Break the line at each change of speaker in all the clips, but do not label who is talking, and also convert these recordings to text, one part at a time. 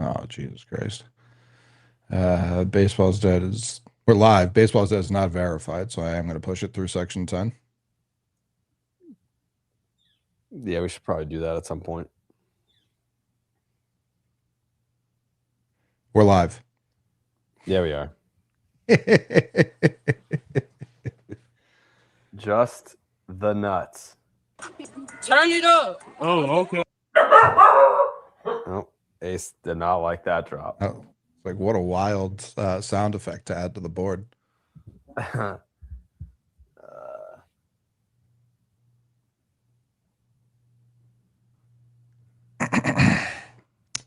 Oh, Jesus Christ. Baseball's Dead is... We're live. Baseball's Dead is not verified, so I am going to push it through Section 10.
Yeah, we should probably do that at some point.
We're live.
Yeah, we are. Just the nuts.
Turn it up. Oh, okay.
Oh, Ace did not like that drop.
Oh, like what a wild sound effect to add to the board.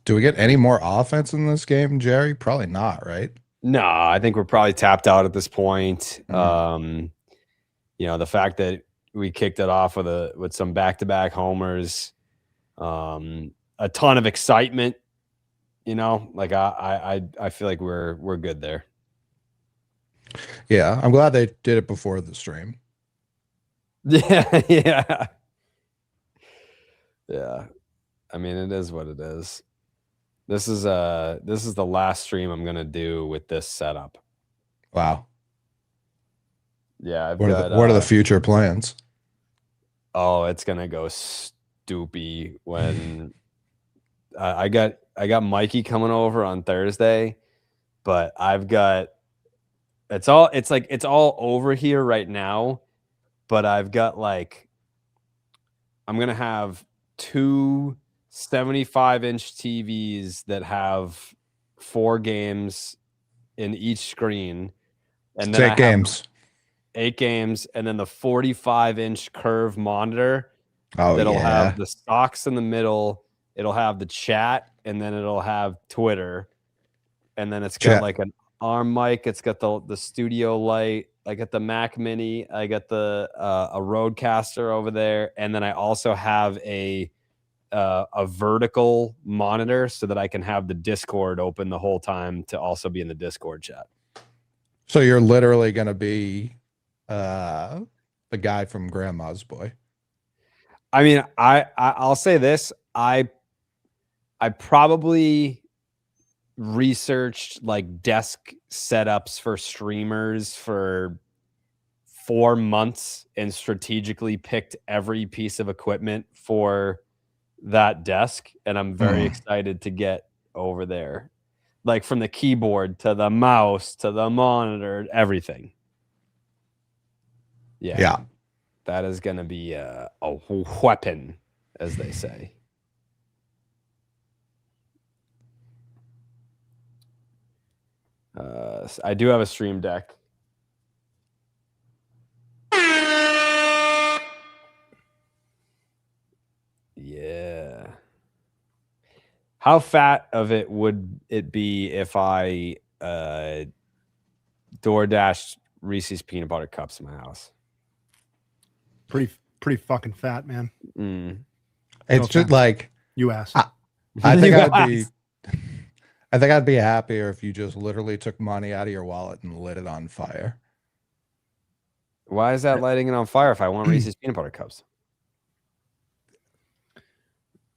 Do we get any more offense in this game, Jerry? Probably not, right?
No, I think we're probably tapped out at this point. The fact that we kicked it off with some back-to-back homers, a ton of excitement. I feel like we're good there.
Yeah, I'm glad they did it before the stream.
Yeah. I mean, it is what it is. This is the last stream I'm gonna do with this setup.
Wow.
Yeah.
What are the future plans?
Oh, it's gonna go stoopy when I got Mikey coming over on Thursday, but I've got it's all over here right now, but I've got I'm gonna have two 75-inch TVs that have 4 games in each screen, and then 8 games, and then the 45-inch curve monitor that'll have the stocks in the middle. It'll have the chat, and then it'll have Twitter, and then it's got like an arm mic. It's got the studio light. I got the Mac Mini. I got a Rodecaster over there, and then I also have a vertical monitor so that I can have the Discord open the whole time to also be in the Discord chat.
So you're literally going to be the guy from Grandma's Boy.
I mean, I'll say this. I probably researched desk setups for streamers for 4 months and strategically picked every piece of equipment for that desk, and I'm very excited to get over there, from the keyboard to the mouse to the monitor, everything. Yeah. That is gonna be a weapon, as they say. I do have a stream deck. Yeah. How fat of it would it be if I DoorDash Reese's peanut butter cups in my house?
Pretty fucking fat, man.
It's just like
you asked.
I think I'd be happier if you just literally took money out of your wallet and lit it on fire.
Why is that lighting it on fire if I want Reese's peanut butter cups?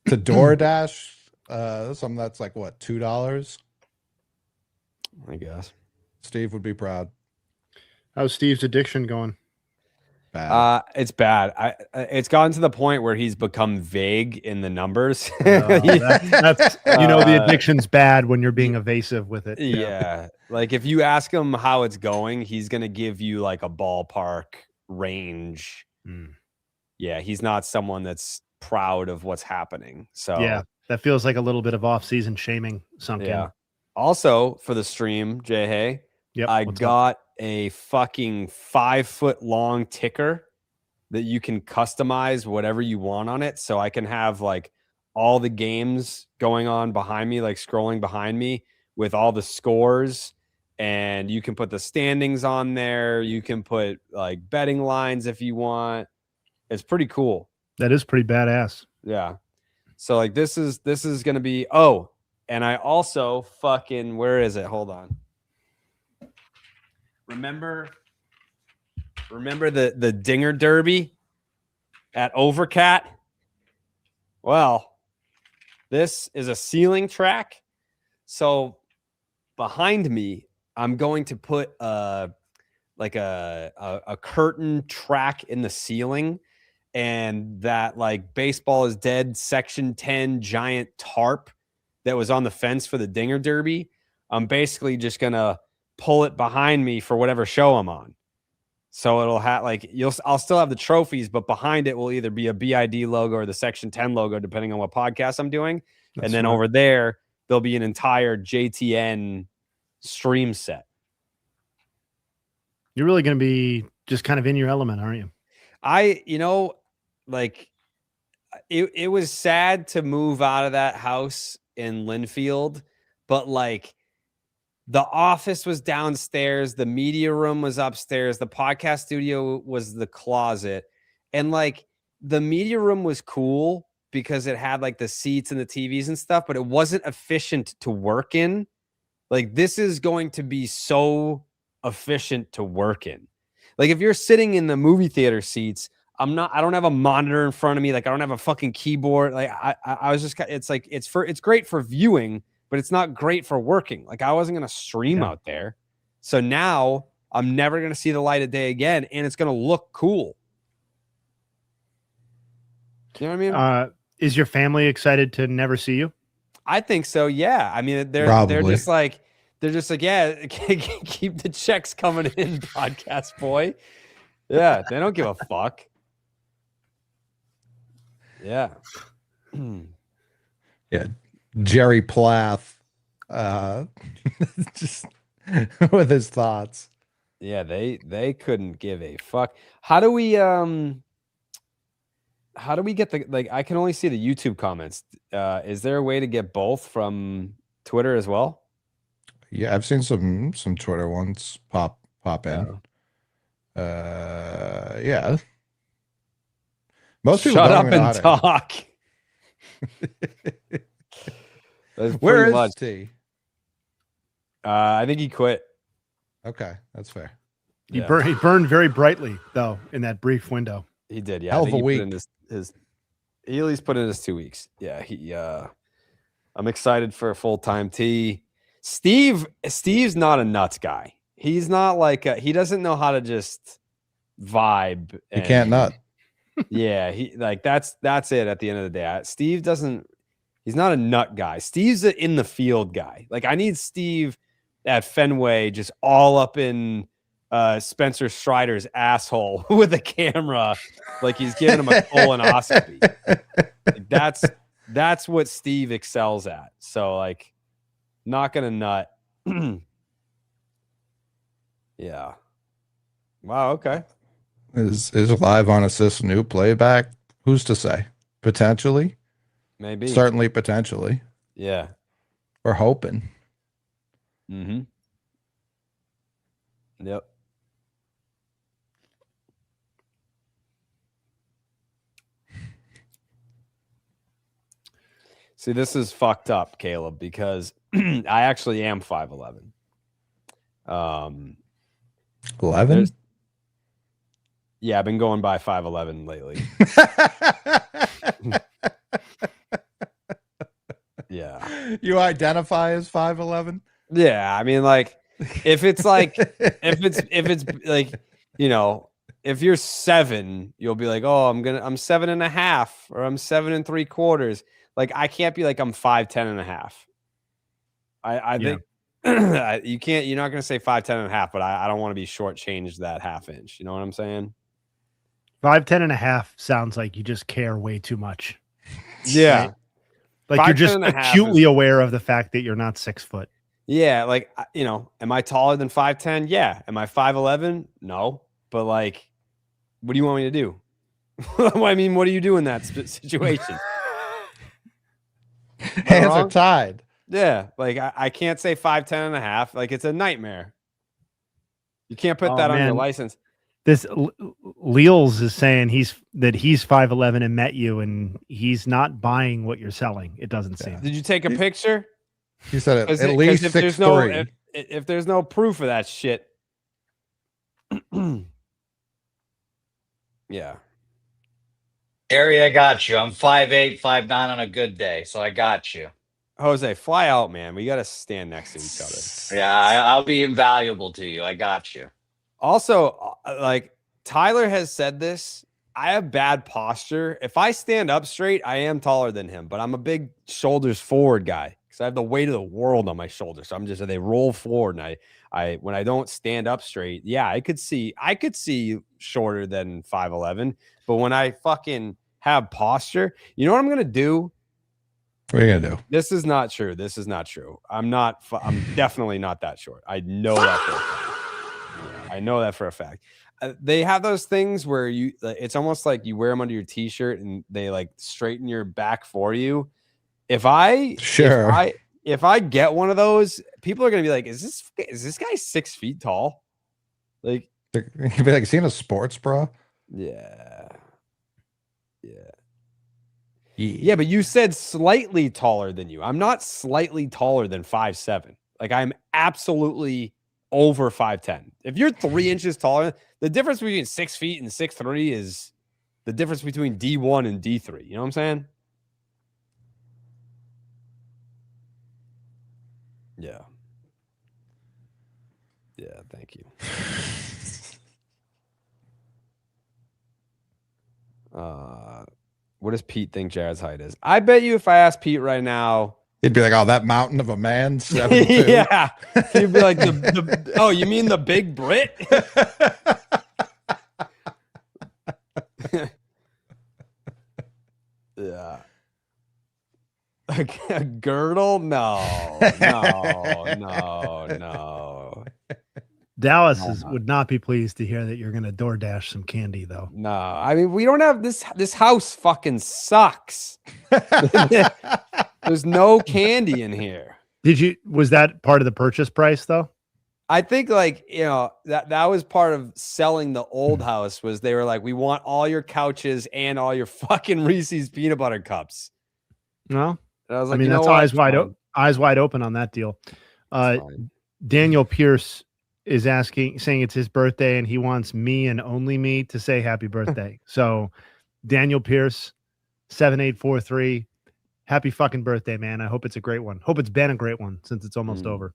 To DoorDash, something that's like what, $2?
I guess.
Steve would be proud.
How's Steve's addiction going?
Bad.
It's bad. It's gotten to the point where he's become vague in the numbers.
That's the addiction's bad when you're being evasive with it.
Yeah. If you ask him how it's going, he's gonna give you a ballpark range. Yeah, he's not someone that's proud of what's happening. So
yeah, that feels like a little bit of off-season shaming sunk in.
Also, for the stream, Jay Hay, I got a fucking 5-foot-long ticker that you can customize whatever you want on it. So I can have all the games going on behind me, scrolling behind me with all the scores. And you can put the standings on there. You can put betting lines if you want. It's pretty cool.
That is pretty badass.
Yeah. So this is going to be, and I also fucking, where is it? Hold on. Remember the Dinger Derby at Overcat? Well, this is a ceiling track So behind me, I'm going to put like a curtain track in the ceiling, and that like baseball is dead section 10 giant tarp that was on the fence for the Dinger Derby. I'm basically just gonna pull it behind me for whatever show I'm on. So it'll have like I'll still have the trophies, but behind it will either be a BID logo or the section 10 logo, depending on what podcast I'm doing.
That's
and then
smart.
over there, there'll be an entire JTN stream set.
You're really going to be just kind of in your element, aren't you?
Like it was sad to move out of that house in Linfield, but like the office was downstairs, the media room was upstairs, the podcast studio was the closet, and like the media room was cool because it had like the seats and the TVs and stuff, but it wasn't efficient to work in. Like this is going to be so efficient to work in. Like if you're sitting in the movie theater seats, I don't have a monitor in front of me. Like I don't have a fucking keyboard. Like I was just, it's like, it's great for viewing, but it's not great for working. Like I wasn't going to stream out there. So now I'm never going to see the light of day again. And it's going to look cool. You know what I mean?
Is your family excited to never see you?
I think so. Yeah. I mean, they're just like, yeah, keep the checks coming in, podcast boy. Yeah. They don't give a fuck. Yeah.
Yeah. Jerry Plath, just with his thoughts.
Yeah. They couldn't give a fuck. How do we get the, like, I can only see the YouTube comments. Is there a way to get both from Twitter as well?
Yeah, I've seen some Twitter ones pop in. Yeah. Most people
shut
don't
up
even
and
know how
talk.
Where is T?
I think he quit.
Okay, that's fair.
He burned very brightly though in that brief window.
He did, yeah.
Hell
I
of
think
a
he put
week.
in he at least put in his 2 weeks. Yeah, I'm excited for a full-time T. Steve's not a nuts guy. He's not like he doesn't know how to just vibe.
He can't nut.
Yeah, he like that's it at the end of the day. Steve doesn't, he's not a nut guy. Steve's an in the field guy. Like I need Steve at Fenway just all up in Spencer Strider's asshole with a camera, like he's giving him a colonoscopy. Like, that's what Steve excels at. So like, not gonna nut. Yeah. Wow. Okay.
Is live on assist new playback? Who's to say? Potentially.
Maybe.
Certainly potentially.
Yeah.
We're hoping.
Mm-hmm. Yep. See, this is fucked up, Caleb, because I actually am 5'11".
11?
Yeah, I've been going by 5'11" lately. Yeah.
You identify as 5'11"?
Yeah, I mean, like, if it's like, if it's like, you know, if you're 7, you'll be like, oh, I'm 7.5 or I'm 7 3/4. Like, I can't be like I'm 5'10.5". I think you can't. You're not gonna say 5'10.5", but I don't want to be shortchanged that half inch. You know what I'm saying?
5'10.5" sounds like you just care way too much.
Yeah,
right? Like you're just acutely aware of the fact that you're not 6 foot.
Yeah, like, you know, am I taller than 5'10"? Yeah. Am I 5'11"? No. But like, what do you want me to do? I mean, what do you do in that situation?
Hands are tied.
Yeah, like I can't say 5'10.5". Like, it's a nightmare. You can't put that on your license.
This Leals is saying he's 5'11" and met you, and he's not buying what you're selling. It doesn't seem.
Did you take a picture?
He said at least 6'3".
If there's no proof of that shit. Yeah.
Harry, I got you. I'm 5'8", 5'9" on a good day, so I got you.
Jose, fly out, man. We got to stand next to each other.
Yeah, I'll be invaluable to you. I got you.
Also, like Tyler has said this, I have bad posture. If I stand up straight, I am taller than him, but I'm a big shoulders forward guy because I have the weight of the world on my shoulders. So I'm just they roll forward, and I when I don't stand up straight, yeah, I could see shorter than 5'11", but when I fucking have posture, you know what I'm gonna do?
What are you gonna do?
This is not true. This is not true. I'm definitely not that short. I know that for a fact. I know that for a fact. They have those things where it's almost like you wear them under your t-shirt and they like straighten your back for you. If I get one of those, people are gonna be like, is this guy 6 feet tall? Like,
You'd be like, seeing a sports bra?
yeah. Yeah, but you said slightly taller than you. I'm not slightly taller than 5'7". Like, I'm absolutely over 5'10". If you're 3 inches taller, the difference between 6 feet and 6'3" is the difference between D1 and D3. You know what I'm saying? Yeah. Yeah, thank you. What does Pete think Jared's height is? I bet you if I ask Pete right now,
he'd be like, "Oh, that mountain of a man, 7'2".
Yeah, he'd be like, "Oh, you mean the big Brit?" Yeah. A girdle? No.
Dallas would not be pleased to hear that you're going to DoorDash some candy, though.
No, I mean, we don't have this. This house fucking sucks. There's no candy in here.
Was that part of the purchase price, though?
I think that was part of selling the old house was they were like, we want all your couches and all your fucking Reese's peanut butter cups.
No,
and I was like,
I mean, that's eyes wide open on that deal. Daniel Pierce is saying it's his birthday and he wants me and only me to say happy birthday. So Daniel Pierce, 7843, happy fucking birthday, man. I hope it's a great one. Hope it's been a great one since it's almost over.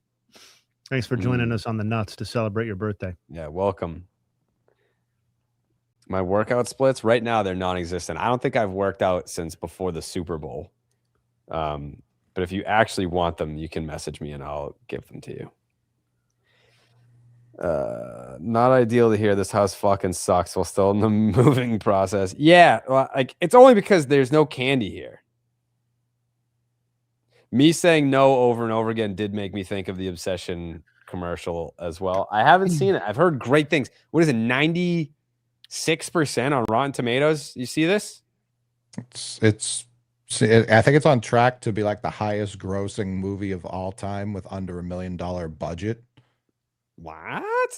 Thanks for joining us on the nuts to celebrate your birthday.
Yeah, welcome. My workout splits right now, they're non-existent. I don't think I've worked out since before the Super Bowl. But if you actually want them, you can message me and I'll give them to you. Not ideal to hear this house fucking sucks while still in the moving process. Yeah, well, like it's only because there's no candy here. Me saying no over and over again did make me think of the Obsession commercial as well. I haven't seen it. I've heard great things. What is it? 96% on Rotten Tomatoes. You see this?
I think it's on track to be like the highest grossing movie of all time with under $1 million budget.
What?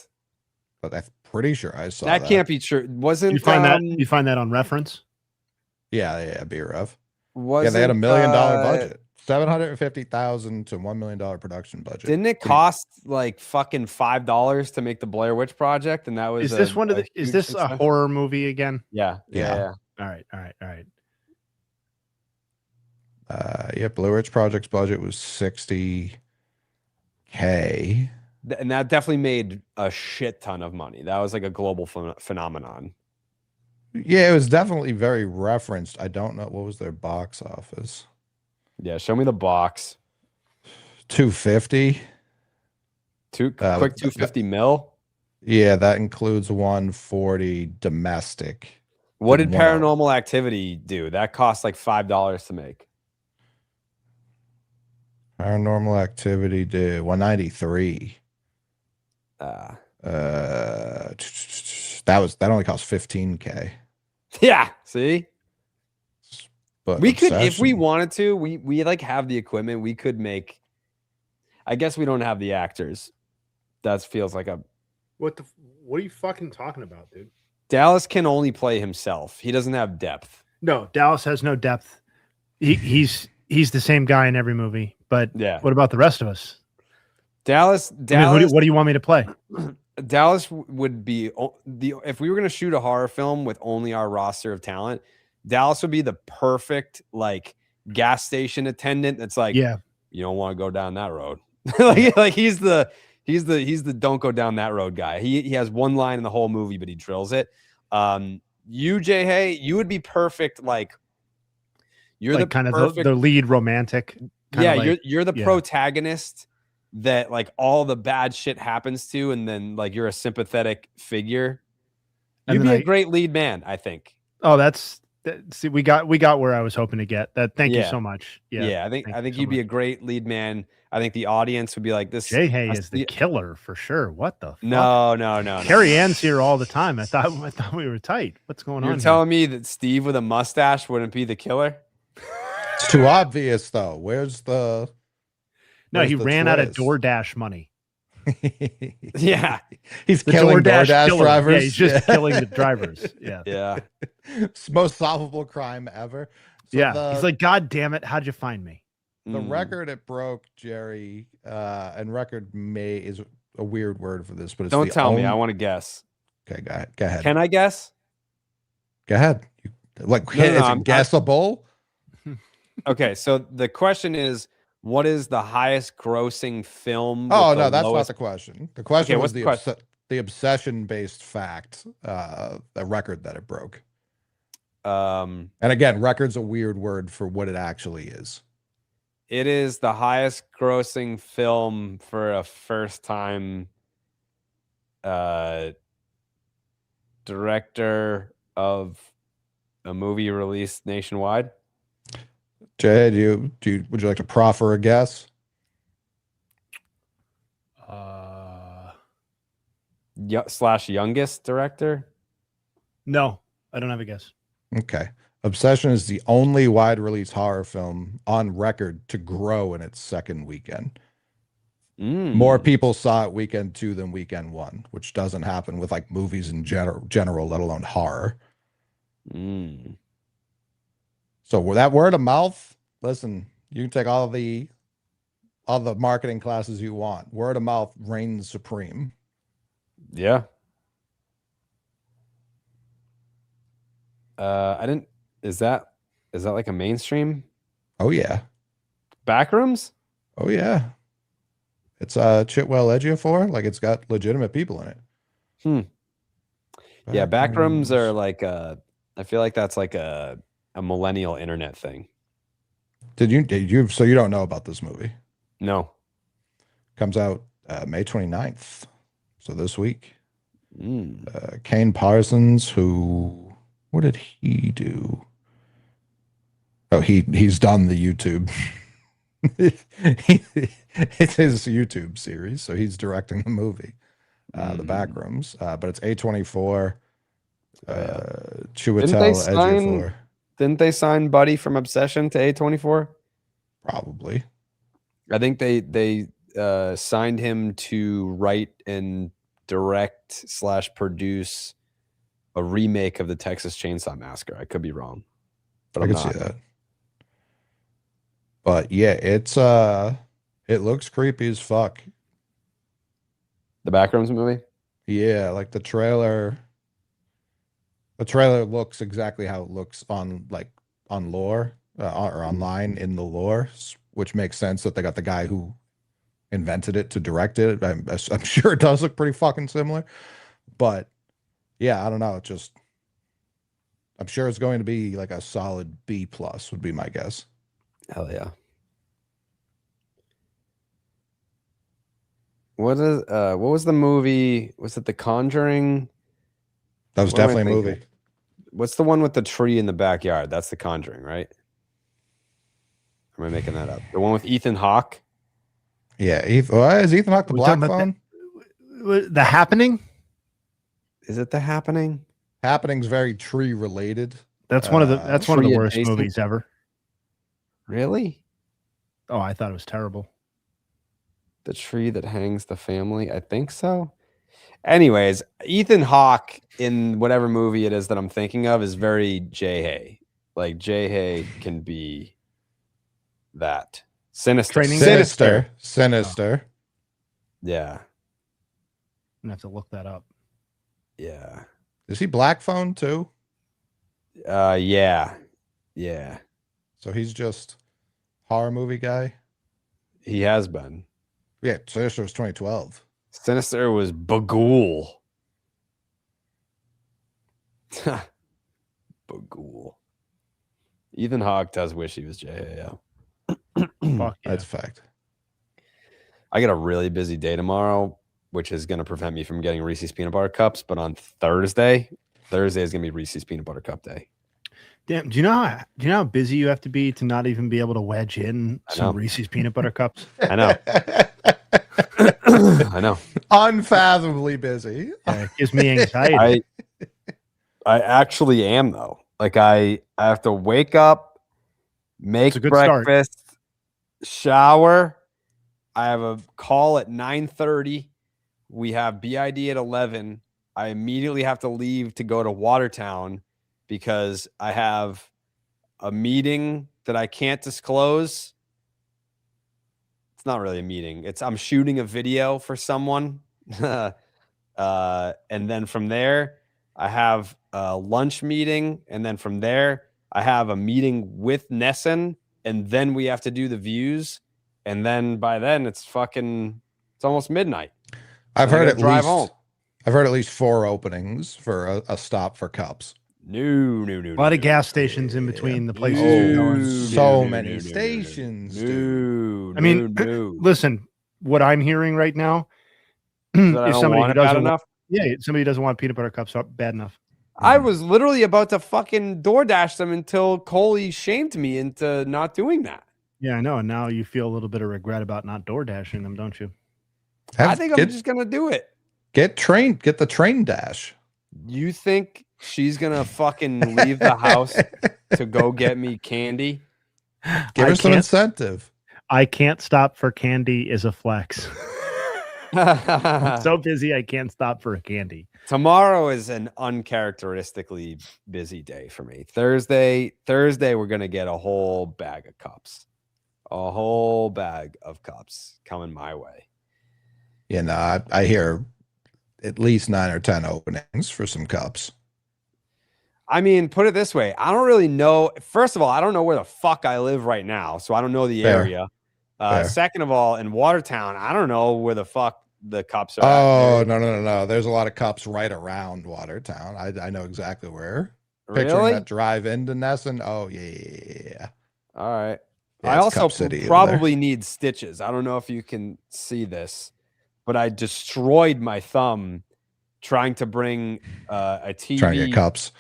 But I'm pretty sure I saw
that. Can't be true. Wasn't
you find that on reference?
Yeah, BRF.
Yeah,
they had $1 million budget. $750,000 to $1 million production budget.
Didn't it cost like fucking $5 to make the Blair Witch Project? And that was
is this a horror movie again?
Yeah.
All right.
Blair Witch Project's budget was $60K.
And that definitely made a shit ton of money. That was like a global phenomenon.
Yeah, it was definitely very referenced. I don't know what was their box office.
Yeah, show me the box.
250.
Quick 250 mil.
Yeah, that includes 140 domestic.
What did Paranormal Activity do? That cost like $5 to make.
Paranormal Activity did 193. That only cost 15K.
Yeah, see?
But
we could, if we wanted to, we like have the equipment. We could make. I guess we don't have the actors. That feels like a.
What are you fucking talking about, dude?
Dallas can only play himself. He doesn't have depth.
No, Dallas has no depth. He's the same guy in every movie. But
yeah,
what about the rest of us?
Dallas.
I mean, what do you want me to play?
Dallas would be if we were going to shoot a horror film with only our roster of talent. Dallas would be the perfect like gas station attendant. That's like,
yeah,
you don't want to go down that road. like he's the don't go down that road guy. He has one line in the whole movie, but he drills it. You, Jay Hay, you would be perfect. Like you're
like
the
kind
perfect,
of the lead romantic.
Yeah,
like,
you're the protagonist that like all the bad shit happens to, and then like you're a sympathetic figure. You'd be a great lead man, I think.
Oh, see, we got where I was hoping to get. That. Thank you so much.
Yeah, I think you'd be a great lead man. I think the audience would be like, this
Jay Hay is the killer for sure. What the fuck?
No.
Carrie Ann's here all the time. I thought we were tight. What's going on?
You're telling me that Steve with a mustache wouldn't be the killer?
It's too obvious, though. Where's
No, he ran out of DoorDash money.
Yeah.
He's killing DoorDash drivers.
Yeah, he's just killing the drivers. Yeah.
Yeah.
It's most solvable crime ever. So
he's like, God damn it, how'd you find me?
The record it broke, Jerry, and record is a weird word for this, but it's
don't tell me. I want to guess.
Okay, go ahead.
Can I guess?
Go ahead. Is it guessable?
Okay, so the question is, what is the highest grossing film?
Oh, no, that's not the question. The question was
the
obsession-based fact, the record that it broke.
And
again, record's a weird word for what it actually is.
It is the highest grossing film for a first-time director of a movie released nationwide.
Jay, would you like to proffer a guess?
/ youngest director?
No, I don't have a guess.
Okay. Obsession is the only wide release horror film on record to grow in its second weekend. More people saw it weekend 2 than weekend 1, which doesn't happen with like movies in general, let alone horror. So with that word of mouth, listen, you can take all the marketing classes you want. Word of mouth reigns supreme.
Yeah. Is that like a mainstream?
Oh yeah.
Backrooms?
Oh yeah. It's Chitwell Ejiofor, like it's got legitimate people in it.
Yeah, backrooms are like I feel like that's like a millennial internet thing.
Did you so you don't know about this movie?
No.
Comes out May 29th. So this week. Kane Parsons, what did he do? Oh, he's done the YouTube. It's his YouTube series, so he's directing the movie, The Backrooms. But it's A24. Chiwetel Ejiofor.
Didn't they sign Buddy from Obsession to A24?
Probably.
I think they signed him to write and direct / produce a remake of the Texas Chainsaw Massacre. I could be wrong, but
I can see that. But yeah, it looks creepy as fuck.
The Backrooms movie?
Yeah, like the trailer. The trailer looks exactly how it looks on lore or online in the lore, which makes sense that they got the guy who invented it to direct it. I'm sure it does look pretty fucking similar, but yeah, I don't know. I'm sure it's going to be like a solid B+ would be my guess.
Hell yeah. What was the movie? Was it The Conjuring?
That was definitely a movie.
What's the one with the tree in the backyard? That's The Conjuring, right? Or am I making that up? The one with Ethan Hawke?
Yeah, is Ethan Hawke the black phone?
The Happening?
Is it The Happening?
Happening's very tree related.
That's one of the worst movies ever.
Really?
Oh, I thought it was terrible.
The Tree That Hangs the Family? I think so. Anyways, Ethan Hawke in whatever movie it is that I'm thinking of is very Jay Hay. Like Jay Hay can be that. Sinister.
Sinister.
Yeah.
I'm gonna have to look that up.
Yeah.
Is he black phone too?
Yeah. Yeah.
So he's just horror movie guy.
He has been.
Yeah, Sinister was 2012.
Sinister was Bagul. Bagul. Ethan Hawke does wish he was JAO.
Fuck yeah.
That's a fact.
I got a really busy day tomorrow, which is going to prevent me from getting Reese's Peanut Butter Cups. But on Thursday is going to be Reese's Peanut Butter Cup day.
Damn, do you know how busy you have to be to not even be able to wedge in some Reese's Peanut Butter Cups?
I know. I know.
Unfathomably busy.
Yeah, it gives me anxiety.
I actually am though. Like I have to wake up, make breakfast, shower. I have a call at 9:30. We have BID at 11. I immediately have to leave to go to Watertown because I have a meeting that I can't disclose. It's not really a meeting. I'm shooting a video for someone. And then from there, I have a lunch meeting. And then from there, I have a meeting with Nesson. And then we have to do the views. And then by then, it's almost midnight.
I've heard at least 4 openings for a stop for cups.
No.
A lot of gas stations in between the places you're going.
So many stations.
I mean, listen, what I'm hearing right now is somebody who doesn't enough. Yeah, somebody doesn't want peanut butter cups bad enough.
I was literally about to fucking DoorDash them until Coley shamed me into not doing that.
Yeah, I know. And now you feel a little bit of regret about not DoorDashing them, don't you?
I think I'm just gonna do it.
Get the train dash.
You think she's gonna fucking leave the house to go get me candy?
Give her some incentive.
I can't stop for candy is a flex. I'm so busy I can't stop for a candy.
Tomorrow is an uncharacteristically busy day for me. Thursday we're gonna get a whole bag of cups. A whole bag of cups coming my way.
Yeah, no, I hear at least 9 or 10 openings for some cups.
I mean, put it this way. I don't really know. First of all, I don't know where the fuck I live right now. So I don't know the area. Second of all, in Watertown, I don't know where the fuck the cups are.
Oh, no. There's a lot of cups right around Watertown. I know exactly where. Picturing that drive into Nesson. Oh, yeah.
All right.
Yeah,
I also probably need stitches. I don't know if you can see this, but I destroyed my thumb trying to bring a TV.
Trying to get cups.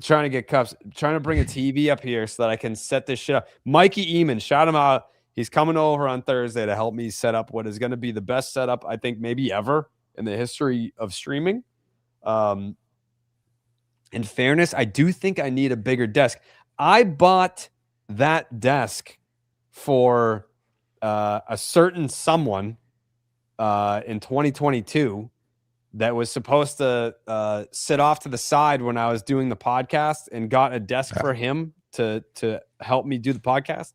Trying to bring a TV up here so that I can set this shit up. Mikey Eamon, shout him out. He's coming over on Thursday to help me set up what is going to be the best setup, I think, maybe ever in the history of streaming. In fairness, I do think I need a bigger desk. I bought that desk for a certain someone in 2022 that was supposed to sit off to the side when I was doing the podcast, and got a desk for him to help me do the podcast.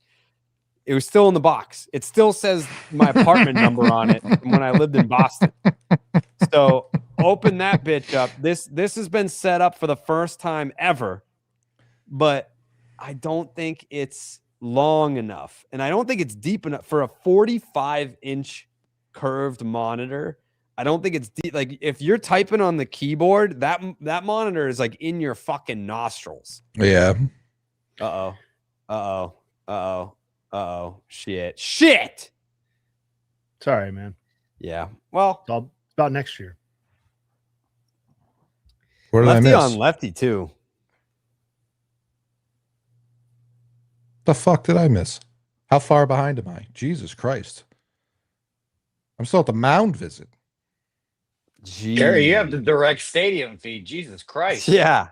It was still in the box. It still says my apartment number on it from when I lived in Boston. So open that bitch up. This has been set up for the first time ever, but I don't think it's long enough, and I don't think it's deep enough for a 45-inch curved monitor. I don't think it's deep. Like if you're typing on the keyboard, that monitor is like in your fucking nostrils.
Yeah.
Shit.
Sorry, man.
Yeah. Well,
it's all about next year.
What did I miss?
On lefty too.
The fuck did I miss? How far behind am I? Jesus Christ. I'm still at the mound visit.
Gary, you have the direct stadium feed. Jesus Christ.
Yeah.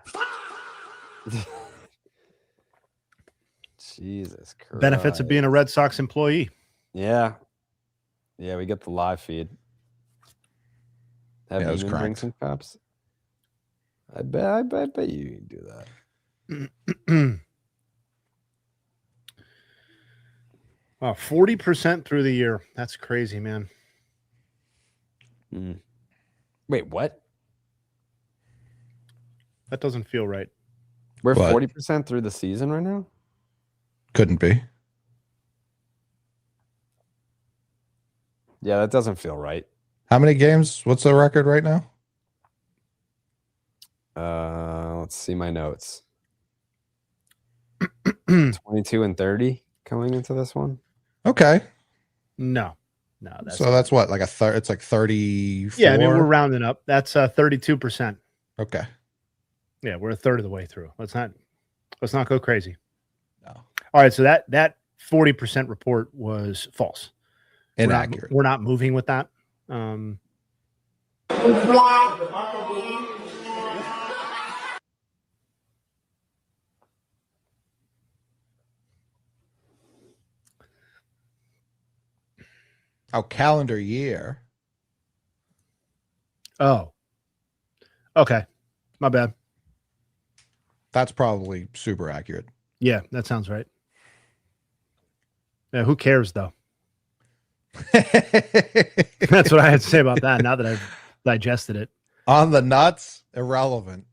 Jesus Christ.
Benefits of being a Red Sox employee.
Yeah. Yeah, we get the live feed. Have you bring some cups? I bet you can do that.
40% through the year. That's crazy, man.
Wait, what?
That doesn't feel right.
We're 40% through the season right now?
Couldn't be.
Yeah, that doesn't feel right.
How many games? What's the record right now?
Let's see my notes. 22 and 30 coming into this one.
Okay.
No, that's
So that's what, like a third? It's like 34.
yeah. I mean, we're rounding up. That's 32%.
Okay.
Yeah, we're a third of the way through. Let's not go crazy.
No.
All right, so that 40% report was false.
Inaccurate.
We're not moving with that.
Oh, calendar year.
Oh, okay, my bad.
That's probably super accurate.
Yeah, that sounds right. Yeah, who cares though? That's what I had to say about that. Now that I've digested it.
On the nuts, irrelevant.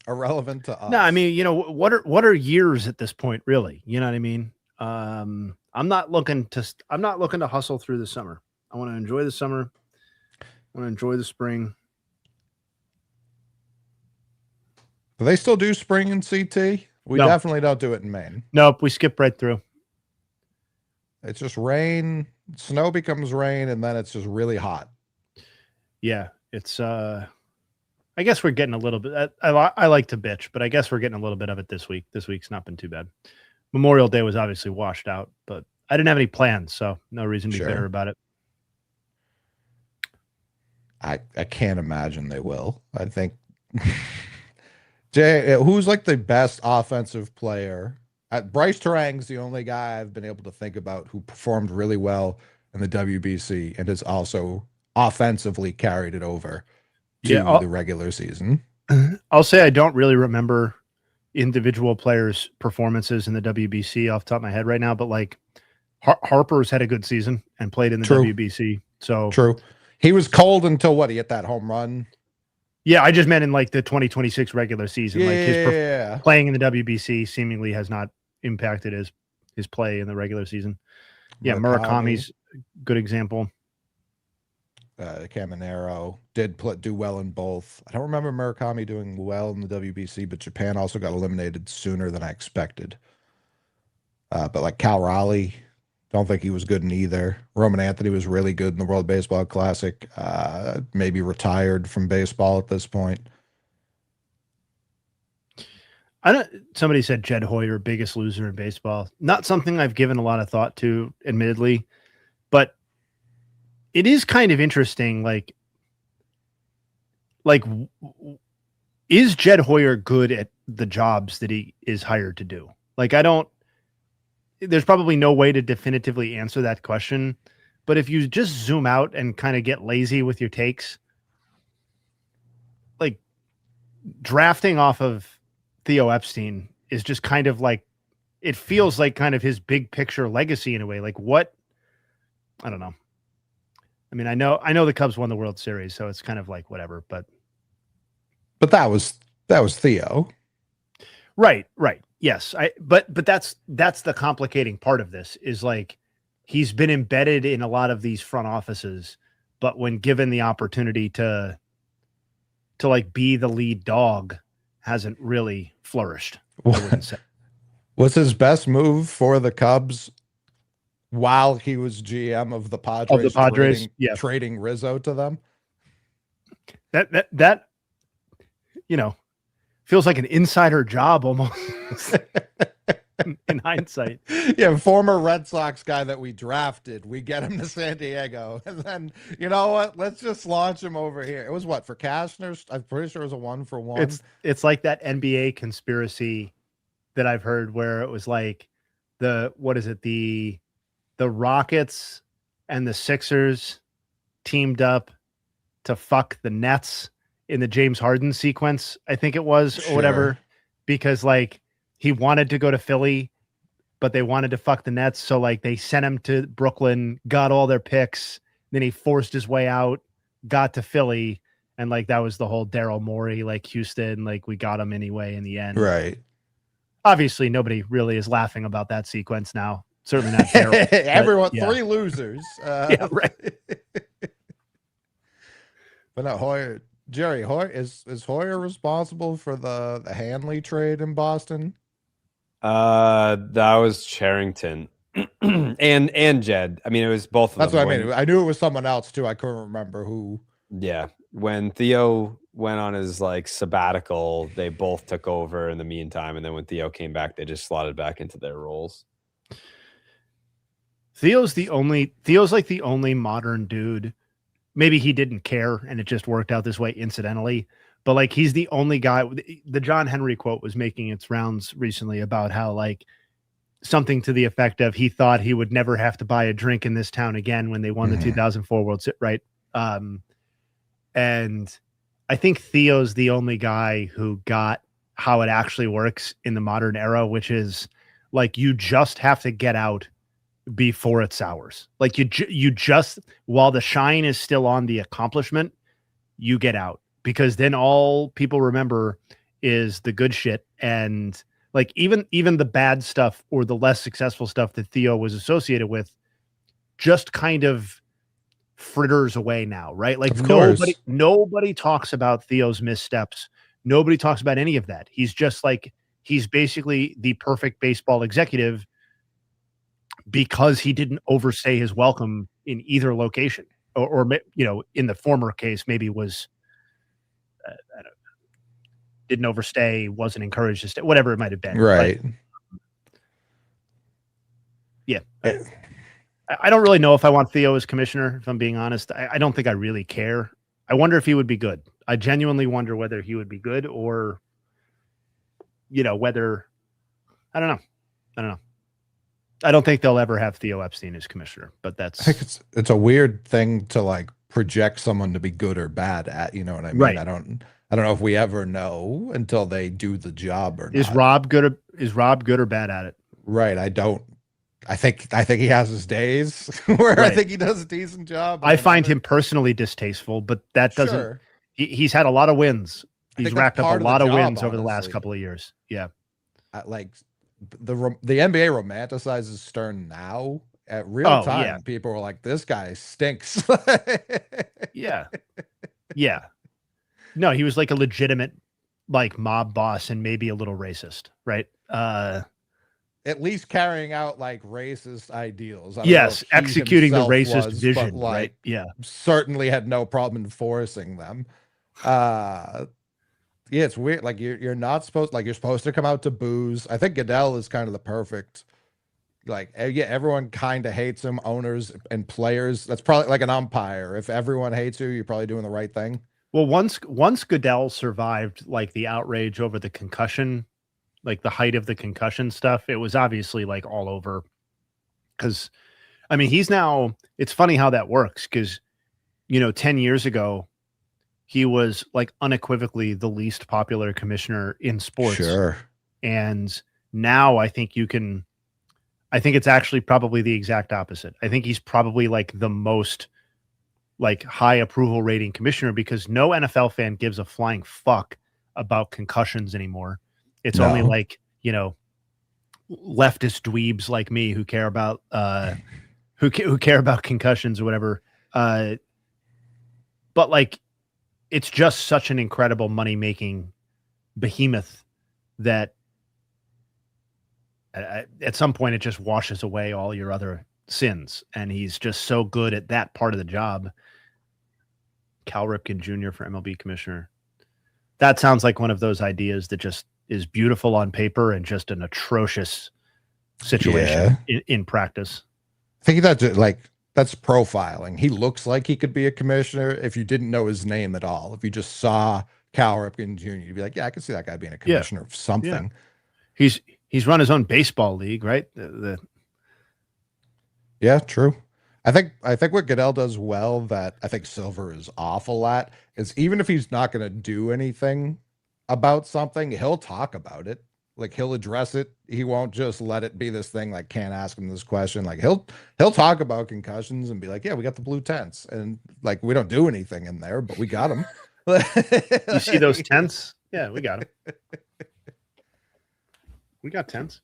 Irrelevant to us.
No, I mean, what are years at this point, really? You know what I mean? I'm not looking to hustle through the summer. I want to enjoy the summer. I want to enjoy the spring.
Do they still do spring in CT? We
No.
definitely don't do it in Maine.
Nope, we skip right through.
It's just rain, snow becomes rain, and then it's just really hot.
Yeah, it's I guess we're getting a little bit. I like to bitch, but I guess we're getting a little bit of it this week. This week's not been too bad. Memorial Day was obviously washed out, but I didn't have any plans, so no reason to be bitter about it.
I can't imagine they will. I think Jay, who's like the best offensive player? Bryce Terang's the only guy I've been able to think about who performed really well in the WBC and has also offensively carried it over to the regular season.
I'll say I don't really remember individual players' performances in the WBC off the top of my head right now, but like Harper's had a good season and played in the WBC. So
true. He was cold until what? He hit that home run.
Yeah, I just meant in like the 2026 regular season.
Yeah,
like his playing in the WBC seemingly has not impacted his play in the regular season. Yeah, Murakami's a good example.
Caminero did do well in both. I don't remember Murakami doing well in the WBC, but Japan also got eliminated sooner than I expected. But like Cal Raleigh, don't think he was good in either. Roman Anthony was really good in the World Baseball Classic. Maybe retired from baseball at this point.
Somebody said Jed Hoyer, biggest loser in baseball. Not something I've given a lot of thought to, admittedly, but it is kind of interesting. Like, is Jed Hoyer good at the jobs that he is hired to do? Like, there's probably no way to definitively answer that question, but if you just zoom out and kind of get lazy with your takes, like drafting off of Theo Epstein is just kind of like, it feels like kind of his big picture legacy in a way. Like what? I don't know. I mean, I know the Cubs won the World Series, so it's kind of like whatever, but
that was Theo.
Right. Yes. But that's the complicating part of this is like, he's been embedded in a lot of these front offices, but when given the opportunity to like be the lead dog, hasn't really flourished. I wouldn't say.
Was his best move for the Cubs while he was GM of the Padres, trading Rizzo to them?
That feels like an insider job almost in hindsight.
Yeah, former Red Sox guy that we drafted. We get him to San Diego. And then, you know what? Let's just launch him over here. It was what, for Cashner? I'm pretty sure it was a 1-for-1.
It's like that NBA conspiracy that I've heard where it was like the Rockets and the Sixers teamed up to fuck the Nets in the James Harden sequence, I think it was, or whatever, because like he wanted to go to Philly, but they wanted to fuck the Nets. So like they sent him to Brooklyn, got all their picks. Then he forced his way out, got to Philly. And like, that was the whole Daryl Morey, like Houston, like we got him anyway in the end.
Right.
Obviously nobody really is laughing about that sequence now. Certainly not Daryl.
Everyone,
yeah.
3 losers.
Yeah, right.
But no, Hoyer, Jerry Hoyer is Hoyer responsible for the Hanley trade in Boston?
That was Charrington and Jed. I mean, it was both of
That's
them.
what I mean. I knew it was someone else too. I couldn't remember who.
Yeah, when Theo went on his like sabbatical, they both took over in the meantime, and then when Theo came back, they just slotted back into their roles.
Theo's like the only modern dude. Maybe he didn't care and it just worked out this way incidentally, but like he's the only guy. The John Henry quote was making its rounds recently about how like something to the effect of he thought he would never have to buy a drink in this town again when they won the 2004 World Series, right? And I think Theo's the only guy who got how it actually works in the modern era, which is like you just have to get out before it sours. Like you just, while the shine is still on the accomplishment, you get out, because then all people remember is the good shit. And like even the bad stuff or the less successful stuff that Theo was associated with just kind of fritters away now, right? Like nobody talks about Theo's missteps. Nobody talks about any of that. He's just like, he's basically the perfect baseball executive because he didn't overstay his welcome in either location, or you know, in the former case, maybe was didn't overstay, wasn't encouraged to stay, whatever it might have been.
Right.
But, yeah. I don't really know if I want Theo as commissioner, if I'm being honest. I don't think I really care. I wonder if he would be good. I genuinely wonder whether he would be good, or, you know, whether, I don't know. I don't think they'll ever have Theo Epstein as commissioner, but that's,
I think it's a weird thing to like project someone to be good or bad at, you know what I mean?
Right.
I don't know if we ever know until they do the job or
is
not.
Rob good or bad at it?
Right. I think he has his days where
Right.
I think he does a decent job.
I find him personally distasteful, but that doesn't,
Sure.
he's had a lot of wins. He's racked up a lot of wins over the last
honestly.
couple of years. Yeah.
Like the NBA romanticizes Stern now. At real time,
yeah.
people were like, "This guy stinks."
Yeah. Yeah. No, he was like a legitimate like mob boss and maybe a little racist, right?
At least carrying out like racist ideals.
Yes, executing the racist vision,
but, like,
right? Yeah.
Certainly had no problem enforcing them. Yeah, it's weird. Like you're not supposed, like you're supposed to come out to booze. I think Goodell is kind of the perfect, like, yeah, everyone kind of hates him, owners and players. That's probably like an umpire. If everyone hates you, you're probably doing the right thing.
Well, once Goodell survived like the outrage over the concussion, like the height of the concussion stuff, it was obviously like all over. Because I mean, it's funny how that works, because, you know, 10 years ago, he was like unequivocally the least popular commissioner in sports.
Sure.
And now I think it's actually probably the exact opposite. I think he's probably like the most like high approval rating commissioner, because no NFL fan gives a flying fuck about concussions anymore. It's only like, you know, leftist dweebs like me who care about who care about concussions or whatever. But like, it's just such an incredible money-making behemoth that at some point it just washes away all your other sins. And he's just so good at that part of the job. Cal Ripken Jr. for MLB commissioner. That sounds like one of those ideas that just is beautiful on paper and just an atrocious situation in practice.
I think that's profiling. He looks like he could be a commissioner if you didn't know his name at all. If you just saw Cal Ripken Jr., you'd be like, yeah, I can see that guy being a commissioner of something.
Yeah. He's run his own baseball league, right?
Yeah, true. I think what Goodell does well that I think Silver is awful at is, even if he's not going to do anything about something, he'll talk about it. Like, he'll address it. He won't just let it be this thing like, can't ask him this question. Like, he'll talk about concussions and be like, yeah, we got the blue tents, and like, we don't do anything in there, but we got them.
You see those tents? Yeah, we got them. We got tents.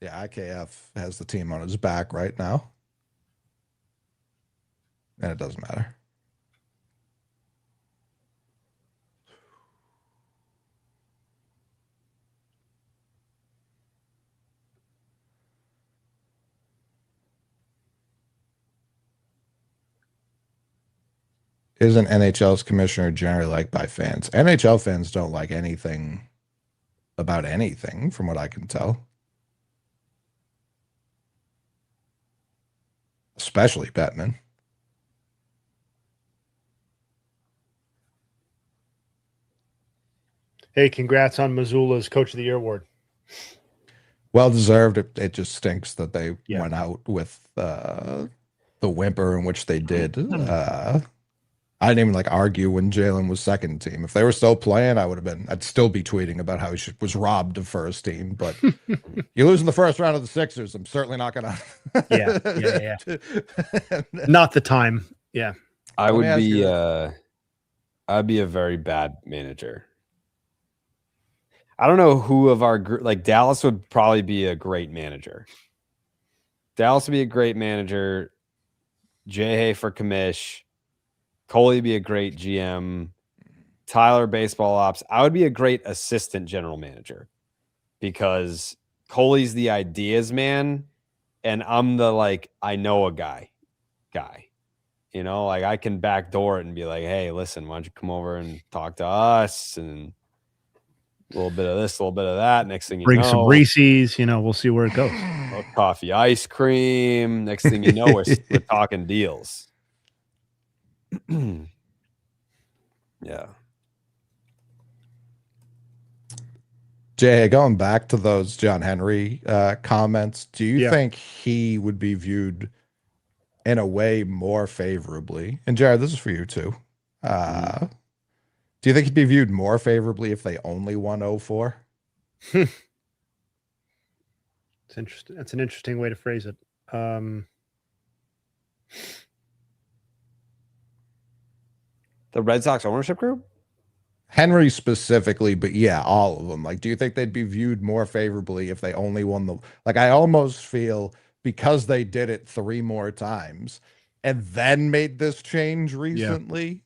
Yeah, IKF has the team on his back right now. And it doesn't matter. Isn't NHL's commissioner generally liked by fans? NHL fans don't like anything about anything, from what I can tell. Especially Bettman.
Hey, congrats on Missoula's Coach of the Year award.
Well deserved. It just stinks that they
Yeah.
went out with the whimper in which they did. I didn't even like argue when Jalen was second team. If they were still playing, I'd still be tweeting about how he was robbed of first team. But you lose in the first round of the Sixers, I'm certainly not gonna.
Yeah. Not the time. Yeah.
I'd be a very bad manager. I don't know who of our group, like Dallas would probably be a great manager. Dallas would be a great manager. J. for commish. Coley would be a great GM. Tyler, baseball ops. I would be a great assistant general manager because Coley's the ideas man, and I'm the I know a guy. You know, I can backdoor it and be like, hey, listen, why don't you come over and talk to us and a little bit of this, a little bit of that. Next thing you know,
bring some Reese's, we'll see where it goes.
Coffee, ice cream. Next thing you know, we're talking deals. Yeah.
Jay, going back to those John Henry comments, do you think he would be viewed in a way more favorably? And Jared, this is for you too. Do you think he'd be viewed more favorably if they only won 0-4?
It's interesting. That's an interesting way to phrase it.
The Red Sox ownership group?
Henry specifically, but yeah, all of them. Do you think they'd be viewed more favorably if they only won the... I almost feel because they did it 3 more times and then made this change recently,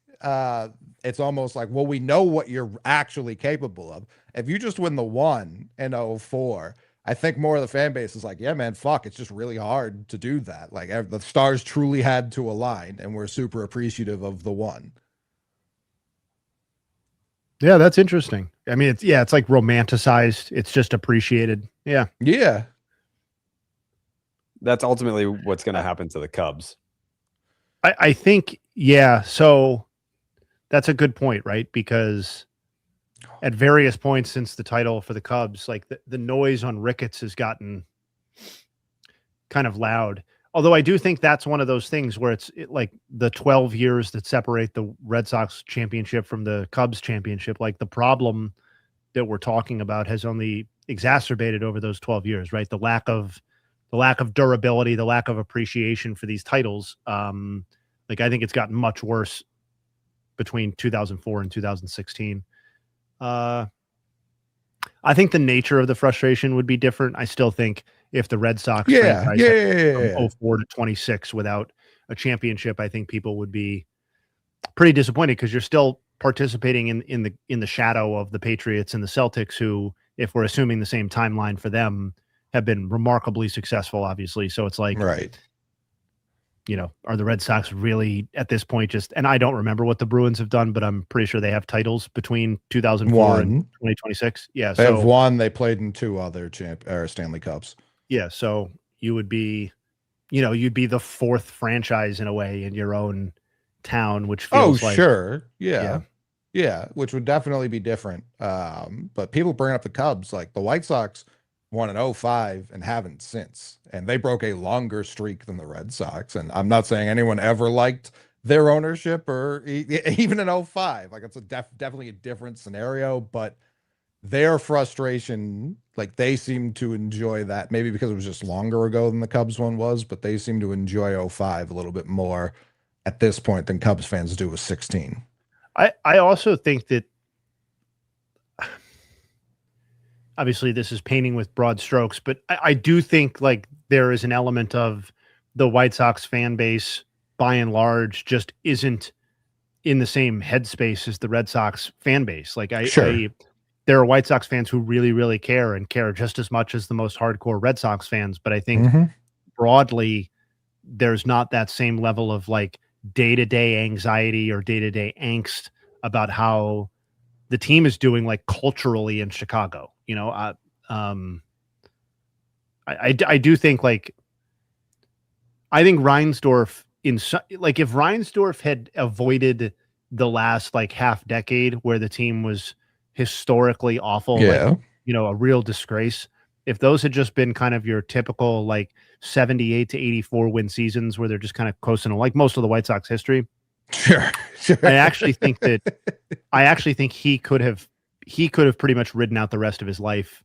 it's almost like, well, we know what you're actually capable of. If you just win the 1 in 0-4, I think more of the fan base is like, yeah, man, fuck, it's just really hard to do that. The stars truly had to align, and we're super appreciative of the 1.
Yeah, that's interesting. I mean, it's like romanticized. It's just appreciated. Yeah.
Yeah.
That's ultimately what's going to happen to the Cubs.
I think, yeah. So that's a good point, right? Because at various points since the title for the Cubs, the noise on Ricketts has gotten kind of loud. Although I do think that's one of those things where it's the 12 years that separate the Red Sox championship from the Cubs championship. The problem that we're talking about has only exacerbated over those 12 years, right? The lack of durability, the lack of appreciation for these titles. I think it's gotten much worse between 2004 and 2016. I think the nature of the frustration would be different. I still think if the Red Sox franchise from 04 to 26 without a championship, I think people would be pretty disappointed because you're still participating in the shadow of the Patriots and the Celtics, who, if we're assuming the same timeline for them, have been remarkably successful, obviously. So it's
right.
Are the Red Sox really at this point and I don't remember what the Bruins have done, but I'm pretty sure they have titles between 2004 and 2026. Yeah.
They have 1. They played in 2 other Stanley Cups.
Yeah. So you would be, you'd be the 4th franchise in a way in your own town, which feels
sure. Yeah. Which would definitely be different. But people bring up the Cubs, the White Sox won in 05 and haven't since. And they broke a longer streak than the Red Sox. And I'm not saying anyone ever liked their ownership or even in 05. It's definitely a different scenario, but their frustration, they seem to enjoy that, maybe because it was just longer ago than the Cubs one was, but they seem to enjoy 05 a little bit more at this point than Cubs fans do with 16.
I also think that obviously this is painting with broad strokes, but I do think like there is an element of the White Sox fan base by and large just isn't in the same headspace as the Red Sox fan base. Like there are White Sox fans who really, really care and care just as much as the most hardcore Red Sox fans. But I think broadly, there's not that same level of like day-to-day anxiety or day-to-day angst about how the team is doing like culturally in Chicago. You know, I do think like, I think Reinsdorf like if Reinsdorf had avoided the last like half decade where the team was historically awful, like, you know, a real disgrace. If those had just been kind of your typical like 78 to 84 win seasons where they're just kind of coasting, like most of the White Sox history.
Sure.
I actually think he could have pretty much ridden out the rest of his life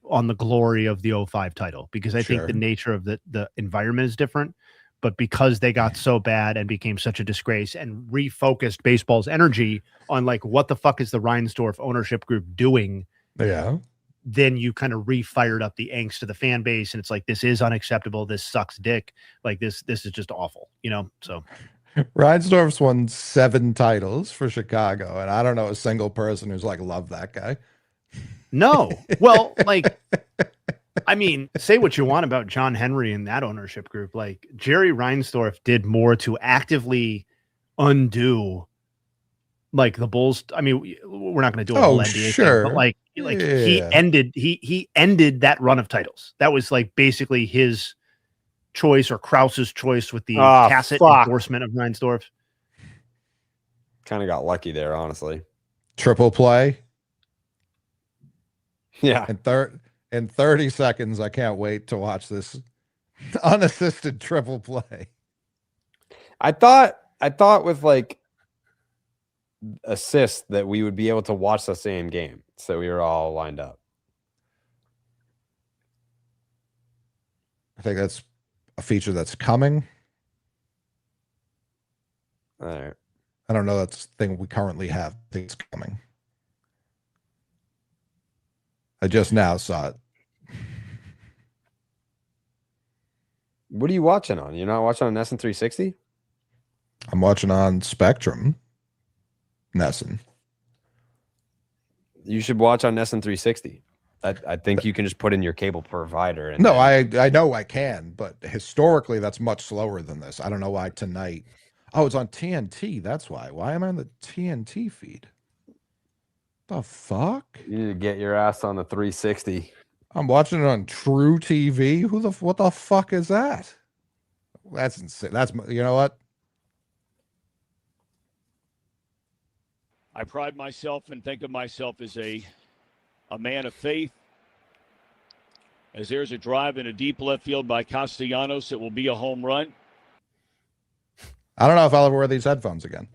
on the glory of the 05 title, because I think the nature of the environment is different. But because they got so bad and became such a disgrace and refocused baseball's energy on like, what the fuck is the Reinsdorf ownership group doing?
Yeah.
Then you kind of refired up the angst of the fan base. And it's like, this is unacceptable. This sucks dick. Like this is just awful, you know? So
Reinsdorf's won 7 titles for Chicago. And I don't know a single person who's like, love that guy.
No. Well, like, I mean, say what you want about John Henry and that ownership group. Like Jerry Reinsdorf did more to actively undo like the Bulls. I mean, we're not going to do a whole NBA thing, but like he ended that run of titles. That was like basically his choice or Krause's choice with the tacit endorsement of Reinsdorf.
Kind of got lucky there, honestly.
Triple play.
Yeah.
In 30 seconds, I can't wait to watch this unassisted triple play.
I thought with like assists that we would be able to watch the same game, so we were all lined up.
I think that's a feature that's coming.
All right.
I don't know. That's the thing we currently have. I think it's coming. I just now saw it.
What are you watching on? You're not watching on Nesson 360?
I'm watching on Spectrum. Nesson.
You should watch on Nesson 360. I think you can just put in your cable provider. And
no, I know I can, but historically that's much slower than this. I don't know why tonight. Oh, it's on TNT. That's why. Why am I on the TNT feed? The fuck?
You need to get your ass on the 360.
I'm watching it on True TV. What the fuck is that? That's insane. That's, you know what?
I pride myself and think of myself as a man of faith. As there's a drive in a deep left field by Castellanos, it will be a home run.
I don't know if I'll ever wear these headphones again.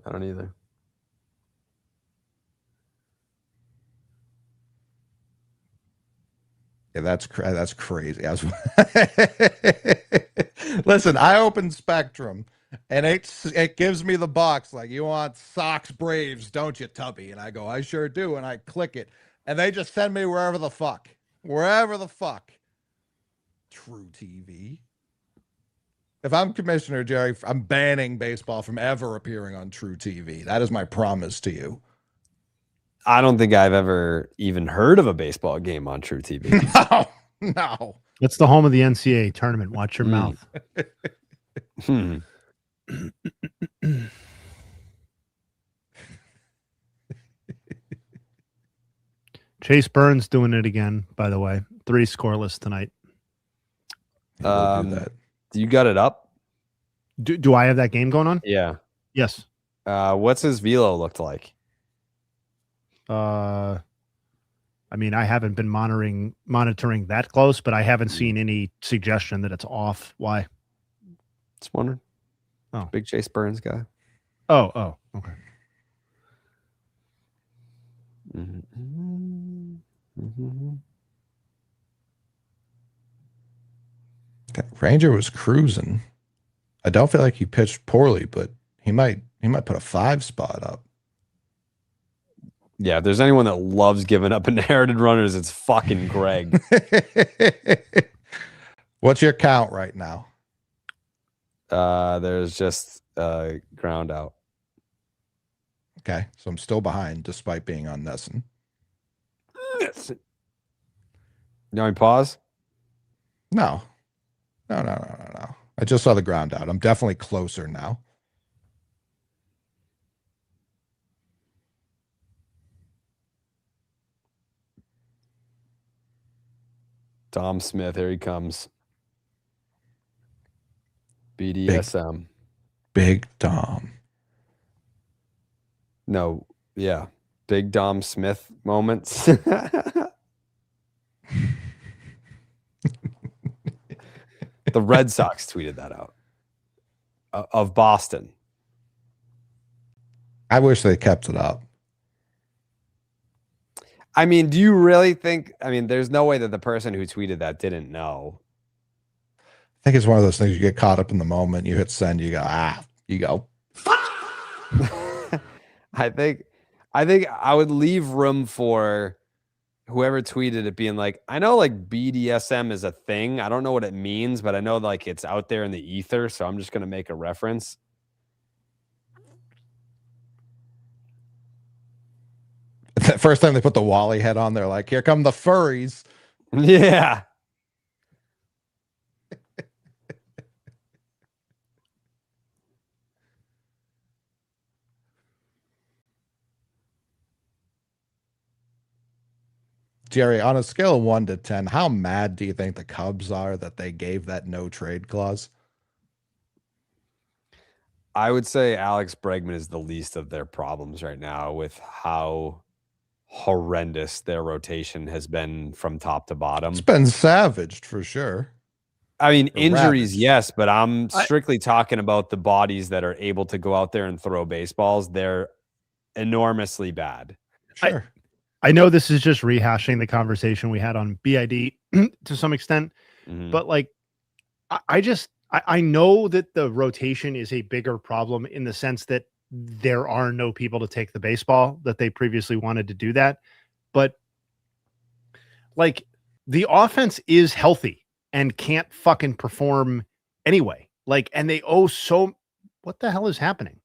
I don't either.
Yeah, that's crazy. Listen, I opened Spectrum, and it gives me the box like, you want Sox Braves, don't you, Tubby? And I go, I sure do, and I click it, and they just send me wherever the fuck. True TV. If I'm commissioner, Jerry, I'm banning baseball from ever appearing on True TV. That is my promise to you.
I don't think I've ever even heard of a baseball game on True TV.
No.
It's the home of the NCAA tournament. Watch your mouth. Chase Burns doing it again, by the way. 3 scoreless tonight.
You got it up?
Do I have that game going on?
Yeah.
Yes.
What's his velo looked like?
I mean, I haven't been monitoring that close, but I haven't seen any suggestion that it's off. Why?
Just wondering.
Oh,
big Chase Burns guy.
Oh, okay.
Ranger was cruising. I don't feel like he pitched poorly, but he might put a 5 spot up.
Yeah, if there's anyone that loves giving up inherited runners, it's fucking Greg.
What's your count right now?
There's just ground out.
Okay, so I'm still behind despite being on Nesson.
You want me to pause?
No. No. I just saw the ground out. I'm definitely closer now.
Tom Smith, here he comes. BDSM.
Big Tom.
No, yeah. Big Dom Smith moments. The Red Sox tweeted that out of Boston.
I wish they kept it up.
I mean, do you really think? I mean, there's no way that the person who tweeted that didn't know.
I think it's one of those things you get caught up in the moment. You hit send, you go, you go.
I think I would leave room for whoever tweeted it being like, I know like BDSM is a thing. I don't know what it means, but I know like it's out there in the ether. So I'm just going to make a reference.
The first time they put the Wally head on, they're like, here come the furries.
Yeah.
Jerry, on a scale of 1 to 10, how mad do you think the Cubs are that they gave that no trade clause?
I would say Alex Bregman is the least of their problems right now with how horrendous their rotation has been from top to bottom.
It's been savaged for sure.
I mean, injuries,
ravaged.
yes, but I'm strictly talking about the bodies that are able to go out there and throw baseballs. They're enormously bad.
Sure.
I know this is just rehashing the conversation we had on BID to some extent, but like, I know that the rotation is a bigger problem in the sense that there are no people to take the baseball that they previously wanted to do that. But like the offense is healthy and can't fucking perform anyway. Like, and they owe so, what the hell is happening?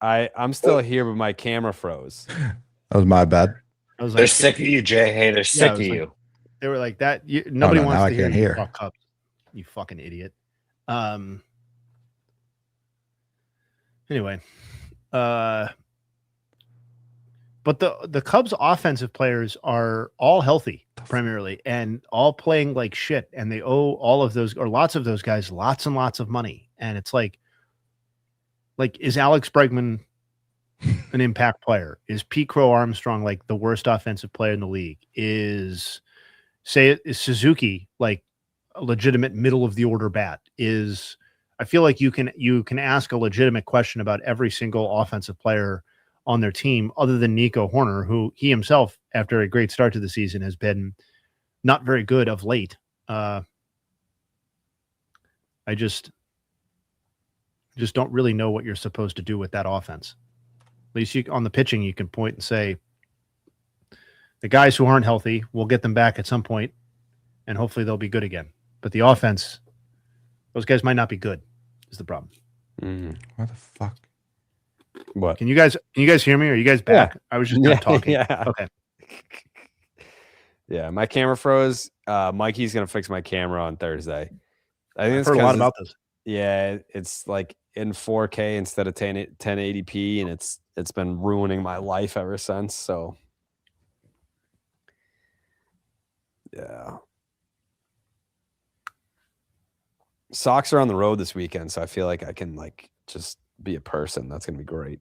I'm still here, but my camera froze.
That was my bad.
I was
They're
like,
sick of you, Jay. Hey, they're sick of you.
They were like that. Nobody wants
now
to
I
hear
can't
you
hear.
talk Cubs. You fucking idiot. Anyway, but the Cubs offensive players are all healthy primarily and all playing like shit, and they owe all of those or lots of those guys lots and lots of money. And it's like is Alex Bregman an impact player? Is Pete Crow Armstrong like the worst offensive player in the league? Is Suzuki like a legitimate middle of the order bat? I feel like you can ask a legitimate question about every single offensive player on their team other than Nico Horner, who he himself, after a great start to the season, has been not very good of late. I just don't really know what you're supposed to do with that offense. At least on the pitching, you can point and say, the guys who aren't healthy, we'll get them back at some point, and hopefully they'll be good again. But the offense, those guys might not be good, is the problem.
What the fuck?
What?
Can you guys hear me? Are you guys back? Yeah. I was just not talking.
Yeah.
Okay.
Yeah, my camera froze. Mikey's gonna fix my camera on Thursday. I think
I've heard a lot about this.
Yeah, it's like in 4K instead of 1080p, and it's been ruining my life ever since. So yeah. Sox are on the road this weekend, so I feel like I can like just be a person. That's gonna be great.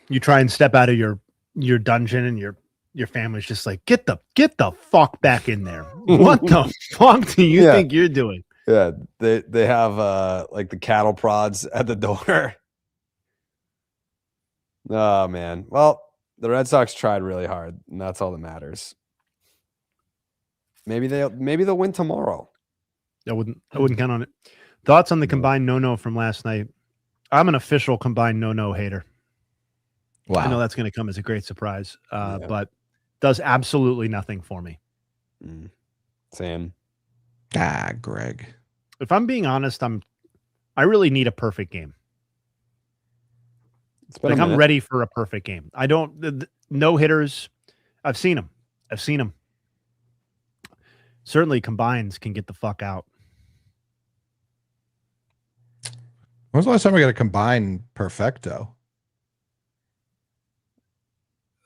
You try and step out of your dungeon, and your family's just like, get the fuck back in there. What the fuck do you think you're doing?
Yeah, they have like the cattle prods at the door. Oh man. Well, the Red Sox tried really hard, and that's all that matters. Maybe they'll win tomorrow.
I wouldn't count on it. Thoughts on the combined no from last night I'm an official combined no hater.
Wow.
I know that's going to come as a great surprise, but does absolutely nothing for me.
Same.
Greg.
If I'm being honest, I really need a perfect game. Like I'm ready for a perfect game. I don't no hitters. I've seen them. Certainly combines can get the fuck out.
When was the last time we got a combined perfecto?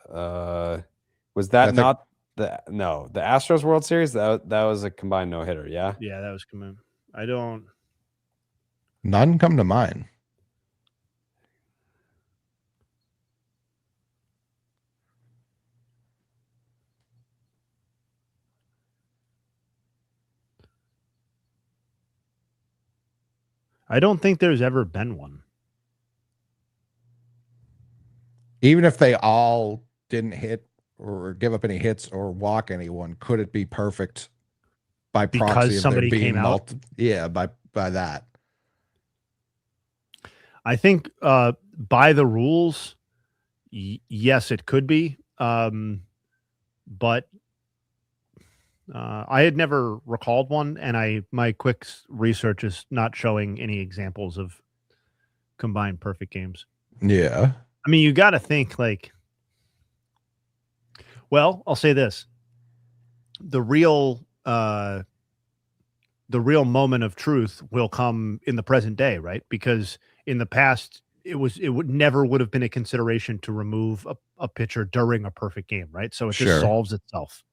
Was that not the Astros World Series? That was a combined no hitter. Yeah.
Yeah, that was combined.
None come to mind.
I don't think there's ever been one.
Even if they all didn't hit or give up any hits or walk anyone, could it be perfect by proxy
because
of
somebody
there being
came out?
Yeah, by that.
I think by the rules, yes, it could be. But I had never recalled one, and my quick research is not showing any examples of combined perfect games.
Yeah.
I mean, you got to think like, well, I'll say this. The real moment of truth will come in the present day, right? Because in the past, it would never have been a consideration to remove a pitcher during a perfect game, right? So it just solves itself.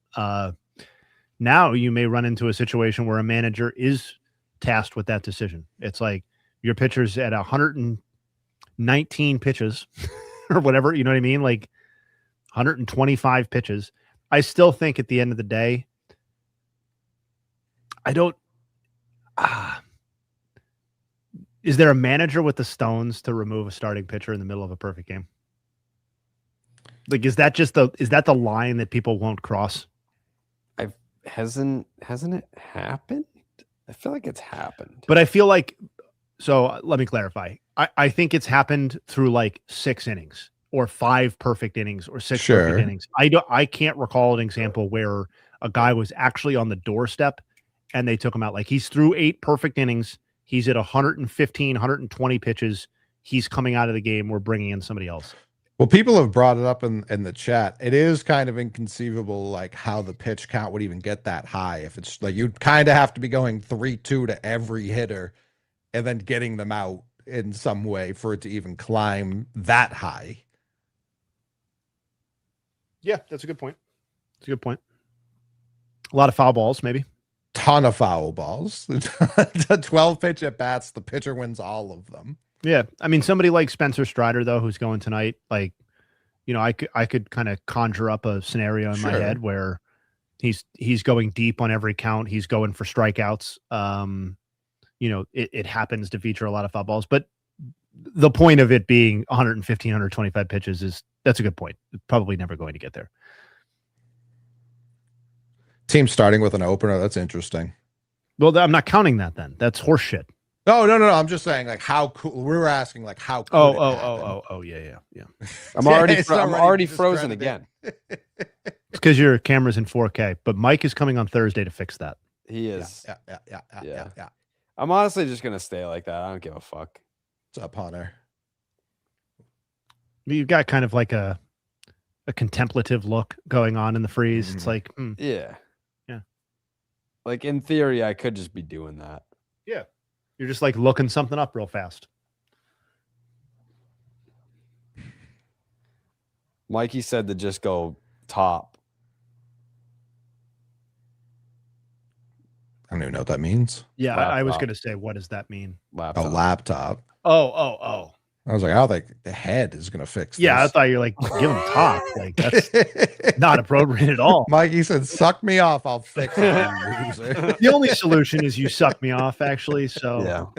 Now you may run into a situation where a manager is tasked with that decision. It's like your pitcher's at 119 pitches or whatever, you know what I mean? Like 125 pitches. I still think at the end of the day, is there a manager with the stones to remove a starting pitcher in the middle of a perfect game? Like, is that the line that people won't cross?
Hasn't it happened? I feel like it's happened.
But I feel like, so let me clarify. I think it's happened through like 6 innings or 5 perfect innings or 6 perfect innings. I can't recall an example where a guy was actually on the doorstep and they took him out. Like he's through 8 perfect innings. He's at 115, 120 pitches. He's coming out of the game. We're bringing in somebody else.
Well, people have brought it up in the chat. It is kind of inconceivable, like how the pitch count would even get that high. If it's like you'd kind of have to be going 3-2 to every hitter and then getting them out in some way for it to even climb that high.
Yeah, that's a good point. It's a good point. A lot of foul balls, maybe.
Ton of foul balls. 12 pitch at bats, the pitcher wins all of them.
Yeah, I mean, somebody like Spencer Strider, though, who's going tonight, like, you know, I could kind of conjure up a scenario in my head where he's going deep on every count. He's going for strikeouts. You know, it happens to feature a lot of foul balls, but the point of it being 115, 125 pitches that's a good point. It's probably never going to get there.
Team starting with an opener. That's interesting.
Well, I'm not counting that then. That's horseshit.
No. I'm just saying, like, how cool. We were asking, like, how cool.
Yeah.
I'm already frozen again.
It's because your camera's in 4K, but Mike is coming on Thursday to fix that.
He is.
Yeah.
I'm honestly just gonna stay like that. I don't give a fuck.
What's up, Hunter?
You've got kind of like a contemplative look going on in the freeze. Mm-hmm. It's like,
yeah. Like in theory, I could just be doing that.
Yeah. You're just like looking something up real fast.
Mikey said to just go top.
I don't even know what that means.
Yeah, I was going to say, what does that mean?
Laptop. A laptop.
Oh.
I was like, I think the head is going to fix this.
Yeah, I thought you're like, give him top. Like, that's not appropriate at all.
Mikey said, suck me off. I'll fix it.
The only solution is you suck me off, actually. So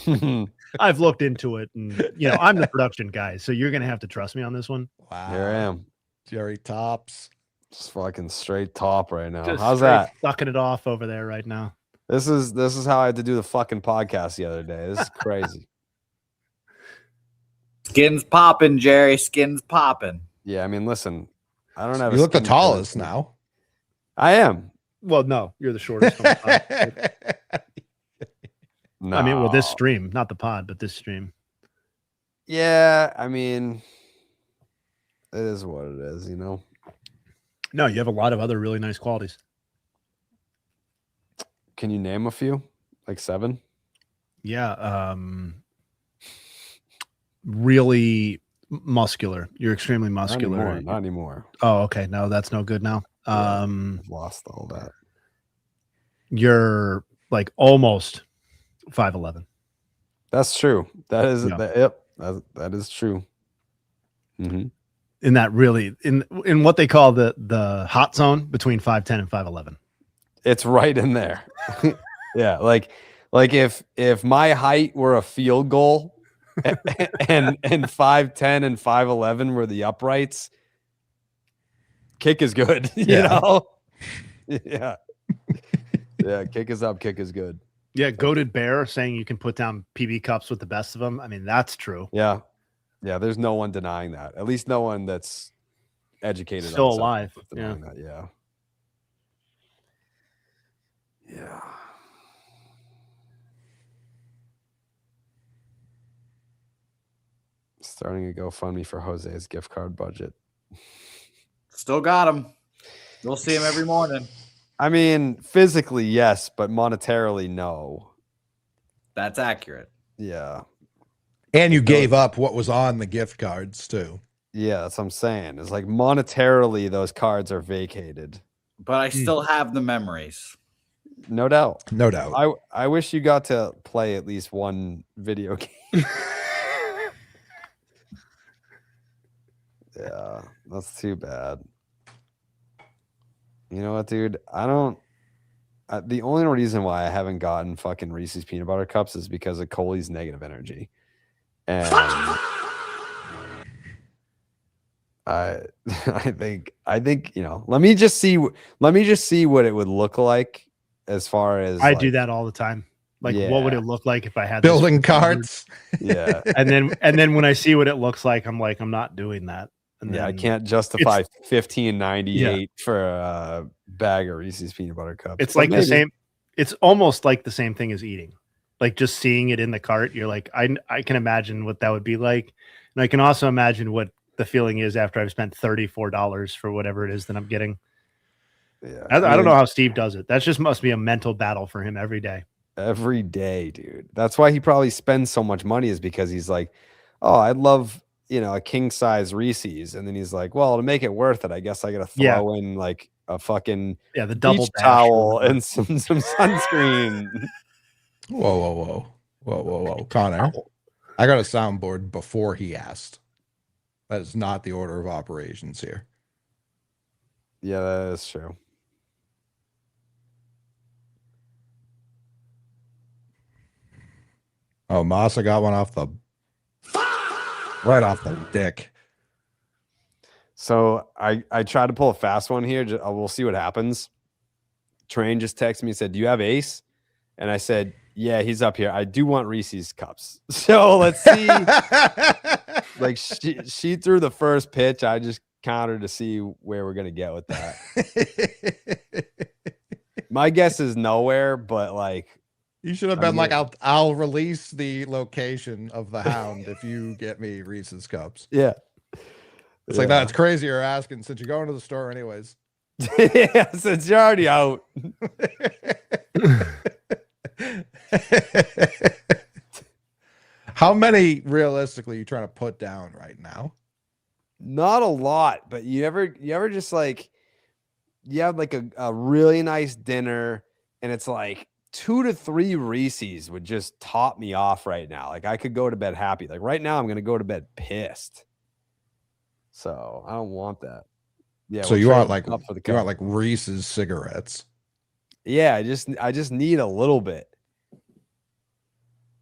yeah.
I've looked into it, and, you know, I'm the production guy, so you're going to have to trust me on this one.
Wow.
Here I am.
Jerry Tops.
Just fucking straight top right now.
Just
how's that?
Sucking it off over there right now.
This is how I had to do the fucking podcast the other day. This is crazy.
Skin's popping, Jerry. Skin's popping.
Yeah, I mean, listen, I don't have.
You look the tallest now.
I am.
Well, no, you're the shortest on the pod.
No.
I mean, well, this stream, not the pod, but this stream.
Yeah, I mean, it is what it is, you know.
No, you have a lot of other really nice qualities.
Can you name a few? Like 7?
Yeah. Really muscular. You're extremely muscular.
Not anymore.
Oh, okay. No, that's no good now.
I've lost all that.
You're like almost 5'11".
That's true. That is
Yeah.
yep. That is true. Mm-hmm.
In that really in what they call the hot zone between 5'10" and 5'11".
It's right in there. Yeah, like if my height were a field goal and 5'10" and 5'11" were the uprights, kick is good. You know? Yeah. Yeah, kick is up, kick is good.
Yeah, Goated Bear saying you can put down PB cups with the best of them. I mean, that's true.
Yeah. Yeah, there's no one denying that. At least no one that's educated.
Still
on
alive.
denying that. Yeah. Yeah. Starting a GoFundMe for Jose's gift card budget.
Still got him. You'll see him every morning.
I mean, physically, yes, but monetarily, no.
That's accurate.
Yeah.
And you gave up what was on the gift cards too.
Yeah, that's what I'm saying. It's like monetarily, those cards are vacated.
But I still have the memories.
No doubt.
No doubt.
I wish you got to play at least one video game. Yeah, that's too bad. You know what, dude? The only reason why I haven't gotten fucking Reese's peanut butter cups is because of Coley's negative energy. And I think, you know, let me just see what it would look like as far as
I do that all the time. Like, what would it look like if I had
building carts?
Yeah.
and then when I see what it looks like, I'm like, I'm not doing that. And
Yeah, I
then
can't justify $15.98 for a bag of Reese's peanut butter cups.
It's like the same. It's almost like the same thing as eating. Like just seeing it in the cart, you're like, I can imagine what that would be like, and I can also imagine what the feeling is after I've spent $34 for whatever it is that I'm getting.
Yeah,
I don't know how Steve does it. That just must be a mental battle for him every day.
Every day, dude. That's why he probably spends so much money, is because he's like, oh, I'd love, you know, a king size Reese's, and then he's like, well, to make it worth it, I guess I gotta throw in like a fucking
the double
beach towel and some sunscreen.
Whoa, Connor. I got a soundboard before he asked. That is not the order of operations here.
Yeah, that is true.
Oh, Masa got one right off the dick.
So I tried to pull a fast one here. We'll see what happens. Train just texted me and said, do you have Ace? And I said, yeah, he's up here. I do want Reese's cups. So let's see. Like she threw the first pitch. I just countered to see where we're going to get with that. My guess is nowhere, but like.
You should have been like, I'll release the location of the hound if you get me Reese's cups.
Yeah.
It's like, that's crazy you're asking since you're going to the store anyways.
Yeah, since you're already out.
How many realistically are you trying to put down right now?
Not a lot, but you ever just like, you have like a really nice dinner and it's like 2 to 3 Reese's would just top me off right now. Like I could go to bed happy. Like right now I'm going to go to bed pissed. So I don't want that. Yeah.
So you want like Reese's cigarettes.
Yeah. I just need a little bit.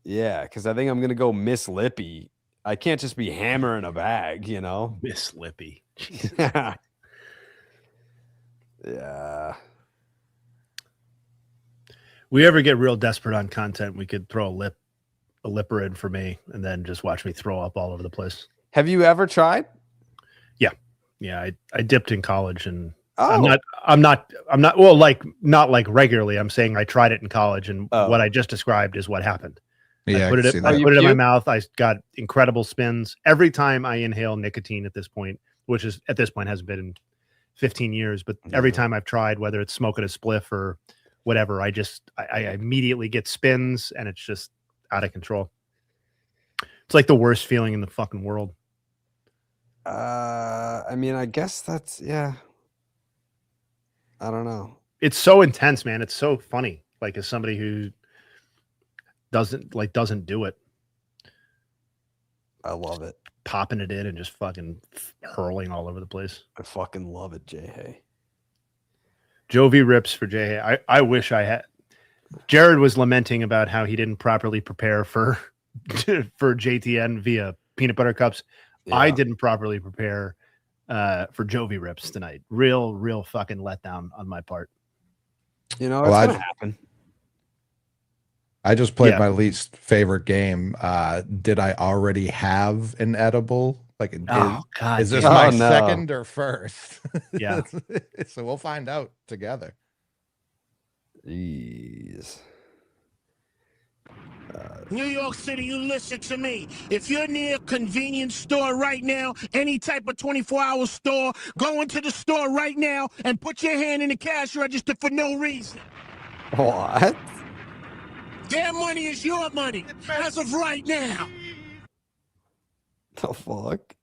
Yeah. Cause I think I'm going to go Miss Lippy. I can't just be hammering a bag, you know?
Miss Lippy.
Yeah.
We ever get real desperate on content, we could throw a lip Lipirid for me, and then just watch me throw up all over the place.
Have you ever tried?
Yeah, I dipped in college, and
Oh,
I'm not well, like not like regularly. I'm saying I tried it in college, and
Oh.
what I just described is what happened.
Yeah,
I put
I can
it
see
I
that.
you
put it in my
puke?
mouth. I got incredible spins every time I inhale nicotine at this point, which is at this point hasn't been in 15 years, but every
Yeah.
time I've tried, whether it's smoking a spliff or whatever, I immediately get spins, and it's just out of control. It's like the worst feeling in the fucking world.
I mean, I guess that's yeah. I don't know.
It's so intense, man. It's so funny. Like as somebody who doesn't do it,
I love it.
popping it in and just fucking hurling all over the place.
I fucking love it, Jay. Hey.
Jovi rips for Jay. I wish I had. Jared was lamenting about how he didn't properly prepare for JTN via peanut butter cups.
Yeah.
I didn't properly prepare for Jovi rips tonight. Real fucking letdown on my part.
You know,
Well,
it's gonna happen.
I just played
Yeah.
my least favorite game. Did I already have an edible? Like,
God!
is this
damn.
my
Oh, no.
second or first?
Yeah.
So we'll find out together.
Jeez.
New York City, you listen to me. If you're near a convenience store right now, any type of 24-hour store, go into the store right now and put your hand in the cash register for no reason.
What?
Their money is your money as of right now.
The fuck?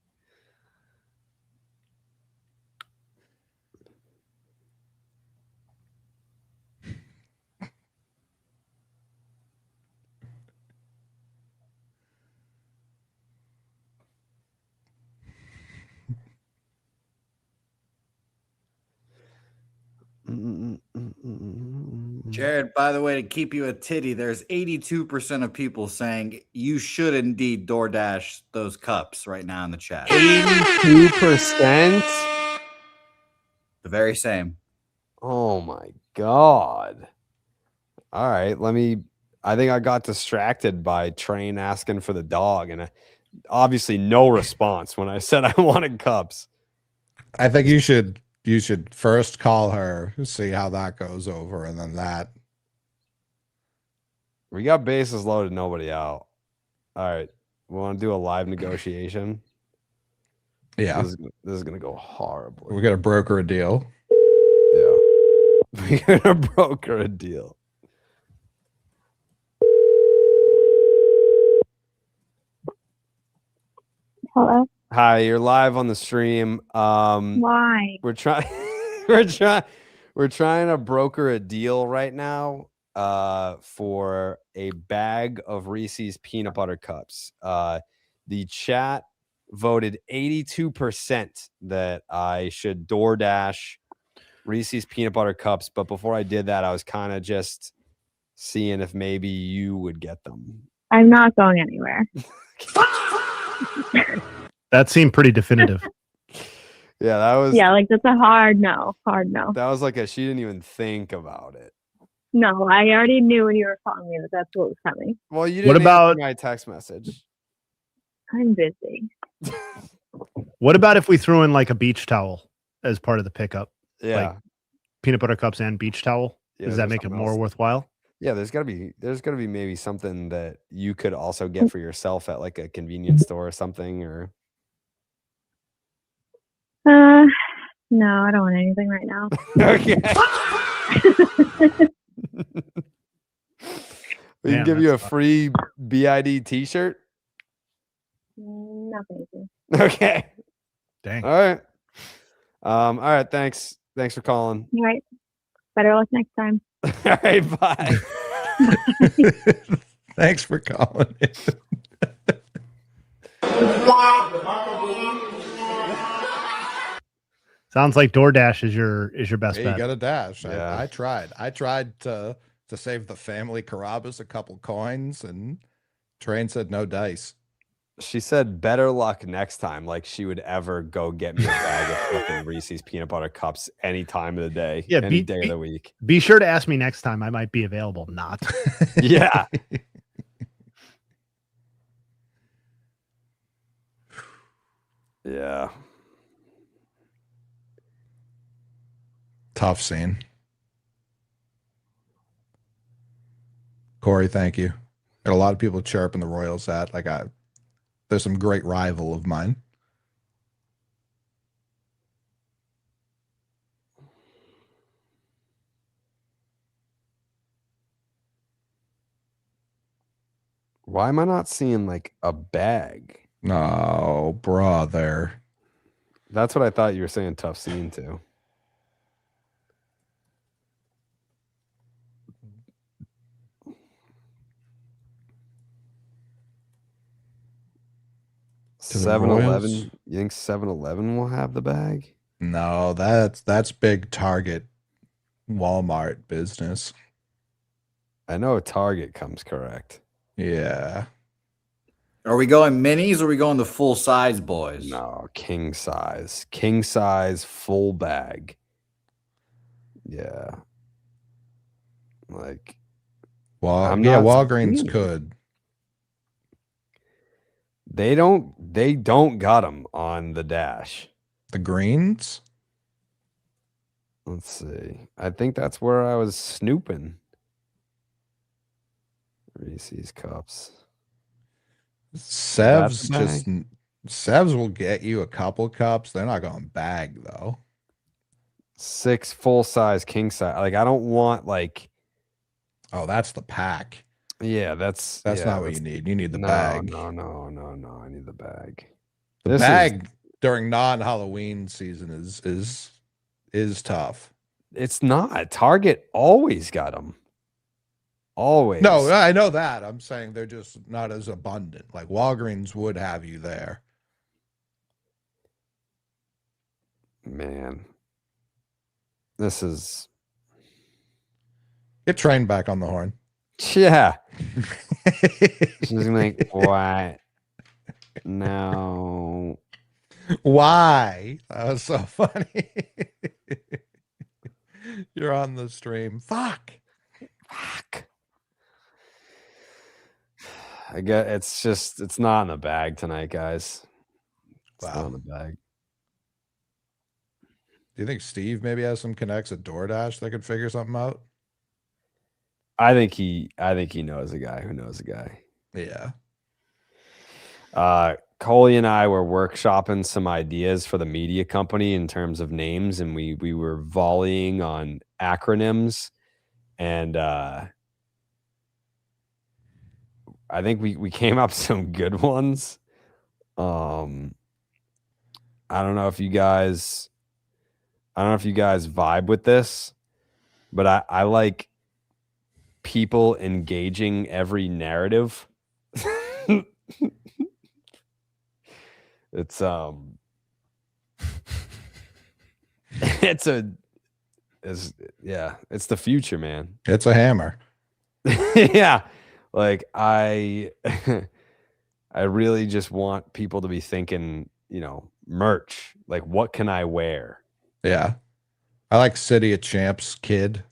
Jared, by the way, to keep you a titty, there's 82% of people saying you should indeed DoorDash those cups right now in the chat.
82%?
The very same.
Oh my god. All right, I think I got distracted by Train asking for the dog, and obviously no response when I said I wanted cups.
I think you should first call her, see how that goes over, and then that.
We got bases loaded, nobody out. All right, we want to do a live negotiation.
Yeah,
This is gonna go horribly.
we're gonna broker a deal.
Yeah, we're gonna broker a deal.
Hello.
Hi, you're live on the stream.
Why?
We're trying we're trying to broker a deal right now for a bag of Reese's peanut butter cups. The chat voted 82% that I should DoorDash Reese's peanut butter cups, but before I did that, I was kind of just seeing if maybe you would get them.
I'm not going anywhere.
That seemed pretty definitive.
Yeah, that was
Yeah, that's a hard no. Hard no.
that was like she didn't even think about it.
No, I already knew when you were calling me that that's what was coming.
Well, you
What
didn't answer
about-
my text message.
I'm busy.
What about if we threw in like a beach towel as part of the pickup?
Yeah.
Like peanut butter cups and beach towel?
Yeah,
Does
there's
that make it
something
more
else.
worthwhile?
Yeah, there's gotta be maybe something that you could also get for yourself at like a convenience store or something, or
No, I don't want anything right now.
okay. We can
Damn,
give you a
that's tough.
free BID t-shirt.
No, thank you.
Okay.
Dang.
All right. All right, thanks. Thanks for calling.
All right. Better luck next time.
All right, bye.
Thanks for calling.
Sounds like DoorDash is your best
Hey, you
bet.
got a dash.
Yeah.
I tried. I tried to save the family Carrabis a couple coins, and Train said no dice.
She said better luck next time, like she would ever go get me a bag of fucking Reese's peanut butter cups any time of the day,
Yeah,
any day of the week.
Be sure to ask me next time. I might be available. Not.
Yeah. Yeah.
Tough scene. Corey, thank you. Got a lot of people chirping the Royals hat. There's some great rival of mine.
Why am I not seeing like a bag?
No, brother.
That's what I thought you were saying. Tough scene too.
To the
7-Eleven.
Royals?
You think 7-Eleven will have the bag?
No, that's big Target, Walmart business.
I know Target comes correct.
Yeah.
Are we going minis or are we going the full size boys?
No, king size. King size, full bag. Yeah. Like, I'm
yeah,
not
Walgreens
seeing it.
could.
They don't got them on the dash.
The greens?
Let's see. I think that's where I was snooping. Reese's cups.
Sevs
the
just Sevs will get you a couple cups. They're not going bag though.
6 full size king size. Like, I don't want like.
Oh, that's the pack.
Yeah, that's
not what you need. You need the bag.
No. I need the bag.
The bag during non-Halloween season is tough.
It's not. Target always got them. Always.
No, I know that. I'm saying they're just not as abundant. Like Walgreens would have you there.
Man. This is.
Get Train back on the horn.
Yeah. She's like, what? No.
Why? That was so funny. You're on the stream. Fuck.
I guess it's not in the bag tonight, guys. It's
Wow.
not in the bag.
Do you think Steve maybe has some connects at DoorDash that could figure something out?
I think he knows a guy who knows a guy.
Yeah.
Coley and I were workshopping some ideas for the media company in terms of names, and we were volleying on acronyms, and I think we came up with some good ones. I don't know if you guys vibe with this, but I like people engaging every narrative. It's it's the future, man.
It's a hammer.
Yeah. Like I really just want people to be thinking, merch. Like, what can I wear?
Yeah. I like City of Champs kid.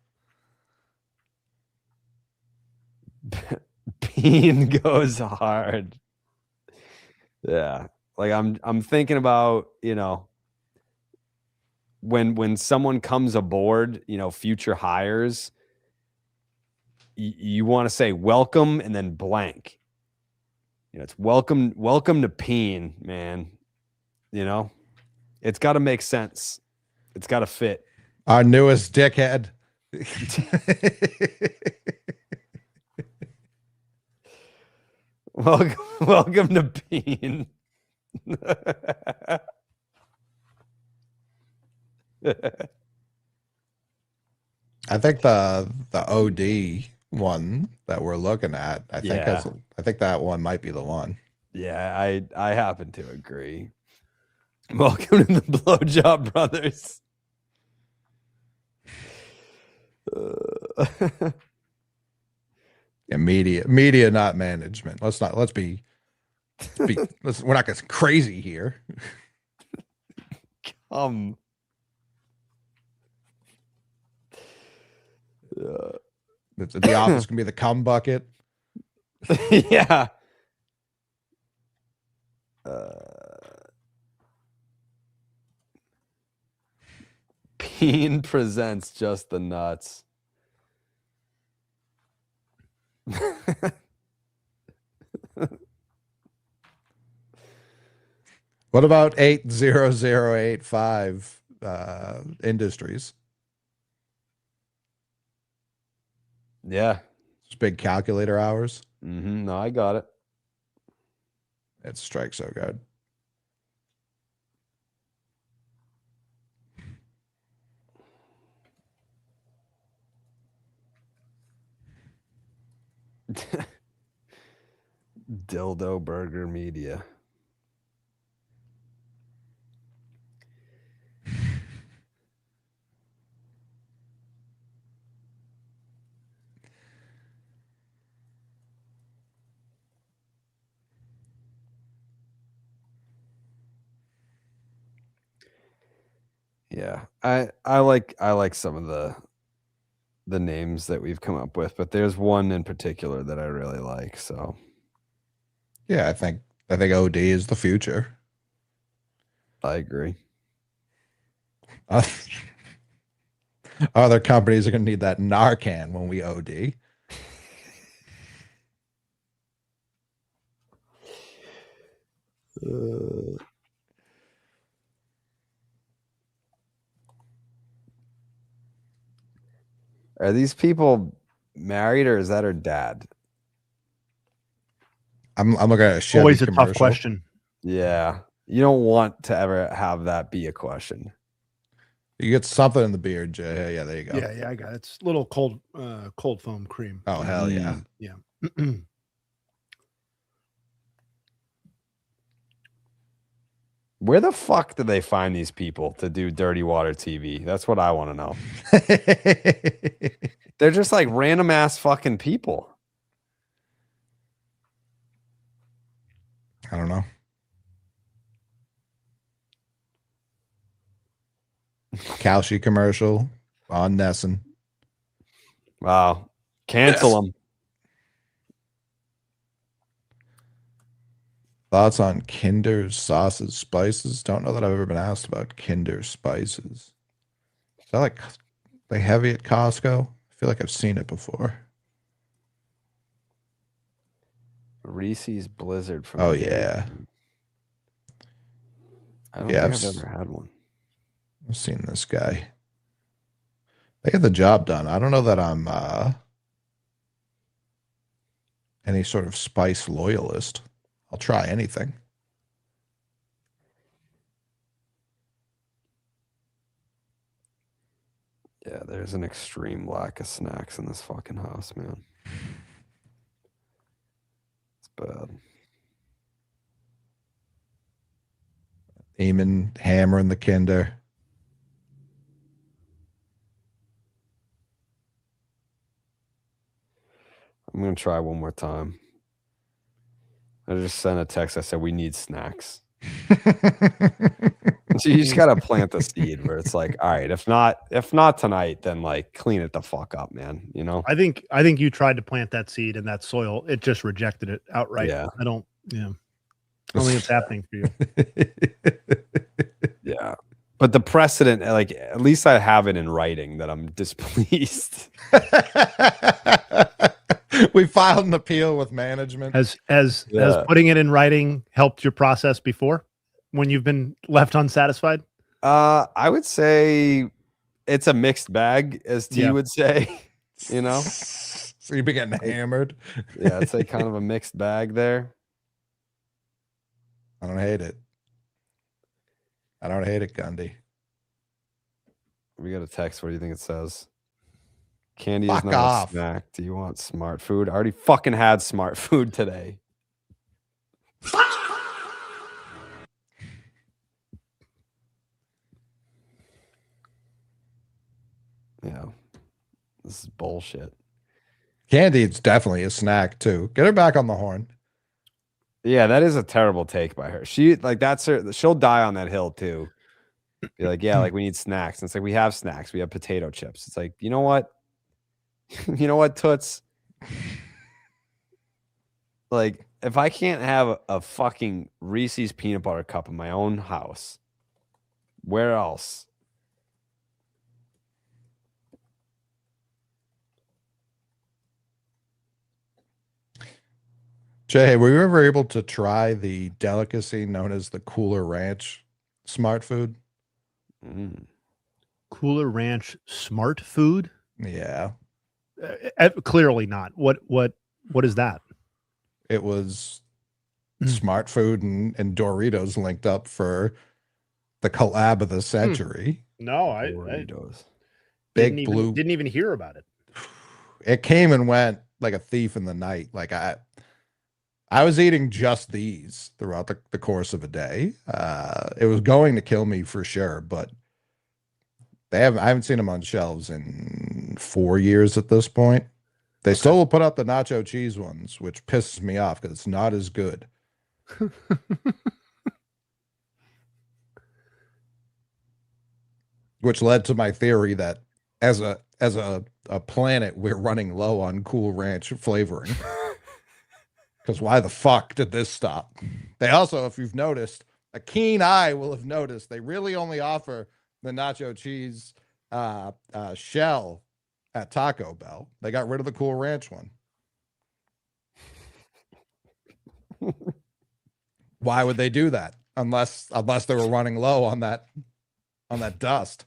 Bean goes hard. Yeah. Like I'm thinking about, when someone comes aboard, future hires, you want to say welcome and then blank. It's welcome to Peen, man. It's got to make sense. It's got to fit.
Our newest dickhead.
Welcome to Peen.
I think the OD one that we're looking at, I think that one might be the one.
Yeah, I happen to agree. Welcome to the Blowjob Brothers.
Yeah, media, not management. Let's be we're not getting crazy here. The office can be the cum bucket.
Yeah. Keen presents just the nuts.
What about 80085 Industries?
Yeah.
It's big calculator hours.
No, I got it.
It strikes so good.
Dildo Burger Media. Yeah, I like some of the names that we've come up with, but there's one in particular that I really like. So
yeah, I think OD is the future.
I agree.
Other companies are going to need that Narcan when we OD.
Are these people married or is that her dad?
I'm looking at a Chevy
Always a
commercial.
tough question.
Yeah. You don't want to ever have that be a question.
You get something in the beard, Jay. Yeah, there you go.
Yeah, I got it. It's a little cold foam cream.
Oh, hell yeah.
Yeah.
Where the fuck do they find these people to do Dirty Water TV? That's what I want to know. They're just like random ass fucking people.
I don't know. Kalshi commercial on Nesson.
Wow. Cancel them.
Thoughts on Kinder sauces, spices? Don't know that I've ever been asked about Kinder spices. Is that like they heavy at Costco? I feel like I've seen it before.
Reese's Blizzard from
Oh yeah.
I don't think I've ever had one.
I've seen this guy. They get the job done. I don't know that I'm any sort of spice loyalist. I'll try anything.
Yeah, there's an extreme lack of snacks in this fucking house, man. It's bad.
Eamon hammering the Kinder.
I'm going to try one more time. I just sent a text. I said, we need snacks. So you just got to plant the seed where it's like, all right, if not tonight, then like clean it the fuck up, man. You know?
I think you tried to plant that seed in that soil. It just rejected it outright.
Yeah.
I don't think it's happening for you.
Yeah. But the precedent, like, at least I have it in writing that I'm displeased.
We filed an appeal with management.
Has putting it in writing helped your process before when you've been left unsatisfied?
I would say it's a mixed bag, as T would say. You know?
So you've been getting hammered.
Yeah, it's like kind of a mixed bag there.
I don't hate it. I don't hate it, Gundy.
We got a text. What do you think it says? Candy
Fuck
is not
off.
a snack. Do you want smart food? I already fucking had smart food today. Yeah. This is bullshit.
Candy, it's definitely a snack too. Get her back on the horn.
Yeah, that is a terrible take by her. She like that's her. She'll die on that hill too. Be like, yeah, like we need snacks. And it's like we have snacks. We have potato chips. It's like, you know what? You know what, Toots? Like, if I can't have a fucking Reese's peanut butter cup in my own house, where else
Jay, were you ever able to try the delicacy known as the Cooler Ranch smart food?
Cooler Ranch smart food?
Yeah.
Clearly not. What is that?
It was smart food and Doritos linked up for the collab of the century.
No,
Doritos.
Big blue.
Didn't even hear about it.
It came and went like a thief in the night. Like I was eating just these throughout the course of a day. It was going to kill me for sure, but I haven't seen them on shelves in 4 years at this point. They still will put out the nacho cheese ones, which pisses me off because it's not as good. Which led to my theory that as a planet, we're running low on Cool Ranch flavoring. Because why the fuck did this stop? They also, if you've noticed, a keen eye will have noticed they really only offer the nacho cheese shell at Taco Bell. They got rid of the Cool Ranch one. Why would they do that? Unless they were running low on that dust.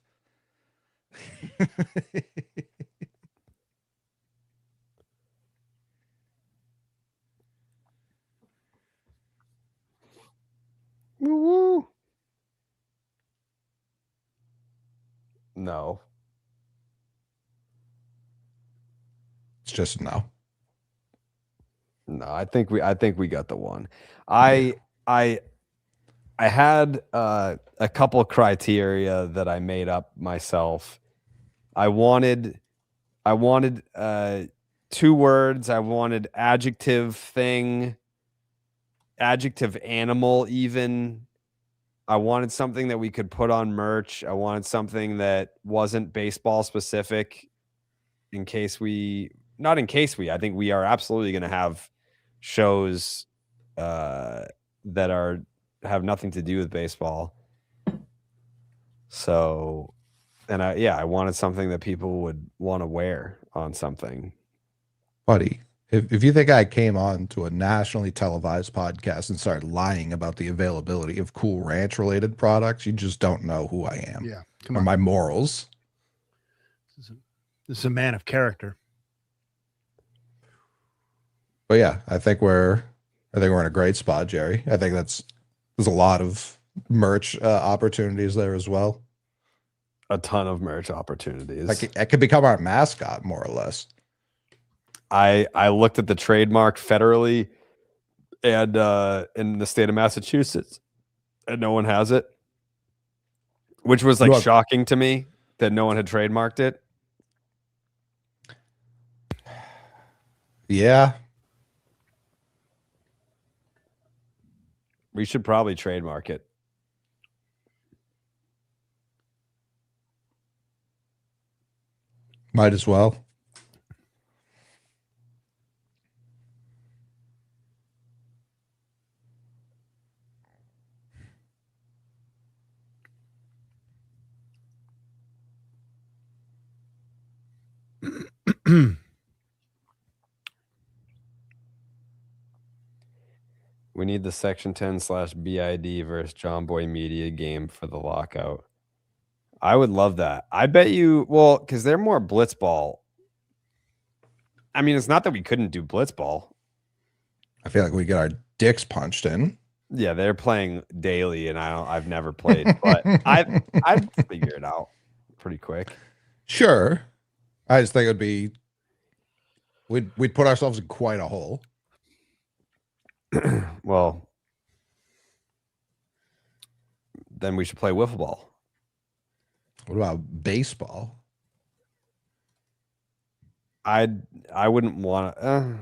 Woo-woo. No.
It's just no.
No, I think we got the one. I had a couple criteria that I made up myself. I wanted 2 words. I wanted adjective thing, adjective animal even. I wanted something that we could put on merch. I wanted something that wasn't baseball specific I think we are absolutely going to have shows that have nothing to do with baseball. So, and I wanted something that people would want to wear on something.
Buddy, if you think I came on to a nationally televised podcast and started lying about the availability of Cool Ranch related products, you just don't know who I am.
Yeah, come
or
on.
my morals.
This is a man of character.
But yeah, I think we're in a great spot, Jerry. I think there's a lot of merch opportunities there as well.
A ton of merch opportunities.
Like it could become our mascot, more or less.
I looked at the trademark federally and in the state of Massachusetts, and no one has it, which was like shocking to me that no one had trademarked it.
Yeah.
We should probably trademark it.
Might as well.
We need the Section 10/BID versus John Boy Media game for the lockout. I would love that. I bet you, well, because they're more blitzball. I mean, it's not that we couldn't do blitzball.
I feel like we get our dicks punched in.
Yeah, they're playing daily, and I've never played, but I'd figure it out pretty quick.
Sure. I just think it'd be we'd put ourselves in quite a hole.
Well, then we should play wiffle ball.
What about baseball?
I wouldn't want to.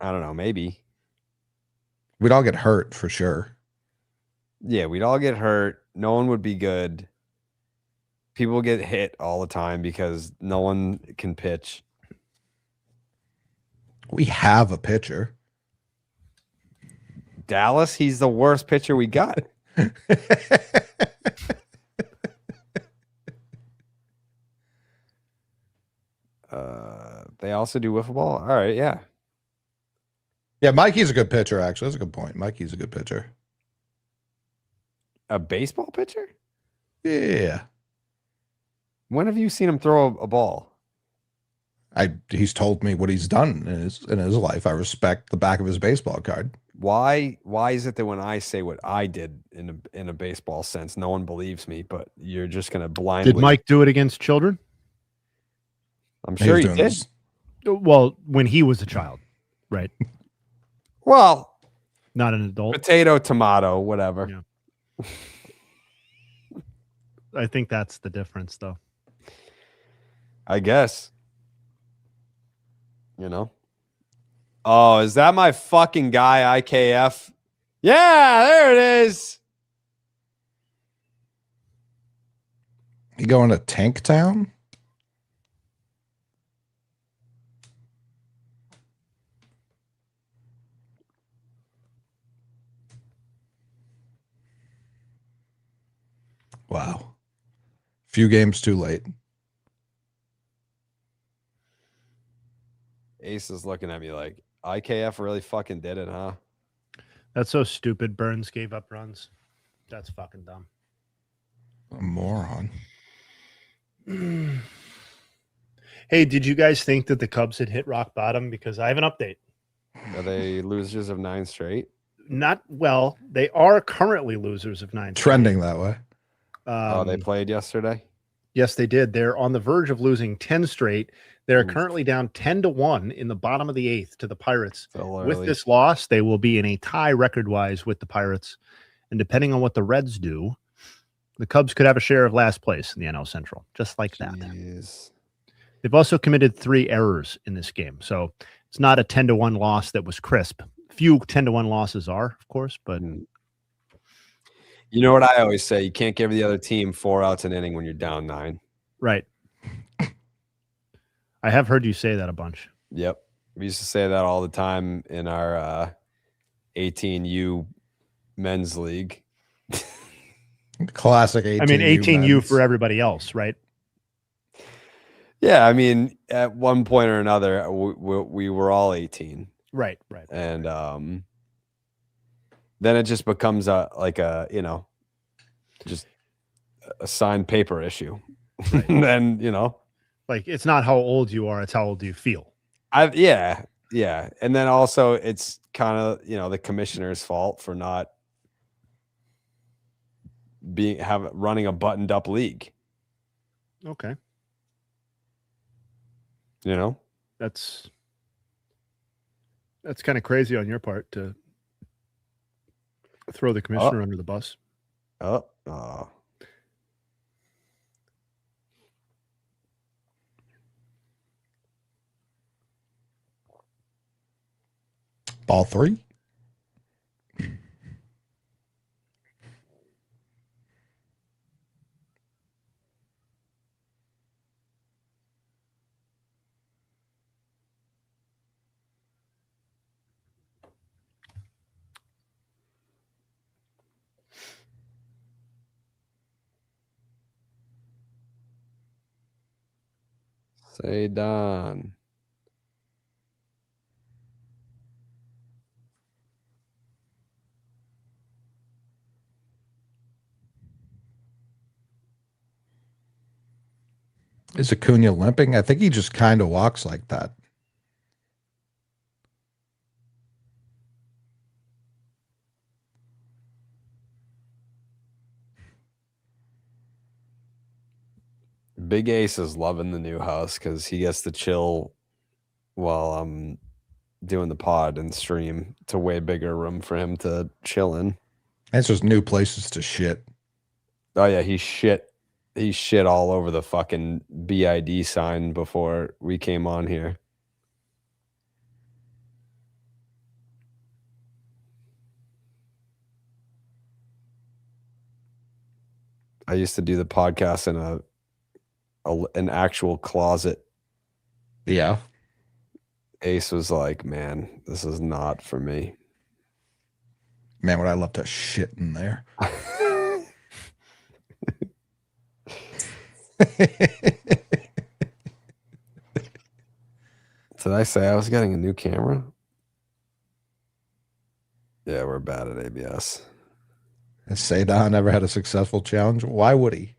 I don't know. Maybe
we'd all get hurt for sure.
Yeah, we'd all get hurt. No one would be good. People get hit all the time because no one can pitch.
We have a pitcher.
Dallas, he's the worst pitcher we got. They also do wiffle ball. All right, yeah.
Yeah, Mikey's a good pitcher, actually. That's a good point. Mikey's a good pitcher.
A baseball pitcher?
Yeah.
When have you seen him throw a ball?
He's told me what he's done in his life. I respect the back of his baseball card.
Why is it that when I say what I did in a baseball sense, no one believes me, but you're just gonna blindly?
Did Mike do it against children?
I'm sure he did.
This.
Well, when he was a child, right?
Well,
not an adult.
Potato, tomato, whatever.
Yeah. I think that's the difference, though.
I guess. You know. Oh, is that my fucking guy, IKF? Yeah, there it is.
You going to Tank Town? Wow. Few games too late.
Ace is looking at me like, IKF really fucking did it, huh?
That's so stupid. Burns gave up runs. That's fucking dumb.
A moron.
Hey, did you guys think that the Cubs had hit rock bottom? Because I have an update.
Are they losers of 9 straight?
Not well. They are currently losers of 9 straight.
Trending that way.
They played yesterday?
Yes, they did. They're on the verge of losing 10 straight. They're currently down 10-1 in the bottom of the 8th to the Pirates. With this loss, they will be in a tie record-wise with the Pirates. And depending on what the Reds do, the Cubs could have a share of last place in the NL Central, just like that. They've also committed 3 errors in this game. So it's not a 10-1 loss that was crisp. Few 10-1 losses are, of course, but...
You know what I always say? You can't give the other team 4 outs an inning when you're down 9.
Right. I have heard you say that a bunch.
Yep. We used to say that all the time in our 18U men's league.
Classic 18U.
I mean, 18U
men's.
for everybody else, right?
Yeah, I mean, at one point or another, we were all 18.
Right.
And then it just becomes just a signed paper issue. Right. And then,
like, it's not how old you are, it's how old you feel.
Yeah. And then also it's kind of, the commissioner's fault for not running a buttoned up league.
Okay. That's kind of crazy on your part to throw the commissioner under the bus.
Ball 3.
Say done.
Is Acuna limping? I think he just kind of walks like that.
Big Ace is loving the new house because he gets to chill while I'm doing the pod and stream. It's a way bigger room for him to chill in.
It's just new places to shit.
Oh yeah, he shit all over the fucking BID sign before we came on here. I used to do the podcast in an actual closet.
Yeah.
Ace was like, man, this is not for me.
Man, would I love to shit in there.
Did I say I was getting a new camera? Yeah, we're bad at ABS.
Has Sedan ever had a successful challenge? Why would he?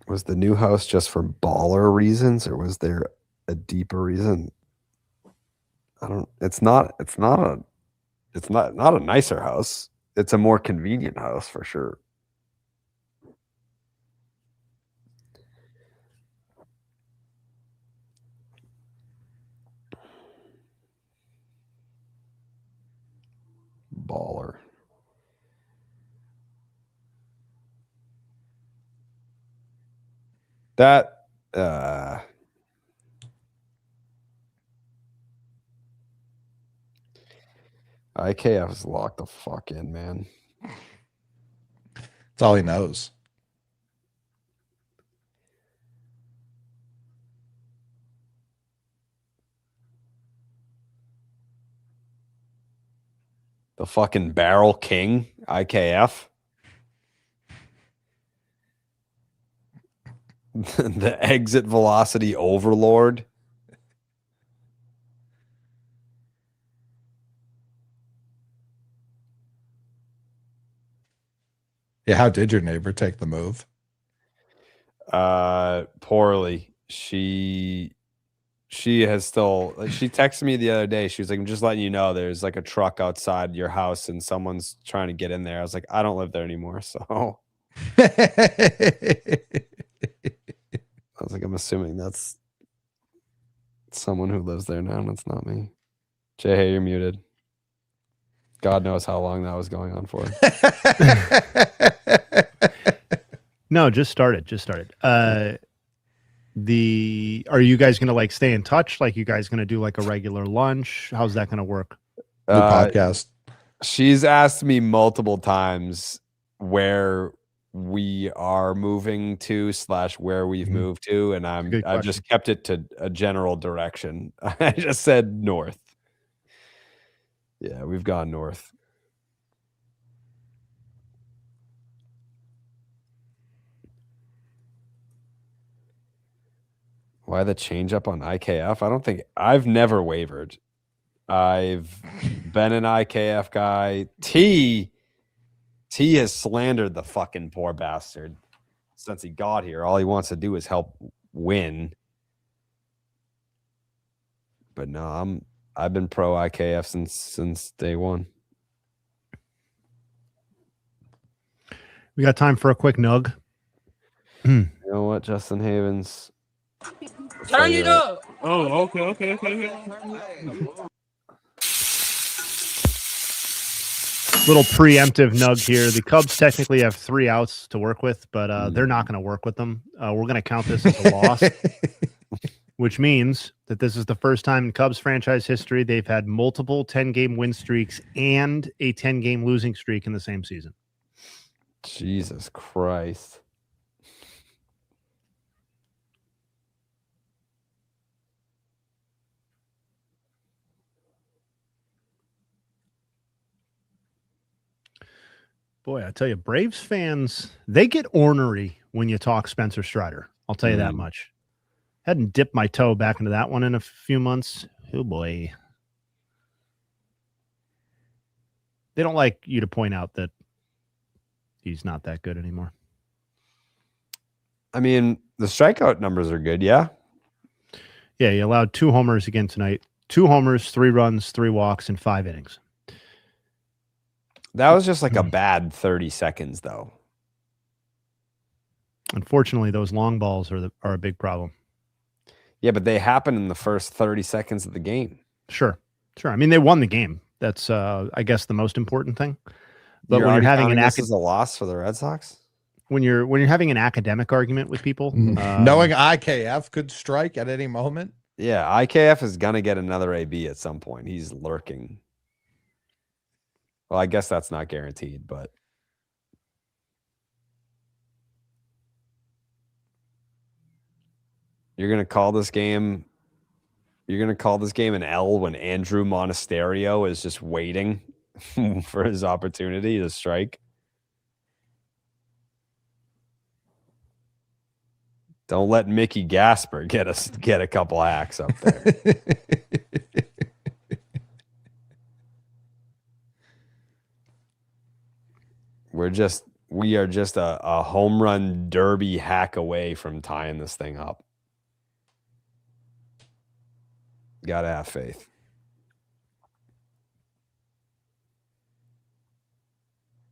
Was the new house just for baller reasons, or was there a deeper reason? I don't. It's not a nicer house. It's a more convenient house for sure. Baller. That IKF is locked the fuck in, man.
That's all he knows.
The fucking Barrel King, IKF. The exit velocity overlord.
Yeah, how did your neighbor take the move?
Poorly. She has still, she texted me the other day. She was like, I'm just letting you know there's like a truck outside your house and someone's trying to get in there. I was like, I don't live there anymore. So I was like, I'm assuming that's someone who lives there now, and it's not me. Jay, hey, you're muted. God knows how long that was going on for.
No, just started. Are you guys gonna like stay in touch? Like, you guys gonna do like a regular lunch? How's that gonna work?
New podcast.
She's asked me multiple times where we are moving to / where we've moved to, and I've just kept it to a general direction. I just said north. Yeah, we've gone north. Why the change up on IKF? I don't think I've never wavered. I've been an IKF guy. T has slandered the fucking poor bastard since he got here. All he wants to do is help win. But no, I've been pro IKF since day one.
We got time for a quick nug.
You know what, Justin Havens?
Turn it up.
Oh, okay.
Little preemptive nug here. The Cubs technically have 3 outs to work with, but they're not going to work with them. We're going to count this as a loss, which means that this is the first time in Cubs franchise history they've had multiple 10-game win streaks and a 10-game losing streak in the same season.
Jesus Christ.
Boy, I tell you, Braves fans, they get ornery when you talk Spencer Strider. I'll tell you that much. Hadn't dipped my toe back into that one in a few months. Oh, boy. They don't like you to point out that he's not that good anymore.
I mean, the strikeout numbers are good, yeah?
Yeah, he allowed 2 homers again tonight. 2 homers, 3 runs, 3 walks, in 5 innings.
That was just like a bad 30 seconds, though.
Unfortunately, those long balls are a big problem.
Yeah, but they happen in the first 30 seconds of the game.
Sure. I mean, they won the game. That's, I guess, the most important thing. But when you're having
this as a loss for the Red Sox,
when you're having an academic argument with people,
knowing IKF could strike at any moment.
Yeah, IKF is gonna get another AB at some point. He's lurking. Well, I guess that's not guaranteed, but you're gonna call this game. You're gonna call this game an L when Andrew Monasterio is just waiting for his opportunity to strike. Don't let Mickey Gasper get a couple hacks up there. We are just a home run derby hack away from tying this thing up. Gotta have faith.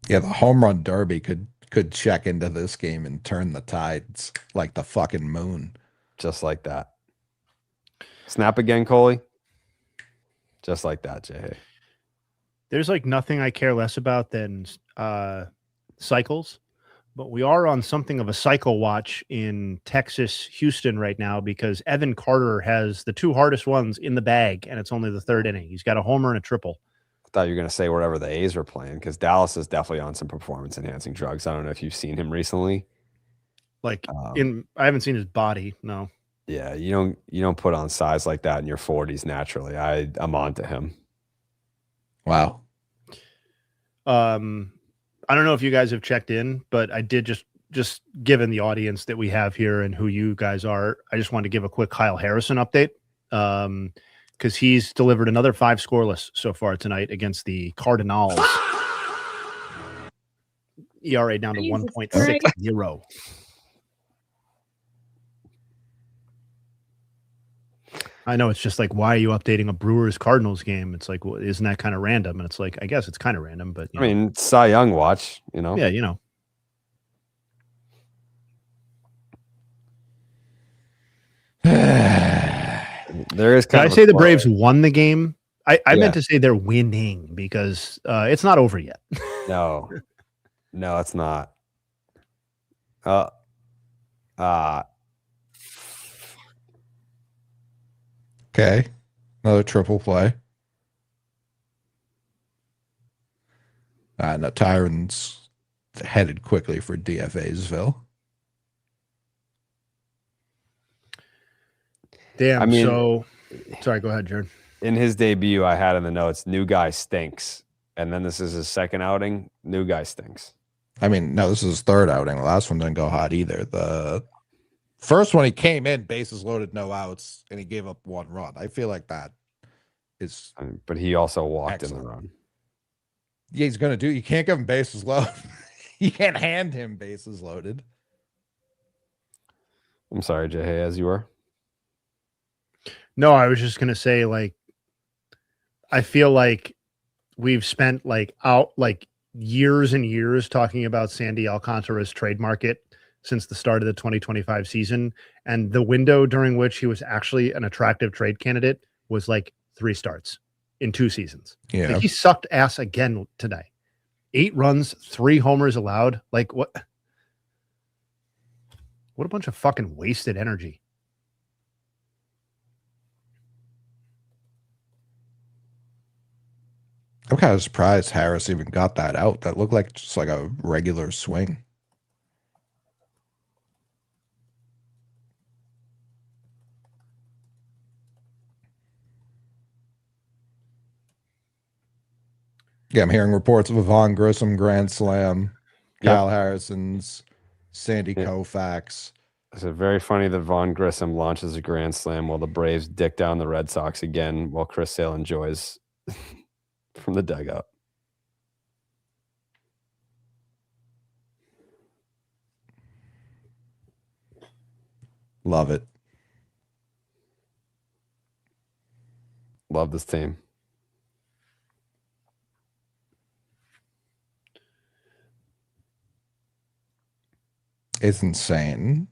Yeah, the home run derby could check into this game and turn the tides like the fucking moon.
Just like that. Snap again, Coley. Just like that, Jay.
There's like nothing I care less about than cycles, but we are on something of a cycle watch in Texas, Houston right now because Evan Carter has the 2 hardest ones in the bag, and it's only the 3rd inning. He's got a homer and a triple.
I thought you were going to say whatever the A's were playing because Dallas is definitely on some performance-enhancing drugs. I don't know if you've seen him recently.
Like I haven't seen his body. No.
Yeah, you don't put on size like that in your 40s naturally. I'm on to him.
Wow.
I don't know if you guys have checked in, but I did just given the audience that we have here and who you guys are, I just wanted to give a quick Kyle Harrison update. Because he's delivered another 5 scoreless so far tonight against the Cardinals. ERA down to 1.60. I know it's just like, why are you updating a Brewers Cardinals game? It's like, well, isn't that kind of random? And it's like, I guess it's kind of random, but
I mean, Cy Young watch, you know.
Yeah, you know.
There is.
Did I say the Braves won the game? I meant to say they're winning because it's not over yet.
No, it's not.
Okay. Another triple play. No, Tyron's headed quickly for DFA'sville.
Damn. I mean, so sorry, go ahead, Jared.
In his debut, I had in the notes, new guy stinks. And then this is his 2nd outing. New guy stinks.
I mean, no, this is his 3rd outing. The last one didn't go hot either. The first one, he came in, bases loaded, no outs, and he gave up 1 run. I feel like that is.
But he also walked
excellent.
in the run.
Yeah, he's going to do. You can't give him bases loaded. You can't hand him bases loaded.
I'm sorry, Jay, as you were.
No, I was just going to say, like, I feel like we've spent like years and years talking about Sandy Alcantara's trade market since the start of the 2025 season. And the window during which he was actually an attractive trade candidate was like 3 starts in 2 seasons.
Yeah.
Like, he sucked ass again today. 8 runs, 3 homers allowed. Like, what a bunch of fucking wasted energy.
I'm kind of surprised Harris even got that out. That looked like just like a regular swing. Yeah, I'm hearing reports of a Vaughn Grissom grand slam, Kyle Harrison's, Sandy Koufax.
It's very funny that Vaughn Grissom launches a grand slam while the Braves dick down the Red Sox again while Chris Sale enjoys from the dugout.
Love it.
Love this team.
It's insane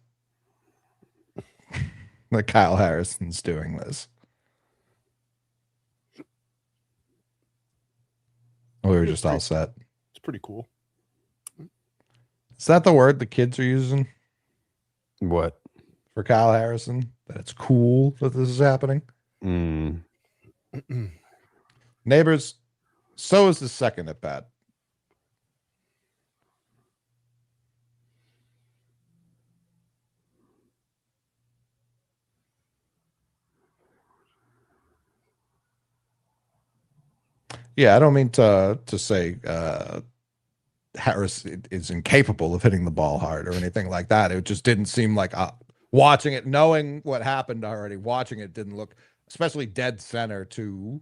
that Kyle Harrison's doing this. We were just all set.
It's pretty cool.
Is that the word the kids are using?
What?
For Kyle Harrison? That it's cool that this is happening? Neighbors, so is the second at bat. Yeah, I don't mean to say Harris is incapable of hitting the ball hard or anything like that. It just didn't seem like watching it, knowing what happened already, watching it didn't look, especially dead center to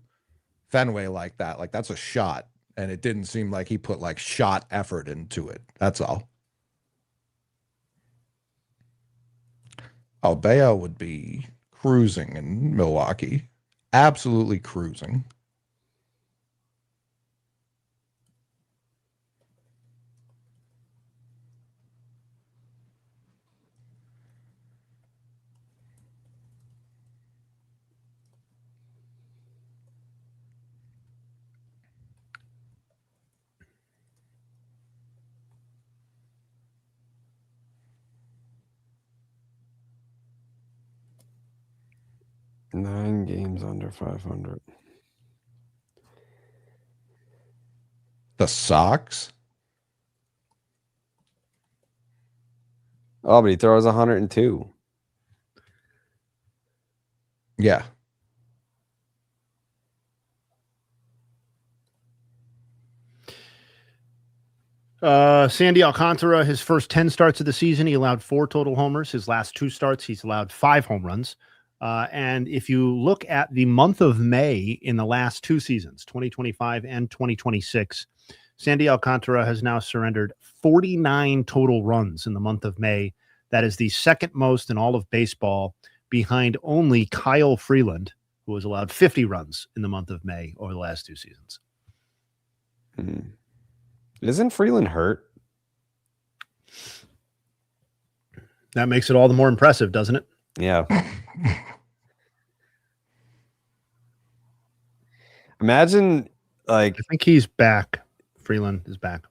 Fenway like that. Like that's a shot, and it didn't seem like he put like shot effort into it. That's all. Oh, Bayo would be cruising in Milwaukee. Absolutely cruising.
Nine games under 500.
The Sox?
Oh, but he throws 102.
Yeah.
Sandy Alcantara, his first 10 starts of the season, he allowed 4 total homers. His last 2 starts, he's allowed 5 home runs. And if you look at the month of May in the last 2 seasons, 2025 and 2026, Sandy Alcantara has now surrendered 49 total runs in the month of May. That is the second most in all of baseball, behind only Kyle Freeland, who has allowed 50 runs in the month of May over the last 2 seasons.
Isn't Freeland hurt?
That makes it all the more impressive, doesn't it?
Yeah. Imagine, like,
I think he's back. Freeland is back.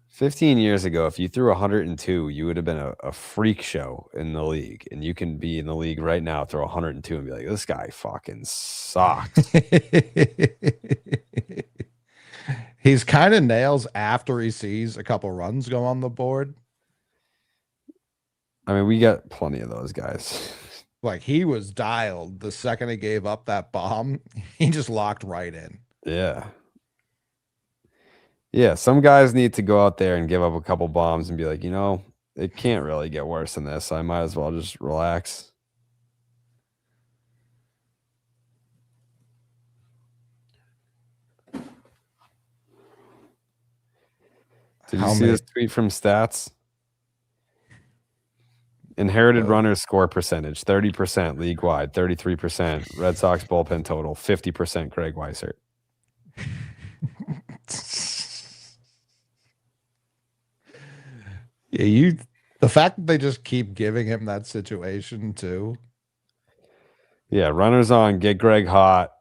15 years ago, if you threw 102, you would have been a freak show in the league. And you can be in the league right now, throw 102 and be like, this guy fucking sucks.
He's kind of nails after he sees a couple runs go on the board.
I mean, we got plenty of those guys.
Like he was dialed the second he gave up that bomb. He just locked right in.
Yeah. Yeah, some guys need to go out there and give up a couple bombs and be like, you know, it can't really get worse than this. I might as well just relax. Did you see this tweet from Stats? Inherited runners score percentage, 30% league-wide, 33%. Red Sox bullpen total, 50% Greg Weissert.
Yeah, the fact that they just keep giving him that situation too.
Yeah, runners on, get Greg hot.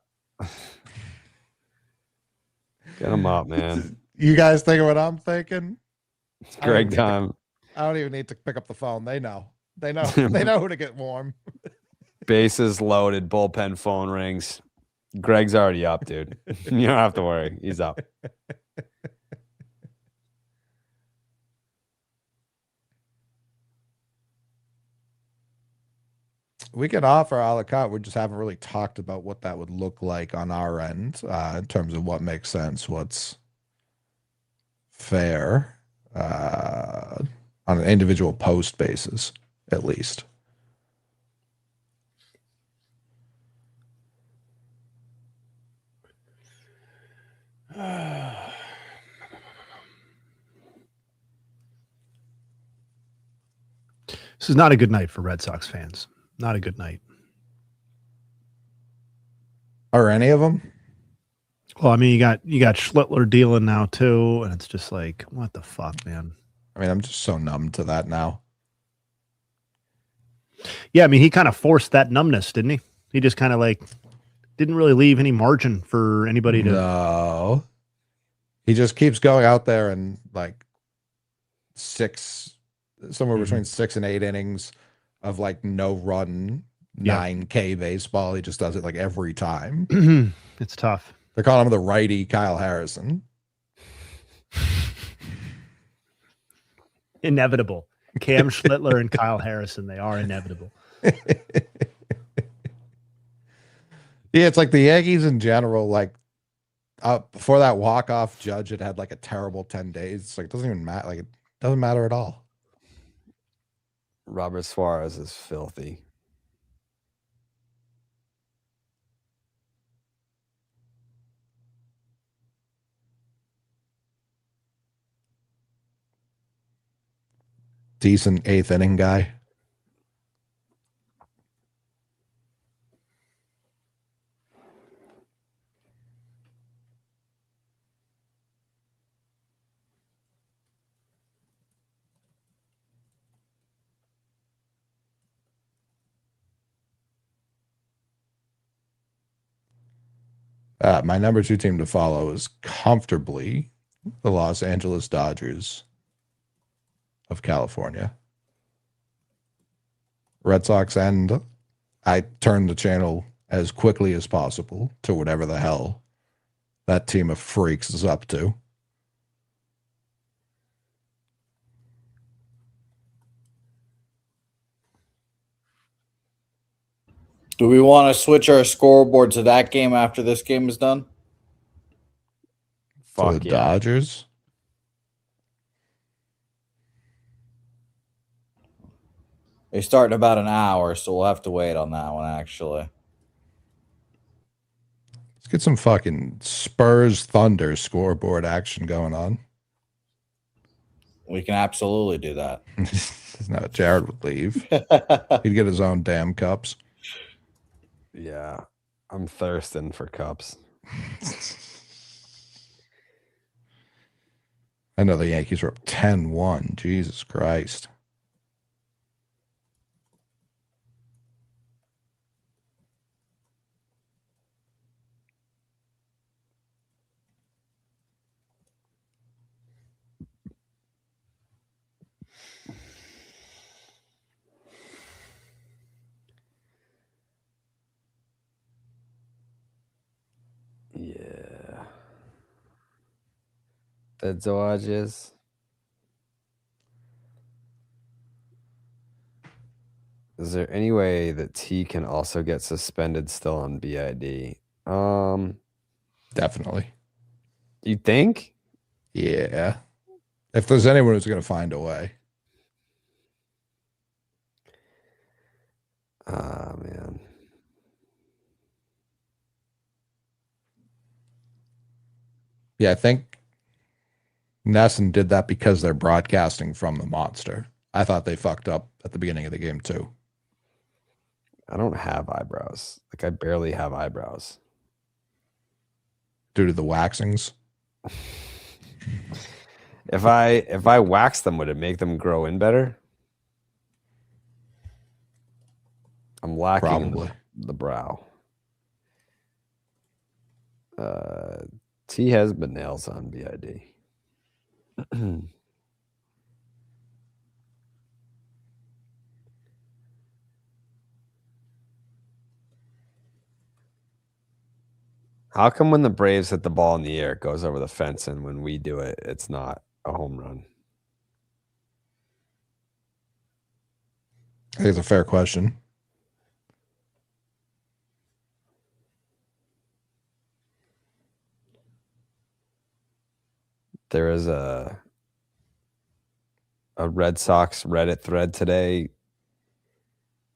Get him up, man.
You guys think what I'm thinking?
It's Greg time.
I don't even need to pick up the phone. They know. They know. They know who to get warm.
Bases loaded, bullpen phone rings. Greg's already up, dude. You don't have to worry. He's up.
We can offer a la carte. We just haven't really talked about what that would look like on our end in terms of what makes sense, what's fair on an individual post basis, at least.
This is not a good night for Red Sox fans. Not a good night.
Are any of them?
Well, I mean, you got Schlittler dealing now too, and it's just like, what the fuck, man?
I mean, I'm just so numb to that now.
Yeah, I mean, he kind of forced that numbness, didn't he? He just kind of like didn't really leave any margin for anybody to.
No, he just keeps going out there and like somewhere between 6 and 8 innings of like no run, 9K baseball. He just does it like every time.
It's tough.
They're calling him the righty Kyle Harrison.
Inevitable. Cam Schlittler and Kyle Harrison, they are inevitable.
Yeah, it's like the Yankees in general, like before that walk-off, Judge had like a terrible 10 days. It's like it doesn't even matter. Like it doesn't matter at all.
Robert Suarez is filthy.
Decent 8th inning guy. My number 2 team to follow is comfortably the Los Angeles Dodgers of California. Red Sox end. I turn the channel as quickly as possible to whatever the hell that team of freaks is up to.
Do we want to switch our scoreboard to that game after this game is done?
For the Dodgers?
They start in about an hour, so we'll have to wait on that one, actually.
Let's get some fucking Spurs Thunder scoreboard action going on.
We can absolutely do that.
No, Jared would leave. He'd get his own damn cups.
Yeah, I'm thirsting for cups.
I know the Yankees were up 10-1. Jesus Christ.
Yeah. The Dodgers. Is there any way that T can also get suspended still on BID?
Definitely.
You think?
Yeah. If there's anyone who's going to find a way.
Ah, man.
Yeah, I think Nesson did that because they're broadcasting from the monster. I thought they fucked up at the beginning of the game too.
I don't have eyebrows. Like I barely have eyebrows.
Due to the waxings.
If I wax them, would it make them grow in better? I'm lacking the brow. T has been nails on BID. How come when the Braves hit the ball in the air, it goes over the fence, and when we do it, it's not a home run?
I think it's a fair question.
There is a Red Sox Reddit thread today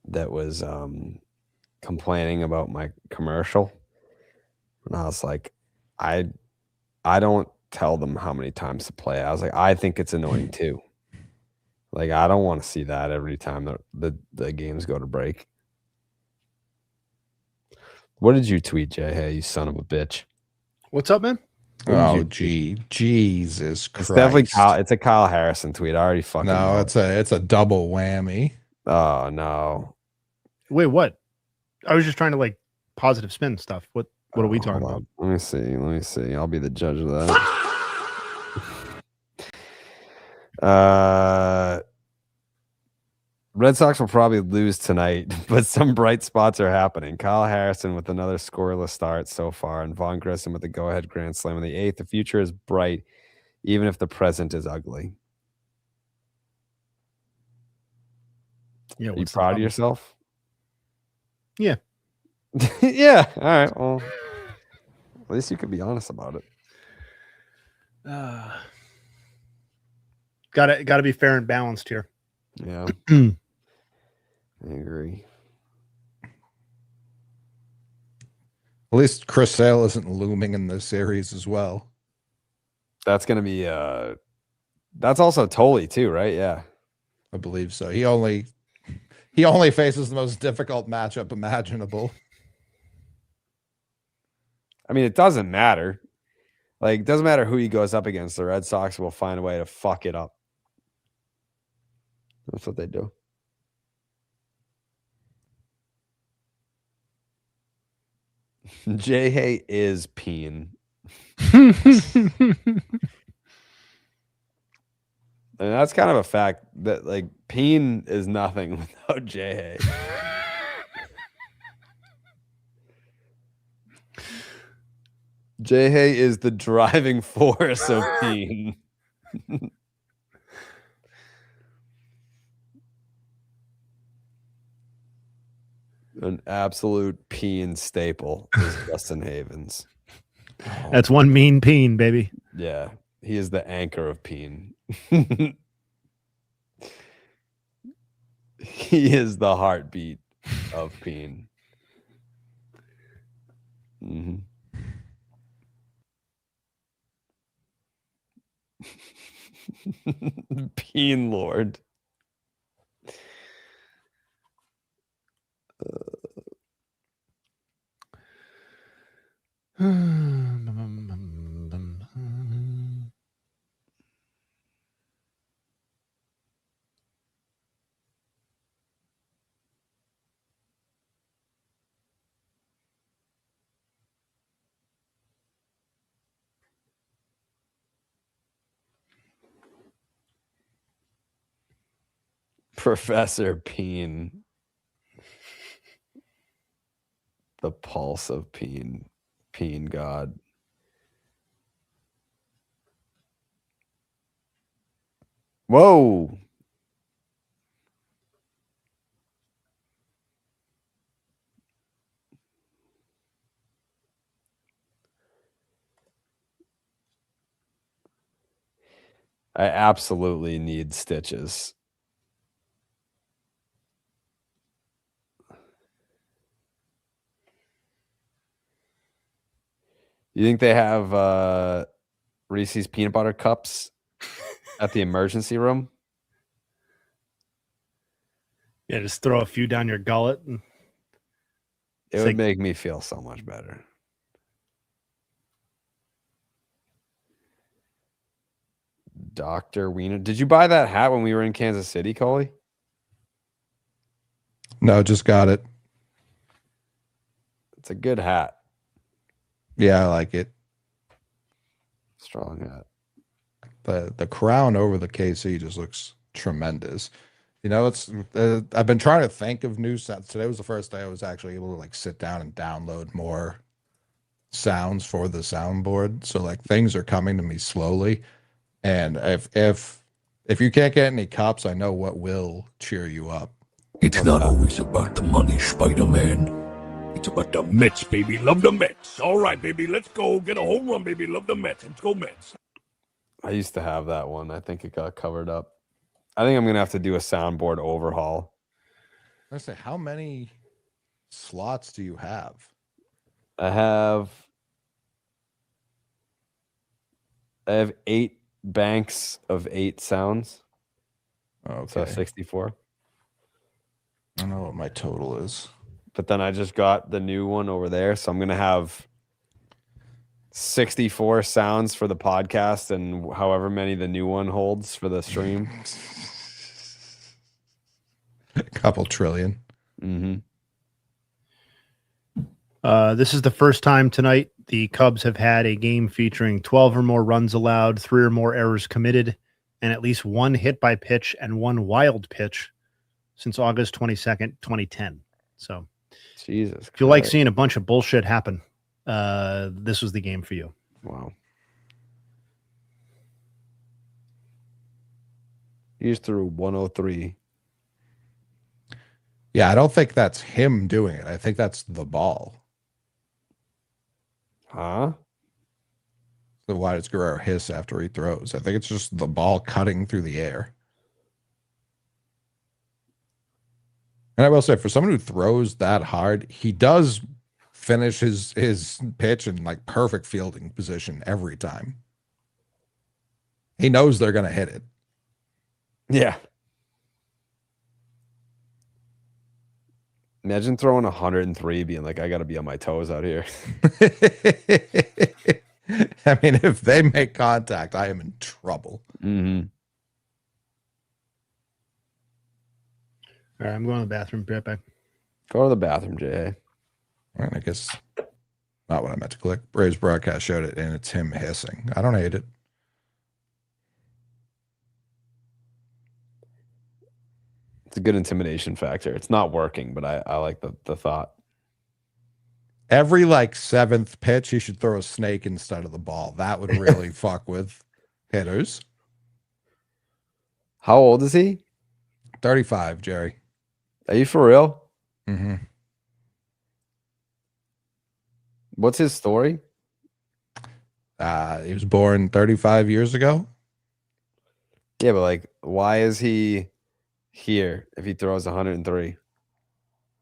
that was complaining about my commercial. And I was like, I don't tell them how many times to play. I was like, I think it's annoying too. Like, I don't want to see that every time the games go to break. What did you tweet, Jay? Hey, you son of a bitch.
What's up, man?
Oh, gee. Jesus Christ.
It's definitely it's a Kyle Harrison tweet. I already fucking know.
it's a double whammy.
Oh, no.
Wait, what? I was just trying to like positive spin stuff. What are we talking about?
Let me see. I'll be the judge of that. Red Sox will probably lose tonight, but some bright spots are happening. Kyle Harrison with another scoreless start so far, and Vaughn Grissom with the go-ahead grand slam in the 8th. The future is bright, even if the present is ugly.
Yeah,
are you proud of yourself?
Yeah.
Yeah. All right. Well, at least you could be honest about it.
Gotta be fair and balanced here.
Yeah. I agree.
At least Chris Sale isn't looming in this series as well.
That's gonna be that's also Tolley too, right? Yeah.
I believe so. He only faces the most difficult matchup imaginable.
I mean, it doesn't matter. Like, it doesn't matter who he goes up against. The Red Sox will find a way to fuck it up. That's what they do. J-Hay is peen. And that's kind of a fact that, like, peen is nothing without J-Hay. J-Hay is the driving force of peen. An absolute peen staple is Justin Havens.
That's one mean peen, baby.
Yeah, he is the anchor of peen. He is the heartbeat of peen. Mm-hmm. Peen Lord. Professor Peen. The pulse of Peen. Peen God. Whoa. I absolutely need stitches. You think they have Reese's peanut butter cups at the emergency room?
Yeah, just throw a few down your gullet. And
it would make me feel so much better. Dr. Wiener. Did you buy that hat when we were in Kansas City, Coley?
No, just got it.
It's a good hat.
Yeah, I like it.
Strong hat.
The crown over the KC just looks tremendous. You know, it's I've been trying to think of new sounds. Today was the first day I was actually able to like sit down and download more sounds for the soundboard. So like things are coming to me slowly. And if you can't get any cups, I know what will cheer you up.
It's not always about the money, Spider-Man. It's about the Mets, baby. Love the Mets. All right, baby. Let's go. Get a home run, baby. Love the Mets. Let's go, Mets.
I used to have that one. I think it got covered up. I think I'm going to have to do a soundboard overhaul.
I say, how many slots do you have?
I have 8 banks of 8 sounds.
Okay.
So 64.
I don't know what my total is.
But then I just got the new one over there. So I'm going to have 64 sounds for the podcast and however many the new one holds for the stream.
A couple trillion.
Mm-hmm.
This is the first time tonight the Cubs have had a game featuring 12 or more runs allowed, 3 or more errors committed, and at least 1 hit by pitch and 1 wild pitch since August 22nd, 2010. So,
Jesus,
if you like seeing a bunch of bullshit happen, this was the game for you.
Wow. He's through 103.
Yeah, I don't think that's him doing it. I think that's the ball.
Huh?
So why does Guerrero hiss after he throws? I think it's just the ball cutting through the air. And I will say, for someone who throws that hard, he does finish his pitch in like perfect fielding position every time. He knows they're going to hit it.
Yeah. Imagine throwing 103 being like, I got to be on my toes out here.
I mean, if they make contact, I am in trouble.
Mm-hmm.
All right, I'm going to the bathroom. Be right back.
Go to the bathroom, Jay.
All right, I guess not what I meant to click. Braves broadcast showed it, and it's him hissing. I don't hate it.
It's a good intimidation factor. It's not working, but I like the thought.
Every like seventh pitch, he should throw a snake instead of the ball. That would really fuck with hitters.
How old is he?
35, Jerry.
Are you for real?
Mm-hmm.
What's his story?
He was born 35 years ago.
Yeah, but like, why is he here if he throws 103?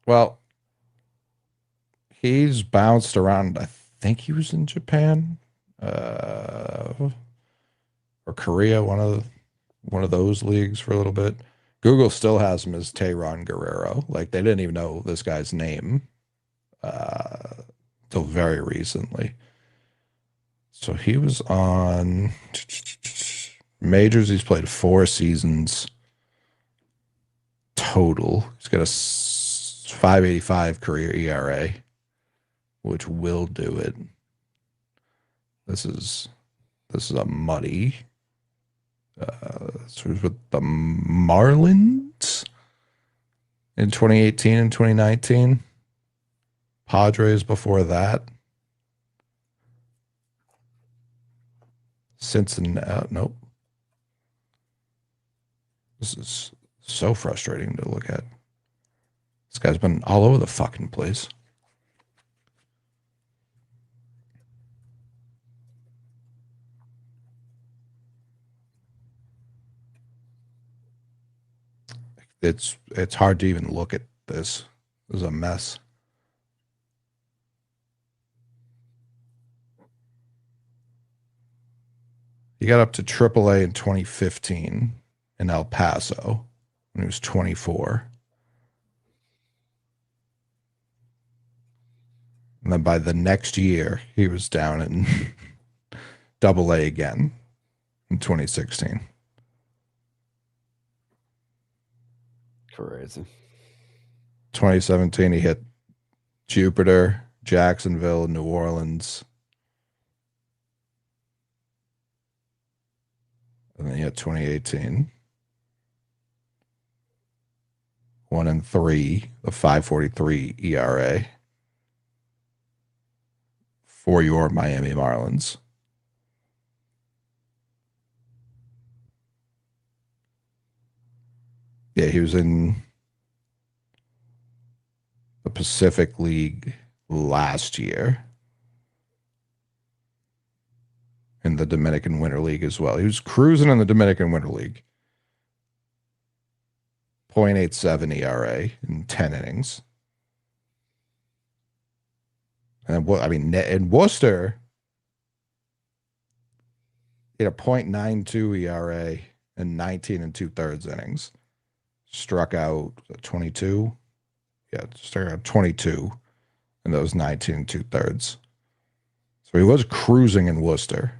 Well, he's bounced around. I think he was in Japan, or Korea, one of those leagues for a little bit. Google still has him as Tehran Guerrero. Like, they didn't even know this guy's name till very recently. So he was on majors. He's played 4 seasons total. He's got a 5.85 career ERA, which will do it. This is a muddy. So he was with the Marlins in 2018 and 2019. Padres before that. Cincinnati. Nope. This is so frustrating to look at. This guy's been all over the fucking place. It's hard to even look at this. This is a mess. He got up to AAA in 2015 in El Paso when he was 24. And then by the next year, he was down in AA again in 2016.
Crazy.
2017, he hit Jupiter, Jacksonville, New Orleans. And then he had 2018. 1-3, a 5.43 ERA for your Miami Marlins. Yeah, he was in the Pacific League last year. In the Dominican Winter League as well. He was cruising in the Dominican Winter League. 0.87 ERA in 10 innings. And what I mean, in Worcester, he had a 0.92 ERA in 19 2/3 innings. Struck out 22. Yeah, struck out 22 in those 19 2/3. So he was cruising in Worcester.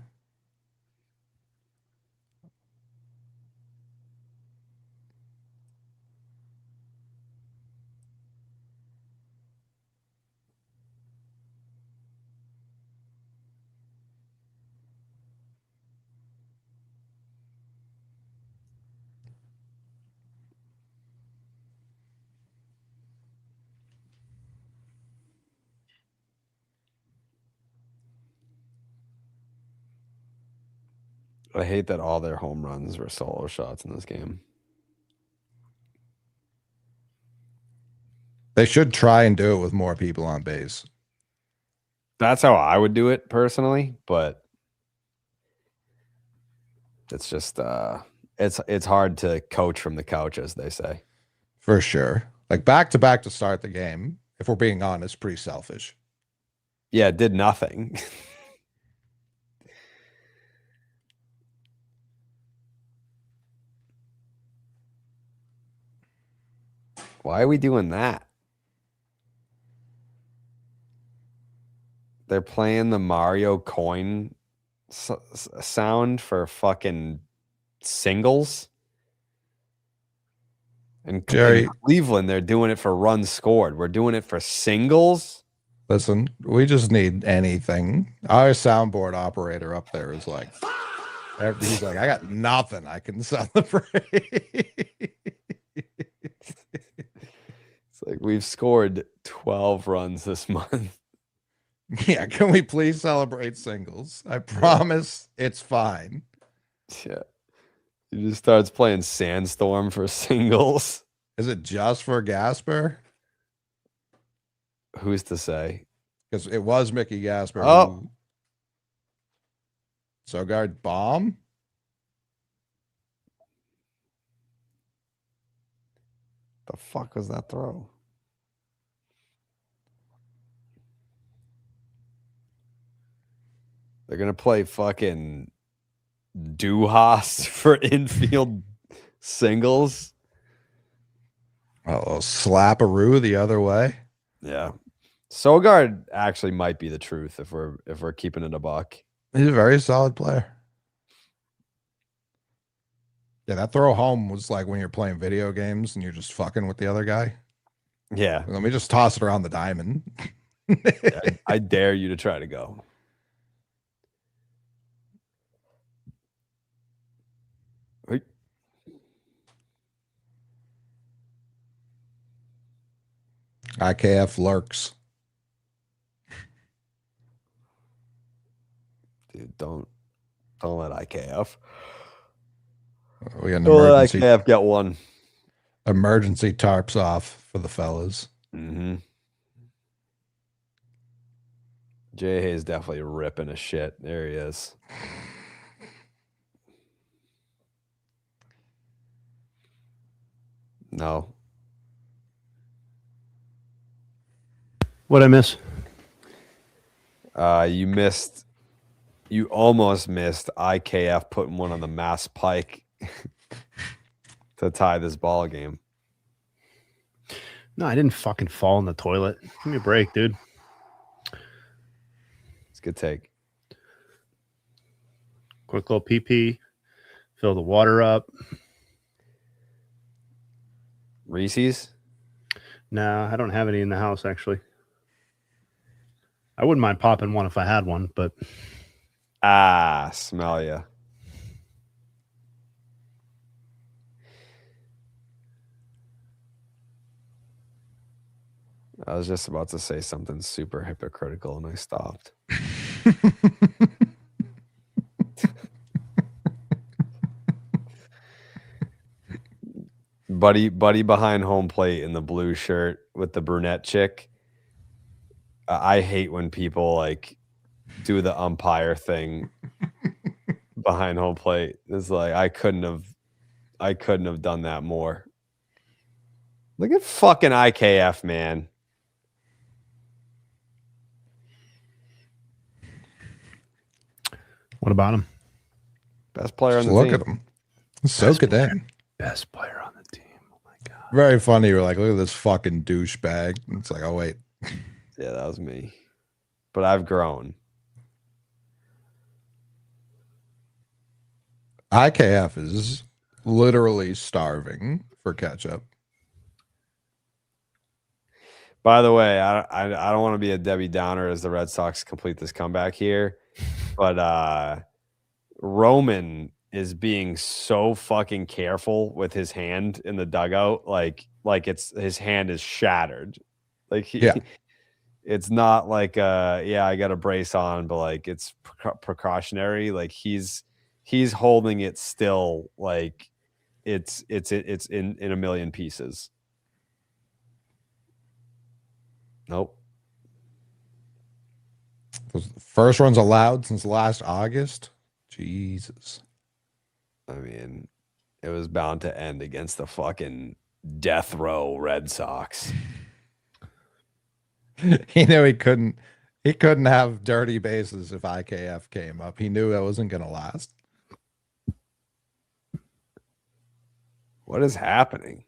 I hate that all their home runs were solo shots in this game.
They should try and do it with more people on base.
That's how I would do it personally, but it's just it's hard to coach from the couch, as they say.
For sure. Like back to back to start the game, if we're being honest, pretty selfish.
Yeah, it did nothing. Why are we doing that? They're playing the Mario coin sound for fucking singles. And
Jerry,
in Cleveland, they're doing it for runs scored. We're doing it for singles.
listen, we just need anything. Our soundboard operator up there is like, he's like, I got nothing I can celebrate.
It's like we've scored 12 runs this month.
Yeah, can we please celebrate singles? I promise it's fine.
Yeah. He just starts playing Sandstorm for singles.
Is it just for Gasper?
Who's to say?
Because it was Mickey Gasper.
Oh.
Sogard bomb?
The fuck was that throw? They're going to play fucking Duhas for infield singles.
Oh, slap-a-roo the other way.
Yeah. Sogard actually might be the truth if we're keeping it a buck.
He's a very solid player. Yeah, that throw home was like when you're playing video games and you're just fucking with the other guy.
Yeah.
Let me just toss it around the diamond.
I dare you to try to go. Wait.
IKF lurks.
Dude, don't let IKF.
We got an
Don't let
emergency.
IKF get one.
Emergency tarps off for the fellas.
Mm-hmm. Jay is definitely ripping a shit. There he is. No.
What'd I miss?
You almost missed IKF putting one on the Mass Pike to tie this ball game.
No, I didn't fucking fall in the toilet. Give me a break, dude.
It's a good take.
Quick little pee. Fill the water up.
Reese's?
No, I don't have any in the house, actually. I wouldn't mind popping one if I had one, but...
Smell ya. I was just about to say something super hypocritical and I stopped. Buddy behind home plate in the blue shirt with the brunette chick. I hate when people like do the umpire thing behind home plate. It's like I couldn't have done that more. Look at fucking IKF, man.
What about him?
Best player on the
Look
team.
at him. Soak it in.
Best player on the team. Oh my god.
Very funny. You're like, look at this fucking douchebag. It's like, oh wait.
Yeah, that was me. But I've grown.
IKF is literally starving for ketchup.
By the way, I don't want to be a Debbie Downer as the Red Sox complete this comeback here, but Roman is being so fucking careful with his hand in the dugout, like it's his hand is shattered. Like it's not like I got a brace on, but like it's precautionary. Like he's holding it still, like it's in a million pieces. Nope.
First runs allowed since last August. Jesus.
I mean, it was bound to end against the fucking death row Red Sox.
He knew he couldn't have dirty bases if IKF came up. He knew that wasn't going to last.
What is happening?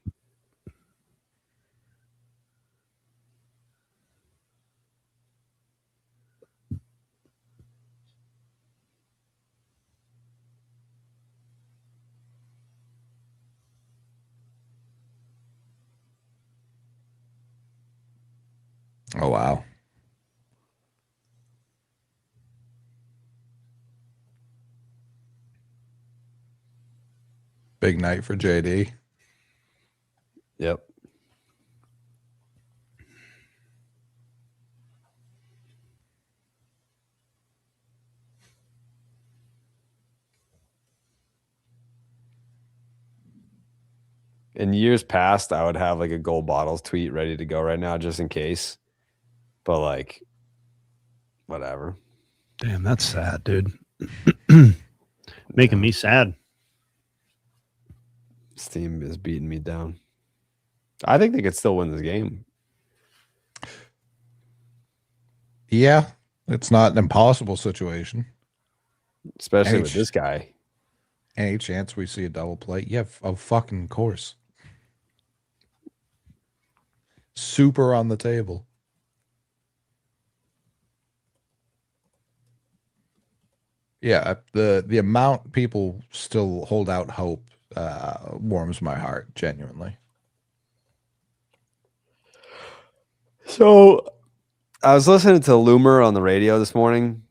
Oh, wow. Big night for JD.
Yep. In years past, I would have like a gold bottles tweet ready to go right now just in case. But like, whatever.
Damn, that's sad, dude. Making me sad.
This team is beating me down. I think they could still win this game.
Yeah, it's not an impossible situation.
Especially with this guy.
Any chance we see a double play? Yeah, of fucking course. Super on the table. Yeah, the amount people still hold out hope warms my heart, genuinely.
So I was listening to Loomer on the radio this morning,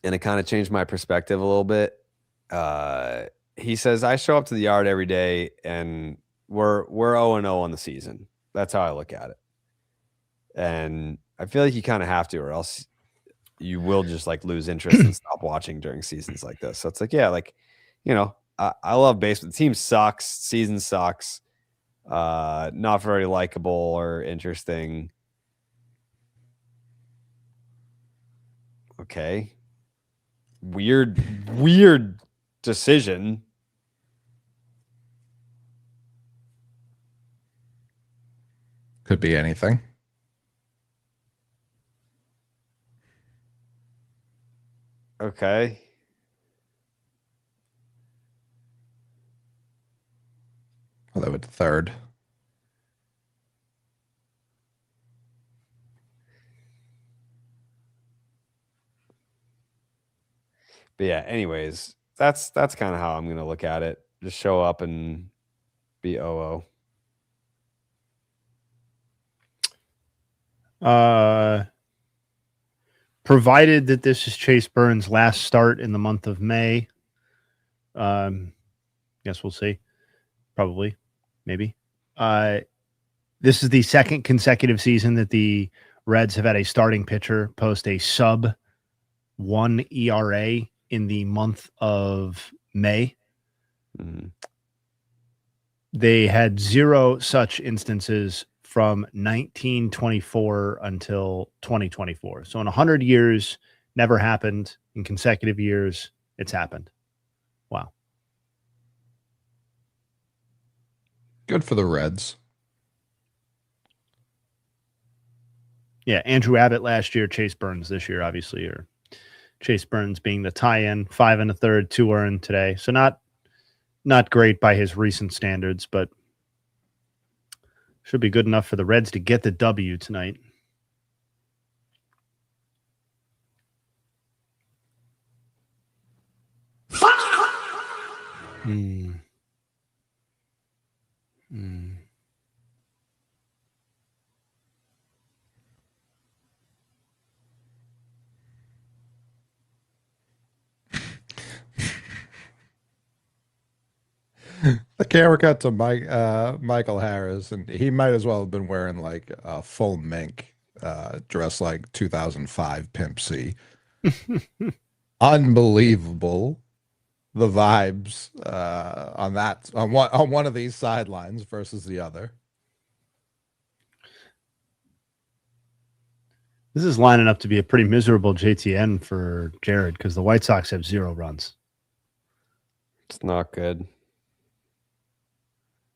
and it kind of changed my perspective a little bit. He says, I show up to the yard every day, and we're 0-0 on the season. That's how I look at it. And I feel like you kind of have to, or else you will just like lose interest and stop watching during seasons like this. So it's like, yeah, like, you know, I love baseball. The team sucks. Season sucks. Not very likable or interesting. Okay. Weird decision.
Could be anything.
Okay.
Although it's third.
But yeah, anyways, that's kind of how I'm going to look at it. Just show up and be 0-0.
Provided that this is Chase Burns' last start in the month of May. Guess we'll see. Probably. Maybe. This is the second consecutive season that the Reds have had a starting pitcher post a sub 1 ERA in the month of May.
Mm-hmm.
They had 0 such instances from 1924 until 2024. So in 100 years, never happened. In consecutive years, it's happened. Wow.
Good for the Reds.
Yeah, Andrew Abbott last year, Chase Burns this year, obviously, or Chase Burns being the tie-in, 5 1/3, 2 earned today. So not great by his recent standards, but should be good enough for the Reds to get the W tonight.
The camera cut to Michael Harris, and he might as well have been wearing like a full mink, dressed like 2005 Pimp C. Unbelievable, the vibes on one of these sidelines versus the other.
This is lining up to be a pretty miserable JTN for Jared because the White Sox have 0 runs.
It's not good.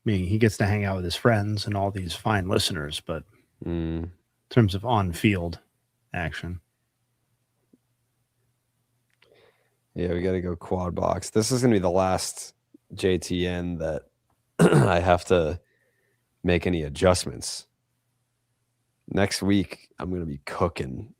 mean, he gets to hang out with his friends and all these fine listeners, but in terms of on-field action.
Yeah, we got to go quad box. This is going to be the last JTN that I have to make any adjustments. Next week, I'm going to be cooking.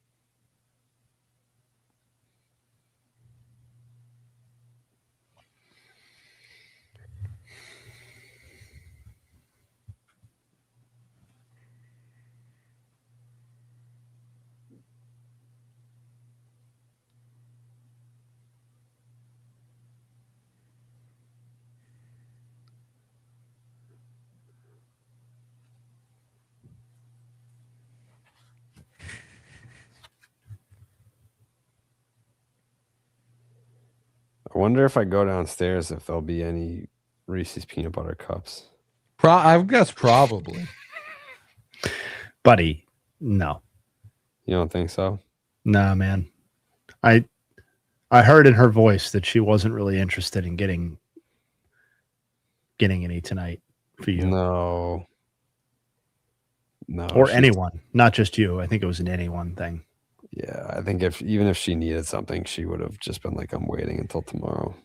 I wonder if I go downstairs if there'll be any Reese's peanut butter cups.
I guess probably.
Buddy, no.
You don't think so?
Nah, man. I heard in her voice that she wasn't really interested in getting any tonight for you.
No.
Or anyone, not just you. I think it was an anyone thing.
Yeah, I think even if she needed something, she would have just been like, I'm waiting until tomorrow.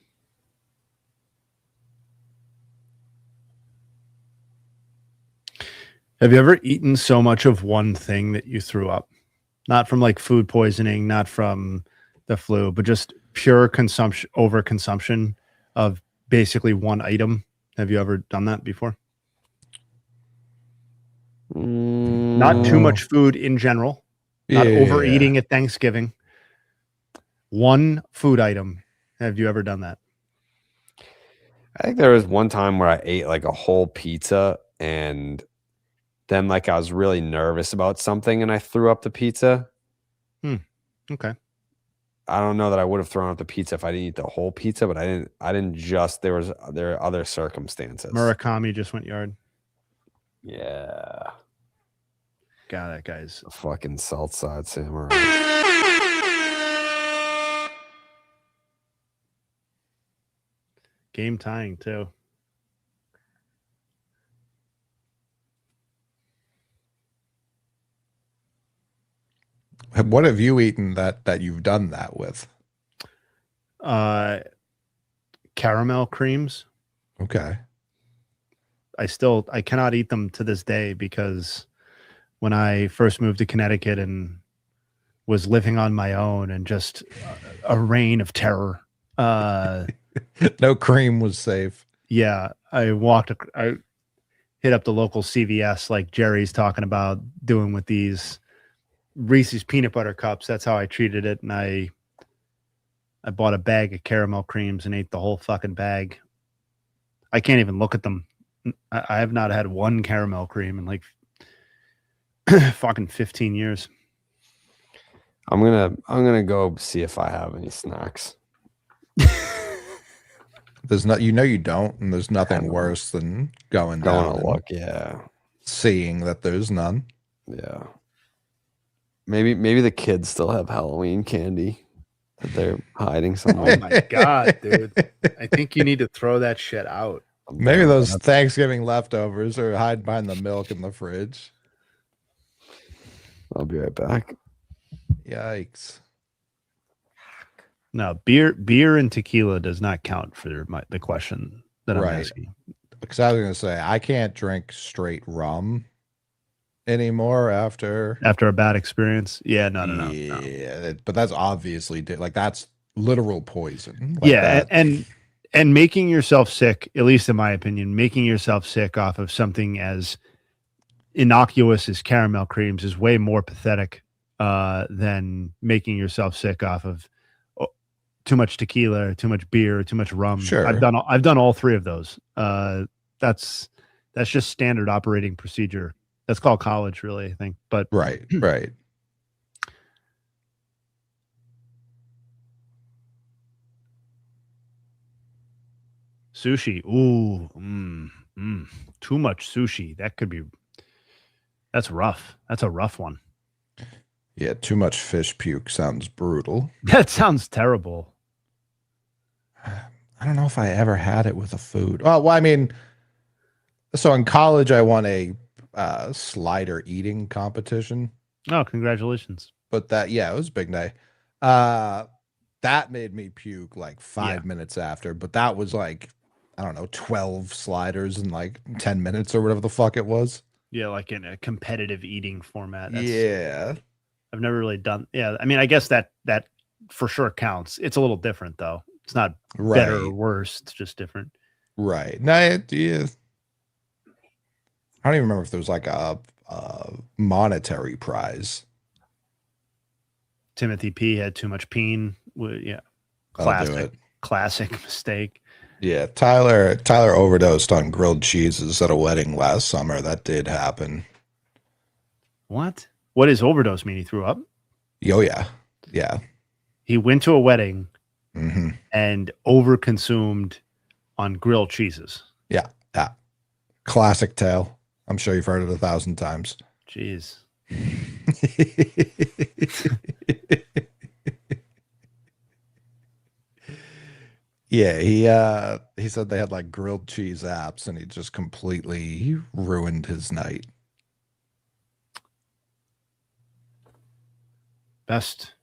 Have you ever eaten so much of one thing that you threw up? Not from like food poisoning, not from the flu, but just pure consumption, overconsumption of basically one item. Have you ever done that before? Not too much food in general. Not overeating at Thanksgiving. One food item. Have you ever done that?
I think there was one time where I ate like a whole pizza and then like I was really nervous about something and I threw up the pizza.
Okay.
I don't know that I would have thrown up the pizza if I didn't eat the whole pizza, but I didn't just there are other circumstances.
Murakami just went yard.
Yeah.
God, that guy's
a fucking Southside Samurai.
Game tying too.
What have you eaten that you've done that with?
Caramel creams.
Okay.
I cannot eat them to this day because when I first moved to Connecticut and was living on my own and just a reign of terror.
No cream was safe.
Yeah. I hit up the local CVS like Jerry's talking about doing with these Reese's peanut butter cups. That's how I treated it. And I bought a bag of caramel creams and ate the whole fucking bag. I can't even look at them. I have not had one caramel cream in like fucking 15 years.
I'm gonna go see if I have any snacks.
There's not, you don't, and there's nothing worse than going down
to look, yeah,
seeing that there's none.
Yeah. Maybe the kids still have Halloween candy that they're hiding somewhere.
Oh my god, dude! I think you need to throw that shit out.
Maybe those Thanksgiving leftovers are hiding behind the milk in the fridge.
I'll be right back.
Yikes.
No, beer and tequila does not count for the question that I'm asking.
Because I was going to say, I can't drink straight rum anymore after
a bad experience. Yeah, no.
Yeah, but that's obviously like that's literal poison. Like
yeah, and making yourself sick, at least in my opinion, making yourself sick off of something as innocuous as caramel creams is way more pathetic than making yourself sick off of too much tequila, too much beer, too much rum.
Sure.
I've done all three of those. That's just standard operating procedure. That's called college, really, I think. But
right.
Sushi. Ooh, too much sushi. That's rough. That's a rough one.
Yeah, too much fish puke sounds brutal.
That sounds terrible.
I don't know if I ever had it with a food. Oh, well, I mean, So in college, I won a slider eating competition.
Oh, congratulations.
But it was a big day. That made me puke like 5 minutes after. But that was like, I don't know, 12 sliders in like 10 minutes or whatever the fuck it was.
Yeah, like in a competitive eating format.
Yeah.
I've never really done. Yeah, I mean, I guess that for sure counts. It's a little different though. It's not better or worse. It's just different.
Right. No, I don't even remember if there was like a monetary prize.
Timothy P had too much peen. Yeah. Classic mistake.
Yeah, Tyler overdosed on grilled cheeses at a wedding last summer. That did happen.
What does overdose mean? He threw up?
Oh, yeah. Yeah.
He went to a wedding and overconsumed on grilled cheeses.
Yeah. Yeah. Classic tale. I'm sure you've heard it 1,000 times.
Jeez.
Yeah, he said they had like grilled cheese apps and he just completely ruined his night.
Best.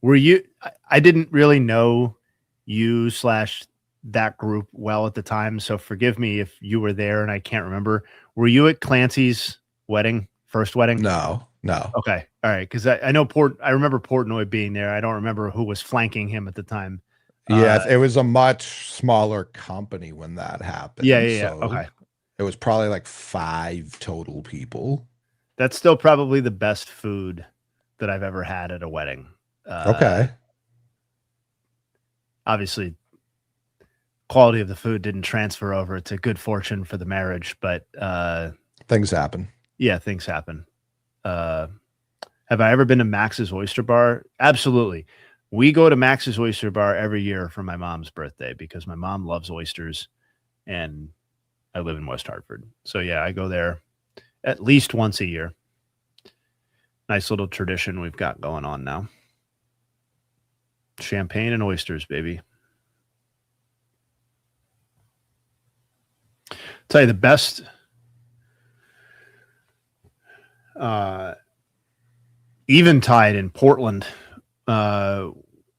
Were you I didn't really know you / that group well at the time, so forgive me if you were there and I can't remember. Were you at Clancy's wedding? First wedding?
No.
Okay. All right. Because I know I remember Portnoy being there. I don't remember who was flanking him at the time.
Yeah, it was a much smaller company when that happened.
Yeah.
So
Okay.
It was probably like 5 total people.
That's still probably the best food that I've ever had at a wedding.
Okay.
Obviously, quality of the food didn't transfer over to good fortune for the marriage, but
things happen.
Yeah, things happen. Have I ever been to Max's Oyster Bar? Absolutely. We go to Max's Oyster Bar every year for my mom's birthday because my mom loves oysters and I live in West Hartford. So yeah, I go there at least once a year. Nice little tradition we've got going on now. Champagne and oysters, baby. Tell you the best Eventide in Portland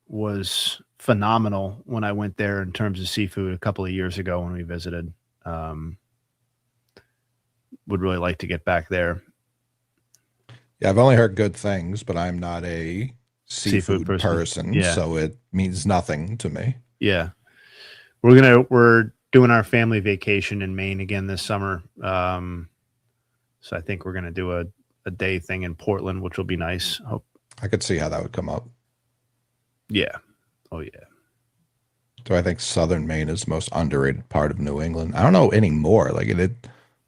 was phenomenal when I went there in terms of seafood a couple of years ago when we visited. Would really like to get back there.
Yeah, I've only heard good things, but I'm not a seafood person,
yeah.
So it means nothing to me.
Yeah. We're doing our family vacation in Maine again this summer. So I think we're going to do a day thing in Portland, which will be nice. Hope
I could see how that would come up.
Yeah. Oh, yeah.
Do I think Southern Maine is the most underrated part of New England? I don't know anymore. Like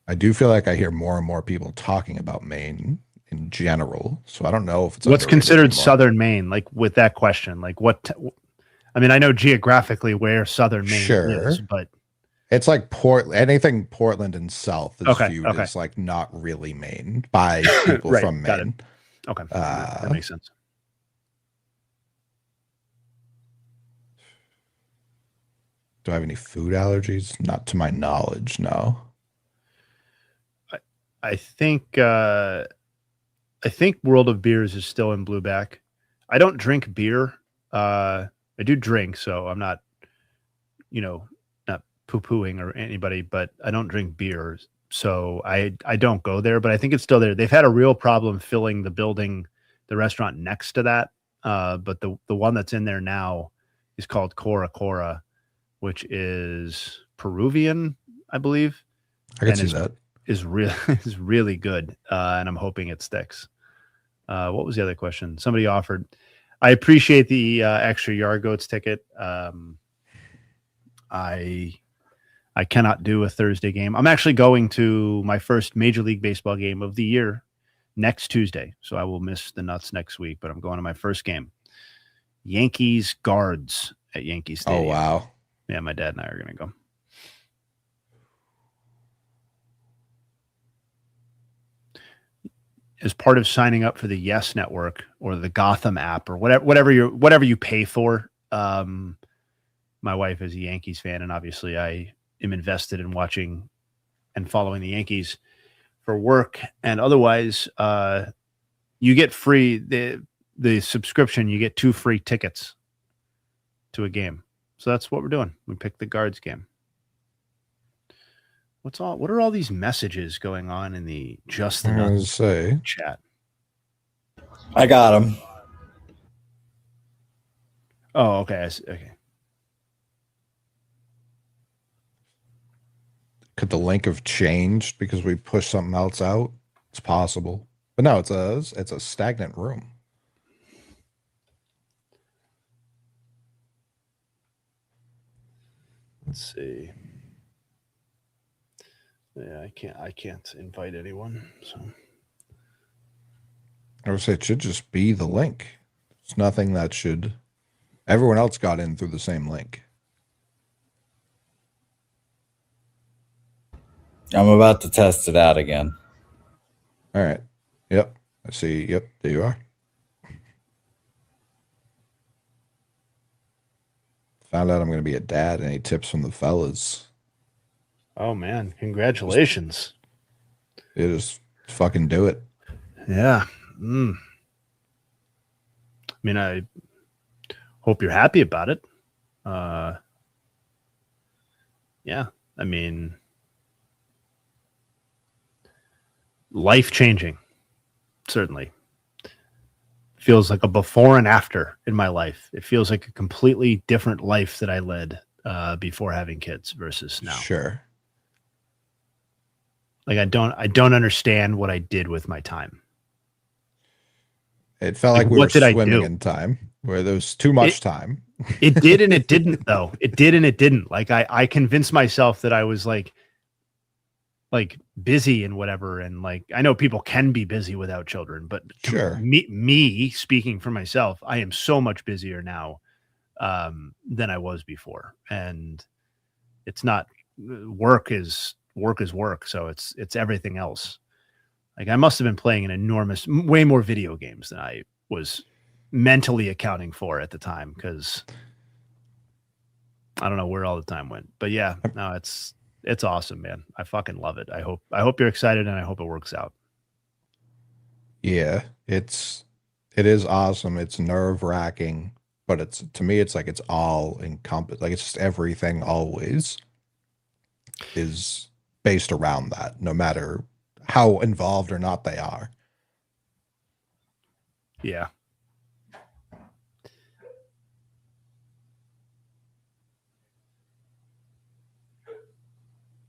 I do feel like I hear more and more people talking about Maine in general. So I don't know if it's
what's considered
anymore.
Southern Maine. Like with that question, like I mean, I know geographically where Southern Maine is, but
it's like anything Portland and South is viewed as like not really Maine by people
right,
from Maine.
Okay, that makes sense.
Do I have any food allergies? Not to my knowledge, no.
I think World of Beers is still in Blueback. I don't drink beer. I do drink, so I'm not, not poo-pooing or anybody, but I don't drink beer. So I don't go there, but I think it's still there. They've had a real problem filling the building, the restaurant next to that. But the one that's in there now is called Cora Cora, which is Peruvian, I believe.
I can see that.
Is really good. And I'm hoping it sticks. What was the other question? Somebody offered. I appreciate the extra Yard Goats ticket. I cannot do a Thursday game. I'm actually going to my first Major League Baseball game of the year next Tuesday. So I will miss the Nuts next week, but I'm going to my first game. Yankees Guards at Yankee Stadium.
Oh, wow.
Yeah, my dad and I are going to go. As part of signing up for the Yes Network or the Gotham app or whatever you pay for, my wife is a Yankees fan, and obviously I am invested in watching and following the Yankees for work and otherwise, you get free the subscription. You get 2 free tickets to a game. So that's what we're doing. We picked the Guards game. What are all these messages going on in the Justin chat?
I got him.
Oh, okay. Okay.
Could the link have changed because we pushed something else out? It's possible, but no, it's a stagnant room.
Let's see. Yeah, I can't invite anyone. So
I would say it should just be the link. It's nothing that should. Everyone else got in through the same link.
I'm about to test it out again.
All right. Yep. I see. Yep. There you are. Found out I'm going to be a dad. Any tips from the fellas?
Oh man, congratulations.
You just fucking do it.
Yeah. I mean, I hope you're happy about it. Yeah. I mean, life-changing, certainly. Feels like a before and after in my life. It feels like a completely different life that I led before having kids versus now.
Sure.
Like I don't understand what I did with my time.
It felt like we were swimming in time, where there was too much time.
It did and it didn't, though. It did and it didn't. Like I convinced myself that I was like busy and whatever, and like I know people can be busy without children, but
sure,
me speaking for myself, I am so much busier now than I was before, and it's not work is work, so it's everything else. Like I must have been playing an enormous, way more video games than I was mentally accounting for at the time, because I don't know where all the time went. But yeah, no, it's awesome, man. I fucking love it. I hope you're excited, and I hope it works out.
Yeah, it is awesome. It's nerve-wracking, but to me it's like it's all encompassed. Like it's just everything always is based around that, no matter how involved or not they are.
Yeah.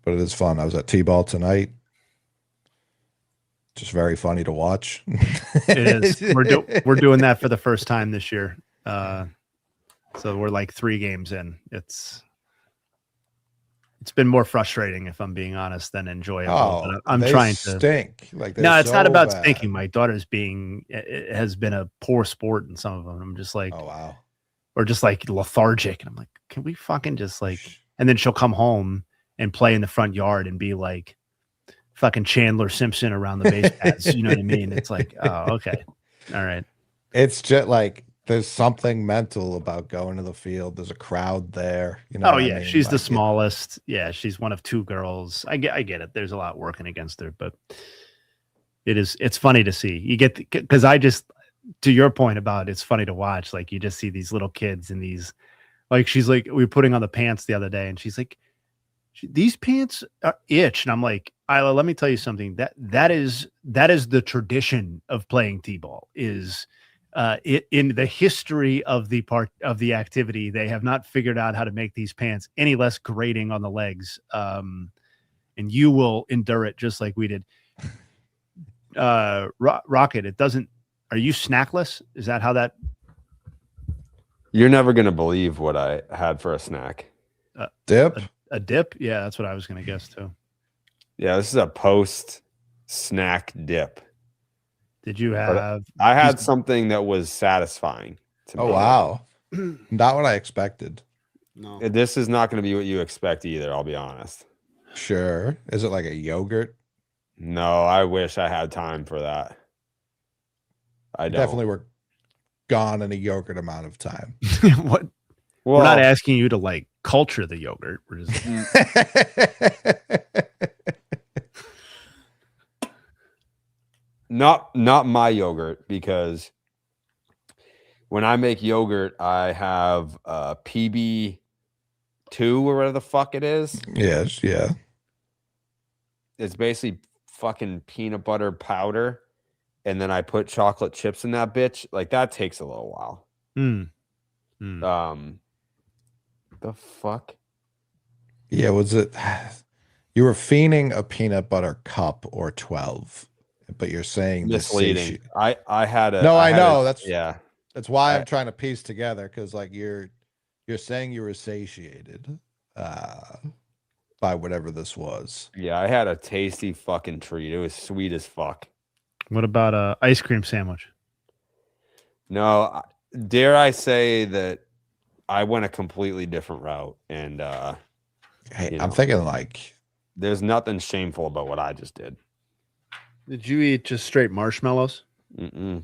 But it is fun. I was at T-ball tonight. Just very funny to watch.
It is. We're doing that for the first time this year. So we're like 3 games in. It's been more frustrating, if I'm being honest, than enjoyable.
Oh,
I'm trying to
stink. Like
no, it's not about
bad.
stinking. My daughter's it has been a poor sport in some of them. I'm just like,
oh wow,
or just like lethargic, and I'm like, can we fucking just like? And then she'll come home and play in the front yard and be like fucking Chandler Simpson around the base paths. You know what I mean? It's like, oh, okay. All right.
It's just like there's something mental about going to the field. There's a crowd there. You know.
Oh yeah, I mean? She's like, the smallest. Yeah, she's one of 2 girls. I get it. There's a lot working against her, but it's funny to see. You get because I just, to your point about it's funny to watch. Like you just see these little kids in these, like she's like, we were putting on the pants the other day, and she's like, these pants are itch, and I'm like, Isla, let me tell you something. That is the tradition of playing t-ball. Is in the history of the part of the activity, they have not figured out how to make these pants any less grating on the legs. And you will endure it just like we did. Rocket, it doesn't. Are you snackless? Is that how that?
You're never gonna believe what I had for a snack.
Dip.
A dip? Yeah, that's what I was going to guess too.
Yeah, this is a post snack dip.
Did you have?
I had something that was satisfying to me.
Oh wow, not what I expected.
No,
this is not going to be what you expect either. I'll be honest.
Sure. Is it like a yogurt?
No, I wish I had time for that. I don't.
Definitely were gone in a yogurt amount of time.
What?
Well, we're not asking you to like culture the yogurt. We're just...
We're not asking you to like culture the yogurt. We're just...
Well,
Not my yogurt, because when I make yogurt, I have PB2 or whatever the fuck it is.
Yes, yeah.
It's basically fucking peanut butter powder, and then I put chocolate chips in that bitch. Like, that takes a little while. The fuck?
Yeah, was it? You were fiending a peanut butter cup or 12, but you're saying the
Misleading.
satiate.
I had a.
No, I know.
Yeah.
That's why
I-
I'm trying to piece together, because like you're saying you were satiated by whatever this was.
Yeah, I had a tasty fucking treat. It was sweet as fuck.
What about a ice cream sandwich?
No, dare I say that I went a completely different route, and
Hey, I'm thinking like
there's nothing shameful about what I just did.
Did you eat just straight marshmallows?
Mm-mm.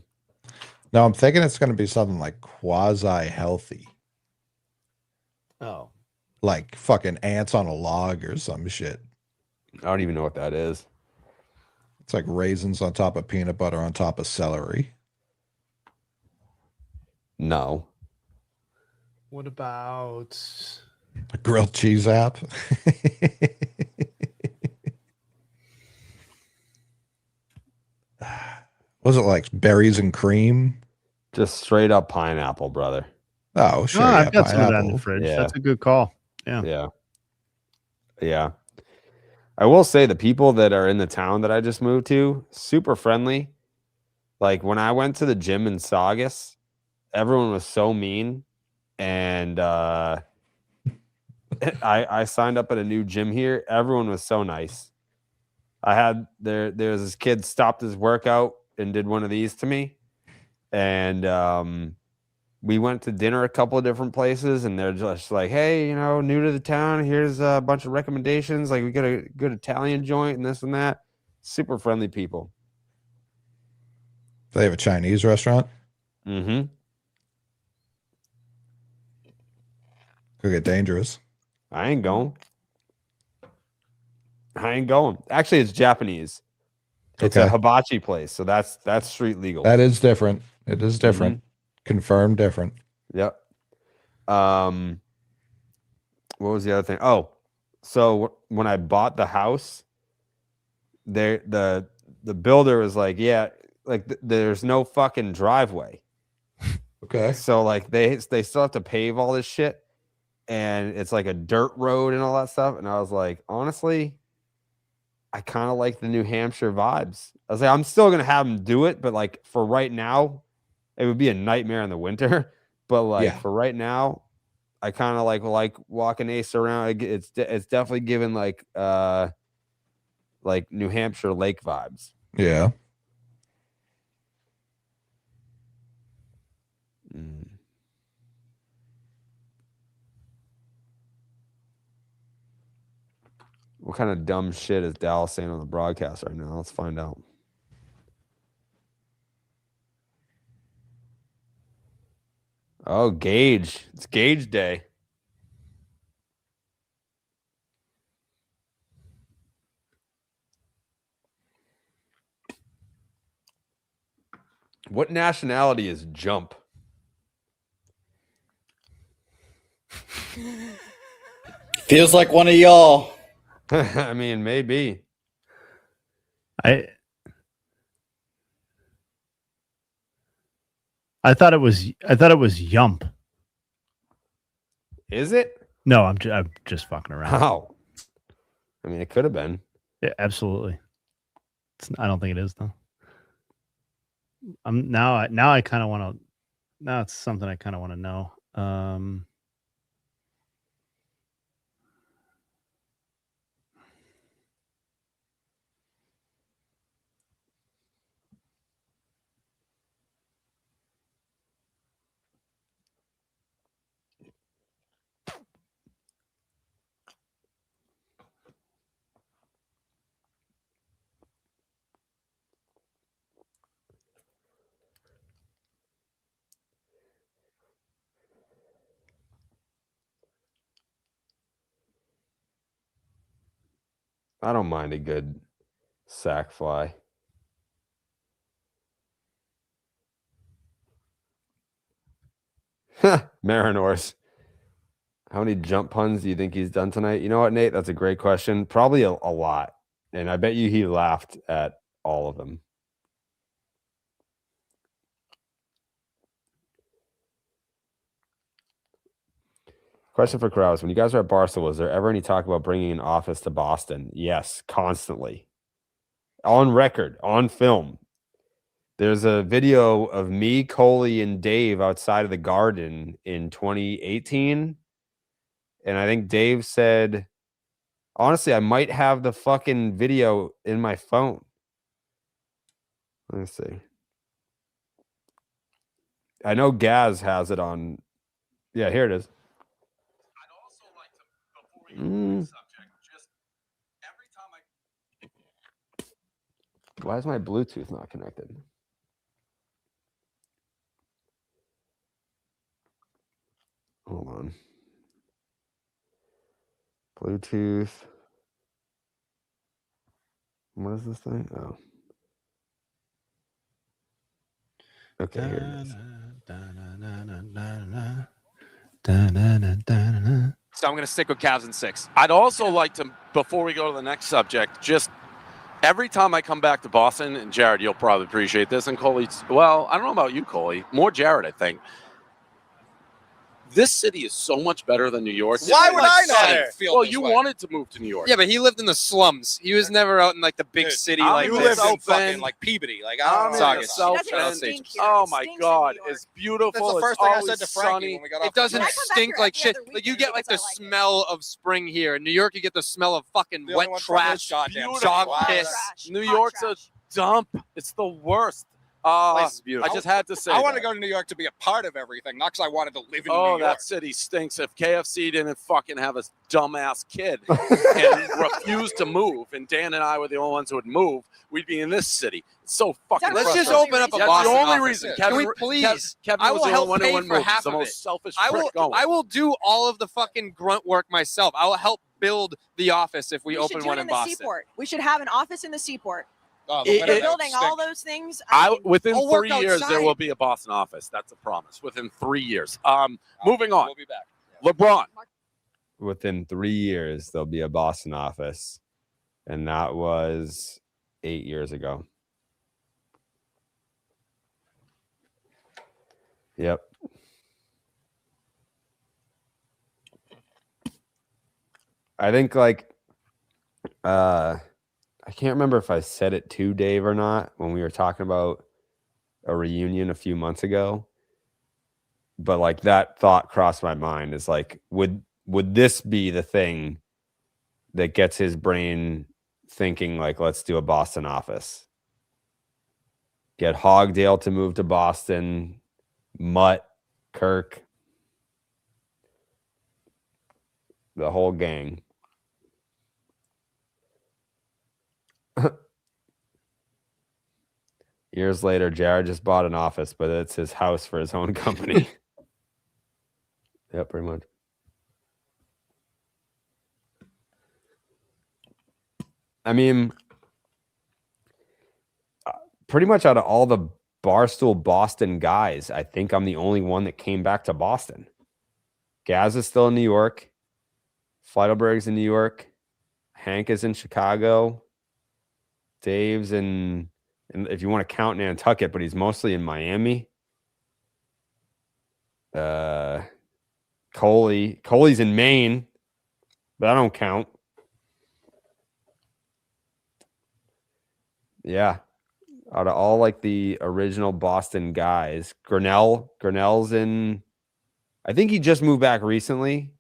no, I'm thinking it's going to be something like quasi healthy,
Oh,
like fucking ants on a log or some shit.
I don't even know what that is.
It's like raisins on top of peanut butter on top of celery.
No.
what about?
A grilled cheese app. Was it like berries and cream?
Just straight up pineapple, brother.
Oh, sure.
Oh,
Yeah,
I've got some of that in the
pineapple.
fridge.
Yeah.
That's a good call. Yeah.
Yeah. Yeah. I will say the people that are in the town that I just moved to, super friendly. Like, when I went to the gym in Saugus, everyone was so mean. And I signed up at a new gym here. Everyone was so nice. I had there was this kid stopped his workout and did one of these to me. And we went to dinner a couple of different places, and they're just like, hey, new to the town, here's a bunch of recommendations. Like, we got a good Italian joint and this and that. Super friendly people.
They have a Chinese restaurant.
Mm-hmm.
Could get dangerous.
I ain't going. Actually, it's Japanese. It's a hibachi place, so that's street legal.
That is different. It is different. Confirmed different.
Yep. What was the other thing? Oh, so when I bought the house, the builder was like, yeah, like there's no fucking driveway.
Okay.
So like they still have to pave all this shit, and it's like a dirt road and all that stuff. And I was like, honestly, I kind of like the New Hampshire vibes. I was like, I'm still gonna have them do it, but like for right now, it would be a nightmare in the winter. But like for right now, I kind of like walking Ace around. It's definitely given like New Hampshire lake vibes.
Yeah.
What kind of dumb shit is Dallas saying on the broadcast right now? Let's find out. Oh, Gage. It's Gage Day. What nationality is Jump?
Feels like one of y'all.
I mean, maybe.
I thought it was Yump.
Is it?
No, I'm just fucking around.
How? I mean, it could have been.
Yeah, absolutely. I don't think it is though. Now I kind of want to. Now it's something I kind of want to know.
I don't mind a good sack fly. Marinors. How many jump puns do you think he's done tonight? You know what, Nate? That's a great question. Probably a lot. And I bet you he laughed at all of them. Question for Krause. When you guys were at Barstool, was there ever any talk about bringing an office to Boston? Yes, constantly. On record, on film. There's a video of me, Coley, and Dave outside of the Garden in 2018. And I think Dave said, honestly, I might have the fucking video in my phone. Let's see. I know Gaz has it on. Yeah, here it is. Why is my Bluetooth not connected? Hold on. Bluetooth. What is this thing? Oh. Okay, here it is.
So I'm going to stick with Cavs in 6. I'd also like to, before we go to the next subject, just every time I come back to Boston, and Jared, you'll probably appreciate this, and Coley, well, I don't know about you, Coley, more Jared, I think. This city is so much better than New York.
Why would I not feel
Well,
this
you
way?
wanted to move to New York.
Yeah, but he lived in the slums. He was never out in like the big city like
you
this.
live in
fucking
fucking
like Peabody. Like
I'm in
I'm
the South End. Oh my God, it's beautiful.
That's the
It's
first thing I
always
said to Frankie
sunny.
when we got off.
It doesn't
stink like shit. Like you get like the smell of spring here. In New York, you get the smell of fucking wet trash, dog piss.
New York's a dump. It's the worst.
Place is beautiful.
I just had to say
I want to
that.
go to New York to be a part of everything, not because I wanted to live in New
Oh,
York.
that city stinks. If KFC didn't fucking have a dumbass kid and refused to move, and Dan and I were the only ones who would move, we'd be in this city. It's so fucking
Let's just
frustrating.
open up a
That's
Boston
the only
office.
reason.
Can we please?
Kevin
I
was
will
the
help
only one who
pay
wouldn't
for
move.
half
He's the
of
most
it.
selfish
I
prick going.
will do all of the fucking grunt work myself. I will help build the office if we open one in Boston.
Seaport. We should have an office in the Seaport.
Oh,
We're building all those things.
Within
I'll work
3 years, there
outside.
will be a Boston office. That's a promise. Within 3 years. Moving on.
We'll be back.
LeBron.
Within 3 years, there'll be a Boston office. And that was 8 years ago. Yep. I think I can't remember if I said it to Dave or not when we were talking about a reunion a few months ago. But like that thought crossed my mind is like, would this be the thing that gets his brain thinking like, let's do a Boston office? Get Hogdale to move to Boston, Mutt, Kirk, the whole gang. Years later, Jared just bought an office, but it's his house for his own company. Yep, pretty much. I mean, pretty much out of all the Barstool Boston guys, I think I'm the only one that came back to Boston. Gaz is still in New York. Fleidelberg's in New York. Hank is in Chicago. Dave's in, and if you want to count Nantucket, but he's mostly in Miami. Coley's in Maine, but I don't count. Yeah. Out of all like the original Boston guys, Grinnell's in, I think he just moved back recently.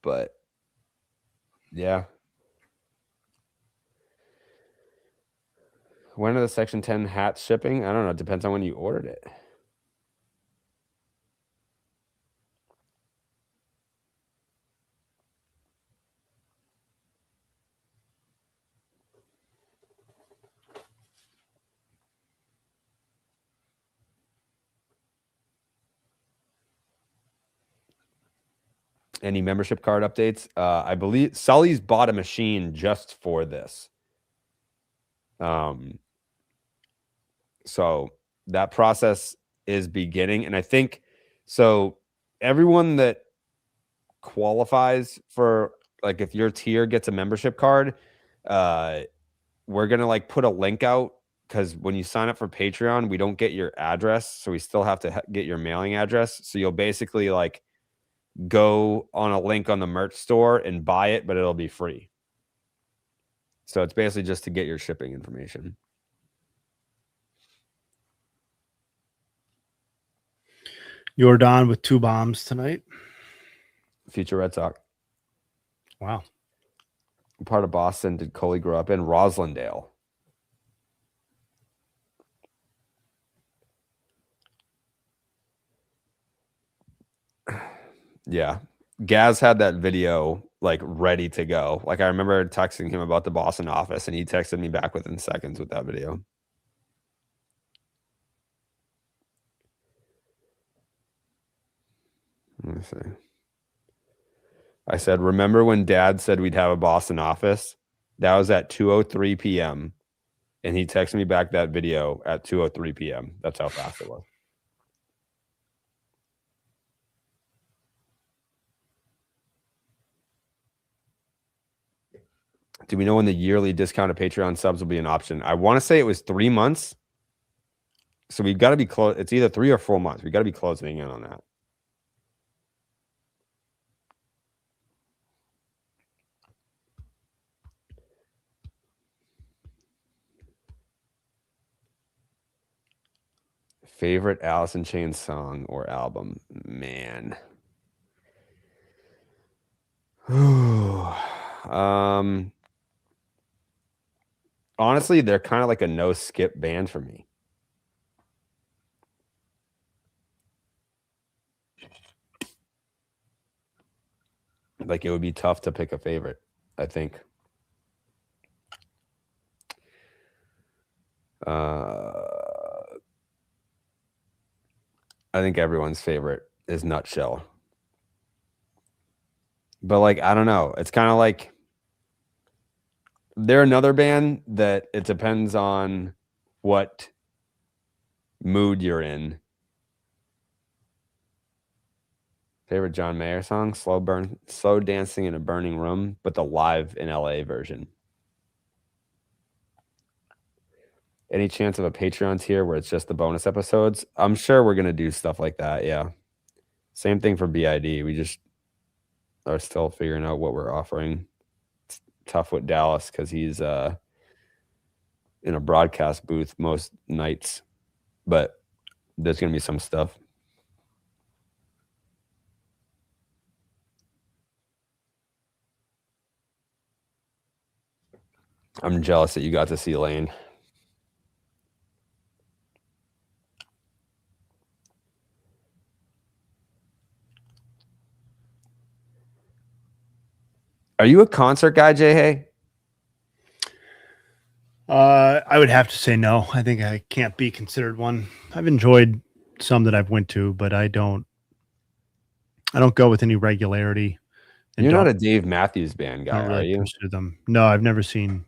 But yeah. When are the Section 10 hats shipping? I don't know. It depends on when you ordered it. Any membership card updates? I believe Sully's bought a machine just for this. So that process is beginning. And I think so everyone that qualifies for, like, if your tier gets a membership card, we're gonna like put a link out, because when you sign up for Patreon, we don't get your address, so we still have to get your mailing address. So you'll basically like go on a link on the merch store and buy it, but it'll be free. So it's basically just to get your shipping information.
Jordan with 2 bombs tonight.
Future Red Sox.
Wow.
What part of Boston did Coley grow up in? Roslindale. Yeah. Gaz had that video like ready to go. Like I remember texting him about the Boston office, and he texted me back within seconds with that video. Let me see. I said, remember when Dad said we'd have a Boston office? That was at 2:03 p.m. And he texted me back that video at 2:03 p.m. That's how fast it was. Do we know when the yearly discounted Patreon subs will be an option? I want to say it was 3 months. So we've got to be close. It's either 3 or 4 months. We've got to be closing in on that. Favorite Alice in Chains song or album? Man. Honestly, they're kind of like a no skip band for me. Like it would be tough to pick a favorite, I think. I think everyone's favorite is Nutshell. But like, I don't know. It's kind of like they're another band that it depends on what mood you're in. Favorite John Mayer song? Slow Dancing in a Burning Room, but the live in LA version. Any chance of a Patreon tier where it's just the bonus episodes? I'm sure we're going to do stuff like that. Yeah. Same thing for BID. We just are still figuring out what we're offering. It's tough with Dallas because he's in a broadcast booth most nights, but there's going to be some stuff. I'm jealous that you got to see Lane. Are you a concert guy, Jay Hay?
I would have to say no. I think I can't be considered one. I've enjoyed some that I've went to, but I don't go with any regularity.
You're not a Dave Matthews Band guy,
really
are you?
Pursue them. No, I've never seen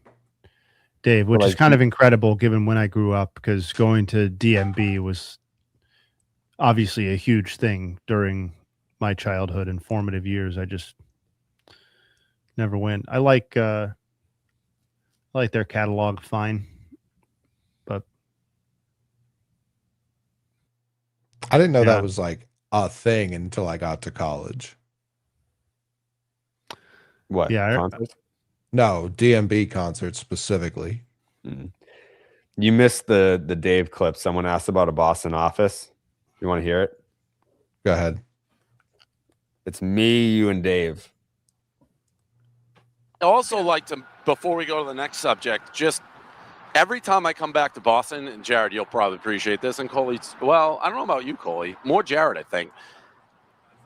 Dave, which is kind of incredible given when I grew up, because going to DMB was obviously a huge thing during my childhood and formative years. I just never went. I like their catalog fine, but
I didn't know that was like a thing until I got to college.
What?
Yeah,
concerts?
No, DMB concerts specifically.
You missed the Dave clip. Someone asked about a Boston office. You want to hear it?
Go ahead.
It's me, you, and Dave. I also like to, before we go to the next subject, just every time I come back to Boston, and Jared, you'll probably appreciate this, and Coley, well, I don't know about you, Coley. More Jared, I think.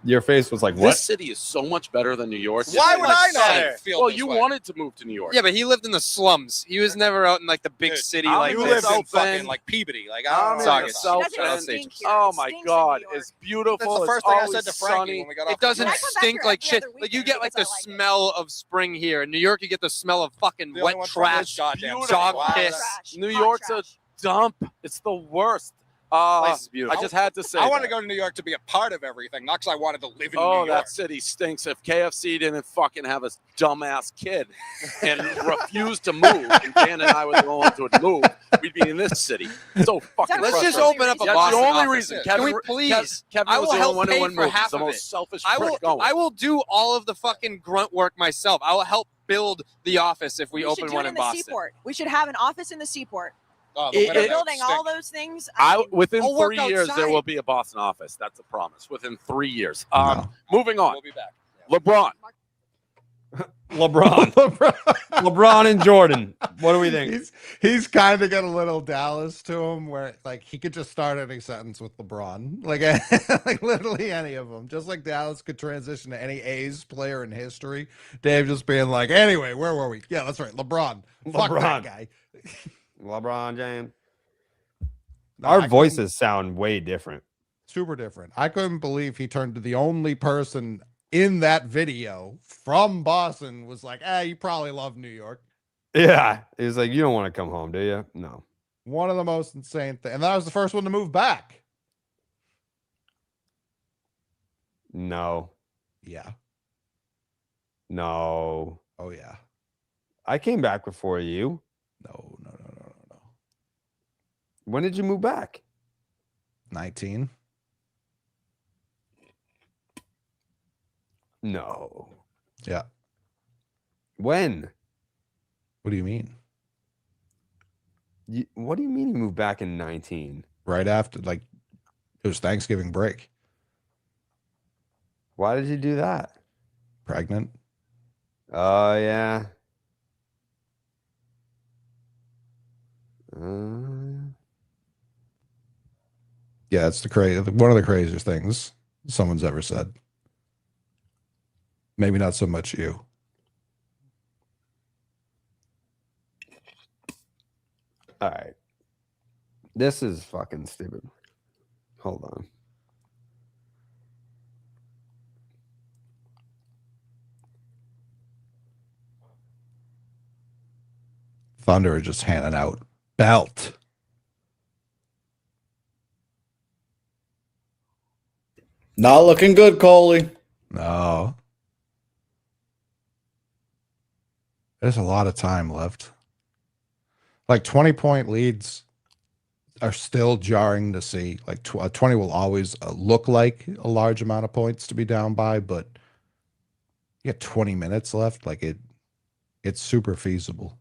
Your face was like, what?
This city is so much better than New York.
Why would I not
feel well, you wanted to move to New York.
Yeah, but he lived in the slums. He was never out in like the big city. Like
you
this.
live in
fucking like Peabody. Like
I'm
I
in the South End. Oh my God, it's beautiful.
That's the first
it's
thing I said to Frankie
sunny.
when we got off. It doesn't stink like shit. Like you get like the smell of spring here. In New York, you get the smell of fucking wet trash, dog piss.
New York's a dump. It's the worst.
Place is beautiful.
I just had to say
I want to
that.
go to New York to be a part of everything, not because I wanted to live in New
Oh,
York.
that city stinks. If KFC didn't fucking have a dumbass kid and refused to move, and Dan and I were the ones who would move, we'd be in this city. So fucking
Let's just
frustrating.
open up a
That's
Boston
the only
office.
reason.
Can
Kevin,
we please?
Kevin
I
was
will
the
help
only one
pay
who wouldn't
for
move.
half
He's the
of
most
it.
selfish
I
prick
will.
going.
I will do all of the fucking grunt work myself. I will help build the office if we
should
open
do
one
it
in
the
Boston.
Seaport. We should have an office in the Seaport.
Oh,
It-
We're
it-
building all those things. I mean,
Within
I'll work
3 years, there
outside.
will be a Boston office. That's a promise. Within 3 years.
No.
Moving on.
We'll be back.
LeBron.
LeBron and Jordan. What do we think?
He's kind of got a little Dallas to him, where like he could just start any sentence with LeBron, like like literally any of them. Just like Dallas could transition to any A's player in history. Dave just being like, anyway, where were we? Yeah, that's right, LeBron. Fuck that guy.
LeBron James.
No,
Our
I
voices sound way different.
super different. I couldn't believe he turned to the only person in that video from Boston was like, you probably love New York.
Yeah. He was like, you don't want to come home, do you? No.
One of the most insane things. And that was the first one to move back.
No.
Yeah.
No.
Oh, yeah.
I came back before you.
No.
When did you move back?
19.
No.
Yeah.
When?
What do you mean?
What do you mean you moved back in 19?
Right after, like, it was Thanksgiving break.
Why did you do that?
Pregnant.
Oh, yeah.
Yeah, it's one of the craziest things someone's ever said. Maybe not so much you.
All right. This is fucking stupid. Hold on.
Thunder are just handing out belt.
Not looking good, Coley.
No. There's a lot of time left. Like 20-point leads are still jarring to see. Like 20 will always look like a large amount of points to be down by, but you got 20 minutes left. Like it's super feasible.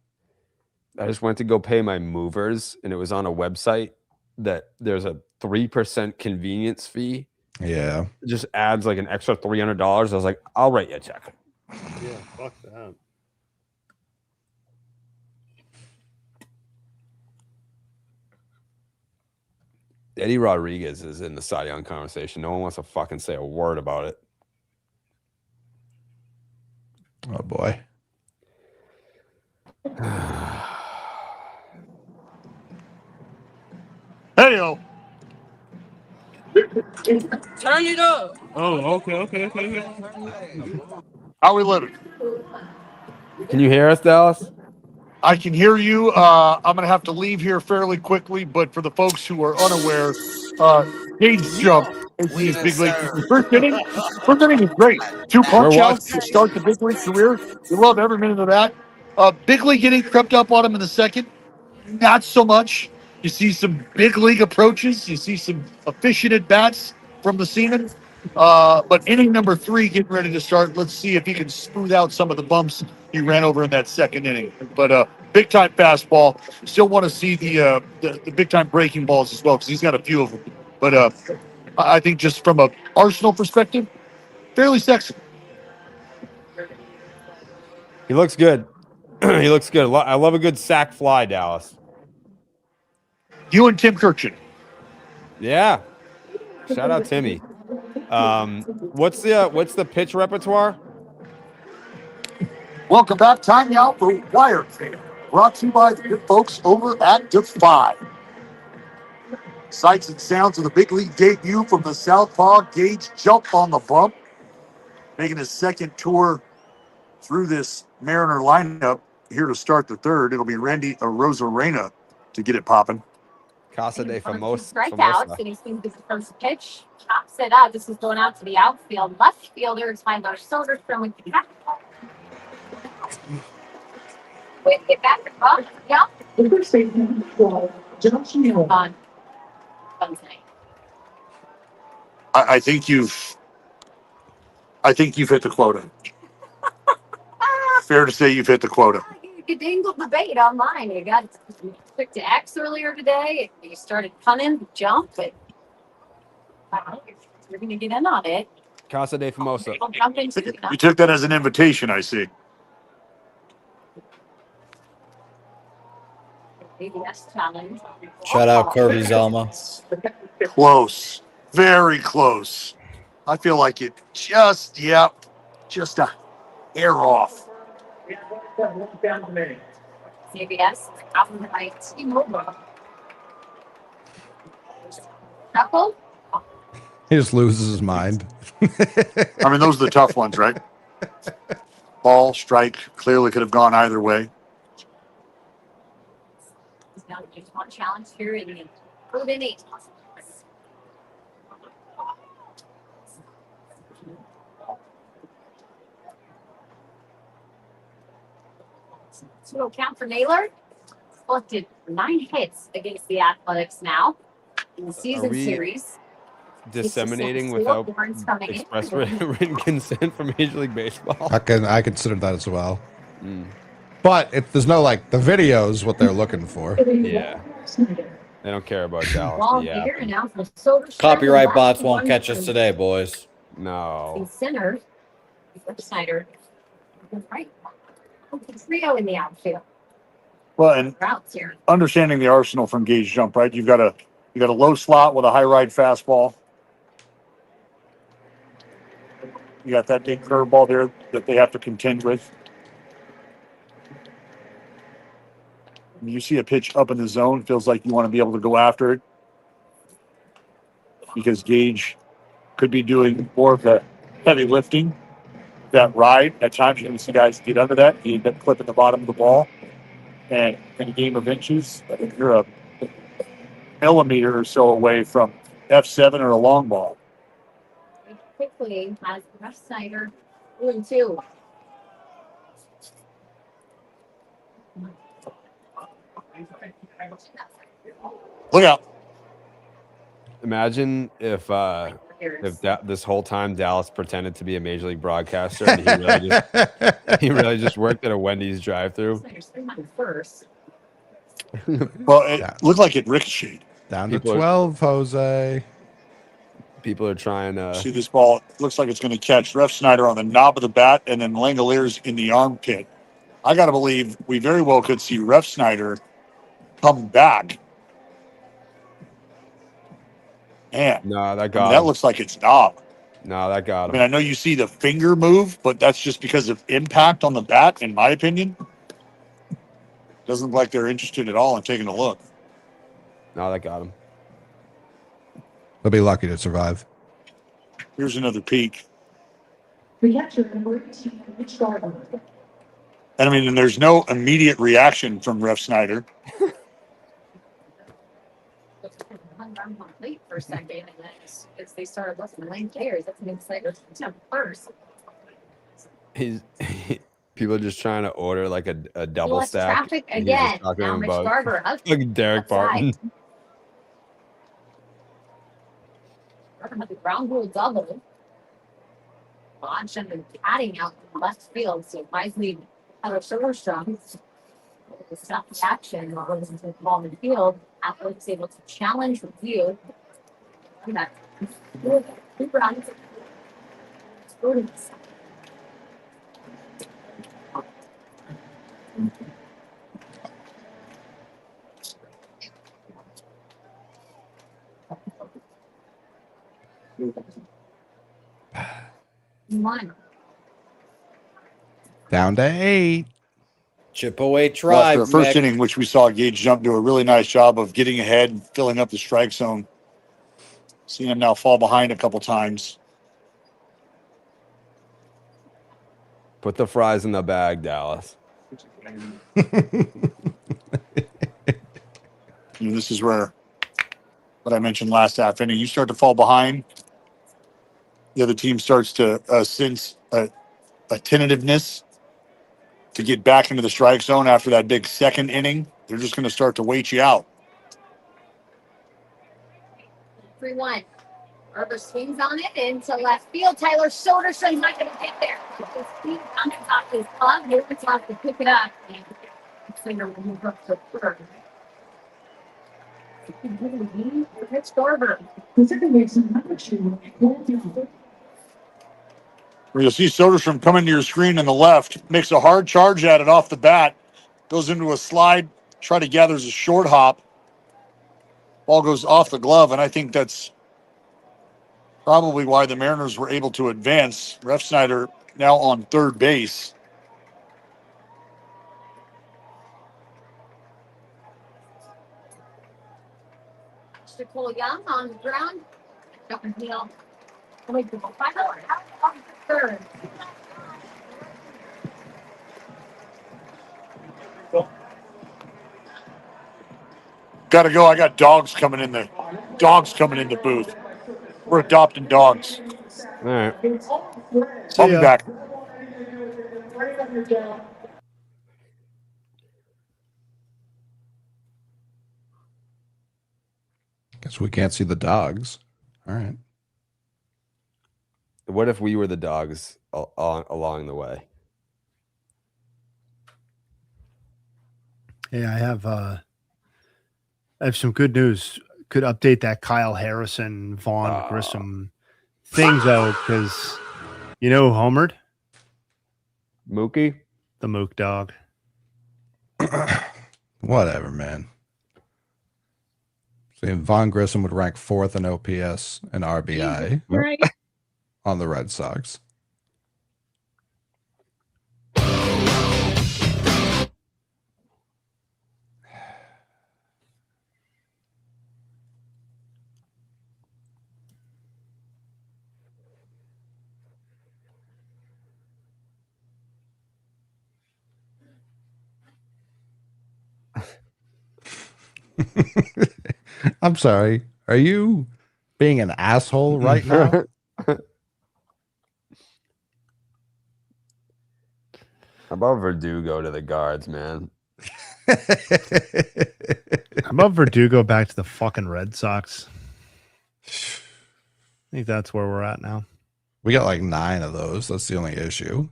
I just went to go pay my movers, and it was on a website that there's a 3% convenience fee.
Yeah.
It just adds like an extra $300. I was like, I'll write you a check.
Yeah, fuck that.
Eddie Rodriguez is in the Cy Young conversation. No one wants to fucking say a word about it.
Oh boy.
Hey-o.
Turn it up.
Oh, okay. How we living?
Can you hear us, Dallas?
I can hear you. I'm going to have to leave here fairly quickly, but for the folks who are unaware, Cage Jump is his big league. First inning is great. 2 punch outs to start the big league career. We love every minute of that. Big league getting crept up on him in the second. Not so much. You see some big league approaches. You see some efficient at bats from the Seaman. But inning number 3 getting ready to start. Let's see if he can smooth out some of the bumps he ran over in that second inning. But big time fastball. Still want to see the big time breaking balls as well because he's got a few of them. But I think just from a Arsenal perspective, fairly sexy.
He looks good. He looks good. I love a good sack fly, Dallas.
You and Tim Kirchin.
Yeah. Shout out Timmy. What's the pitch repertoire?
Welcome back. Time now for Wired Fan. Brought to you by the good folks over at Defy. Sights and sounds of the big league debut from the Southpaw. Gage Jump on the bump. Making his second tour through this Mariner lineup here to start the third. It'll be Randy Rosarena to get it popping.
Casa de Famosa.
Strikeouts, and he swings his first pitch. Chops it up. This is going out to the outfield. Left fielder is Tyler Soderstrom with the catch. Wait, get back to Bob. Yeah.
I think you've hit the quota. Fair to say you've hit the quota.
You dangled the bait online. You got clicked to X earlier today. You started punting, jump, but you're going to get in on it.
Casa de Famosa.
You took that as an invitation, I see.
Challenge.
Shout out Kirby Zelma.
Close. Very close. I feel like it just a hair off.
CBS, owned by T-Mobile. Knuckle?
He just loses his mind.
I mean, those are the tough ones, right? Ball, strike, clearly could have gone either way.
Now just one challenge here in the third inning. So count for Naylor. Collected 9 hits against the Athletics now in the season series.
Disseminating without express written consent from Major League Baseball.
I consider that as well. But if there's no like the videos, what they're looking for.
Yeah. They don't care about Dallas. Yeah.
Copyright bots won't catch us today, boys.
No.
Center, Snyder, right. Trio in the outfield.
Well, and
Routes here.
understanding the arsenal from Gage Jump, right? You got a low slot with a high ride fastball. You got that big curveball there that they have to contend with. When you see a pitch up in the zone, feels like you want to be able to go after it because Gage could be doing more of the heavy lifting. That ride, at times you're going to see guys get under that. You end up clipping the bottom of the ball. And in a game of inches, I think you're a millimeter or so away from F7 or a long ball.
Quickly has Russ Snyder 2-2.
Look out.
Imagine if this whole time Dallas pretended to be a Major League broadcaster and he really just worked at a Wendy's drive-thru.
Well, it looked like it ricocheted.
Down to 12, Jose.
People are trying to
see this ball. It looks like it's going to catch Ref Snyder on the knob of the bat and then Langoliers in the armpit. I got to believe we very well could see Ref Snyder come back. Man,
no, that
that looks like it's knob.
No, that got him.
I mean, I know you see the finger move, but that's just because of impact on the bat, in my opinion. Doesn't look like they're interested at all in taking a look.
No, that got him.
They'll be lucky to survive.
Here's another peek. And I mean, and there's no immediate reaction from Ref Snyder.
Late for a second, and then as they started listening to Lane players, that's an exciting first.
People just trying to order like a double stack.
Traffic again. Now Mitch Garver
like Derek Barton.
The ground rule double. Launch and adding out to left field, so wisely Tyler Soderstrom. The stop the action while it was the ball in the field. Athlete was able to challenge review. That 2 runs. One.
Down to 8.
Chip away tribe.
After the first inning, which we saw Gage Jump do a really nice job of getting ahead and filling up the strike zone. Seeing him now fall behind a couple times.
Put the fries in the bag, Dallas.
This is where what I mentioned last half inning. You start to fall behind, the other team starts to sense a tentativeness to get back into the strike zone after that big second inning. They're just going to start to wait you out.
3-1. Herbert swings on it into left field. Tyler Soderstrom's not going to get there. His feet on the top of his glove. Herbert wants to pick it up. And Singer will move up to third. Pitch Garber.
You'll see Soderstrom come into your screen on the left, makes a hard charge at it off the bat, goes into a slide, try to gathers a short hop. Ball goes off the glove, and I think that's probably why the Mariners were able to advance. Ref Snyder now on third base.
Mr. Cole Young on the ground. Up and heel. Third.
Got to go. I got dogs coming in the booth. We're adopting dogs.
All right.
I'll be back.
Guess we can't see the dogs. All right.
What if we were the dogs along the way?
Hey, I have some good news. Could update that Kyle Harrison, Vaughn Grissom thing though, because you know who homered?
Mookie?
The Mook dog.
Whatever, man. See, Von Grissom would rank 4th in OPS and RBI
Right.
on the Red Sox. I'm sorry. Are you being an asshole right now?
How about Verdugo to the guards, man?
How about Verdugo back to the fucking Red Sox? I think that's where we're at now.
We got like 9 of those. That's the only issue.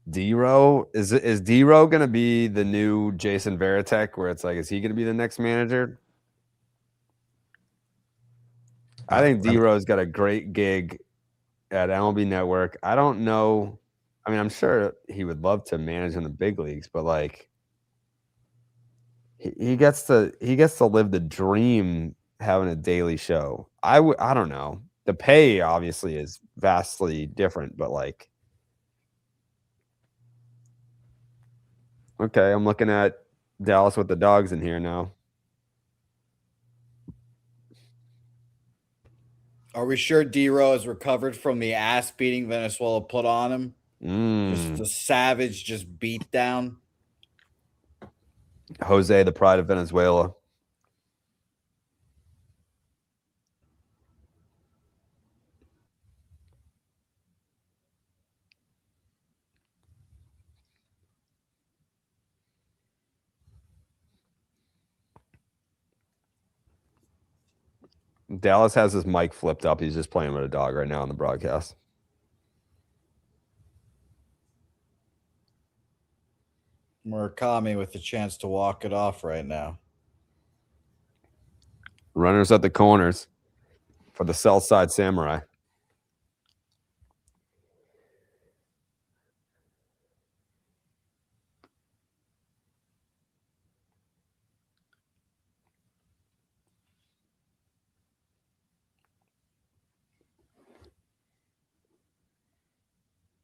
D-Row is D-Row going to be the new Jason Varitek, where it's like, is he going to be the next manager? I think D-Row's got a great gig at MLB Network. I don't know. I mean, I'm sure he would love to manage in the big leagues, but like he gets to live the dream having a daily show. I don't know. The pay obviously is vastly different, but like, okay, I'm looking at Dallas with the dogs in here now.
Are we sure D-Row has recovered from the ass beating Venezuela put on him? Just a savage, just beat down.
Jose, the pride of Venezuela. Dallas has his mic flipped up. He's just playing with a dog right now on the broadcast.
Murakami with the chance to walk it off right now.
Runners at the corners for the South Side Samurai.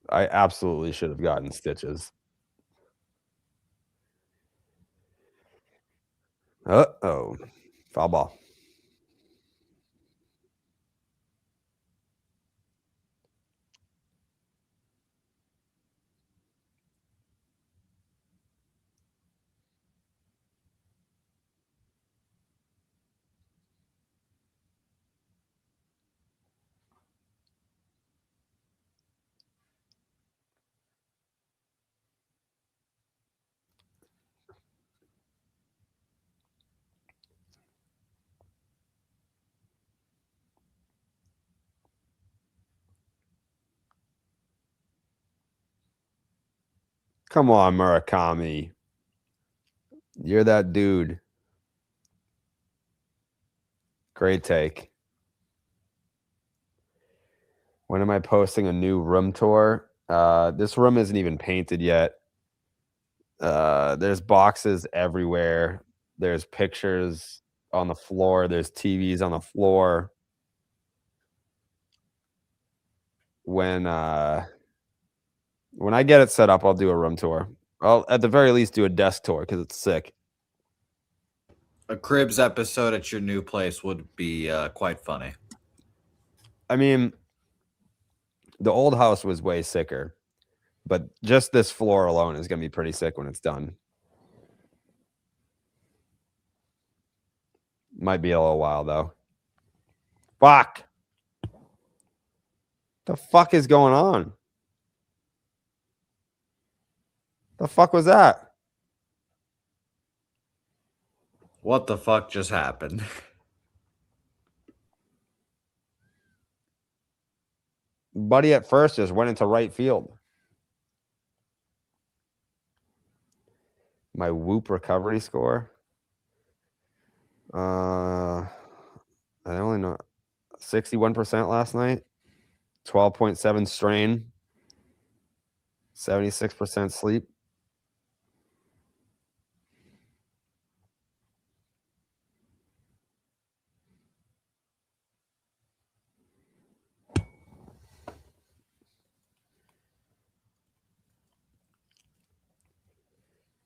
I absolutely should have gotten stitches. Uh-oh. Foul ball. Come on, Murakami. You're that dude. Great take. When am I posting a new room tour? This room isn't even painted yet. There's boxes everywhere. There's pictures on the floor. There's TVs on the floor. When I get it set up, I'll do a room tour. I'll at the very least do a desk tour because it's sick.
A Cribs episode at your new place would be quite funny.
I mean, the old house was way sicker, but just this floor alone is going to be pretty sick when it's done. Might be a little while, though. Fuck. The fuck is going on? The fuck was that?
What the fuck just happened?
Buddy at first just went into right field. My Whoop recovery score. I only know 61% last night. 12.7 strain. 76% sleep.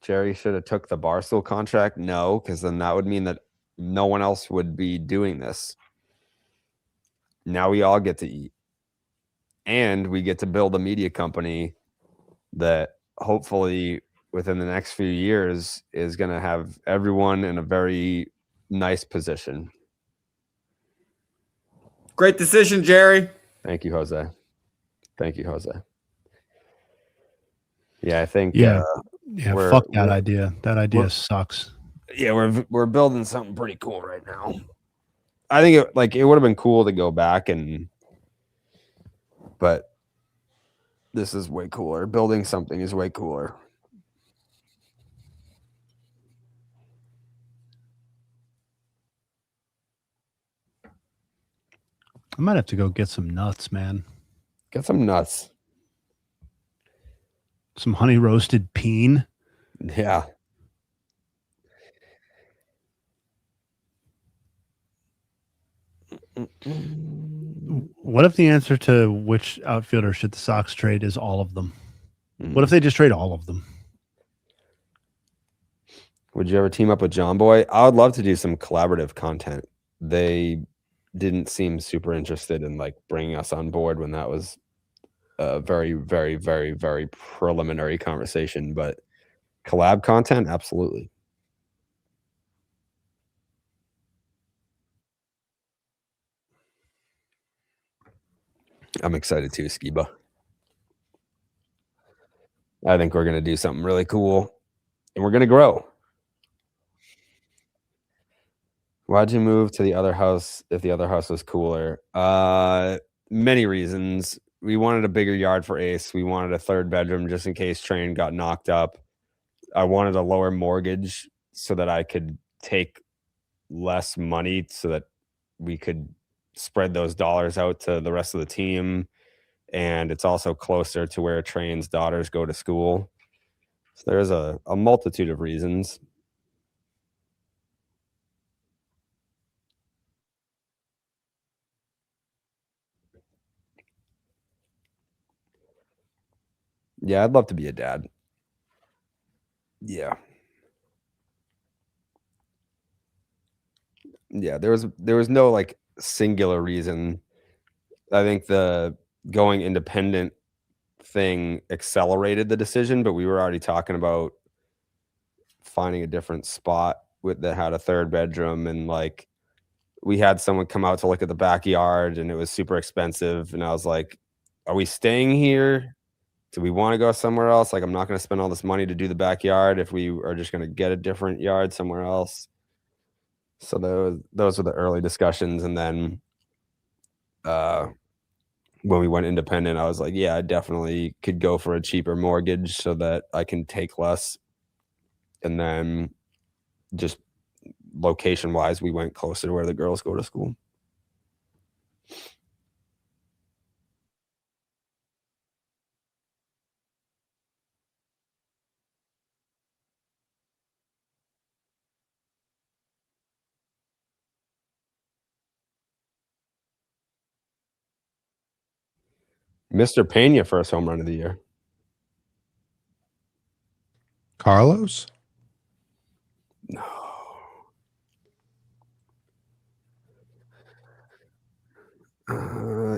Jerry should have took the Barstool contract. No, because then that would mean that no one else would be doing this. Now we all get to eat. And we get to build a media company that hopefully within the next few years is going to have everyone in a very nice position.
Great decision, Jerry.
Thank you, Jose. Thank you, Jose. Yeah, I think.
Yeah, fuck that idea. That idea sucks.
Yeah, we're building something pretty cool right now. I think it would have been cool to go back but this is way cooler. Building something is way cooler.
I might have to go get some nuts, man.
Get some nuts.
Some honey roasted peen.
Yeah.
What if the answer to which outfielder should the Sox trade is all of them? What if they just trade all of them?
Would you ever team up with John Boy? I would love to do some collaborative content. They didn't seem super interested in bringing us on board when that was a very, very, very, very preliminary conversation, but collab content, absolutely. I'm excited too, Skiba. I think we're going to do something really cool and we're going to grow. Why'd you move to the other house if the other house was cooler? Many reasons. We wanted a bigger yard for Ace. We wanted a third bedroom just in case Train got knocked up. I wanted a lower mortgage so that I could take less money so that we could spread those dollars out to the rest of the team. And it's also closer to where Train's daughters go to school. So there's a multitude of reasons. Yeah, I'd love to be a dad. Yeah. Yeah, there was no singular reason. I think the going independent thing accelerated the decision, but we were already talking about finding a different spot that had a third bedroom, and we had someone come out to look at the backyard and it was super expensive, and I was like, are we staying here? Do we want to go somewhere else? I'm not going to spend all this money to do the backyard if we are just going to get a different yard somewhere else. So those were the early discussions, and then when we went independent, I was like, yeah, I definitely could go for a cheaper mortgage so that I can take less. And then just location wise, we went closer to where the girls go to school. Mr. Pena, first home run of the year.
Carlos?
No.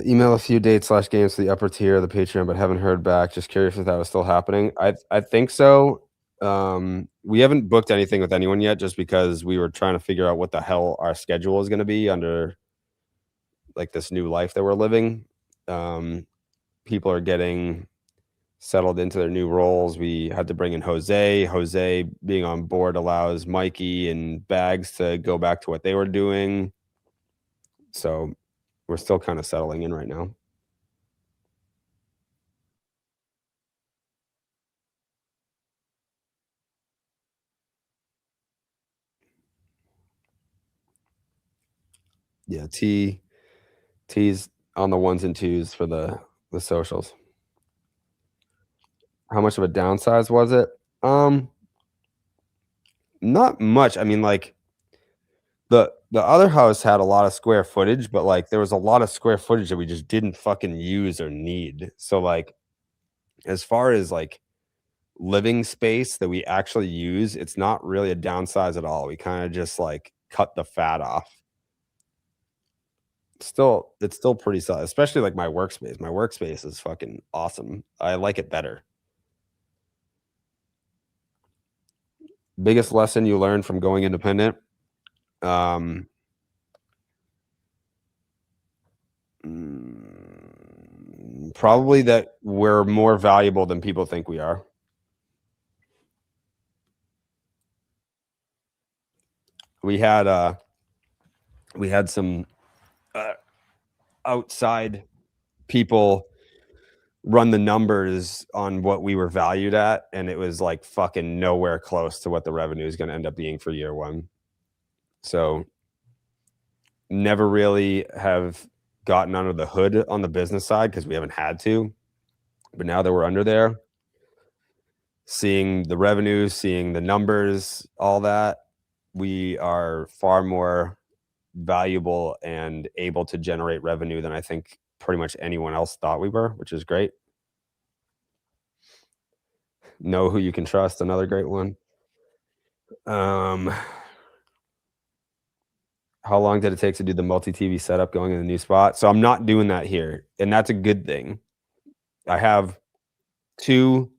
Email a few dates / games to the upper tier of the Patreon, but haven't heard back. Just curious if that was still happening. I think so. We haven't booked anything with anyone yet, just because we were trying to figure out what the hell our schedule is going to be under like this new life that we're living. People are getting settled into their new roles. We had to bring in Jose. Jose being on board allows Mikey and Bags to go back to what they were doing. So we're still kind of settling in right now. Yeah, T's on the 1s and 2s for the socials. How much of a downsize was it? Not much. I mean, like the other house had a lot of square footage, but like there was a lot of square footage that we just didn't fucking use or need. So like as far as like living space that we actually use, it's not really a downsize at all. We kind of just like cut the fat off. It's still pretty solid, especially like my workspace. My workspace is fucking awesome. I like it better. Biggest lesson you learned from going independent? Probably that we're more valuable than people think we are. We had some outside people run the numbers on what we were valued at, and it was like fucking nowhere close to what the revenue is going to end up being for year one. So never really have gotten under the hood on the business side because we haven't had to. But now that we're under there, seeing the revenue, seeing the numbers, all that, we are far more valuable and able to generate revenue than I think pretty much anyone else thought we were, which is great. Know who you can trust, another great one. How long did it take to do the multi-TV setup going in the new spot? So I'm not doing that here, and that's a good thing. I have two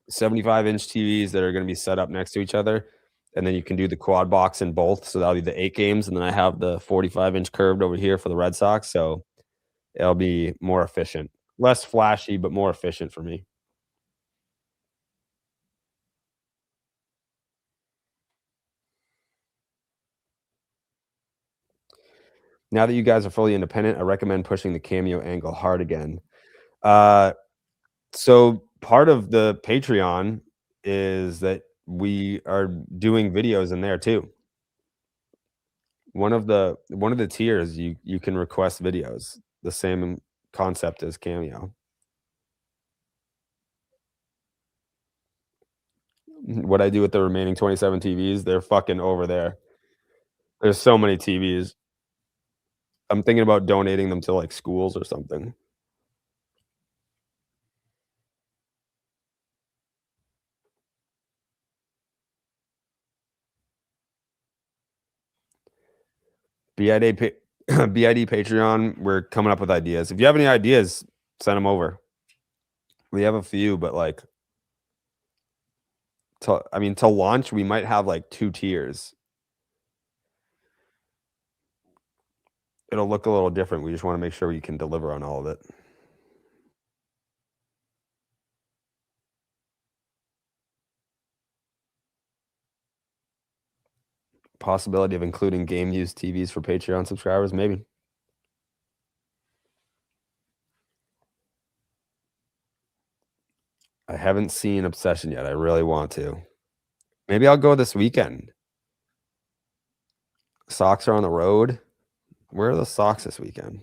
75-inch TVs that are going to be set up next to each other, and then you can do the quad box in both. So that'll be the 8 games, and then I have the 45-inch curved over here for the Red Sox. So it'll be more efficient, less flashy, but more efficient for me. Now that you guys are fully independent, I recommend pushing the cameo angle hard again. So part of the Patreon is that we are doing videos in there too. One of the tiers you can request videos, the same concept as Cameo. What I do with the remaining 27 TVs, they're fucking over there. There's so many TVs. I'm thinking about donating them to like schools or something. BID Patreon, we're coming up with ideas. If you have any ideas, send them over. We have a few, but like to launch, we might have like 2 tiers. It'll look a little different. We just want to make sure we can deliver on all of it. Possibility of including game use TVs for Patreon subscribers, maybe. haven't seen Obsession yet. I really want to. Maybe I'll go this weekend. Sox are on the road. Where are the Sox this weekend?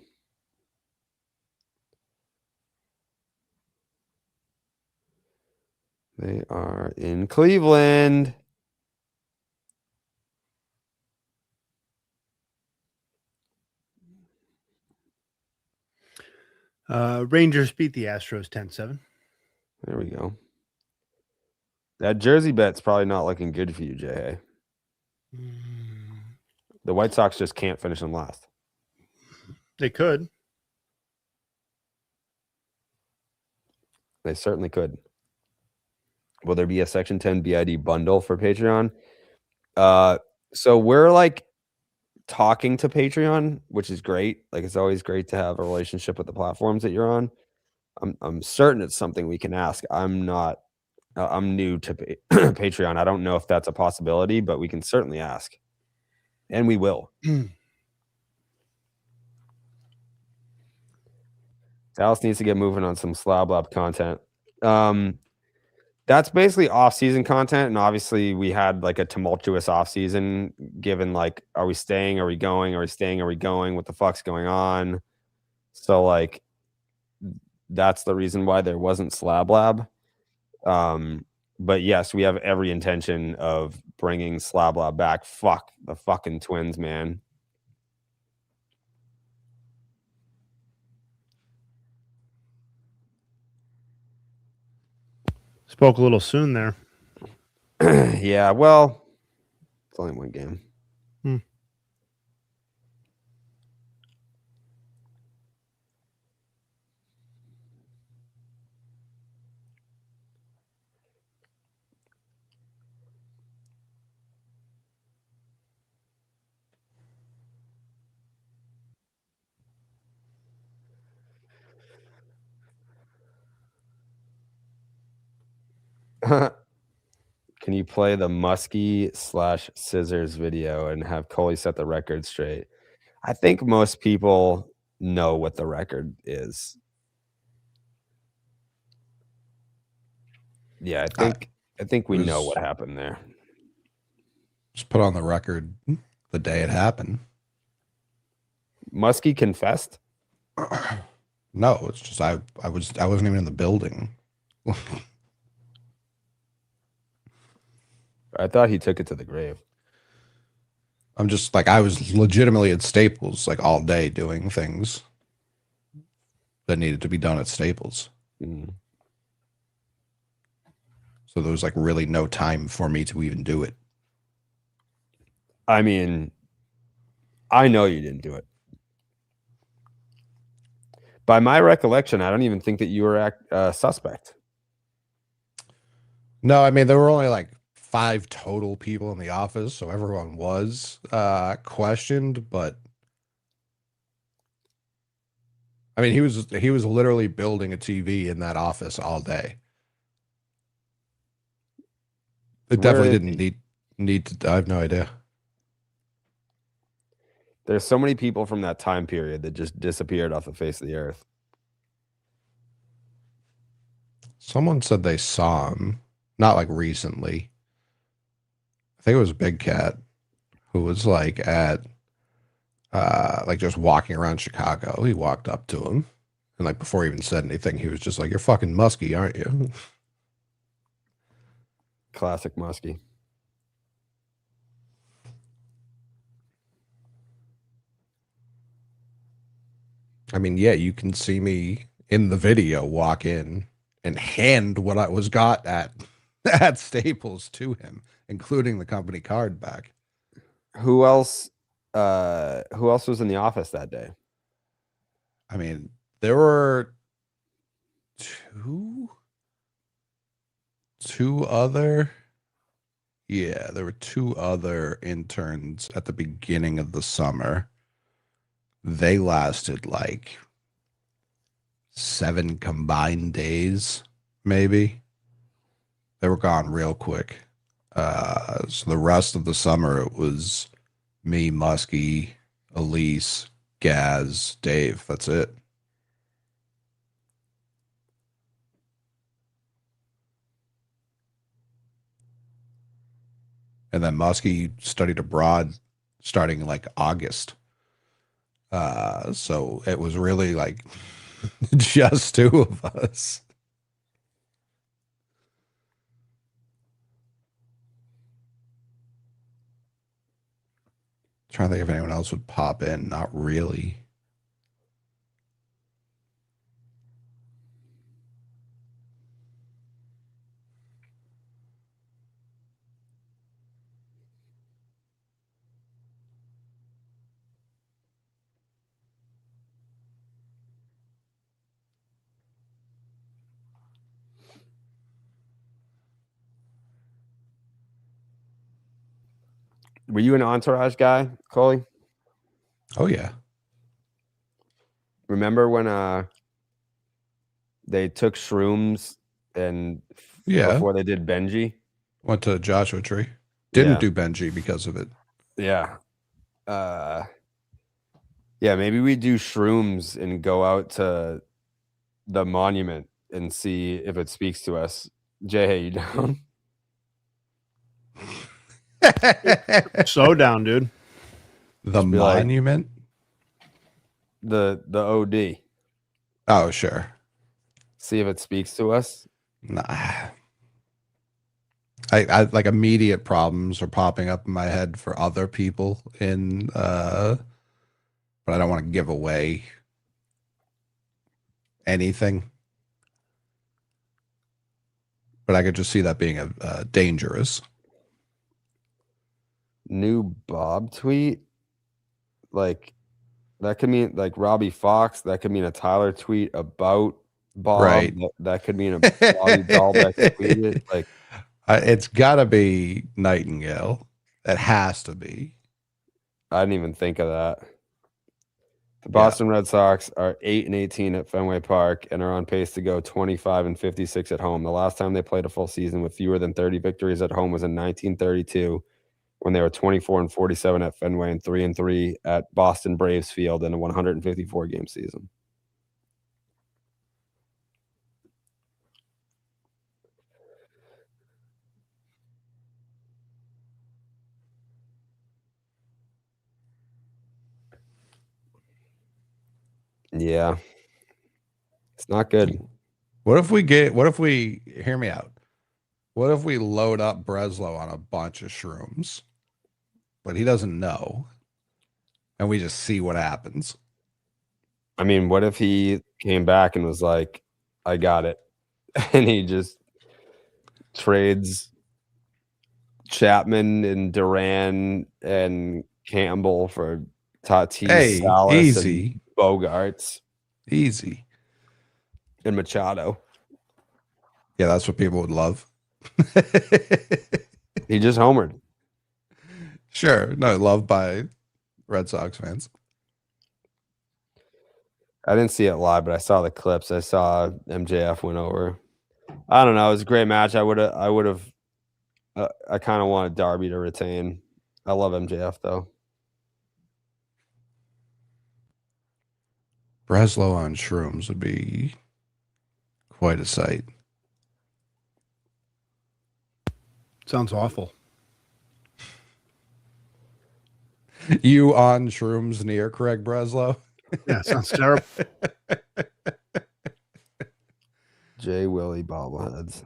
They are in Cleveland.
Rangers beat the Astros 10-7.
There we go. That jersey bet's probably not looking good for you, Jay. The White Sox just can't finish them last.
They could.
They certainly could. Will there be a Section 10 BID bundle for Patreon? So we're like talking to Patreon, which is great. Like, it's always great to have a relationship with the platforms that you're on. I'm certain it's something we can ask. I'm new to Patreon. I don't know if that's a possibility, but we can certainly ask. And we will. Dallas needs to get moving on some Slab Lab content. That's basically off-season content, and obviously we had like a tumultuous off-season, given like, are we staying? Are we going? Are we staying? Are we going? What the fuck's going on? So like, that's the reason why there wasn't Slab Lab. But yes, we have every intention of bringing Slab Lab back. Fuck the fucking Twins, man.
Spoke a little soon there.
Yeah, well, it's only one game. Can you play the Muskie/Scissors video and have Coley set the record straight? I think most people know what the record is. Yeah, I think we know what happened there.
Just put on the record the day it happened.
Muskie confessed?
No, it's just I wasn't even in the building.
I thought he took it to the grave.
I'm just like, I was legitimately at Staples like all day doing things that needed to be done at Staples.
Mm.
So there was like really no time for me to even do it.
I mean, I know you didn't do it. By my recollection, I don't even think that you were a suspect.
No, I mean, there were only like 5 total people in the office, so everyone was questioned, but I mean, he was literally building a TV in that office all day. It definitely didn't need to. I have no idea.
There's so many people from that time period that just disappeared off the face of the earth.
Someone said they saw him, not like recently. I think it was Big Cat who was like at like just walking around Chicago. He walked up to him and like before he even said anything, he was just like, "You're fucking Muskie, aren't you?"
Classic Muskie.
I mean, yeah, you can see me in the video walk in and hand what I was got at Staples to him, including the company card back.
Who else was in the office that day?
I mean, there were two other interns at the beginning of the summer. They lasted like 7 combined days, maybe. They were gone real quick. So the rest of the summer, it was me, Muskie, Elise, Gaz, Dave. That's it. And then Muskie studied abroad starting like August. So it was really like just two of us. Trying to think if anyone else would pop in. Not really.
Were you an Entourage guy, Coley?
Oh yeah.
Remember when they took shrooms and
Yeah.
before they did Benji?
Went to Joshua Tree. Didn't
Yeah.
do Benji because of it.
Yeah. Yeah, maybe we do shrooms and go out to the monument and see if it speaks to us. Jay, hey, you down?
So down, dude.
The
Just be like,
monument?
the OD.
Oh, sure.
See if it speaks to us.
Nah. I like immediate problems are popping up in my head for other people in but I don't want to give away anything. But I could just see that being a dangerous.
New Bob tweet. Like that could mean like Robbie Fox. That could mean a Tyler tweet about Bob.
Right.
That could mean a Bobby Dahlbeck tweeted. Like
it's got to be Nightingale. It has to be.
I didn't even think of that. The Boston Red Sox are 8-18 at Fenway Park and are on pace to go 25-56 at home. The last time they played a full season with fewer than 30 victories at home was in 1932, when they were 24-47 at Fenway and 3-3 at Boston Braves Field in a 154 game season. Yeah. It's not good.
What if we hear me out? What if we load up Breslow on a bunch of shrooms, but he doesn't know, and we just see what happens?
I mean, what if he came back and was like, I got it. And he just trades Chapman and Duran and Campbell for Tatis, Salas,
easy.
and Bogarts.
Easy.
And Machado.
Yeah, that's what people would love.
He just homered.
Sure. No, loved by Red Sox fans.
I didn't see it live, but I saw the clips. I saw MJF went over. I don't know. It was a great match. I kind of wanted Darby to retain. I love MJF though.
Breslow on shrooms would be quite a sight.
Sounds awful.
You on shrooms near Craig Breslow?
Yeah, sounds terrible.
Jay Willie bobbleheads.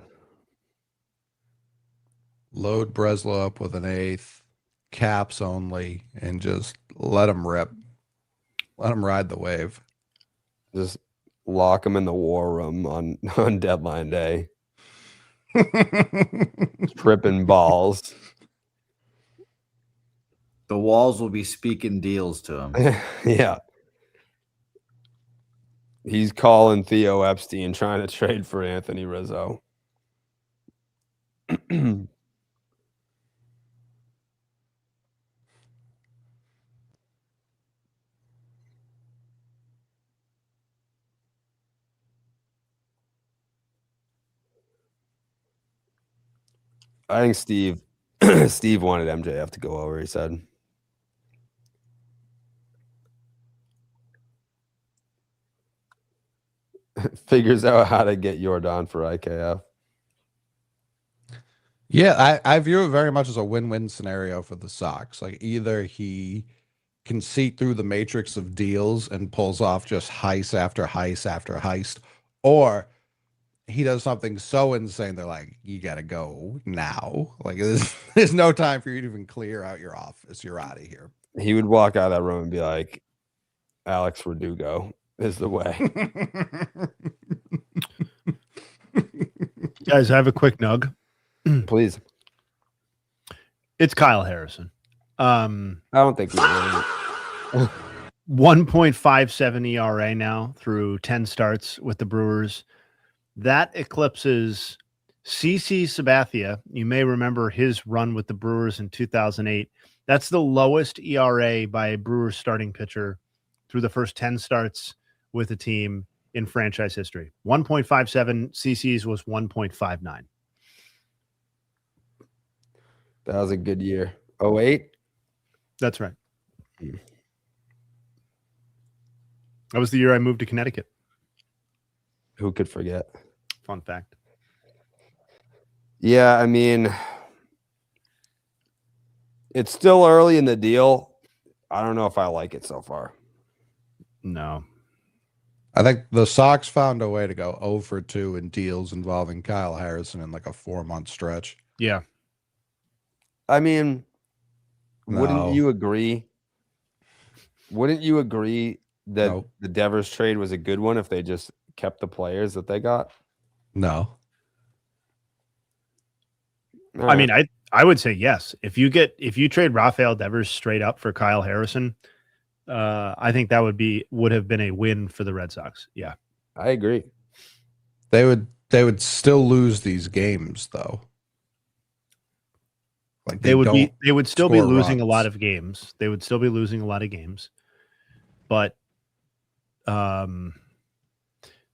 Load Breslow up with an eighth, caps only, and just let him rip. Let him ride the wave.
Just lock him in the war room on deadline day. Tripping balls.
The walls will be speaking deals to him.
Yeah. He's calling Theo Epstein trying to trade for Anthony Rizzo. I think Steve wanted MJF to go over, he said. Figures out how to get Yordan for IKF.
Yeah, I view it very much as a win-win scenario for the Sox. Like either he can see through the matrix of deals and pulls off just heist after heist after heist, or he does something so insane they're like, you gotta go now. Like there's no time for you to even clear out your office. You're out of here.
He would walk out of that room and be like, Alex Verdugo is the way.
Guys, I have a quick nug.
Please.
It's Kyle Harrison.
I don't think we really.
1.57 ERA now through 10 starts with the Brewers. That eclipses CC Sabathia. You may remember his run with the Brewers in 2008. That's the lowest ERA by a Brewers starting pitcher through the first 10 starts with the team in franchise history. 1.57. CC's was 1.59.
That was a good year. 08?
That's right. That was the year I moved to Connecticut.
Who could forget?
Fun fact.
Yeah, I mean, it's still early in the deal. I don't know if I like it so far.
No.
I think the Sox found a way to go 0 for 2 in deals involving Kyle Harrison in like a 4-month stretch.
Yeah.
I mean,
No.
wouldn't you agree? Wouldn't you agree that
No.
the Devers trade was a good one if they just kept the players that they got?
No.
I mean, I would say yes. If you trade Rafael Devers straight up for Kyle Harrison, I think that would have been a win for the Red Sox. Yeah.
I agree.
They would still lose these games though. Like
They would still be losing
runs.
a lot of games. They would still be losing a lot of games. But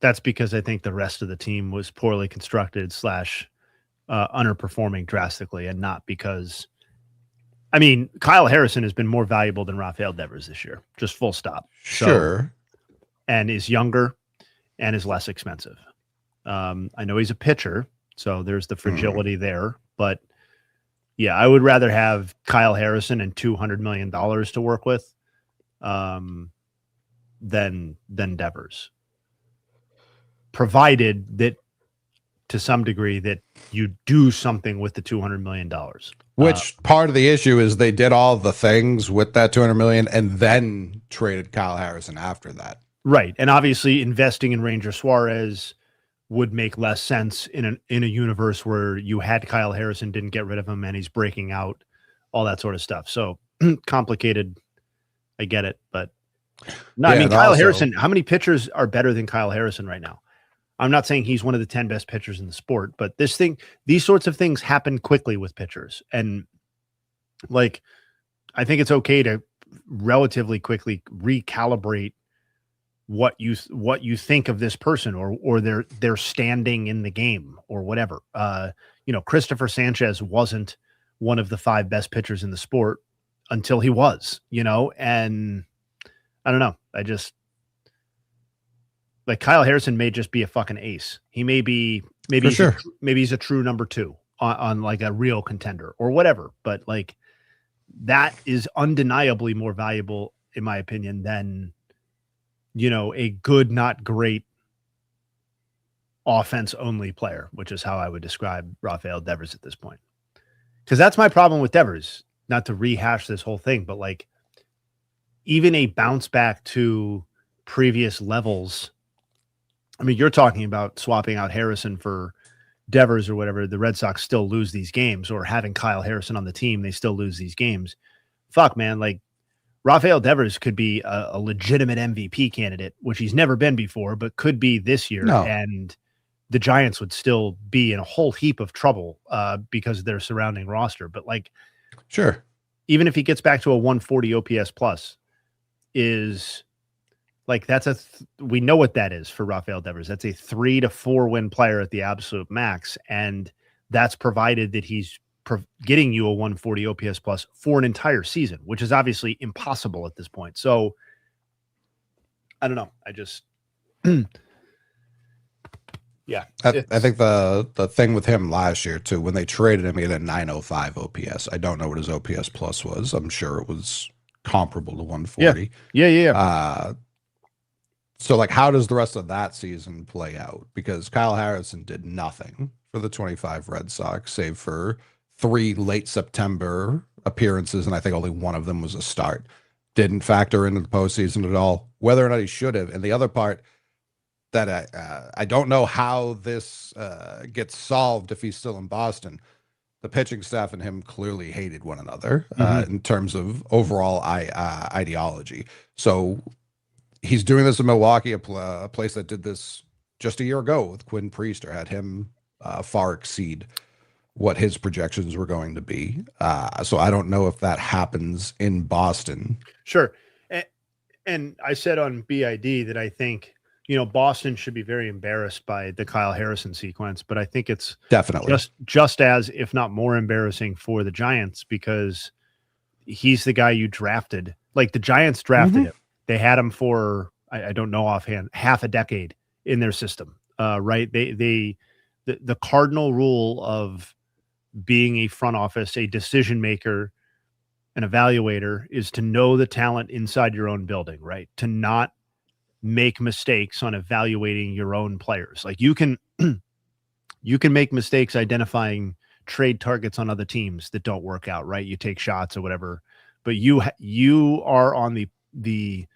that's because I think the rest of the team was poorly constructed / underperforming drastically, and not because, I mean, Kyle Harrison has been more valuable than Rafael Devers this year, just full stop.
Sure.
And is younger and is less expensive. I know he's a pitcher, so there's the fragility there, but yeah, I would rather have Kyle Harrison and $200 million to work with than Devers, provided that to some degree that you do something with the $200 million.
Which part of the issue is they did all the things with that $200 million and then traded Kyle Harrison after that.
Right. And obviously investing in Ranger Suarez would make less sense in a universe where you had Kyle Harrison, didn't get rid of him, and he's breaking out, all that sort of stuff. So complicated. I get it, but no,
Yeah,
I mean,
and
Kyle
also-
Harrison, how many pitchers are better than Kyle Harrison right now? I'm not saying he's one of the 10 best pitchers in the sport, but these sorts of things happen quickly with pitchers. And like, I think it's okay to relatively quickly recalibrate what you think of this person or their standing in the game or whatever. Christopher Sanchez wasn't one of the 5 best pitchers in the sport until he was, and I don't know. Like Kyle Harrison may just be a fucking ace. He may be, maybe he's a true number 2 on like a real contender or whatever. But like that is undeniably more valuable, in my opinion, than a good, not great offense only player, which is how I would describe Rafael Devers at this point. Because that's my problem with Devers. Not to rehash this whole thing, but like even a bounce back to previous levels. I mean, you're talking about swapping out Harrison for Devers or whatever. The Red Sox still lose these games, or having Kyle Harrison on the team, they still lose these games. Fuck, man. Like Rafael Devers could be a legitimate MVP candidate, which he's never been before, but could be this year.
No.
And the Giants would still be in a whole heap of trouble because of their surrounding roster. But like,
sure,
even if he gets back to a 140 OPS plus, is like we know what that is for Rafael Devers. That's a 3 to 4 win player at the absolute max, and that's provided that he's getting you a 140 OPS plus for an entire season, which is obviously impossible at this point. So I don't know. I just Yeah.
I think the thing with him last year too, when they traded him, he had a 905 OPS. I don't know what his OPS plus was. I'm sure it was comparable to 140.
Yeah.
So like, how does the rest of that season play out? Because Kyle Harrison did nothing for the 25 Red Sox, save for 3 late September appearances, and I think only one of them was a start. Didn't factor into the postseason at all, whether or not he should have. And the other part that I don't know how this gets solved if he's still in Boston. The pitching staff and him clearly hated one another in terms of overall ideology. So he's doing this in Milwaukee, a place that did this just a year ago with Quinn Priester, had him far exceed what his projections were going to be. So I don't know if that happens in Boston.
Sure. And I said on BID that I think, Boston should be very embarrassed by the Kyle Harrison sequence, but I think it's
definitely
just as, if not more embarrassing for the Giants, because he's the guy you drafted. Like the Giants drafted him. They had him for, I don't know offhand, half a decade in their system. Right. The cardinal rule of being a front office, a decision maker, an evaluator is to know the talent inside your own building, right? To not make mistakes on evaluating your own players. Like you can make mistakes identifying trade targets on other teams that don't work out, right? You take shots or whatever, but you are on the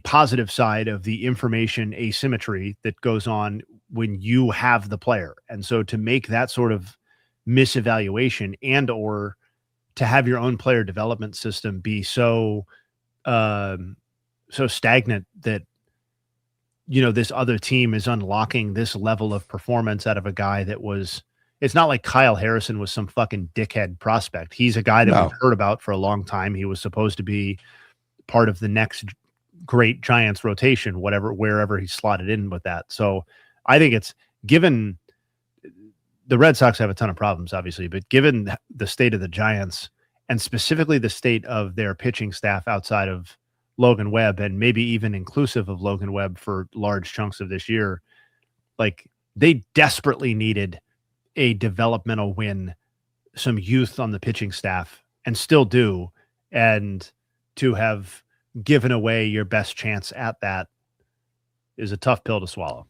positive side of the information asymmetry that goes on when you have the player. And so to make that sort of misevaluation and or to have your own player development system be so stagnant that this other team is unlocking this level of performance out of a guy that was, it's not like Kyle Harrison was some fucking dickhead prospect. He's a guy that we've heard about for a long time. He was supposed to be part of the next great Giants rotation, wherever he slotted in with that. So I think it's, given the Red Sox have a ton of problems, obviously, but given the state of the Giants and specifically the state of their pitching staff outside of Logan Webb, and maybe even inclusive of Logan Webb for large chunks of this year, like they desperately needed a developmental win, some youth on the pitching staff, and still do. And to have given away your best chance at that is a tough pill to swallow.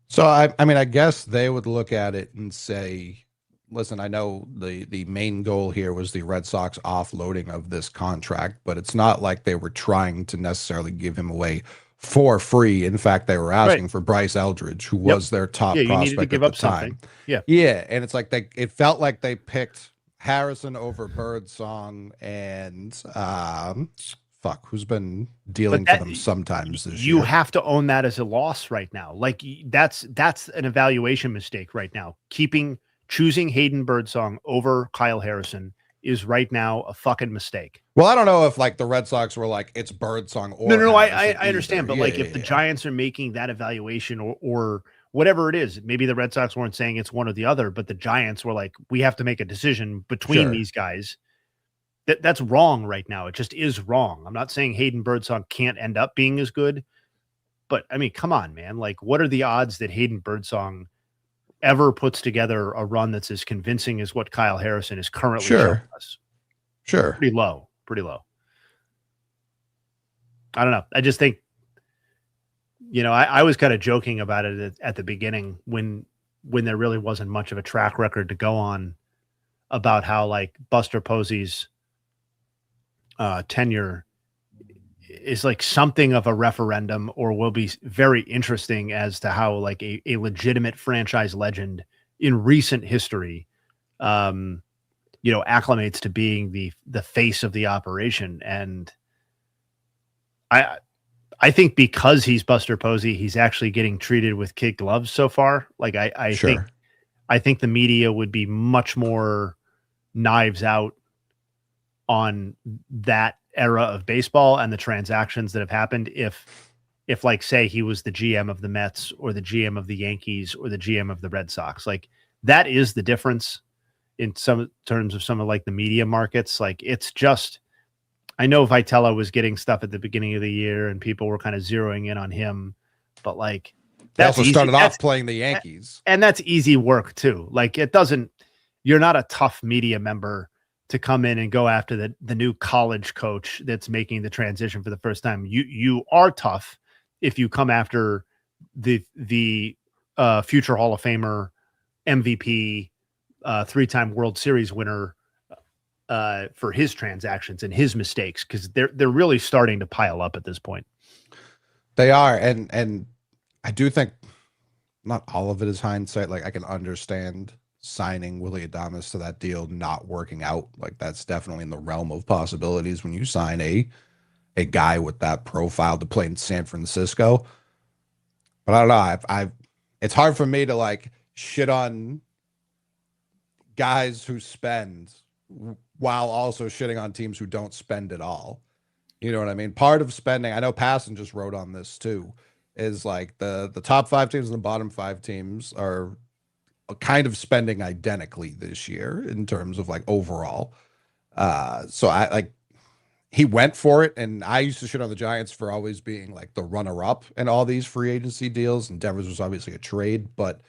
So I mean, I guess they would look at it and say, listen, I know the main goal here was the Red Sox offloading of this contract, but it's not like they were trying to necessarily give him away for free. In fact, they were asking for Bryce Eldridge, who was their top prospect at the time. Yeah. And it's like it felt like they picked Harrison over Birdsong and who's been dealing for them sometimes this year.
You have to own that as a loss right now. Like that's an evaluation mistake right now. Choosing Hayden Birdsong over Kyle Harrison is right now a fucking mistake.
Well, I don't know if like the Red Sox were like, it's Birdsong or
no, I understand, but if the Giants are making that evaluation or whatever it is, maybe the Red Sox weren't saying it's one or the other, but the Giants were like, we have to make a decision between these guys. That's wrong right now. It just is wrong. I'm not saying Hayden Birdsong can't end up being as good, but I mean, come on, man. Like, what are the odds that Hayden Birdsong ever puts together a run that's as convincing as what Kyle Harrison is currently showing us?
Sure.
Pretty low. I don't know. I just think, I was kind of joking about it at the beginning when there really wasn't much of a track record to go on about how like Buster Posey's tenure is like something of a referendum, or will be very interesting as to how like a legitimate franchise legend in recent history, acclimates to being the face of the operation. And I think because he's Buster Posey, he's actually getting treated with kid gloves so far. Like I think the media would be much more knives out on that era of baseball and the transactions that have happened if like, say he was the GM of the Mets or the GM of the Yankees or the GM of the Red Sox. Like that is the difference in some terms of some of like the media markets. Like it's just, I know Vitello was getting stuff at the beginning of the year and people were kind of zeroing in on him, but like
They also started off playing the Yankees.
And that's easy work too. Like you're not a tough media member to come in and go after the new college coach that's making the transition for the first time. You are tough if you come after the future Hall of Famer, MVP, 3-time World Series winner for his transactions and his mistakes, because they're really starting to pile up at this point.
They are, and I do think not all of it is hindsight. Like, I can understand signing Willy Adames to that deal not working out. Like, that's definitely in the realm of possibilities when you sign a guy with that profile to play in San Francisco. But I don't know. It's hard for me to like shit on guys who spend while also shitting on teams who don't spend at all. You know what I mean? Part of spending, I know Passon just wrote on this too, is like the top 5 teams and the bottom 5 teams are kind of spending identically this year in terms of like overall. So I like, he went for it, and I used to shit on the Giants for always being like the runner-up in all these free agency deals, and Devers was obviously a trade, but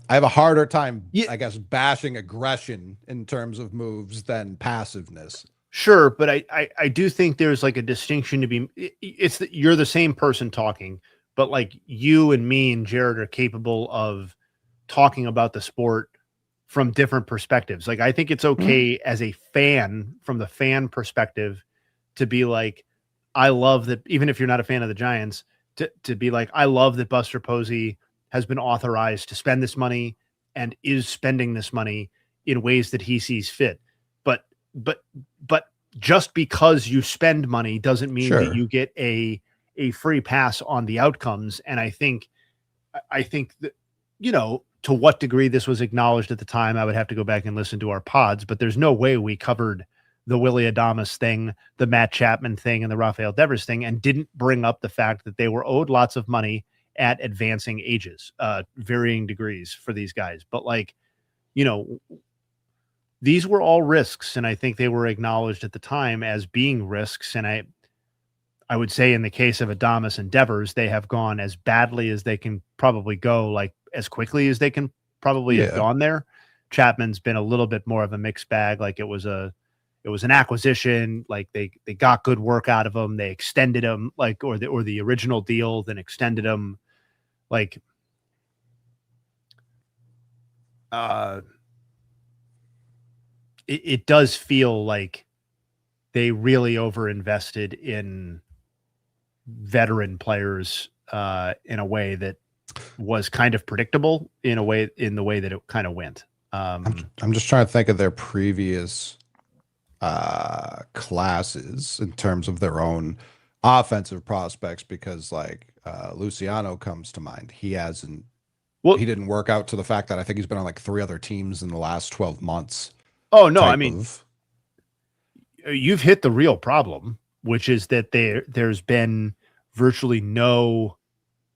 I have a harder time, I guess, bashing aggression in terms of moves than passiveness.
Sure, but I do think there's like a distinction to be. You're the same person talking, but like you and me and Jared are capable of talking about the sport from different perspectives. Like, I think it's okay as a fan, from the fan perspective, to be like, I love that, even if you're not a fan of the Giants, to be like, I love that Buster Posey has been authorized to spend this money and is spending this money in ways that he sees fit. But just because you spend money doesn't mean that you get a free pass on the outcomes. And I think that, you know, to what degree this was acknowledged at the time, I would have to go back and listen to our pods, but there's no way we covered the Willy Adames thing, the Matt Chapman thing, and the Rafael Devers thing, and didn't bring up the fact that they were owed lots of money at advancing ages, varying degrees for these guys. But like, you know, these were all risks, and I think they were acknowledged at the time as being risks. And I would say in the case of Adames and Devers, they have gone as badly as they can probably go, like as quickly as they can probably have gone there. Chapman's been a little bit more of a mixed bag. Like, it was an acquisition. Like they got good work out of him. They extended him, like, or the original deal, then extended him. Like, it does feel like they really overinvested in veteran players in a way that was kind of predictable in the way that it kind of went.
I'm just trying to think of their previous classes in terms of their own offensive prospects, because like Luciano comes to mind. He didn't work out to the fact that I think he's been on like 3 other teams in the last 12 months.
Oh no, I mean, you've hit the real problem, which is that there's been virtually no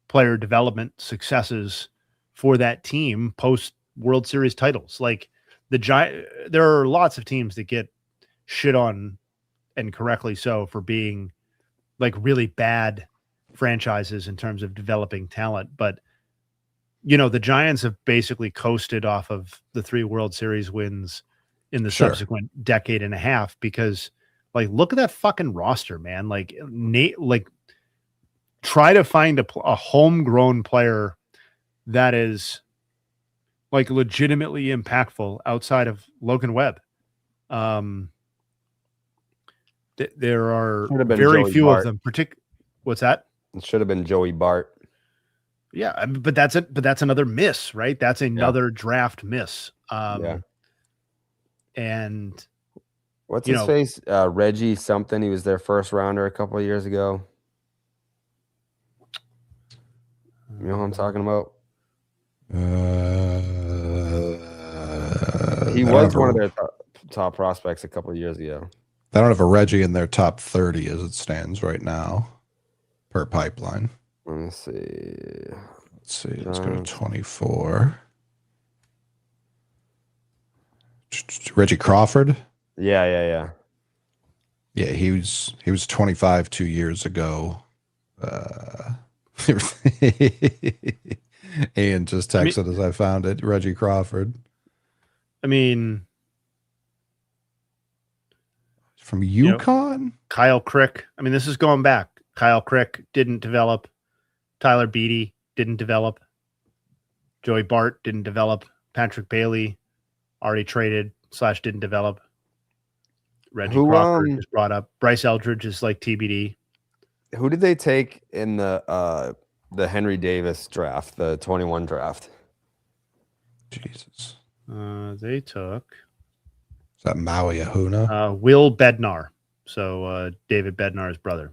player development successes for that team post World Series titles. Like there are lots of teams that get shit on, and correctly so, for being like really bad franchises in terms of developing talent. But, you know, the Giants have basically coasted off of the 3 World Series wins in the subsequent decade and a half, because like, look at that fucking roster, man. Like, try to find a homegrown player that is like legitimately impactful outside of Logan Webb. There are very few of them. What's that?
It should have been Joey Bart.
Yeah, but that's another miss, right? That's another draft miss. And
what's his face? Reggie something. He was their first rounder a couple of years ago. You know who I'm talking about? He was one of their top prospects a couple of years ago.
They don't have a Reggie in their top 30 as it stands right now per pipeline.
Let me see.
Let's go to 24. Reggie Crawford.
Yeah.
Yeah, he was 25 2 years ago. Ian just texted as I found it. Reggie Crawford.
I mean,
from UConn?
Kyle Crick. I mean, this is going back. Kyle Crick didn't develop. Tyler Beatty didn't develop. Joey Bart didn't develop. Patrick Bailey already traded / didn't develop. Reggie Crawford just brought up. Bryce Eldridge is like TBD.
Who did they take in the Henry Davis draft, the 21 draft?
Jesus.
They took.
Is that Maui Ahuna?
Will Bednar. So David Bednar's brother.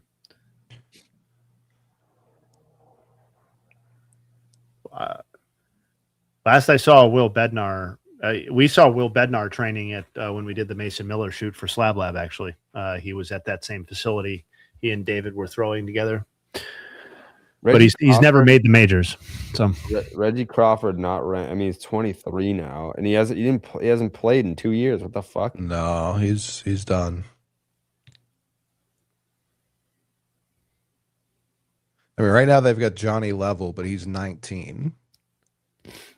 Last I saw Will Bednar, we saw Will Bednar training at when we did the Mason Miller shoot for Slab Lab. Actually, he was at that same facility. He and David were throwing together. But he's never made the majors. So
Reggie Crawford not ranked. I mean, he's 23 now, and he hasn't played in 2 years. What the fuck?
No, he's done. I mean, right now they've got Johnny Level, but he's 19.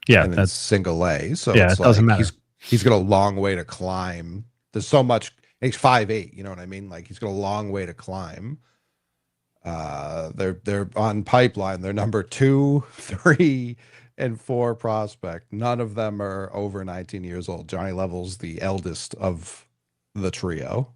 Yeah,
and that's single A. So
yeah,
it's
it doesn't matter.
He's got a long way to climb. There's so much. He's 5'8". You know what I mean? Like he's got a long way to climb. They're on pipeline. They're number 2, 3, and 4 prospect. None of them are over 19 years old. Johnny Level's the eldest of the trio.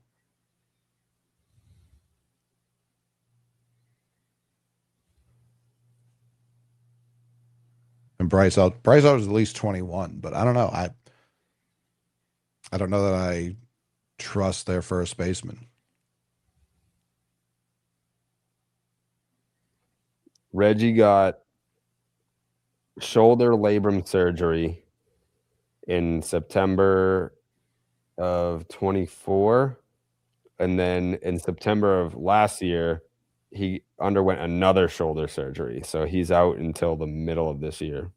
And Bryce out was at least 21, but I don't know. I don't know that I trust their first baseman.
Reggie got shoulder labrum surgery in September of 24. And then in September of last year, he underwent another shoulder surgery. So he's out until the middle of this year.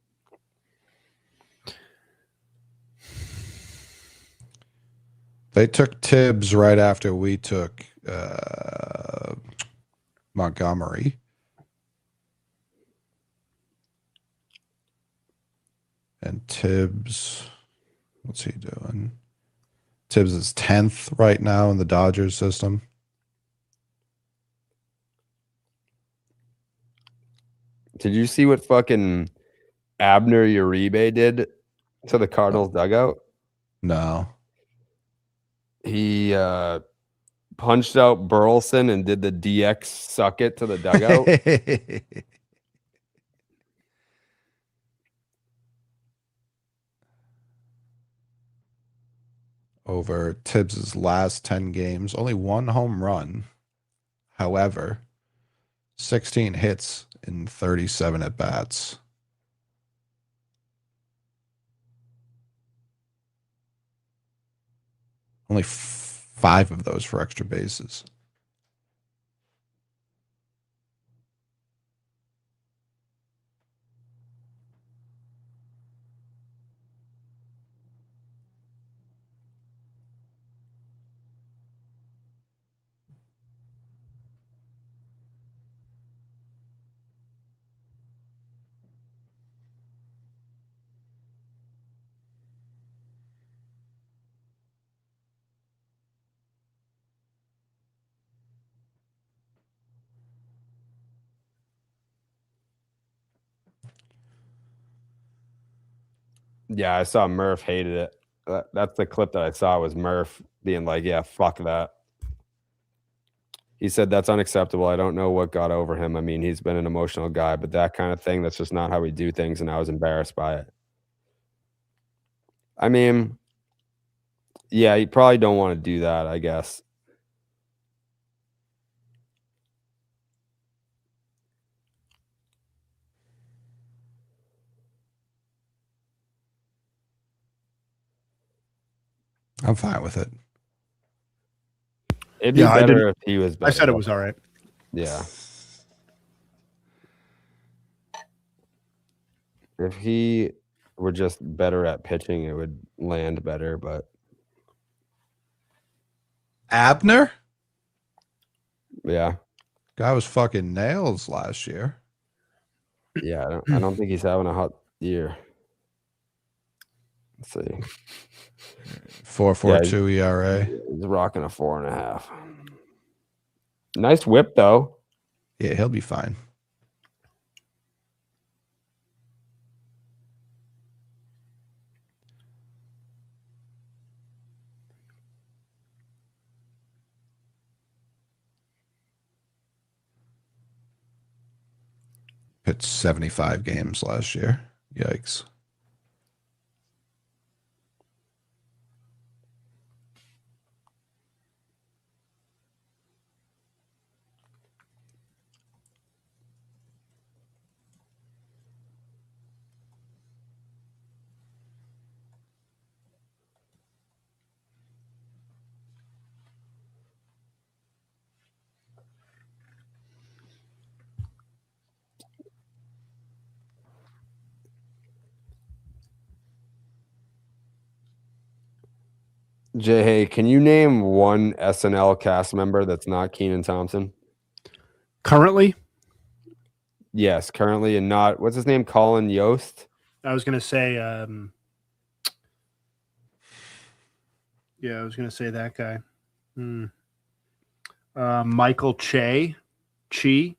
They took Tibbs right after we took Montgomery. And Tibbs, what's he doing? Tibbs is 10th right now in the Dodgers system.
Did you see what fucking Abner Uribe did to the Cardinals dugout?
No.
He punched out Burleson and did the DX suck it to the dugout.
Over Tibbs's last 10 games, only 1 home run. However, 16 hits in 37 at bats. Only 5 of those for extra bases.
Yeah, I saw Murph hated it. That's the clip that I saw was Murph being like, yeah, fuck that. He said, that's unacceptable. I don't know what got over him. I mean, he's been an emotional guy, but that kind of thing, that's just not how we do things, and I was embarrassed by it. I mean, yeah, you probably don't want to do that, I guess.
I'm fine with it.
It'd be better if he was better.
I said it was all right.
Yeah. If he were just better at pitching, it would land better, but
Abner?
Yeah.
Guy was fucking nails last year.
Yeah, I don't think he's having a hot year. Let's see.
4.42 ERA.
He's rocking a 4.5. Nice whip though.
Yeah, he'll be fine. Pitched 75 games last year. Yikes.
Jay, hey, can you name one SNL cast member that's not Kenan Thompson?
Currently?
Yes, currently, and not, what's his name? Colin Yost?
I was going to say, that guy. Michael Che.
Che.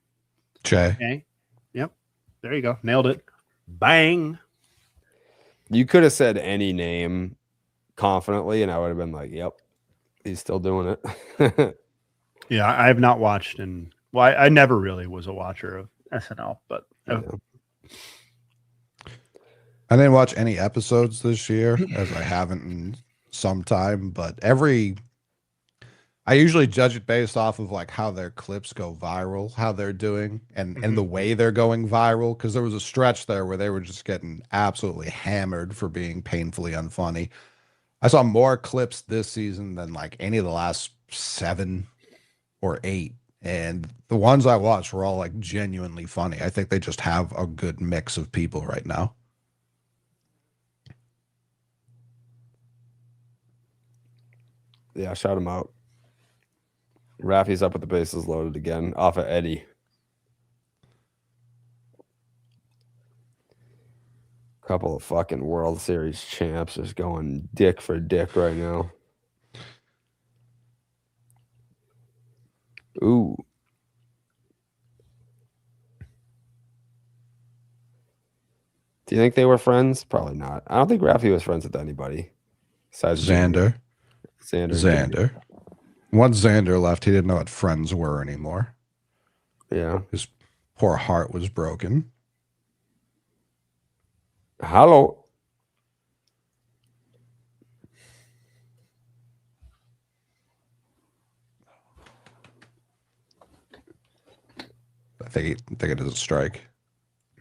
Okay. Yep. There you go. Nailed it. Bang.
You could have said any name confidently, and I would have been like, yep, he's still doing it.
Yeah, I have not watched, and well, I never really was a watcher of SNL, but
I didn't watch any episodes this year, as I haven't in some time, but I usually judge it based off of like how their clips go viral, how they're doing, and the way they're going viral. Because there was a stretch there where they were just getting absolutely hammered for being painfully unfunny. I saw more clips this season than like any of the last 7 or 8. And the ones I watched were all like genuinely funny. I think they just have a good mix of people right now.
Yeah, shout him out. Raffy's up with the bases loaded again off of Eddie. Couple of fucking World Series champs just going dick for dick right now. Ooh. Do you think they were friends? Probably not. I don't think Raffy was friends with anybody. Besides
Xander.
Xander.
Once Xander left, he didn't know what friends were anymore.
Yeah.
His poor heart was broken.
Hello.
I think it is a strike.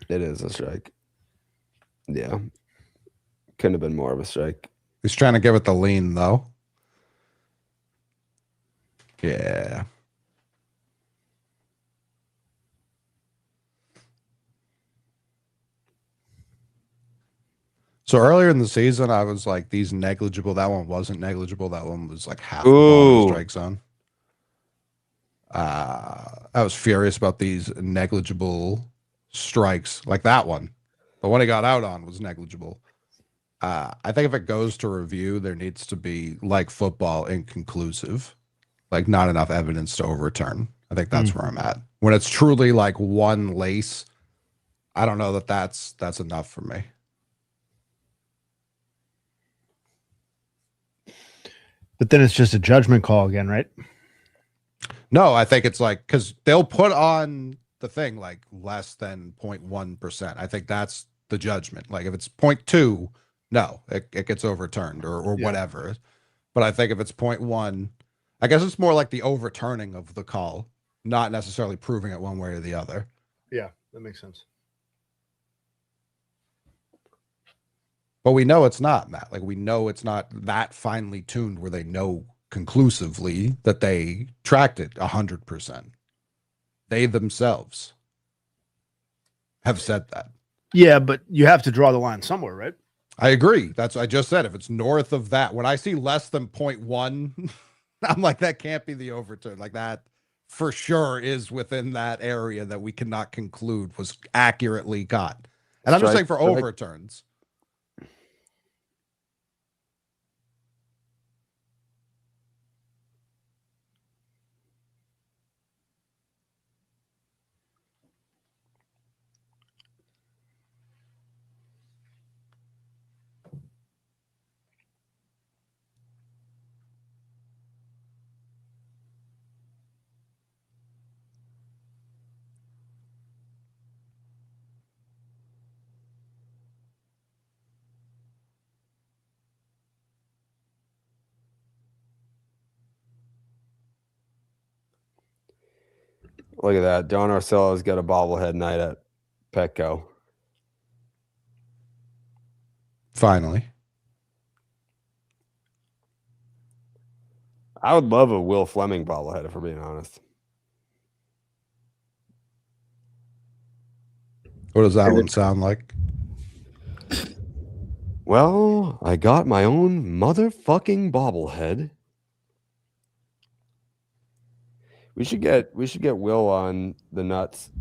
It is a strike. Yeah. Couldn't have been more of a strike.
He's trying to give it the lean, though. Yeah. So earlier in the season, I was like, these negligible. That one wasn't negligible. That one was like half the ball in the strike zone. I was furious about these negligible strikes, like that one. The one he got out on was negligible. I think if it goes to review, there needs to be, like football, inconclusive, like not enough evidence to overturn. I think that's where I'm at. When it's truly like one lace, I don't know that that's enough for me.
But then it's just a judgment call again, right?
No, I think it's like, because they'll put on the thing like less than 0.1%. I think that's the judgment. Like if it's 0.2, no, it gets overturned or whatever. But I think if it's 0.1, I guess it's more like the overturning of the call, not necessarily proving it one way or the other.
Yeah, that makes sense.
But we know it's not, Matt. Like we know it's not that finely tuned where they know conclusively that they tracked it 100%. They themselves have said that.
Yeah, but you have to draw the line somewhere, right?
I agree. That's what I just said. If it's north of that, when I see less than 0.1, I'm like, that can't be the overturn. Like that for sure is within that area that we cannot conclude was accurately caught. And I'm just saying for overturns.
Look at that. Don Orsillo's got a bobblehead night at Petco.
Finally.
I would love a Will Fleming bobblehead, if we're being honest.
What does that one sound like?
Well, I got my own motherfucking bobblehead. We should get Will on the nuts.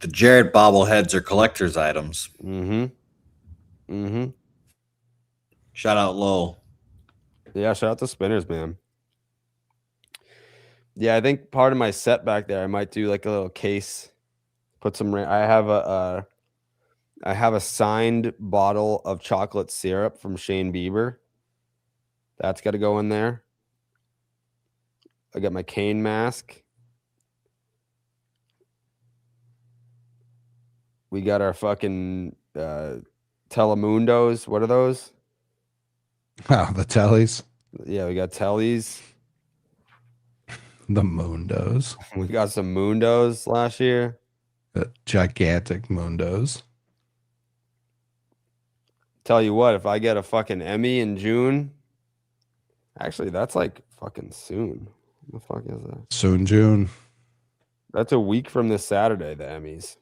The Jared bobbleheads are collector's items. Shout out Lowell.
Yeah, shout out to Spinners, man. Yeah, I think part of my set back there, I might do like a little case. Put some. I have a signed bottle of chocolate syrup from Shane Bieber. That's got to go in there. I got my cane mask. We got our fucking Telemundos. What are those?
Oh, the tellies.
Yeah, we got tellies.
The Mundos.
We got some Mundos last year.
The gigantic Mundos.
Tell you what, if I get a fucking Emmy in June, actually, that's like fucking soon. What the fuck is that?
Soon, June.
That's a week from this Saturday, the Emmys.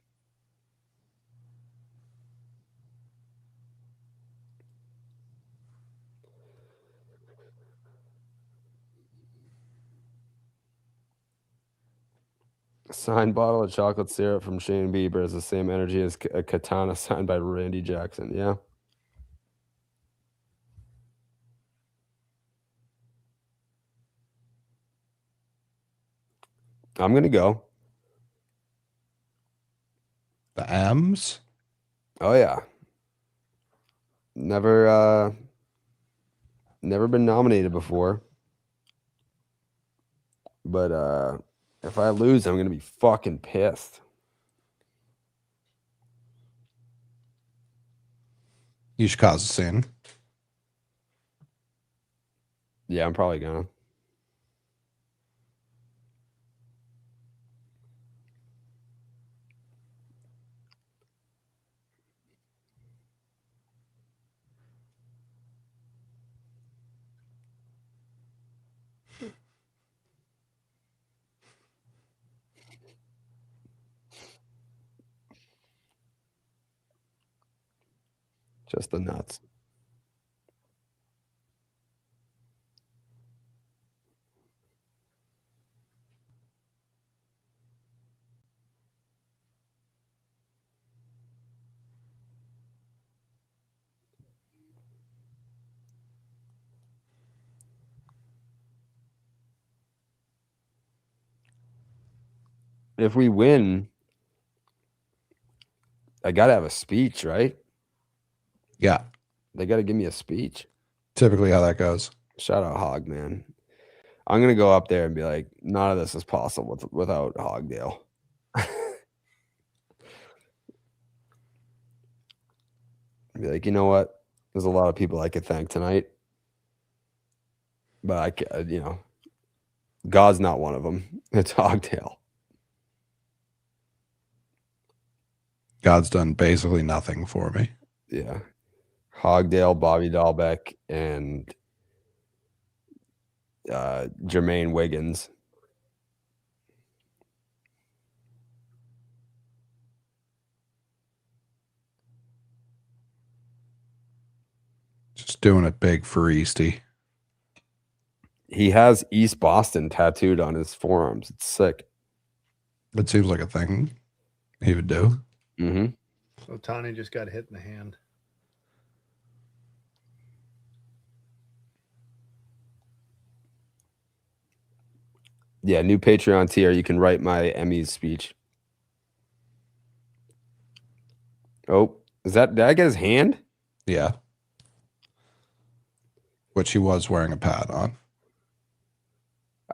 A signed bottle of chocolate syrup from Shane Bieber is the same energy as a katana signed by Randy Jackson. Yeah. I'm going to go.
The M's?
Oh, yeah. Never been nominated before. But if I lose, I'm going to be fucking pissed.
You should cause a scene.
Yeah, I'm probably going to. Just the nuts. If we win, I got to have a speech, right?
Yeah.
They got to give me a speech.
Typically how that goes.
Shout out Hog, man. I'm going to go up there and be like, none of this is possible without Hogdale. Be like, you know what? There's a lot of people I could thank tonight. But God's not one of them. It's Hogdale.
God's done basically nothing for me.
Yeah. Hogdale, Bobby Dahlbeck, and Jermaine Wiggins.
Just doing it big for Easty.
He has East Boston tattooed on his forearms. It's sick.
It seems like a thing he would do.
Mm-hmm.
Otani just got hit in the hand.
Yeah, new Patreon tier. You can write my Emmys speech. Oh, did I get his hand?
Yeah. Which he was wearing a pad on.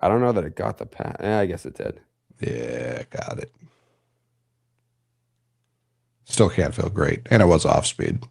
I don't know that it got the pad. Yeah, I guess it did.
Yeah, got it. Still can't feel great. And it was off speed.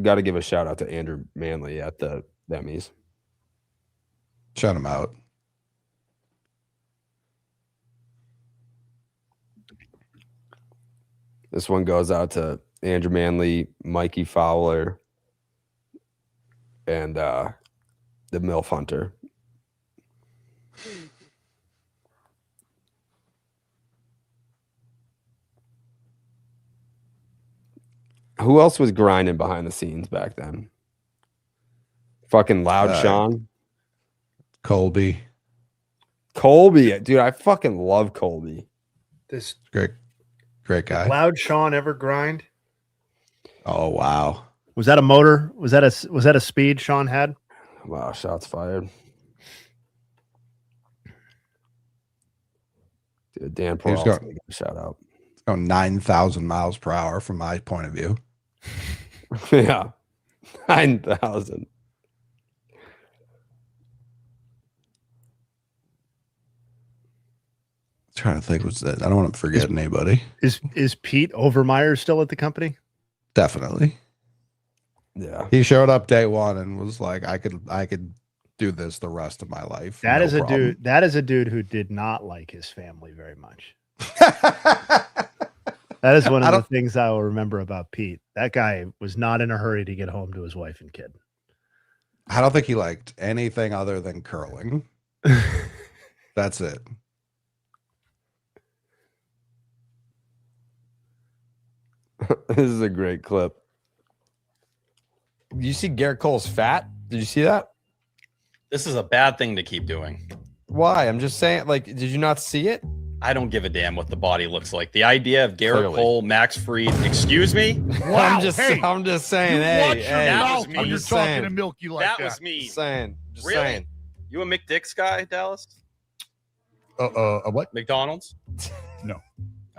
Got to give a shout out to Andrew Manley at the Emmys.
Shout him out.
This one goes out to Andrew Manley, Mikey Fowler, and the MILF Hunter. Who else was grinding behind the scenes back then? Fucking Loud Sean.
Colby.
Colby. Dude, I fucking love Colby.
This
great guy.
Loud Sean ever grind?
Oh, wow.
Was that a motor? Was that a speed Sean had?
Wow, shots fired. Dude, Dan Peralta, shout out.
It's going 9,000 miles per hour from my point of view.
Yeah. 9,000.
Trying to think, what's that? I don't want to forget anybody.
Is Pete Overmeyer still at the company?
Definitely.
Yeah.
He showed up day one and was like, I could do this the rest of my life.
That
no
is a
problem.
dude. That is a dude who did not like his family very much. That is one of the things I will remember about Pete. That guy was not in a hurry to get home to his wife and kid.
I don't think he liked anything other than curling. That's it.
This is a great clip. You see Garrett Cole's fat? Did you see that?
This is a bad thing to keep doing.
Why? I'm just saying, like, did you not see it?
I don't give a damn what the body looks like. The idea of Garrett Cole, Max Fried, excuse me?
Wow, I'm just saying,
that was me.
You're talking to Milky like that.
That was me.
Just saying. Just
really?
saying.
You a McDick's guy, Dallas?
A what?
McDonald's?
No.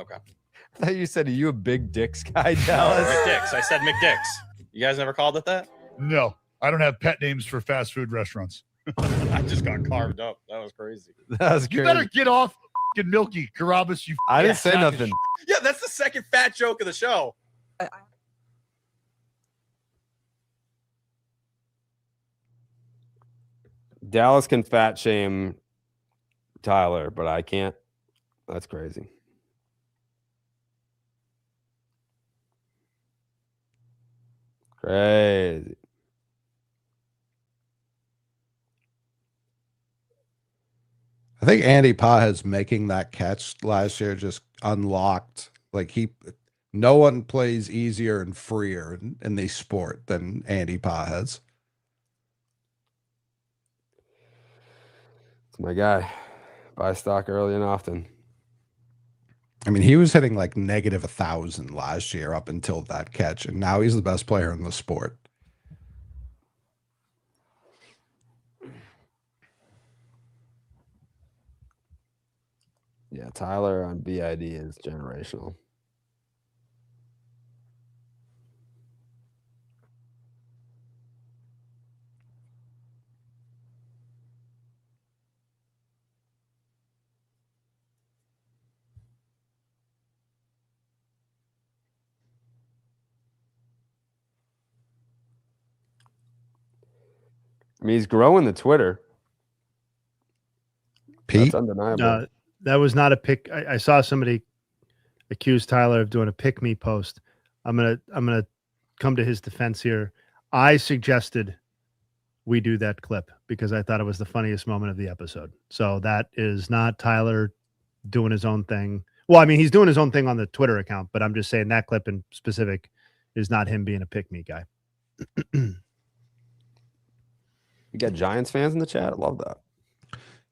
Okay.
I thought you said, are you a big dicks guy,
No,
Dallas?
McDick's. I said McDick's. You guys never called it that?
No, I don't have pet names for fast food restaurants.
I just got carved up. That was crazy.
That was
You
crazy.
better get off fucking Milky, Carrabis. You.
I didn't say
sack of
nothing.
Yeah, that's the second fat joke of the show.
Dallas can fat shame Tyler, but I can't. That's crazy. Crazy.
I think Andy Pajes making that catch last year just unlocked, like no one plays easier and freer in the sport than Andy Pajes.
It's my guy. Buy stock early and often.
I mean, he was hitting like negative 1,000 last year up until that catch, and now he's the best player in the sport.
Yeah, Tyler on BID is generational. I mean, he's growing the Twitter.
Pete?
That's undeniable.
That was not a pick. I saw somebody accuse Tyler of doing a pick me post. I'm gonna come to his defense here. I suggested we do that clip because I thought it was the funniest moment of the episode. So that is not Tyler doing his own thing. Well, I mean, he's doing his own thing on the Twitter account, but I'm just saying that clip in specific is not him being a pick-me guy.
You got Giants fans in the chat. I love that.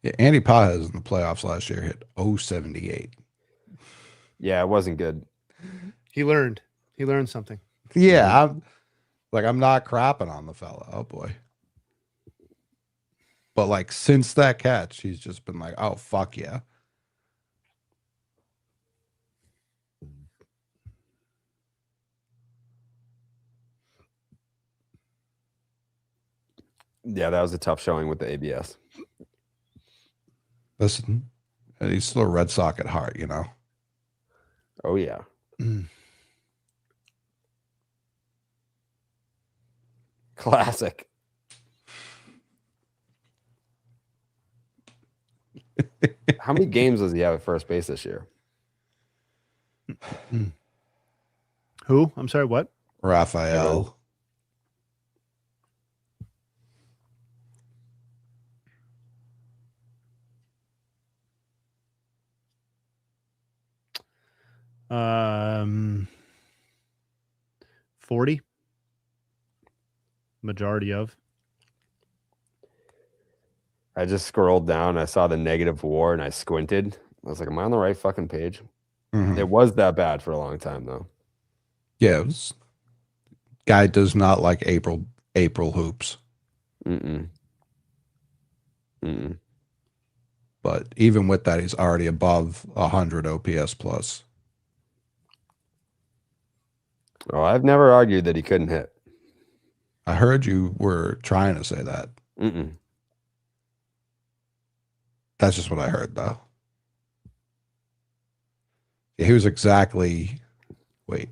Yeah, Andy Paez in the playoffs last year hit 078.
Yeah, it wasn't good.
He learned something.
Yeah, I'm not crapping on the fella. Oh boy. But like since that catch, he's just been like, oh fuck yeah.
Yeah, that was a tough showing with the ABS.
Listen, he's still a Red Sox at heart, you know.
Oh yeah. Classic. How many games does he have at first base this year?
Who? I'm sorry, what?
Raphael.
Um, 40. Majority of.
I just scrolled down. I saw the negative WAR and I squinted. I was like, am I on the right fucking page?
Mhm.
It was that bad for a long time, though.
Yeah, it was, guy does not like April hoops. But even with that, he's already above 100 OPS plus.
Oh, I've never argued that he couldn't hit.
I heard you were trying to say that. That's just what I heard, though. Yeah, he was exactly. Wait.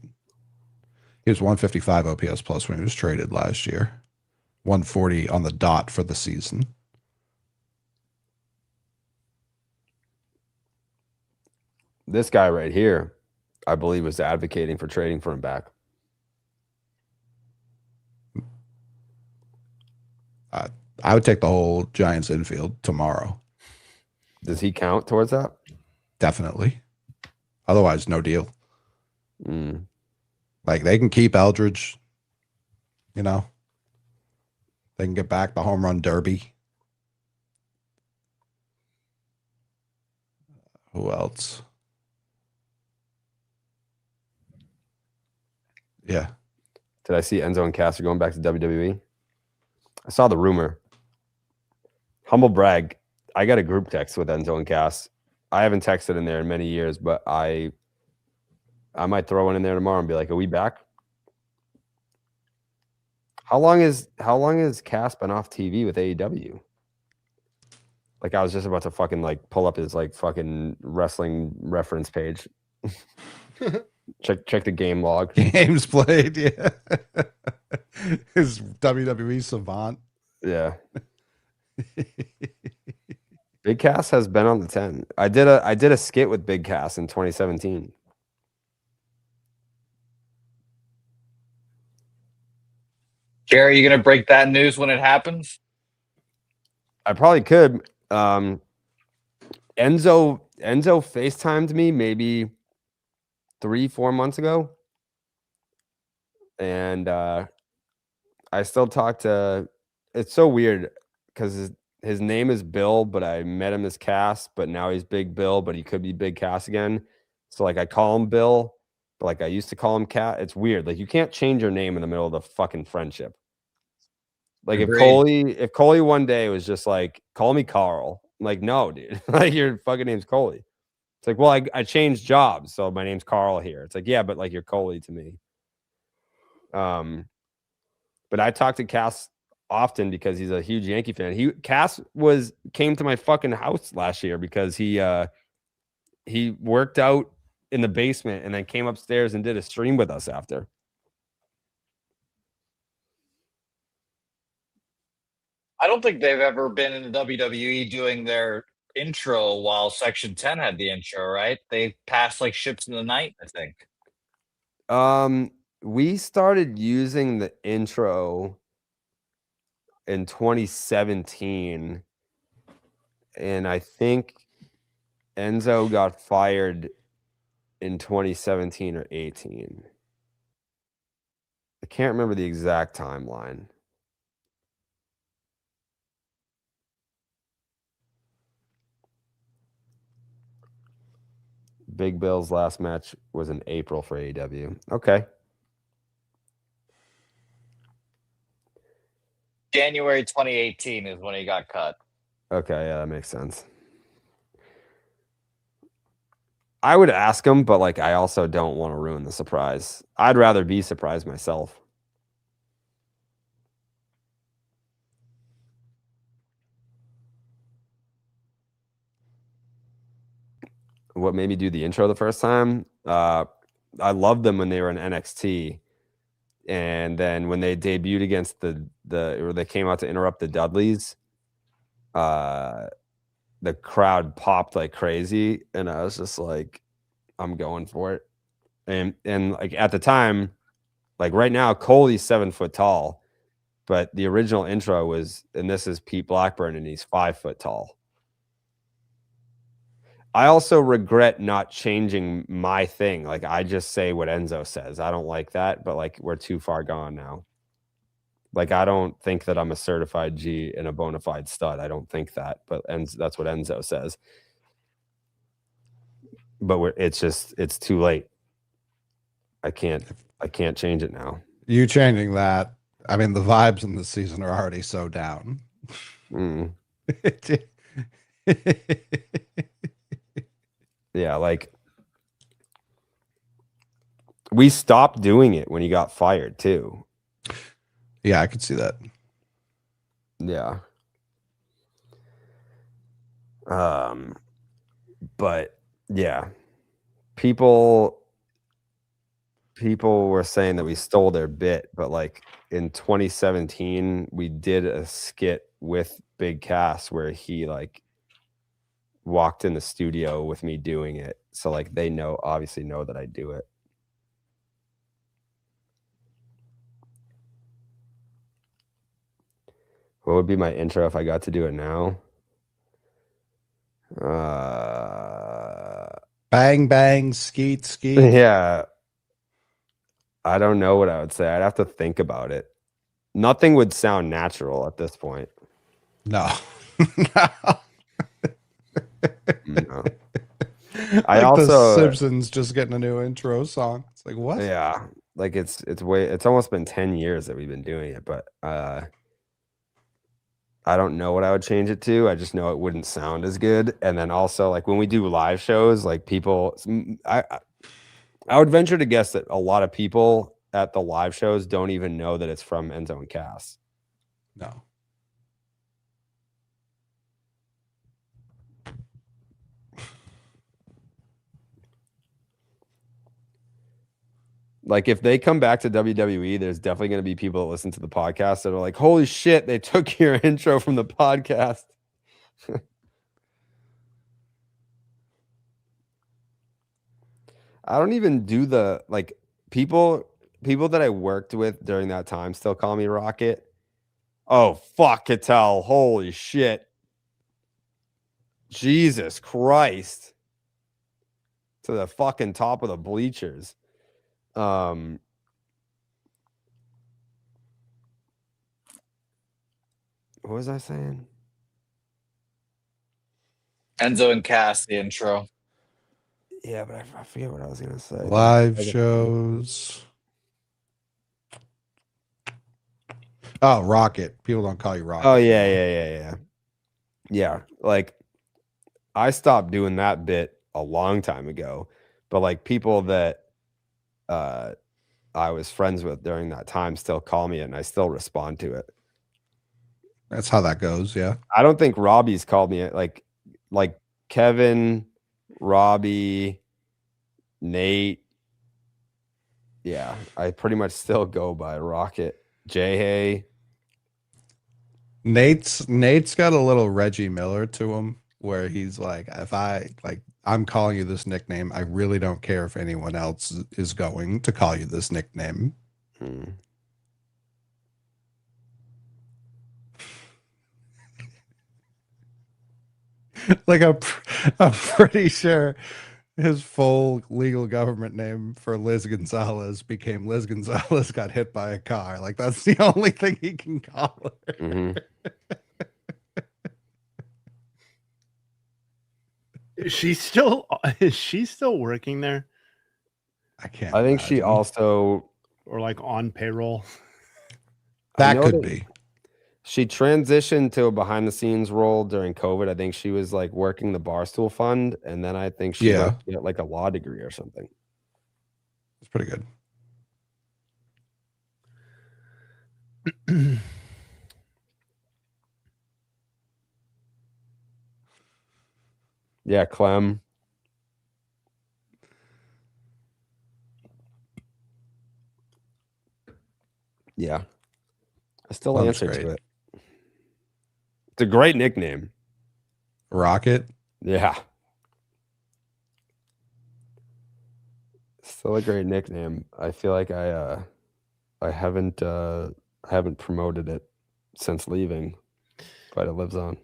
He was 155 OPS plus when he was traded last year. 140 on the dot for the season.
This guy right here, I believe, was advocating for trading for him back.
I would take the whole Giants infield tomorrow.
Does he count towards that?
Definitely. Otherwise, no deal. Like, they can keep Eldridge. You know, they can get back the home run derby. Who else? Yeah.
Did I see Enzo and Cass are going back to WWE? I saw the rumor. Humble brag. I got a group text with Enzo and Cass. I haven't texted in there in many years, but I might throw one in there tomorrow and be like, "Are we back?" How long has Cass been off TV with AEW? Like, I was just about to fucking like pull up his like fucking wrestling reference page. check the game log.
Games played, yeah. His WWE savant.
Yeah. Big Cass has been on the 10. I did a skit with Big Cass in 2017.
Gary, you gonna break that news when it happens?
I probably could. Enzo FaceTimed me maybe 3-4 months ago. And I still talk to, it's so weird because his name is Bill, but I met him as Cass, but now he's Big Bill, but he could be Big Cass again. So like I call him Bill, but like I used to call him Cat. It's weird. Like you can't change your name in the middle of the fucking friendship. Like if Coley one day was just like, call me Carl. I'm like, no, dude. Like your fucking name's Coley. It's like, well, I changed jobs, so my name's Carl here. It's like, yeah, but like you're Coley to me. But I talk to Cass often because he's a huge Yankee fan. Cass came to my fucking house last year because he worked out in the basement and then came upstairs and did a stream with us after.
I don't think they've ever been in the WWE doing their intro while Section 10 had the intro, right? They passed like ships in the night, I think.
we started using the intro in 2017, and I think Enzo got fired in 2017 or 18. I can't remember the exact timeline. Big Bill's last match was in April for AEW. Okay.
January 2018 is when he got cut.
Okay, yeah, that makes sense. I would ask him, but like I also don't want to ruin the surprise. I'd rather be surprised myself. What made me do the intro the first time? I loved them when they were in NXT. And then when they debuted against or they came out to interrupt the Dudleys, the crowd popped like crazy, and I was just like, I'm going for it. And like at the time, like right now, Coley's 7 foot tall, but the original intro was, and this is Pete Blackburn, and he's 5 foot tall. I also regret not changing my thing. Like I just say what Enzo says. I don't like that, but like we're too far gone now. Like I don't think that I'm a certified G and a bona fide stud. I don't think that, but that's what Enzo says. But it's too late. I can't change it now.
You changing that? I mean, the vibes in the season are already so down.
Yeah, like we stopped doing it when he got fired too.
Yeah, I could see that.
Yeah. But yeah, people were saying that we stole their bit, but like in 2017, we did a skit with Big Cass where he like walked in the studio with me doing it. So like they obviously know that I do it. What would be my intro if I got to do it now?
Bang, bang, skeet, skeet.
Yeah. I don't know what I would say. I'd have to think about it. Nothing would sound natural at this point.
No.
No.
Like the Simpsons just getting a new intro song. It's like, what?
Yeah. Like it's almost been 10 years that we've been doing it, but I don't know what I would change it to. I just know it wouldn't sound as good. And then also like when we do live shows, like people, I would venture to guess that a lot of people at the live shows don't even know that it's from Enzo and Cass.
No.
Like if they come back to WWE, there's definitely going to be people that listen to the podcast that are like, holy shit, they took your intro from the podcast. I don't even do the like people that I worked with during that time still call me Rocket. Oh, fuck, Cattell. Holy shit. Jesus Christ. To the fucking top of the bleachers. What was I saying?
Enzo and Cass, the intro.
Yeah, but I forget what I was gonna say.
Live shows. Oh, Rocket. People don't call you Rocket.
Oh yeah. Yeah, like I stopped doing that bit a long time ago, but like people that I was friends with during that time still call me it, and I still respond to it.
That's how that goes. Yeah.
I don't think Robbie's called me it. Like Kevin, Robbie, Nate. Yeah, I pretty much still go by Rocket. Hay.
Nate's got a little Reggie Miller to him where he's like, if I like I'm calling you this nickname. I really don't care if anyone else is going to call you this nickname. Like, I'm pretty sure his full legal government name for Liz Gonzalez became Liz Gonzalez got hit by a car. Like, that's the only thing he can call her.
Is she still working there?
I can't.
I think she
imagine.
also,
or like on payroll.
That could be.
She transitioned to a behind the scenes role during COVID. I think she was like working the Barstool Fund, and then I think she went to get like a law degree or something.
It's pretty good.
Yeah, Clem. Yeah. I still
Clem's
answer
great.
to it. It's a great nickname.
Rocket?
Yeah. Still a great nickname. I feel like I haven't promoted it since leaving, but it lives on.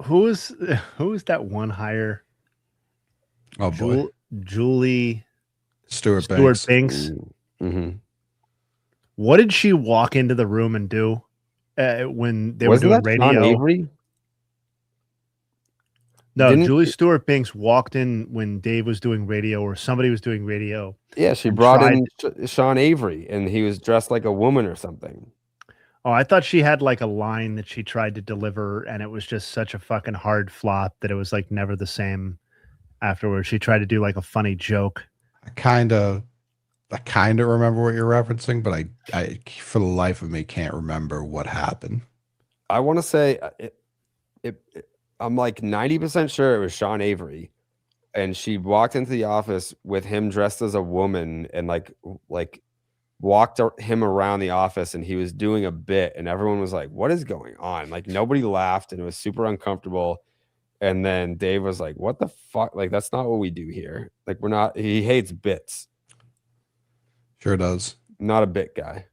Who is that one hire?
Oh boy.
Julie
Stewart
Banks.
Mm-hmm.
What did she walk into the room and do when they
Wasn't
were doing
that
radio?
Sean Avery?
No, Julie Stewart Banks walked in when Dave was doing radio or somebody was doing radio.
Yeah, she brought in Sean Avery, and he was dressed like a woman or something.
Oh, I thought she had like a line that she tried to deliver, and it was just such a fucking hard flop that it was like never the same afterwards. She tried to do like a funny joke.
I kind of remember what you're referencing, but I for the life of me can't remember what happened.
I want to say I'm like 90% sure it was Sean Avery, and she walked into the office with him dressed as a woman and like walked him around the office, and he was doing a bit, and everyone was like, "What is going on?" Like nobody laughed, and it was super uncomfortable. And then Dave was like, "What the fuck? Like that's not what we do here. Like we're not." He hates bits.
Sure does.
Not a bit guy.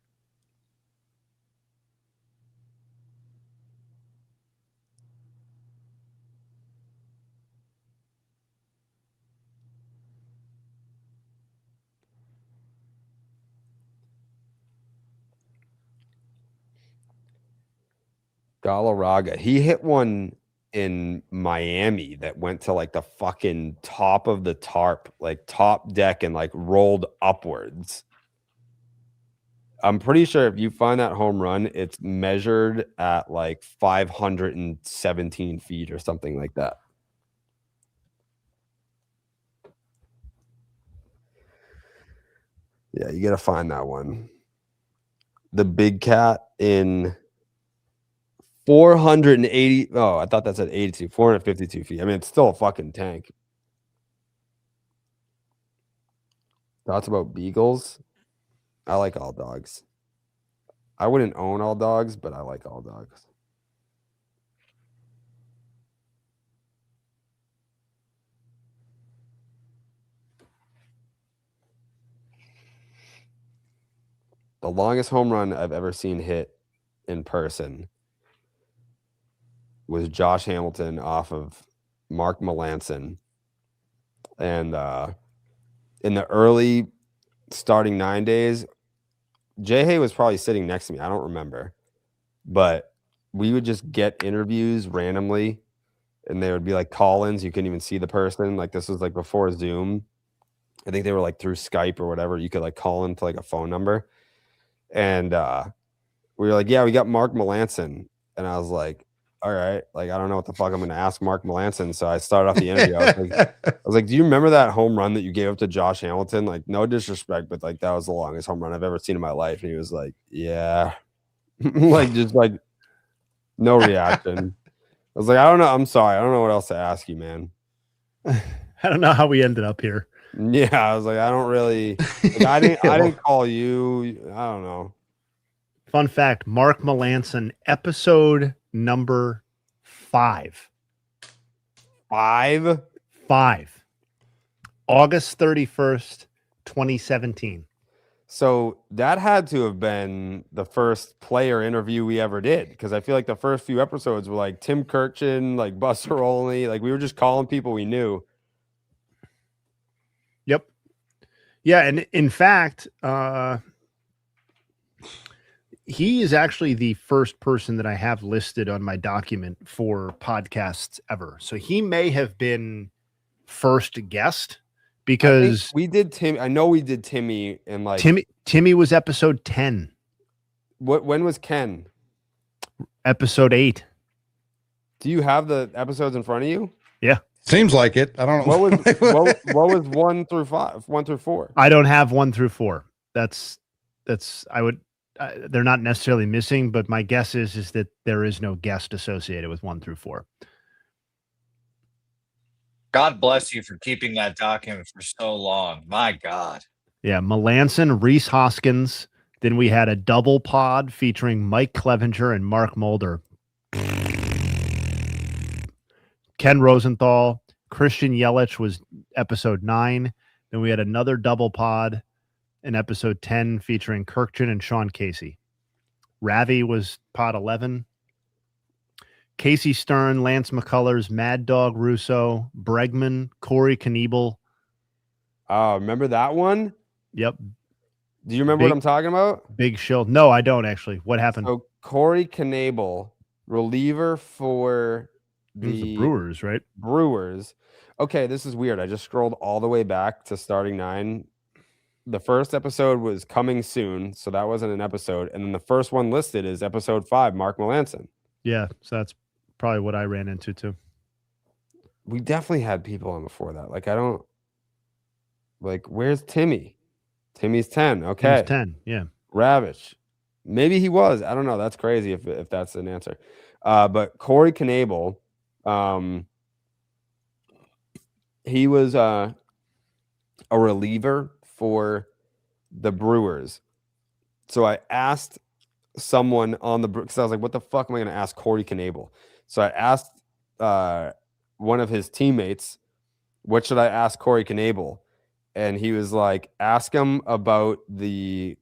Galarraga. He hit one in Miami that went to like the fucking top of the tarp, like top deck, and like rolled upwards. I'm pretty sure if you find that home run, it's measured at like 517 feet or something like that. Yeah, you got to find that one. The big cat in 480. Oh, I thought that said 82, 452 feet. I mean, it's still a fucking tank. Thoughts about beagles? I like all dogs. I wouldn't own all dogs, but I like all dogs. The longest home run I've ever seen hit in person was Josh Hamilton off of Mark Melanson. And in the early starting 9 days, Jay Hay was probably sitting next to me. I don't remember. But we would just get interviews randomly, and they would be like call-ins. You couldn't even see the person. Like this was like before Zoom. I think they were like through Skype or whatever. You could like call into like a phone number. And we were like, yeah, we got Mark Melanson. And I was like, all right, like I don't know what the fuck I'm gonna ask Mark Melanson. So I started off the interview. I was like, do you remember that home run that you gave up to Josh Hamilton? Like, no disrespect, but like that was the longest home run I've ever seen in my life. And he was like, yeah. Like just like no reaction. I was like, I don't know. I'm sorry. I don't know what else to ask you, man.
I don't know how we ended up here.
Yeah, I was like, I don't really like, I didn't call you. I don't know.
Fun fact, Mark Melanson, episode number 5.
5?
5. August 31st, 2017.
So that had to have been the first player interview we ever did, because I feel like the first few episodes were like Tim Kirchin, like Buster Olney, like we were just calling people we knew.
Yep. Yeah, and in fact, he is actually the first person that I have listed on my document for podcasts ever. So he may have been first guest, because
we did Tim. I know we did Timmy, and like
Timmy was episode 10.
When was Ken?
Episode 8.
Do you have the episodes in front of you?
Yeah.
Seems like it. I don't know.
What was 1 through 5? 1 through 4?
I don't have 1 through 4. They're not necessarily missing, but my guess is that there is no guest associated with 1 through 4.
God bless you for keeping that document for so long. My God.
Yeah, Melanson, Reese Hoskins. Then we had a double pod featuring Mike Clevenger and Mark Mulder. Ken Rosenthal, Christian Yelich was episode 9. Then we had another double pod in episode 10 featuring Kirkchin and Sean Casey. Ravi was pod 11. Casey Stern, Lance McCullers, Mad Dog Russo, Bregman, Corey Knievel.
Oh, remember that one?
Yep.
Do you remember what I'm talking about?
Big Shill. No, I don't actually. What happened?
So Corey Knievel, reliever for
the Brewers, right?
Brewers. Okay, this is weird. I just scrolled all the way back to starting 9. The first episode was coming soon, so that wasn't an episode. And then the first one listed is episode 5, Mark Melanson.
Yeah, so that's probably what I ran into too.
We definitely had people on before that. Where's Timmy? Timmy's 10. Okay.
Timmy's 10, yeah.
Ravitch. Maybe he was. I don't know. That's crazy if that's an answer. But Corey Knievel, he was a reliever for the Brewers. So I asked someone on the, because I was like, what the fuck am I going to ask Corey Knievel? So I asked one of his teammates, what should I ask Corey Knievel? And he was like, ask him about the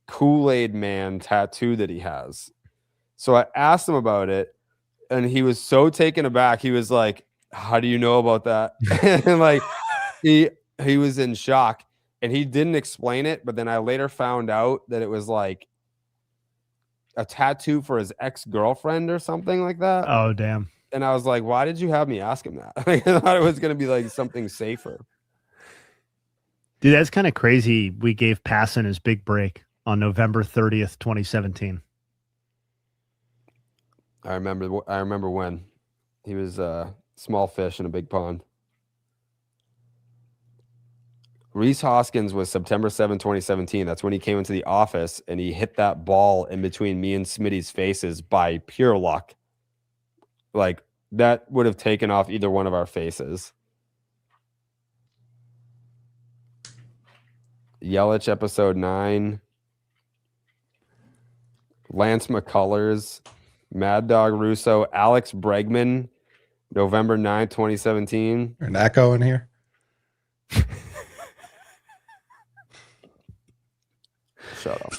Kool-Aid Man tattoo that he has. So I asked him about it, and he was so taken aback. He was like, how do you know about that? And like he was in shock, and he didn't explain it. But then I later found out that it was like a tattoo for his ex-girlfriend or something like that.
Oh, damn.
And I was like, why did you have me ask him that? I thought it was going to be like something safer.
Dude, that's kind of crazy. We gave Passan his big break on November 30th, 2017.
I remember when he was a small fish in a big pond. Reese Hoskins was September 7, 2017. That's when he came into the office and he hit that ball in between me and Smitty's faces by pure luck. Like, that would have taken off either one of our faces. Yelich, episode 9. Lance McCullers, Mad Dog Russo, Alex Bregman, November 9, 2017.
An echo in here.
Shut up.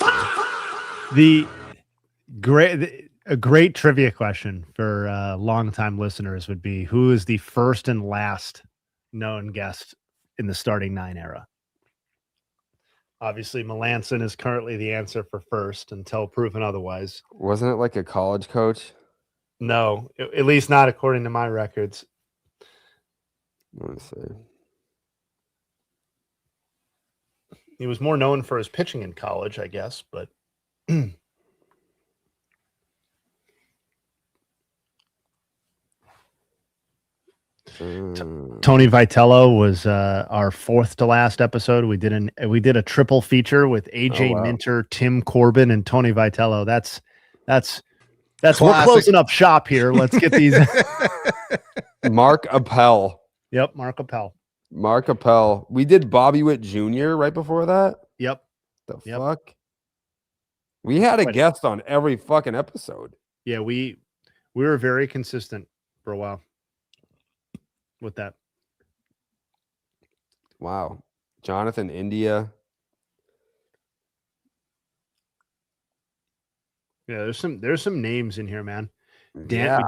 A great trivia question for longtime listeners would be, who is the first and last known guest in the starting 9 era? Obviously, Melanson is currently the answer for first until proven otherwise.
Wasn't it like a college coach?
No, at least not according to my records.
Let me see.
He was more known for his pitching in college, I guess, but Tony Vitello was our 4th to last episode. We did a triple feature with AJ Minter, Tim Corbin, and Tony Vitello. That's
Classic.
We're closing up shop here. Let's get these.
Mark Appel.
Yep, Mark Appel.
Mark Appel. We did Bobby Witt Jr. right before that.
Yep.
The fuck? We had a guest on every fucking episode.
Yeah, we were very consistent for a while with that.
Wow. Jonathan India.
Yeah, there's some names in here, man.
Yeah.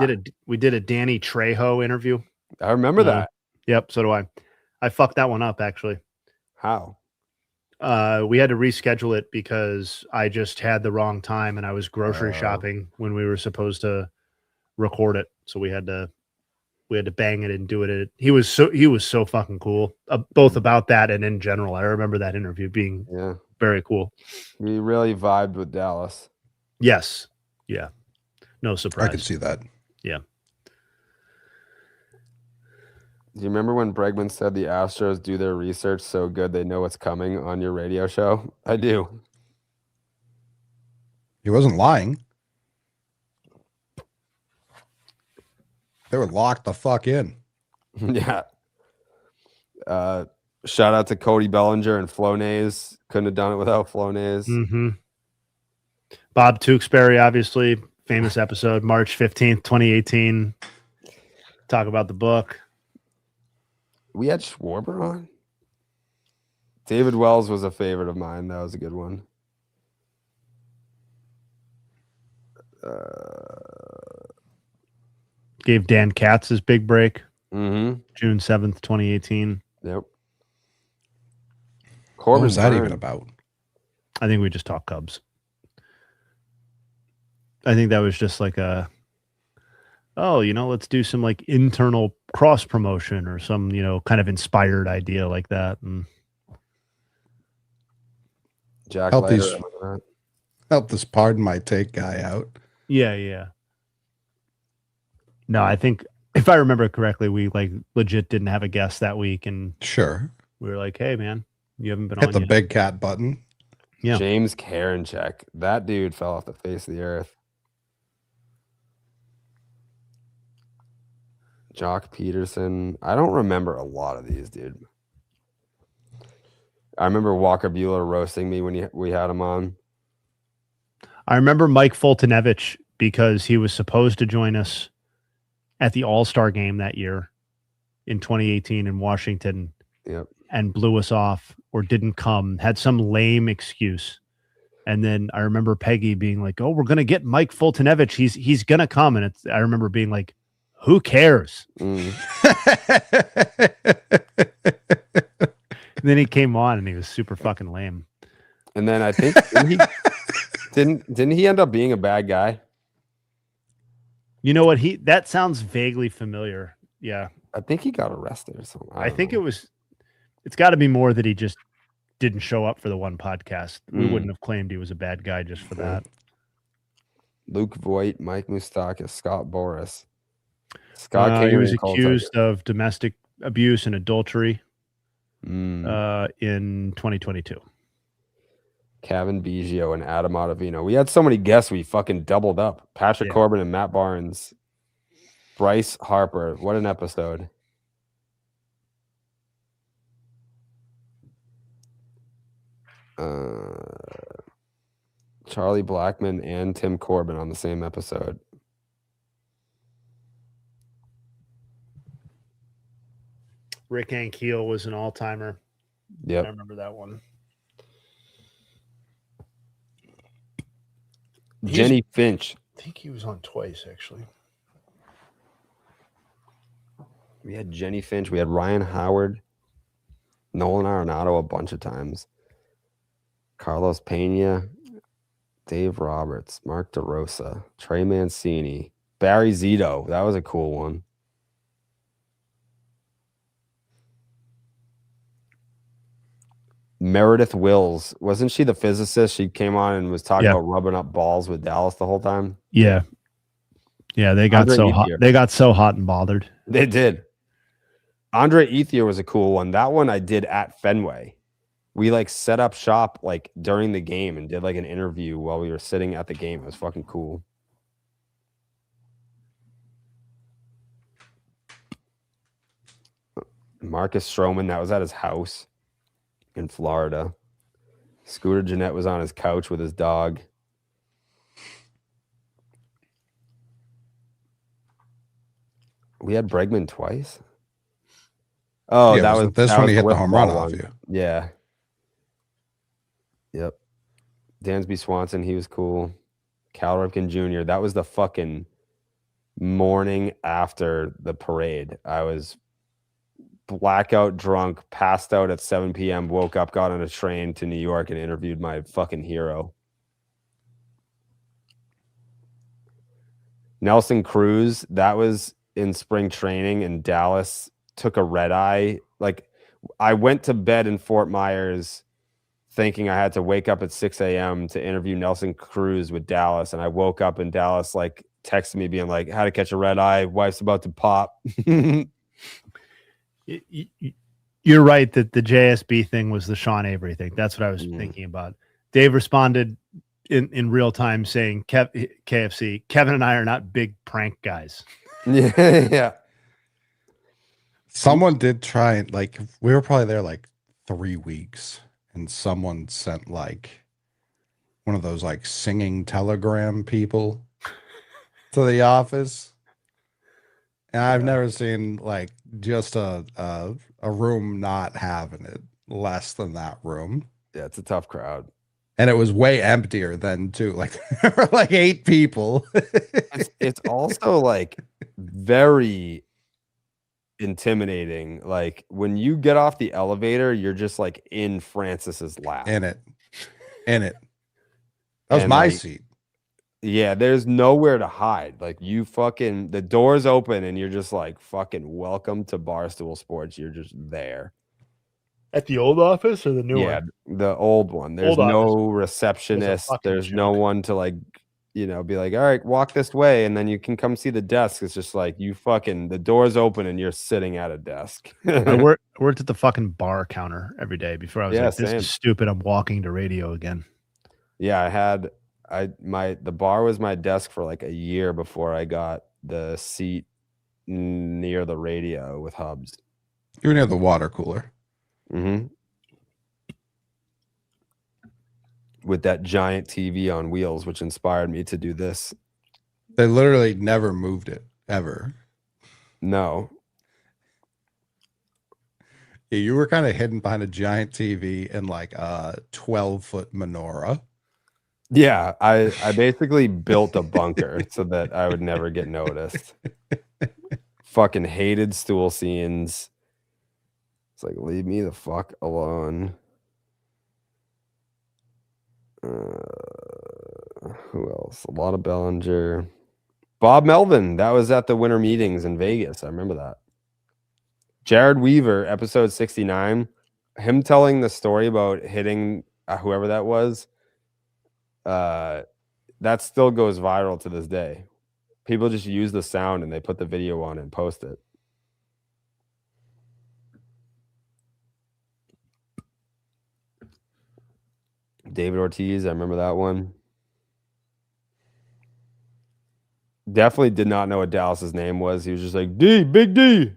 We did a Danny Trejo interview.
I remember that.
Yep, so do I. I fucked that one up actually.
How?
We had to reschedule it because I just had the wrong time and I was grocery shopping when we were supposed to record it. So we had to bang it and do it. He was so fucking cool, both about that and in general. I remember that interview being very cool.
We really vibed with Dallas.
Yes. Yeah. No surprise.
I could see that.
Yeah.
Do you remember when Bregman said the Astros do their research so good they know what's coming on your radio show? I do.
He wasn't lying. They were locked the fuck in.
Yeah. Shout out to Cody Bellinger and Flonase. Couldn't have done it without Flonase.
Mm-hmm. Bob Tewksbury, obviously, famous episode, March 15th, 2018. Talk about the book.
We had Schwarber on. David Wells was a favorite of mine. That was a good one.
Gave Dan Katz his big break.
Mm-hmm.
June 7th, 2018.
Yep.
What was that even about?
I think we just talked Cubs. I think that was just like let's do some like internal cross promotion or some, kind of inspired idea like that. And
Jack
help
Leiter,
help this pardon my take guy out.
Yeah. No, I think if I remember correctly, we like legit didn't have a guest that week, and
sure,
we were like, "Hey, man, you haven't been
hit
on
the
yet."
big cat button.
Yeah,
James Karinchak. That dude fell off the face of the earth. Jock Peterson. I don't remember a lot of these, dude. I remember Walker Buehler roasting me when we had him on.
I remember Mike Fultonevich because he was supposed to join us at the All-Star game that year in 2018 in Washington.
Yep.
And blew us off or didn't come, had some lame excuse. And then I remember Peggy being like, "Oh, we're going to get Mike Fultonevich. He's going to come." And I remember being like, "Who cares?" And then he came on and he was super fucking lame.
And then I think didn't he end up being a bad guy?
You know what? That sounds vaguely familiar. Yeah.
I think he got arrested or something.
I think it's got to be more that he just didn't show up for the one podcast. We wouldn't have claimed he was a bad guy just for that.
Luke Voigt, Mike Moustakis, Scott Boras.
He was accused of domestic abuse and adultery in 2022.
Kevin Biggio and Adam Ottavino. We had so many guests, we fucking doubled up. Patrick Corbin and Matt Barnes. Bryce Harper. What an episode. Charlie Blackman and Tim Corbin on the same episode.
Rick Ankiel was an all-timer.
Yep.
I remember that one.
Jenny Finch.
I think he was on twice, actually.
We had Jenny Finch. We had Ryan Howard. Nolan Arenado a bunch of times. Carlos Pena. Dave Roberts. Mark DeRosa. Trey Mancini. Barry Zito. That was a cool one. Meredith Wills. Wasn't she the physicist? She came on and was talking about rubbing up balls with Dallas the whole time.
Yeah. Yeah, they got so hot. They got so hot and bothered.
They did. Andre Ethier was a cool one. That one I did at Fenway. We like set up shop like during the game and did like an interview while we were sitting at the game. It was fucking cool. Marcus Stroman, that was at his house in Florida. Scooter Jeanette was on his couch with his dog. We had Bregman twice. Oh,
Yeah,
that was
wasn't this
that
when
was
he
the
hit the home run
whiffle ball
off
one.
you?
Yeah. Yep. Dansby Swanson, he was cool. Cal Ripken Jr. That was the fucking morning after the parade. I was blackout drunk, passed out at 7 p.m., woke up, got on a train to New York and interviewed my fucking hero. Nelson Cruz, that was in spring training in Dallas, took a red eye. Like, I went to bed in Fort Myers thinking I had to wake up at 6 a.m. to interview Nelson Cruz with Dallas. And I woke up in Dallas, like, texting me being like, how to catch a red eye, wife's about to pop.
You're right that the JSB thing was the Sean Avery thing. That's what I was thinking about. Dave responded in real time saying, KFC, Kevin and I are not big prank guys.
Yeah.
Someone did try and like we were probably there like 3 weeks, and someone sent like one of those like singing telegram people to the office. And I've never seen like just a room not having it less than that room.
Yeah, it's a tough crowd.
And it was way emptier then too. Like there were like 8 people.
It's also like very intimidating. Like when you get off the elevator, you're just like in Francis's lap.
In it. That was my seat.
Yeah, there's nowhere to hide. Like you fucking, the doors open and you're just like fucking welcome to Barstool Sports. You're just there.
At the old office or the new one?
Yeah, the old one. There's no receptionist. There's no one to like, you know, be like, all right, walk this way, and then you can come see the desk. It's just like you fucking, the doors open and you're sitting at a desk.
I worked at the fucking bar counter every day before I was like, this is stupid. I'm walking to radio again.
Yeah, the bar was my desk for like a year before I got the seat near the radio with Hubs.
You're near the water cooler.
Mm-hmm. With that giant TV on wheels, which inspired me to do this.
They literally never moved it, ever.
No.
Yeah, you were kind of hidden behind a giant TV and like a 12-foot menorah.
Yeah, I basically built a bunker so that I would never get noticed. Fucking hated stool scenes. It's like, leave me the fuck alone. Who else? A lot of Bellinger. Bob Melvin. That was at the winter meetings in Vegas. I remember that. Jared Weaver, episode 69. Him telling the story about hitting whoever that was. That still goes viral to this day. People just use the sound and they put the video on and post it. David Ortiz, I remember that one. Definitely did not know what Dallas's name was. He was just like, D, Big D.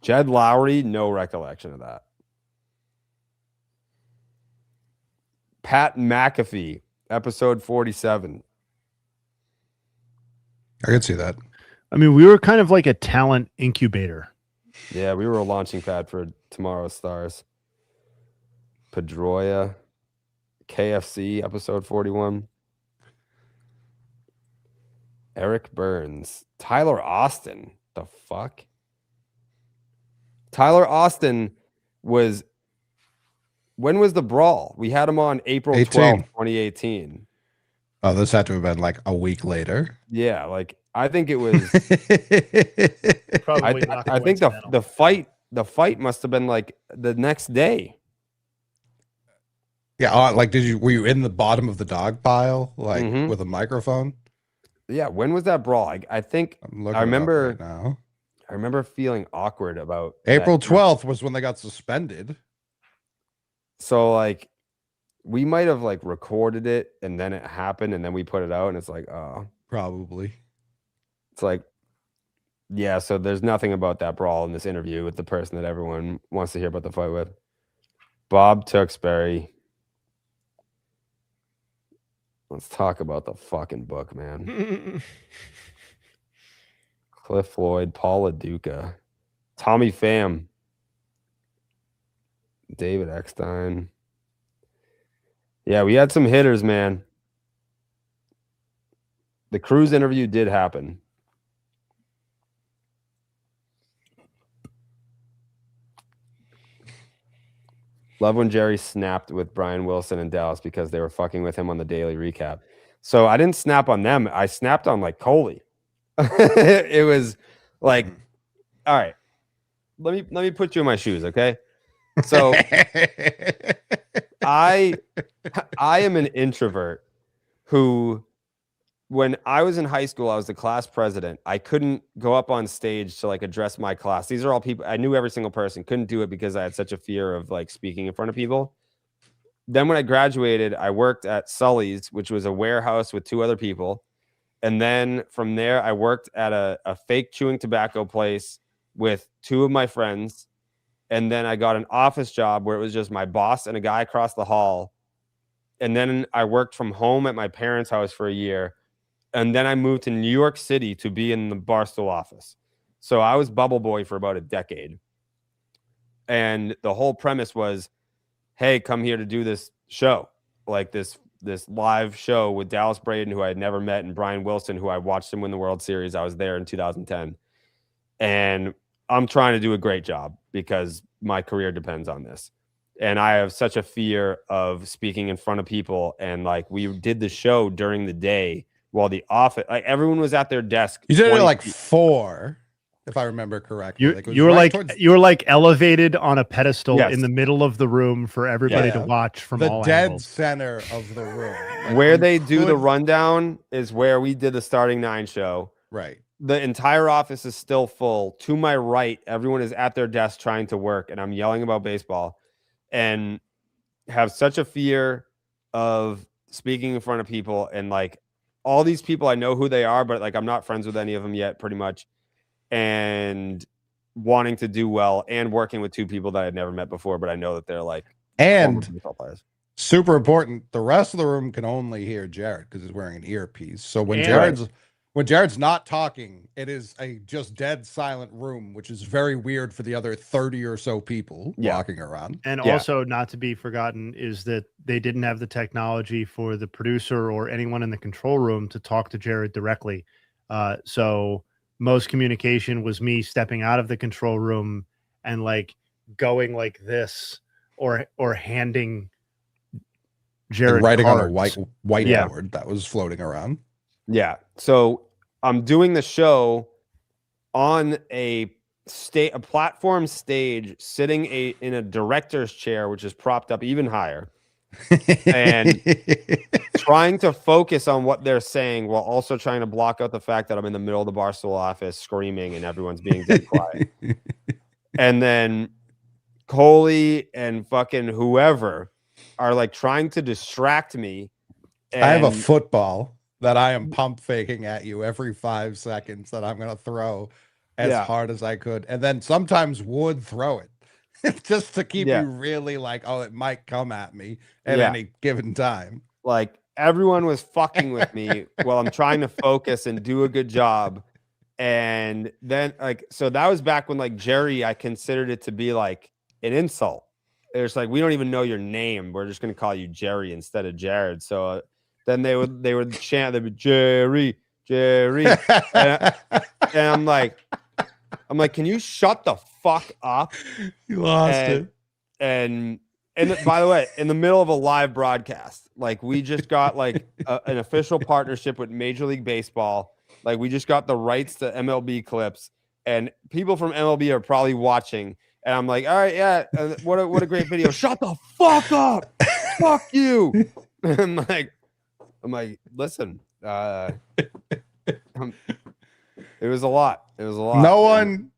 Jed Lowry, no recollection of that. Pat McAfee, episode 47.
I could see that.
I mean, we were kind of like a talent incubator.
Yeah, we were a launching pad for tomorrow's stars. Pedroia, KFC, episode 41. Eric Burns, Tyler Austin. The fuck? Tyler Austin was. When was the brawl? We had him on April 12th, 2018.
Oh, this had to have been like a week later.
Yeah, like I think it was.
Probably
I think the fight must have been like the next day.
Yeah, like were you in the bottom of the dog pile, like with a microphone?
Yeah, when was that brawl? I think I remember
right now.
I remember feeling awkward about
April 12th was when they got suspended.
So like we might have like recorded it and then it happened and then we put it out and it's like, oh,
probably.
It's like, yeah, so there's nothing about that brawl in this interview with the person that everyone wants to hear about the fight with. Bob Tewksbury. Let's talk about the fucking book, man. Cliff Floyd, Paul LaDuca, Tommy Pham, David Eckstein. Yeah, we had some hitters, man. The Cruz interview did happen. Love when Jerry snapped with Brian Wilson in Dallas because they were fucking with him on the daily recap. So I didn't snap on them. I snapped on like Coley. It was like, all right, let me put you in my shoes, okay? So I am an introvert who, when I was in high school, I was the class president. I couldn't go up on stage to like address my class. These are all people I knew, every single person. Couldn't do it because I had such a fear of like speaking in front of people. Then when I graduated, I worked at Sully's, which was a warehouse with 2 other people. And then from there, I worked at a fake chewing tobacco place with 2 of my friends. And then I got an office job where it was just my boss and a guy across the hall. And then I worked from home at my parents' house for a year. And then I moved to New York City to be in the Barstool office. So I was bubble boy for about a decade. And the whole premise was, hey, come here to do this show, like this live show with Dallas Braden, who I had never met, and Brian Wilson, who I watched him win the World Series. I was there in 2010. And I'm trying to do a great job because my career depends on this. And I have such a fear of speaking in front of people. And like, we did the show during the day while the office, like everyone was at their desk.
You did it like 4, if I remember correctly.
You were like elevated on a pedestal in the middle of the room for everybody to watch from
the
all
dead
angles.
center of the room. Like,
where they do the rundown is where we did the starting 9 show.
Right.
The entire office is still full. To my right, everyone is at their desk trying to work, and I'm yelling about baseball and have such a fear of speaking in front of people. And like, all these people, I know who they are, but like, I'm not friends with any of them yet, pretty much. And wanting to do well and working with 2 people that I'd never met before, but I know that they're like,
and
baseball players.
Super important, the rest of the room can only hear Jared because he's wearing an earpiece. So when Jared's not talking, it is a just dead silent room, which is very weird for the other 30 or so people walking around.
And also, not to be forgotten, is that they didn't have the technology for the producer or anyone in the control room to talk to Jared directly. So most communication was me stepping out of the control room and like going like this or handing Jared
and writing
cards.
on a whiteboard that was floating around.
Yeah. So I'm doing the show on a platform stage, sitting in a director's chair, which is propped up even higher, and trying to focus on what they're saying while also trying to block out the fact that I'm in the middle of the Barstool office screaming and everyone's being dead quiet. And then Coley and fucking whoever are like trying to distract me.
I have a football that I am pump faking at you every 5 seconds that I'm going to throw as hard as I could. And then sometimes would throw it just to keep you really like, oh, it might come at me at any given time.
Like everyone was fucking with me while I'm trying to focus and do a good job. And then like, so that was back when like Jerry, I considered it to be like an insult. It's like, we don't even know your name. We're just going to call you Jerry instead of Jared. So then they would chant, they'd be Jerry. And I'm like, can you shut the fuck up?
You lost it.
And by the way, in the middle of a live broadcast, like we just got like an official partnership with Major League Baseball. Like we just got the rights to MLB clips, and people from MLB are probably watching. And I'm like, all right, yeah, what a great video. Shut the fuck up. Fuck you. I'm like, listen, it was a lot. It was a lot.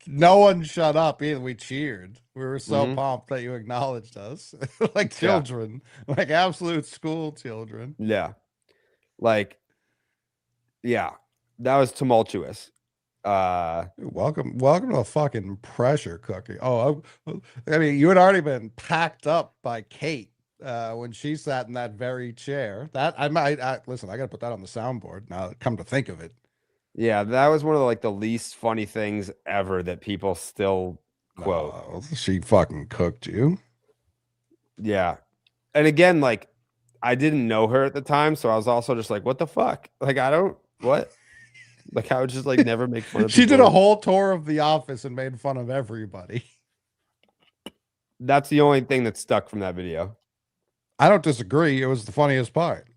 No one shut up either. We cheered. We were so pumped that you acknowledged us like children, like absolute school children.
Yeah. Like, yeah, that was tumultuous.
Welcome to a fucking pressure cookie. Oh, I mean, you had already been packed up by Kate when she sat in that very chair. That I might listen. I got to put that on the soundboard now. Come to think of it,
Yeah, that was one of the least funny things ever that people still quote.
Oh, she fucking cooked you.
Yeah. And again, I didn't know her at the time, so I was also just like, what the fuck? I don't what? I would just never make fun of
She
people.
did a whole tour of the office and made fun of everybody.
That's the only thing that stuck from that video.
I don't disagree. It was the funniest part.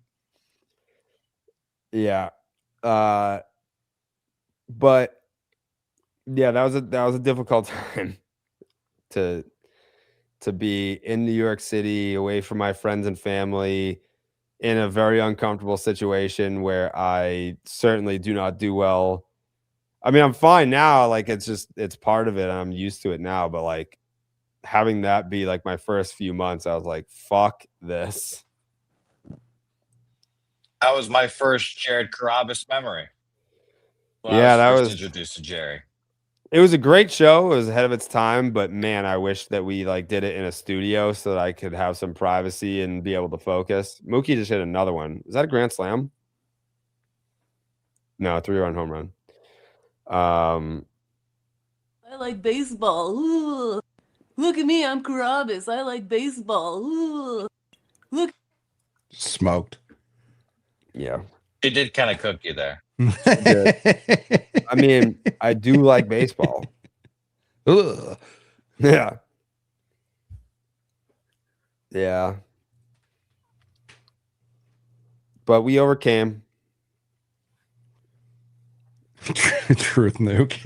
Yeah. But yeah, that was a difficult time to be in New York City, away from my friends and family, in a very uncomfortable situation where I certainly do not do well. I mean, I'm fine now. It's part of it. And I'm used to it now. But having that be my first few months, I was like, fuck this.
That was my first Jared Carrabis memory.
Yeah,
I was first introduced to Jerry.
It was a great show. It was ahead of its time, but man, I wish that we did it in a studio so that I could have some privacy and be able to focus. Mookie just hit another one. Is that a grand slam? No, 3-run home run.
I like baseball. Ooh. Look at me, I'm Carrabis. I like baseball. Ooh. Look.
Smoked.
Yeah.
She did kind of cook you there.
I mean, I do like baseball.
Ugh.
Yeah. Yeah. But we overcame.
Truth nuke.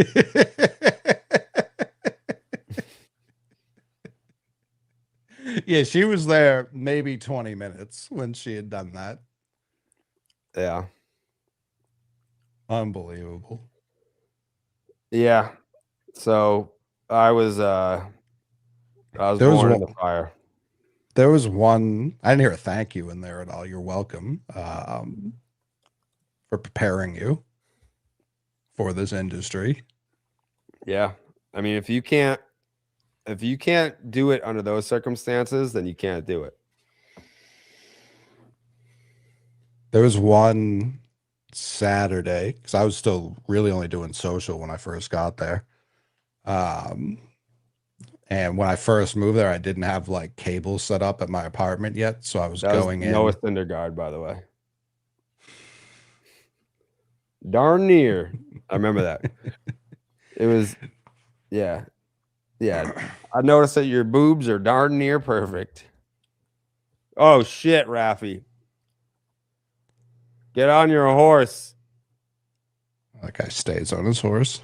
Yeah, she was there maybe 20 minutes when she had done that.
Yeah.
Unbelievable.
Yeah. So I was born in the fire.
There was one, I didn't hear a thank you in there at all. You're welcome for preparing you for this industry.
Yeah. I mean, if you can't do it under those circumstances, then you can't do it.
There was one Saturday, because I was still really only doing social when I first got there. And when I first moved there, I didn't have cable set up at my apartment yet. So I was going in.
Noah Syndergaard, by the way. Darn near. I remember that. It was, yeah. Yeah. I noticed that your boobs are darn near perfect. Oh, shit, Raffy. Get on your horse.
That guy stays on his horse.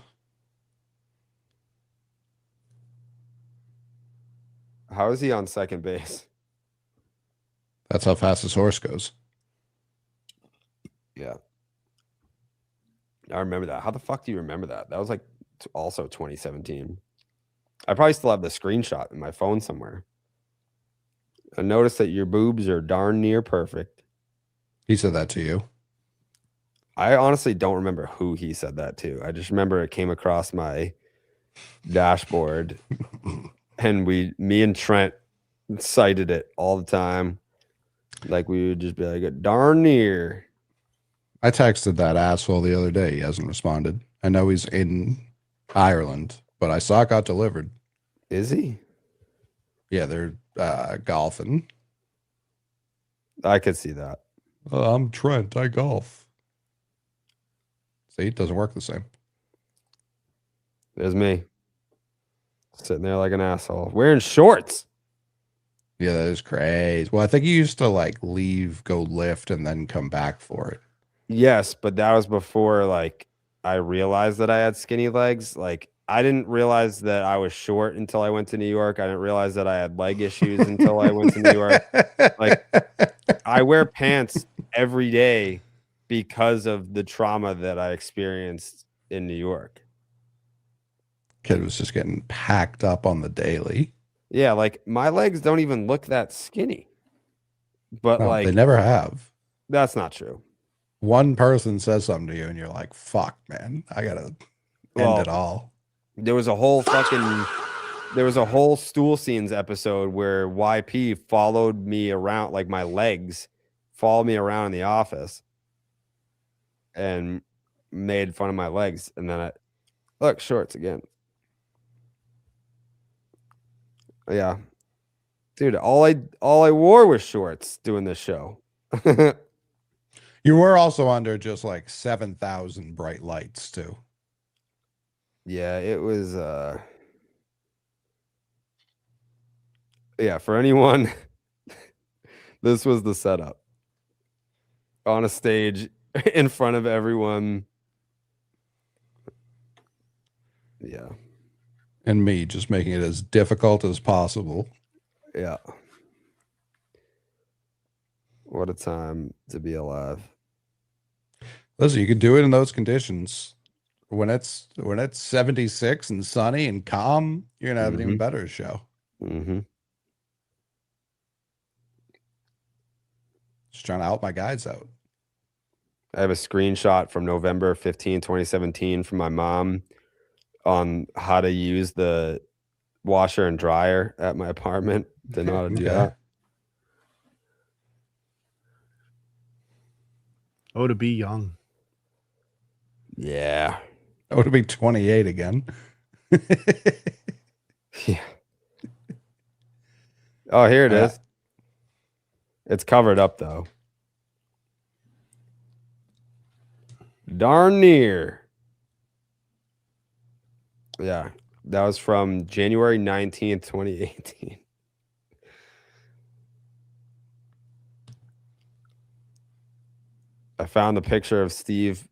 How is he on second base?
That's how fast his horse goes.
Yeah. I remember that. How the fuck do you remember that? That was also 2017. I probably still have the screenshot in my phone somewhere. I noticed that your boobs are darn near perfect.
He said that to you.
I honestly don't remember who he said that to. I just remember it came across my dashboard and me and Trent cited it all the time. We would just be like, darn near.
I texted that asshole the other day. He hasn't responded. I know he's in Ireland, but I saw it got delivered.
Is he?
Yeah, they're golfing.
I could see that.
I'm Trent. I golf. See, it doesn't work the same.
There's me. Sitting there like an asshole. Wearing shorts.
Yeah, that is crazy. Well, I think you used to leave, go lift, and then come back for it.
Yes, but that was before I realized that I had skinny legs. I didn't realize that I was short until I went to New York. I didn't realize that I had leg issues until I went to New York. I wear pants every day because of the trauma that I experienced in New York.
Kid was just getting packed up on the daily.
Yeah, my legs don't even look that skinny. But
no, they never have.
That's not true.
One person says something to you and you're like, fuck, man, I gotta end it all.
There was a whole Stool Scenes episode where YP followed me around, my legs followed me around in the office. And made fun of my legs, and then look, shorts again. Yeah, dude, all I wore was shorts doing this show.
You were also under just like 7,000 bright lights too.
Yeah, it was yeah, for anyone, this was the setup. On a stage in front of everyone. Yeah.
And me just making it as difficult as possible.
Yeah. What a time to be alive.
Listen, you can do it in those conditions. When it's 76 and sunny and calm, you're gonna have an even better show. Just trying to help my guys out.
I have a screenshot from November 15, 2017 from my mom on how to use the washer and dryer at my apartment. Didn't know how to do that.
Oh, to be young.
Yeah.
Oh, to be 28 again.
Yeah. Oh, here it is. It's covered up though. Darn near. Yeah. That was from January 19th, 2018. I found the picture of Steve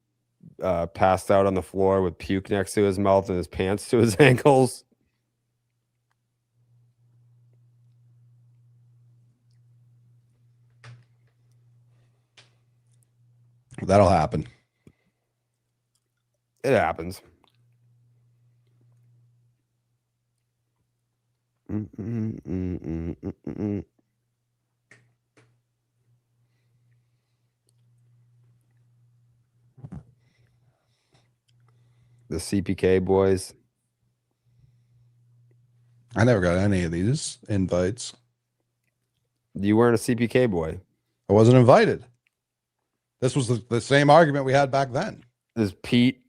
passed out on the floor with puke next to his mouth and his pants to his ankles.
That'll happen.
It happens. The CPK boys.
I never got any of these invites.
You weren't a CPK boy.
I wasn't invited. This was the same argument we had back then.
Is Pete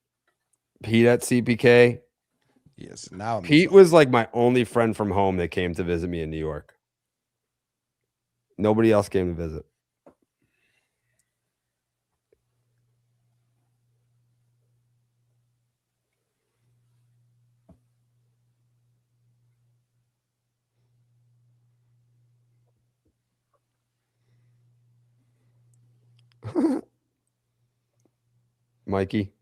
at CPK?
Yes. Now
Pete was like my only friend from home that came to visit me in New York. Nobody else came to visit. Mikey.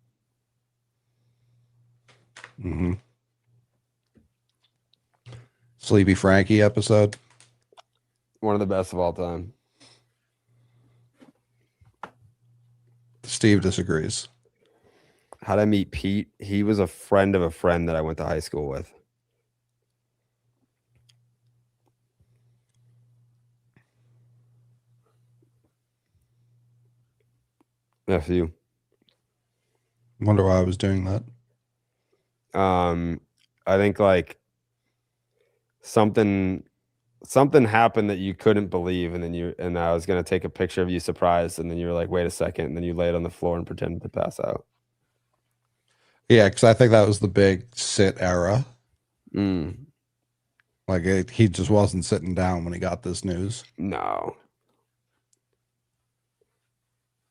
Sleepy Frankie episode.
One of the best of all time.
Steve disagrees.
How'd I meet Pete? He was a friend of a friend that I went to high school with. Nephew.
Wonder why I was doing that.
I think like something happened that you couldn't believe, and I was gonna take a picture of you surprised, and then you were like, wait a second, and then you laid on the floor and pretended to pass out.
Yeah, because I think that was the big sit era. Like he just wasn't sitting down when he got this news.
No.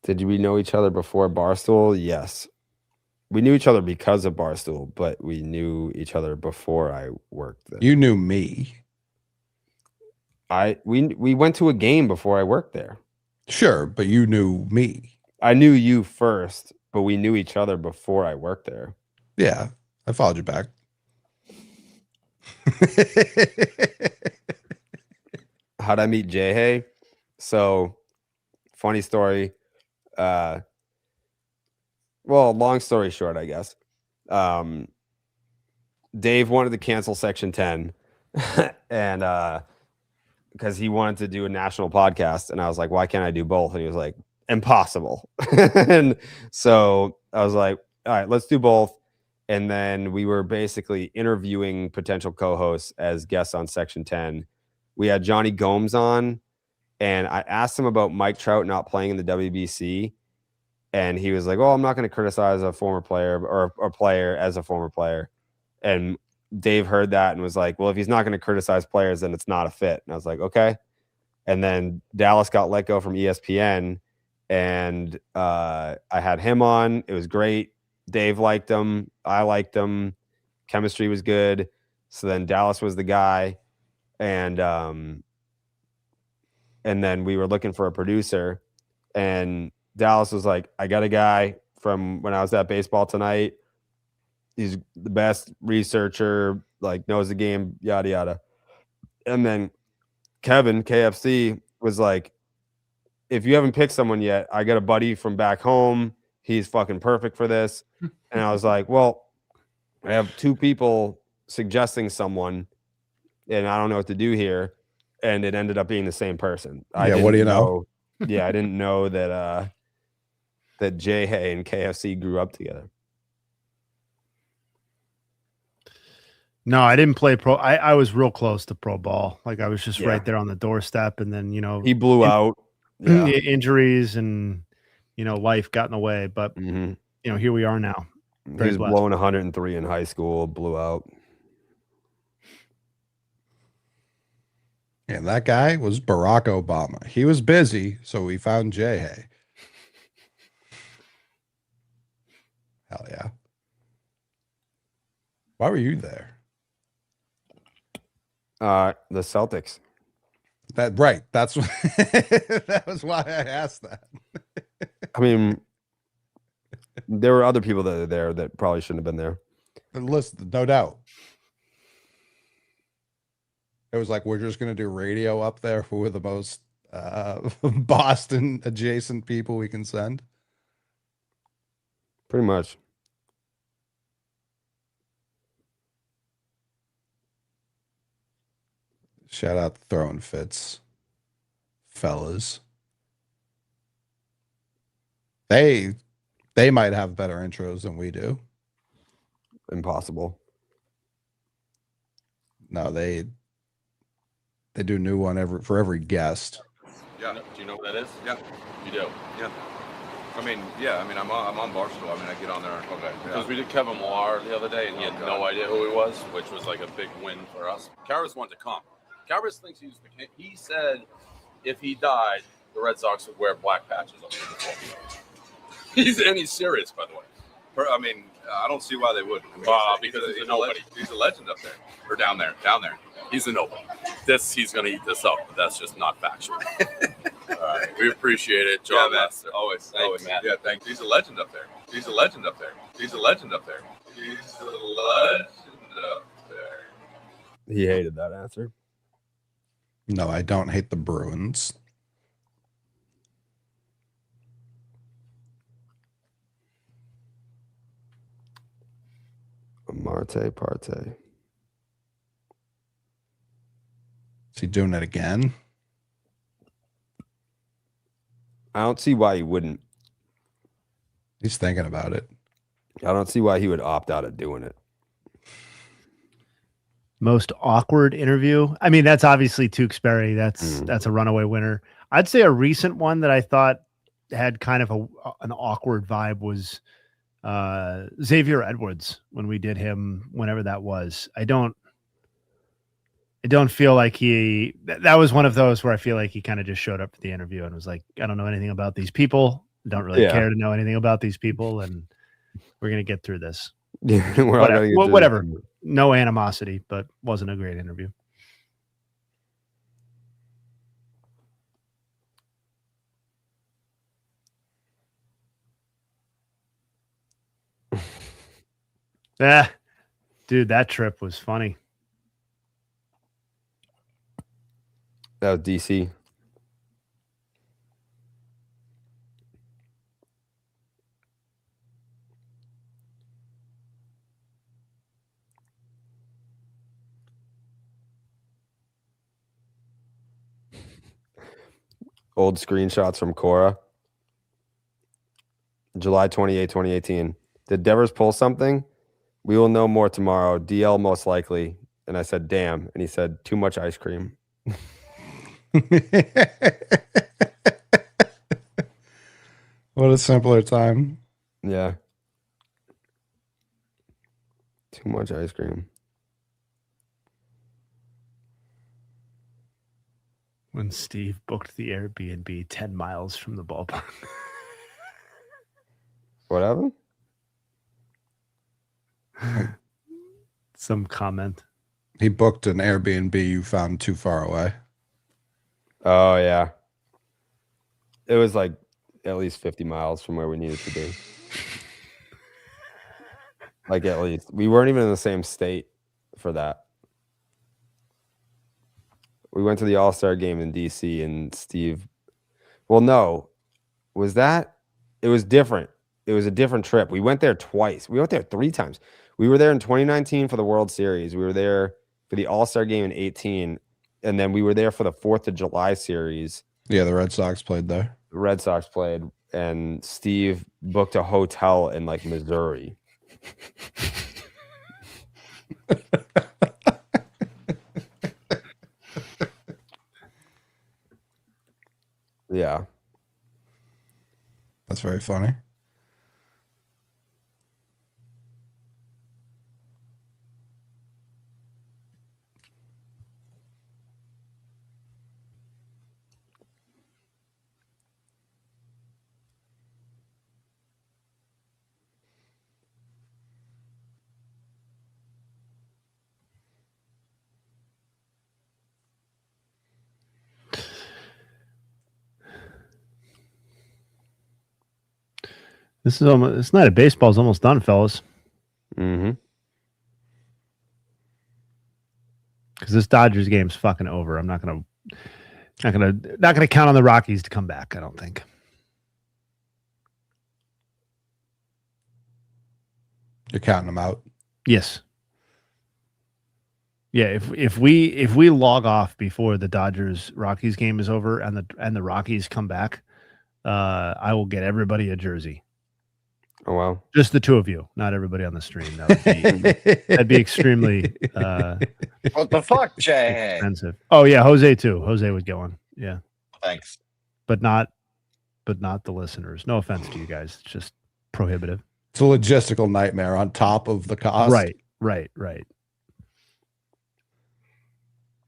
Did we know each other before Barstool? Yes. We knew each other because of Barstool, but we knew each other before I worked there.
You knew me.
We went to a game before I worked there.
Sure, but you knew me.
I knew you first, but we knew each other before I worked there.
Yeah, I followed you back.
How'd I meet Jay? So, funny story. Well, long story short, I guess. Dave wanted to cancel Section 10, and because he wanted to do a national podcast, and I was like, "Why can't I do both?" And he was like, "Impossible." And so I was like, "All right, let's do both." And then we were basically interviewing potential co-hosts as guests on Section 10. We had Johnny Gomes on, and I asked him about Mike Trout not playing in the WBC. And he was like, "Oh, I'm not going to criticize a former player or a player as a former player." And Dave heard that and was like, "Well, if he's not going to criticize players, then it's not a fit." And I was like, "Okay." And then Dallas got let go from ESPN, and I had him on. It was great. Dave liked him. I liked him. Chemistry was good. So then Dallas was the guy, and then we were looking for a producer, and Dallas was like, "I got a guy from when I was at Baseball Tonight. He's the best researcher, like knows the game, yada yada." And then Kevin KFC was like, "If you haven't picked someone yet, I got a buddy from back home. He's fucking perfect for this." And I was like, "Well, I have two people suggesting someone, and I don't know what to do here." And it ended up being the same person.
Yeah, what do you know?
Yeah, I didn't know that that Jay Hay and KFC grew up together.
No, I didn't play pro. I was real close to pro ball. Like I was just
Yeah.
right there on the doorstep, and then
He blew out. Yeah.
Injuries and life got in the way. But here we are now.
He was blowing 103 in high school, blew out.
And that guy was Barack Obama. He was busy, so we found Jay Hay. Hell yeah. Why were you there?
The Celtics.
Right. That's what that was why I asked that.
I mean, there were other people that are there that probably shouldn't have been there.
Listen, no doubt. It was like, we're just going to do radio up there. Who are the most Boston adjacent people we can send?
Pretty much.
Shout out to Throwing Fits, fellas. They might have better intros than we do.
Impossible.
No, they do new one for every guest.
Yeah. Do you know what that is? Yeah. You do? Yeah. I mean, I'm on Barstool. I mean, I get on there. Okay. Because we did Kevin Millar the other day, and he had no idea who he was, which was like a big win for us. Carrabis wanted to come. Carrabis thinks he said if he died, the Red Sox would wear black patches on him. He's serious, by the way. I mean, I don't see why they would. Because he's a nobody. He's a legend up there. Or down there. He's a nobody. He's going to eat this up, but that's just not factual. All right. We appreciate it, John Master. Always. Thank you, man. Yeah, thanks. He's a legend up there. He's a legend up there.
He hated that answer.
No, I don't hate the Bruins.
Marte Parte.
Is he doing it again?
I don't see why he wouldn't.
He's thinking about it.
I don't see why he would opt out of doing it.
Most awkward interview. I mean, that's obviously Tewksbury. That's a runaway winner. I'd say a recent one that I thought had kind of an awkward vibe was Xavier Edwards when we did him, whenever that was. I don't feel like that was one of those where I feel like he kind of just showed up for the interview and was like, I don't know anything about these people. Don't really care to know anything about these people. And we're going to get through this. Whatever. No animosity, but wasn't a great interview. Dude, that trip was funny.
That was DC. Old screenshots from Cora. July 28, 2018. Did Devers pull something? We will know more tomorrow. DL most likely. And I said, damn. And he said, too much ice cream.
What a simpler time.
Yeah. Too much ice cream.
When Steve booked the Airbnb 10 miles from the ballpark.
What happened?
Some comment.
He booked an Airbnb you found too far away.
Oh, yeah. It was like at least 50 miles from where we needed to be. Like at least. We weren't even in the same state for that. We went to the All-Star game in DC and Steve. Well, no. Was that? It was different. It was a different trip. We went there twice. We went there 3 times. We were there in 2019 for the World Series. We were there for the All-Star game in 18. And then we were there for the 4th of July series.
Yeah, the Red Sox played there.
The Red Sox played. And Steve booked a hotel in like Missouri. Yeah.
That's very funny.
This is almost, it's not a baseball's almost done, fellas.
Mm-hmm.
Because this Dodgers game's fucking over. I'm not gonna count on the Rockies to come back, I don't think.
You're counting them out.
Yes. Yeah, if we log off before the Dodgers Rockies game is over and the Rockies come back, I will get everybody a jersey.
Oh wow.
Just the two of you, not everybody on the stream. That'd be extremely
What the fuck, Jay?
expensive. Oh yeah, Jose too. Jose would get one. Yeah.
Thanks.
But not the listeners. No offense to you guys. It's just prohibitive.
It's a logistical nightmare on top of the cost.
Right.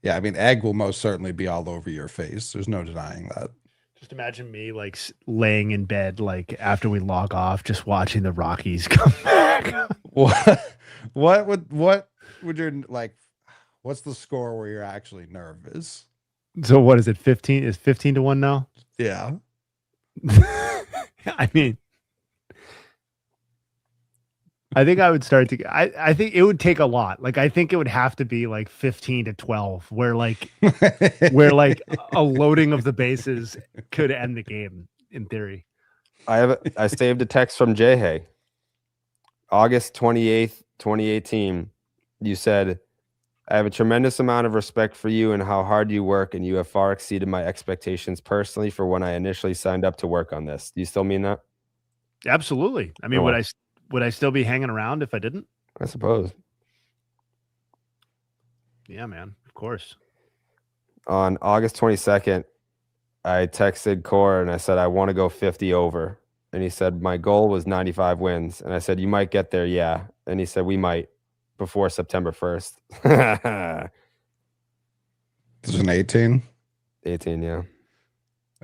Yeah, I mean, egg will most certainly be all over your face. There's no denying that.
Just imagine me like laying in bed, like after we log off, just watching the Rockies come back.
What would your like? What's the score where you're actually nervous?
So what is it? 15? Is 15-1 now?
Yeah.
I mean, I think I would start to. I think it would take a lot. Like I think it would have to be like 15-12, where like a loading of the bases could end the game in theory.
I saved a text from Jay Hay. August 28th, 2018. You said, I have a tremendous amount of respect for you and how hard you work, and you have far exceeded my expectations personally for when I initially signed up to work on this. Do you still mean that?
Absolutely. I mean, would I still be hanging around if I didn't?
I suppose.
Yeah, man. Of course.
On August 22nd, I texted Core and I said, I want to go 50 over. And he said, my goal was 95 wins. And I said, you might get there. Yeah. And he said, we might before September 1st.
This is an 18?
18, yeah.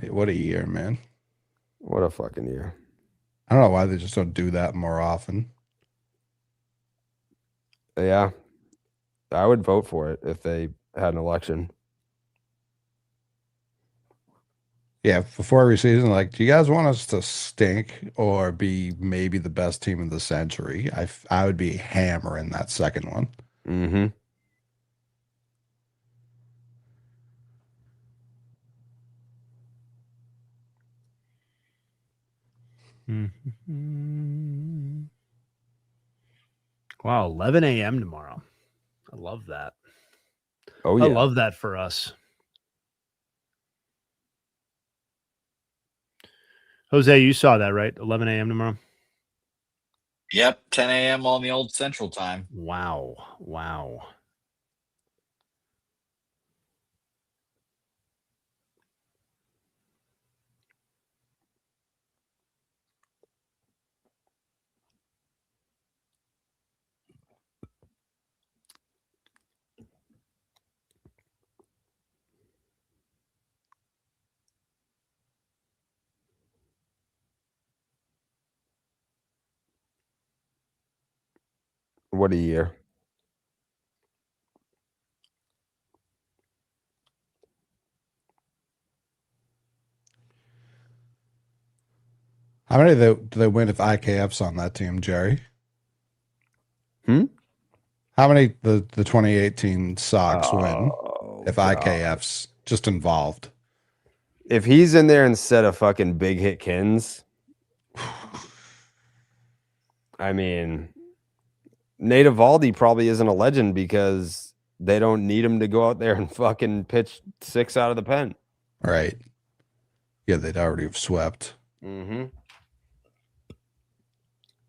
Wait, what a year, man.
What a fucking year.
I don't know why they just don't do that more often.
Yeah. I would vote for it if they had an election.
Yeah, before every season, like, do you guys want us to stink or be maybe the best team of the century? I would be hammering that second one.
Mm-hmm.
Mm-hmm. Wow, 11 a.m. tomorrow. I love that.
Oh, yeah.
I love that for us. Jose, you saw that, right? 11 a.m. tomorrow?
Yep, 10 a.m. on the old Central Time.
Wow.
What a year.
How many do they win if IKF's on that team, Jerry? How many the 2018 Sox win if IKF's just involved?
If he's in there instead of fucking Big Hit Kins, I mean, Nate Eovaldi probably isn't a legend because they don't need him to go out there and fucking pitch 6 out of the pen.
Right. Yeah, they'd already have swept.
Mm-hmm.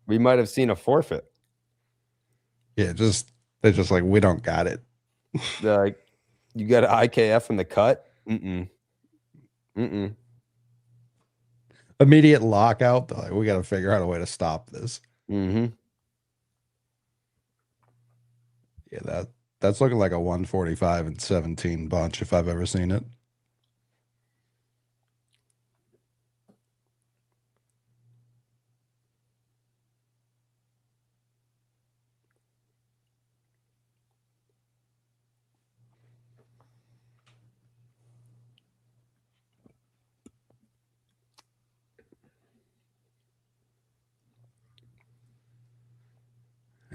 We might have seen a forfeit.
Yeah, they're just like, we don't got it.
Like, you got an IKF in the cut? Mm-mm.
Immediate lockout. They're like, we got to figure out a way to stop this.
Mm-hmm.
Yeah, that's looking like a 145 and 17 bunch if I've ever seen it.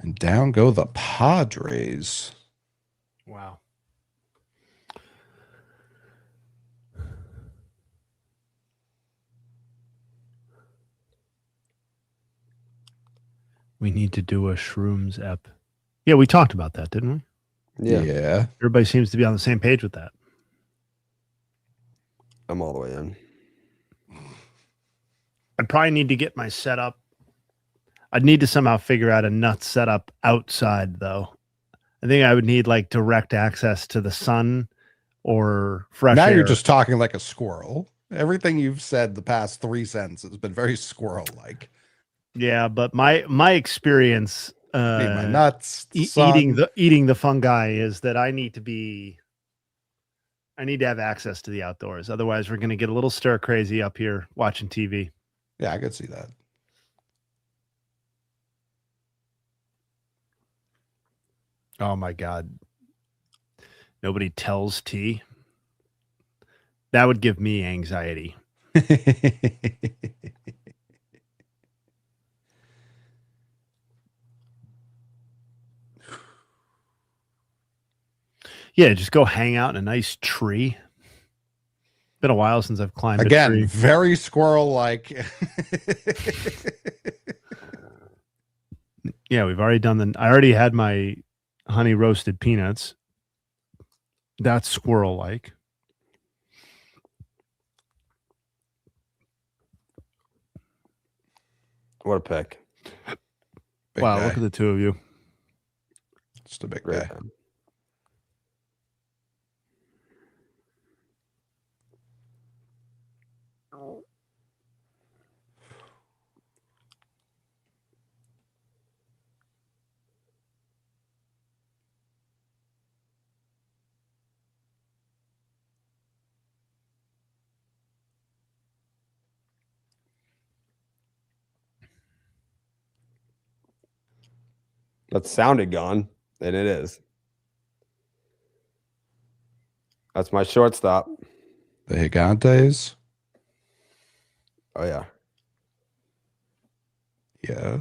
And down go the Padres.
Wow. We need to do a Shrooms ep. Yeah, we talked about that, didn't we?
Yeah.
Everybody seems to be on the same page with that.
I'm all the way in.
I'd probably need to get my setup. I'd need to somehow figure out a nuts setup outside, though. I think I would need like direct access to the sun or fresh
Now
air.
you're just talking like a squirrel. Everything you've said the past 3 sentences has been very squirrel-like.
Yeah, but my experience
Need my nuts, sun.
eating the fungi is that I need to have access to the outdoors. Otherwise, we're going to get a little stir crazy up here watching TV.
Yeah, I could see that.
Oh my God. Nobody tells T. That would give me anxiety. Yeah, just go hang out in a nice tree. Been a while since I've climbed a
Again,
tree.
very squirrel-like.
Yeah, we've already done I already had my honey roasted peanuts. That's squirrel-like.
What a pick.
Wow,
guy.
look at the two of you.
Just a big
Great.
guy.
That sounded gone, and it is. That's my shortstop.
The Gigantes.
Oh, yeah.
Yeah.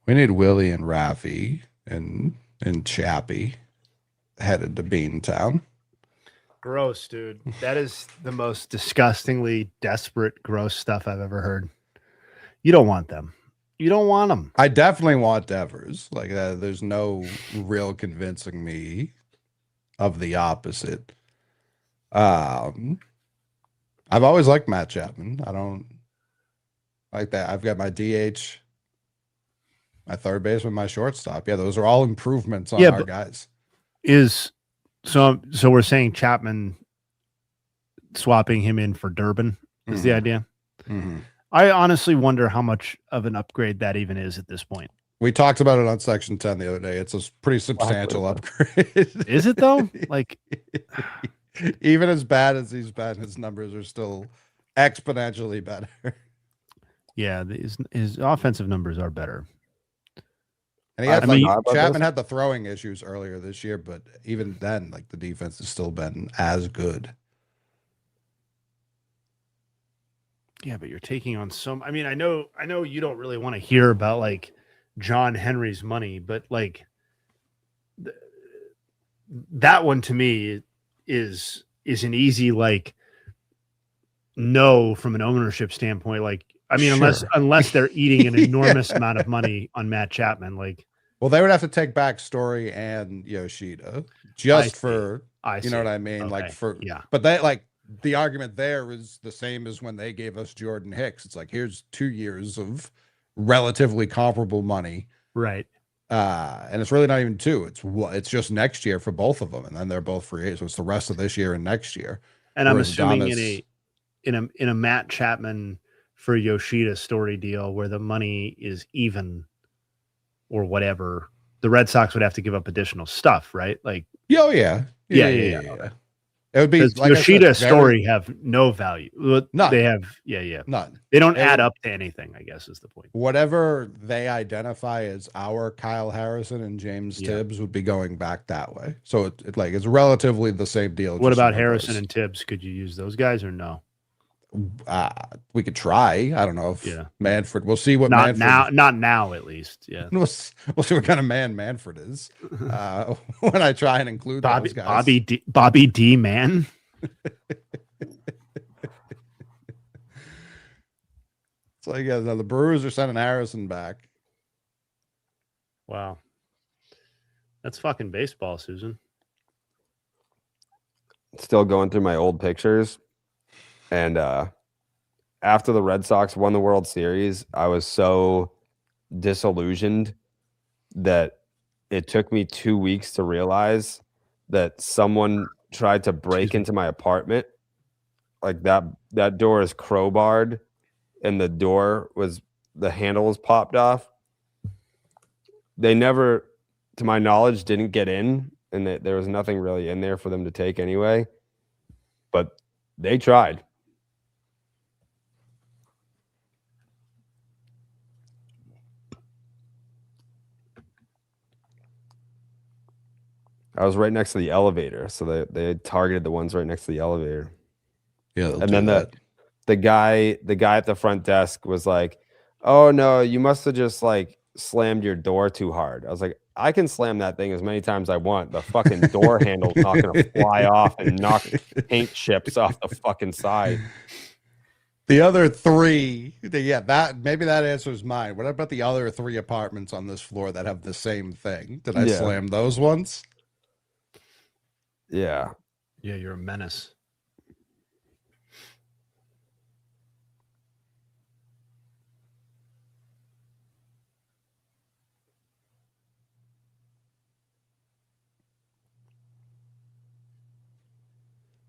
We need Willie and Rafi and Chappie headed to Beantown.
Gross, dude. That is the most disgustingly desperate, gross stuff I've ever heard. You don't want them. You don't want them.
I definitely want Devers. Like there's no real convincing me of the opposite. I've always liked Matt Chapman. I don't like that. I've got my DH, my third baseman, my shortstop. Yeah, those are all improvements on our guys.
So we're saying Chapman swapping him in for Durbin is the idea.
Mm-hmm.
I honestly wonder how much of an upgrade that even is at this point.
We talked about it on Section 10 the other day. It's a pretty substantial upgrade.
Is it though? Like,
even as bad as he's been, his numbers are still exponentially better.
Yeah, his offensive numbers are better.
And he had,
I
like,
forgot about
Chapman
this.
had the throwing issues earlier this year, but even then, like, the defense has still been as good.
Yeah, but you're taking on some. I mean, I know you don't really want to hear about like John Henry's money, but like that one to me is an easy like no from an ownership standpoint. Like, I mean,
Sure.
unless they're eating an enormous amount of money on Matt Chapman, like.
Well, they would have to take back Story and Yoshida just for, you know what I mean? Like
Okay.
for,
Yeah.
but they like the argument there is the same as when they gave us Jordan Hicks. It's like, here's 2 years of relatively comparable money.
Right.
And it's really not even 2. It's just next year for both of them. And then they're both free agents. So it's the rest of this year and next year.
And I'm
Whereas
assuming
Adames-
in a Matt Chapman for Yoshida Story deal where the money is even or whatever, the Red Sox would have to give up additional stuff, right? Like,
Oh yeah.
Yeah.
Okay. It would be like
Yoshida
I said,
Story have no value.
None.
They have,
None.
They don't
It
add
would-
up to anything, I guess is the point.
Whatever they identify as our Kyle Harrison and James Tibbs would be going back that way. So it's relatively the same deal.
What
just
about
in
Harrison
reverse.
and Tibbs? Could you use those guys or no?
We could try. I don't know if
Yeah.
Manfred. We'll see what
Not
Manfred.
not now at least. Yeah.
We'll see what kind of man Manfred is when I try and include those guys.
Bobby D. Man.
It's like the Brewers are sending Harrison back.
Wow. That's fucking baseball, Susan.
Still going through my old pictures. And after the Red Sox won the World Series, I was so disillusioned that it took me 2 weeks to realize that someone tried to break into my apartment. Like that door is crowbarred and the handle was popped off. They never, to my knowledge, didn't get in, and there was nothing really in there for them to take anyway. But they tried. I was right next to the elevator, so they targeted the ones right next to the elevator.
Yeah,
and then the guy at the front desk was like, "Oh no, you must have just like slammed your door too hard." I was like, "I can slam that thing as many times as I want. The fucking door handle's not gonna fly off and knock paint chips off the fucking side."
The other 3, maybe that answers mine. What about the other 3 apartments on this floor that have the same thing? Did I slam those ones?
Yeah.
Yeah, you're a menace.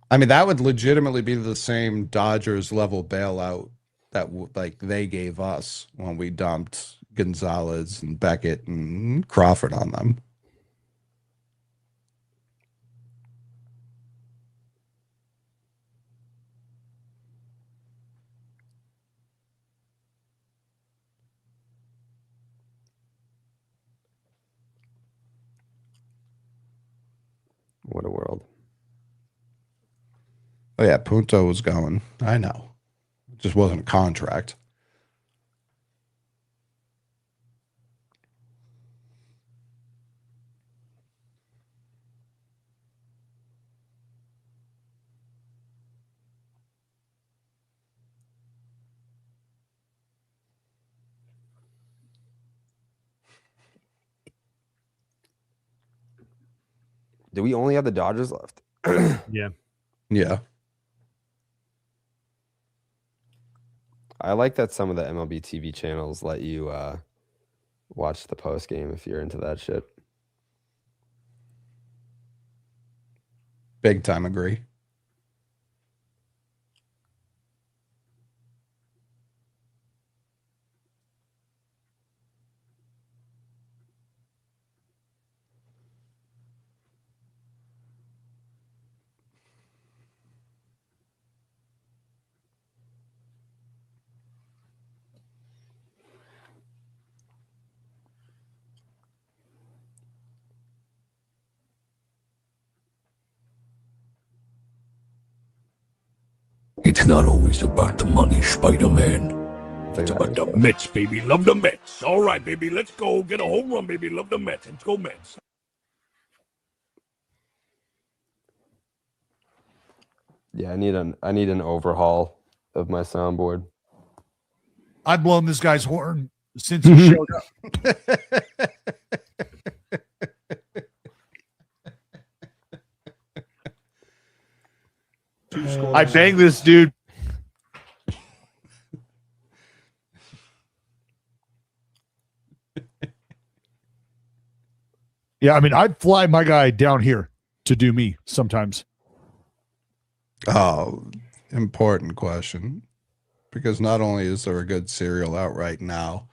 I mean, that would legitimately be the same Dodgers level bailout that like they gave us when we dumped Gonzalez and Beckett and Crawford on them.
What a world.
Oh yeah, Punto was going. I know. It just wasn't a contract.
Do we only have the Dodgers left?
Yeah.
Yeah.
I like that some of the MLB TV channels let you watch the post game if you're into that shit.
Big time agree.
It's not always about the money, Spider-Man. It's about the
Mets, baby. Love the Mets. All right, baby. Let's go. Get a home run, baby. Love the Mets. Let's go, Mets.
Yeah, I need an overhaul of my soundboard.
I've blown this guy's horn since he showed up.
I banged this dude.
Yeah, I mean, I'd fly my guy down here to do me sometimes.
Oh, important question. Because not only is there a good cereal out right now,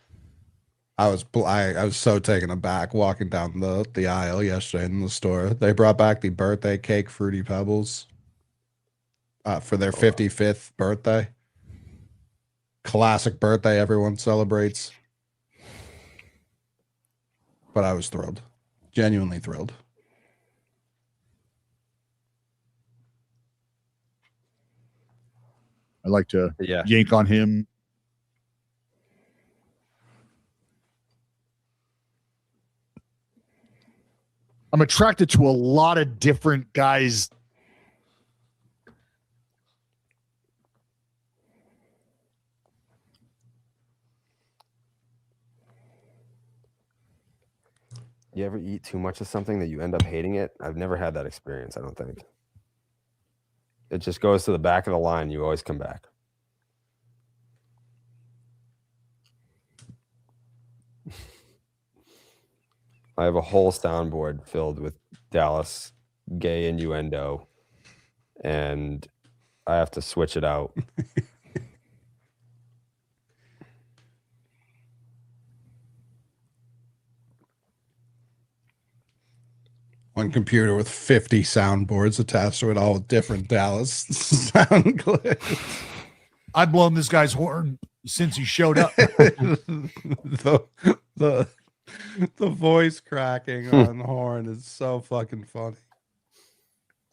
I was so taken aback walking down the aisle yesterday in the store. They brought back the birthday cake Fruity Pebbles for their 55th birthday. Classic birthday everyone celebrates. But I was thrilled. Genuinely thrilled.
I like to yank on him. I'm attracted to a lot of different guys.
You ever eat too much of something that you end up hating it? I've never had that experience, I don't think. It just goes to the back of the line. You always come back. I have a whole soundboard filled with Dallas gay innuendo, and I have to switch it out.
One computer with 50 soundboards attached to it, all with different Dallas sound clips.
I've blown this guy's horn since he showed up.
the voice cracking on horn is so fucking funny.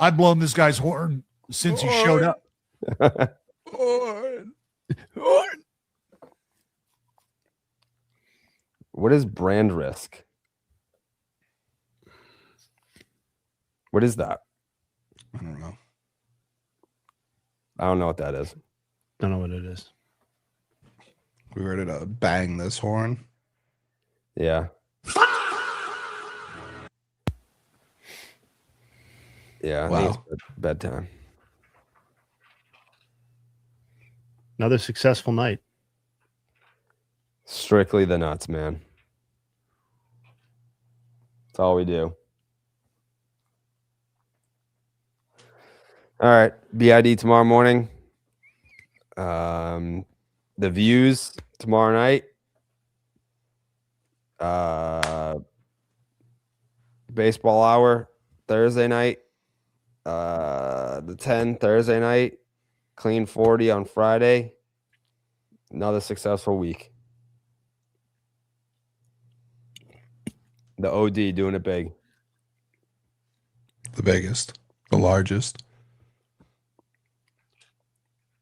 I've blown this guy's horn since he showed up.
Horn.
What is brand risk? What is that?
I don't know.
I don't know what that is.
Don't know what it is.
We ready to bang this horn?
Yeah. Yeah. I think it's bedtime.
Another successful night.
Strictly the nuts, man. That's all we do. All right. BID tomorrow morning. The Views tomorrow night. Baseball Hour Thursday night. The 10 Thursday night. Clean 40 on Friday. Another successful week. The OD doing it big.
The biggest. The largest.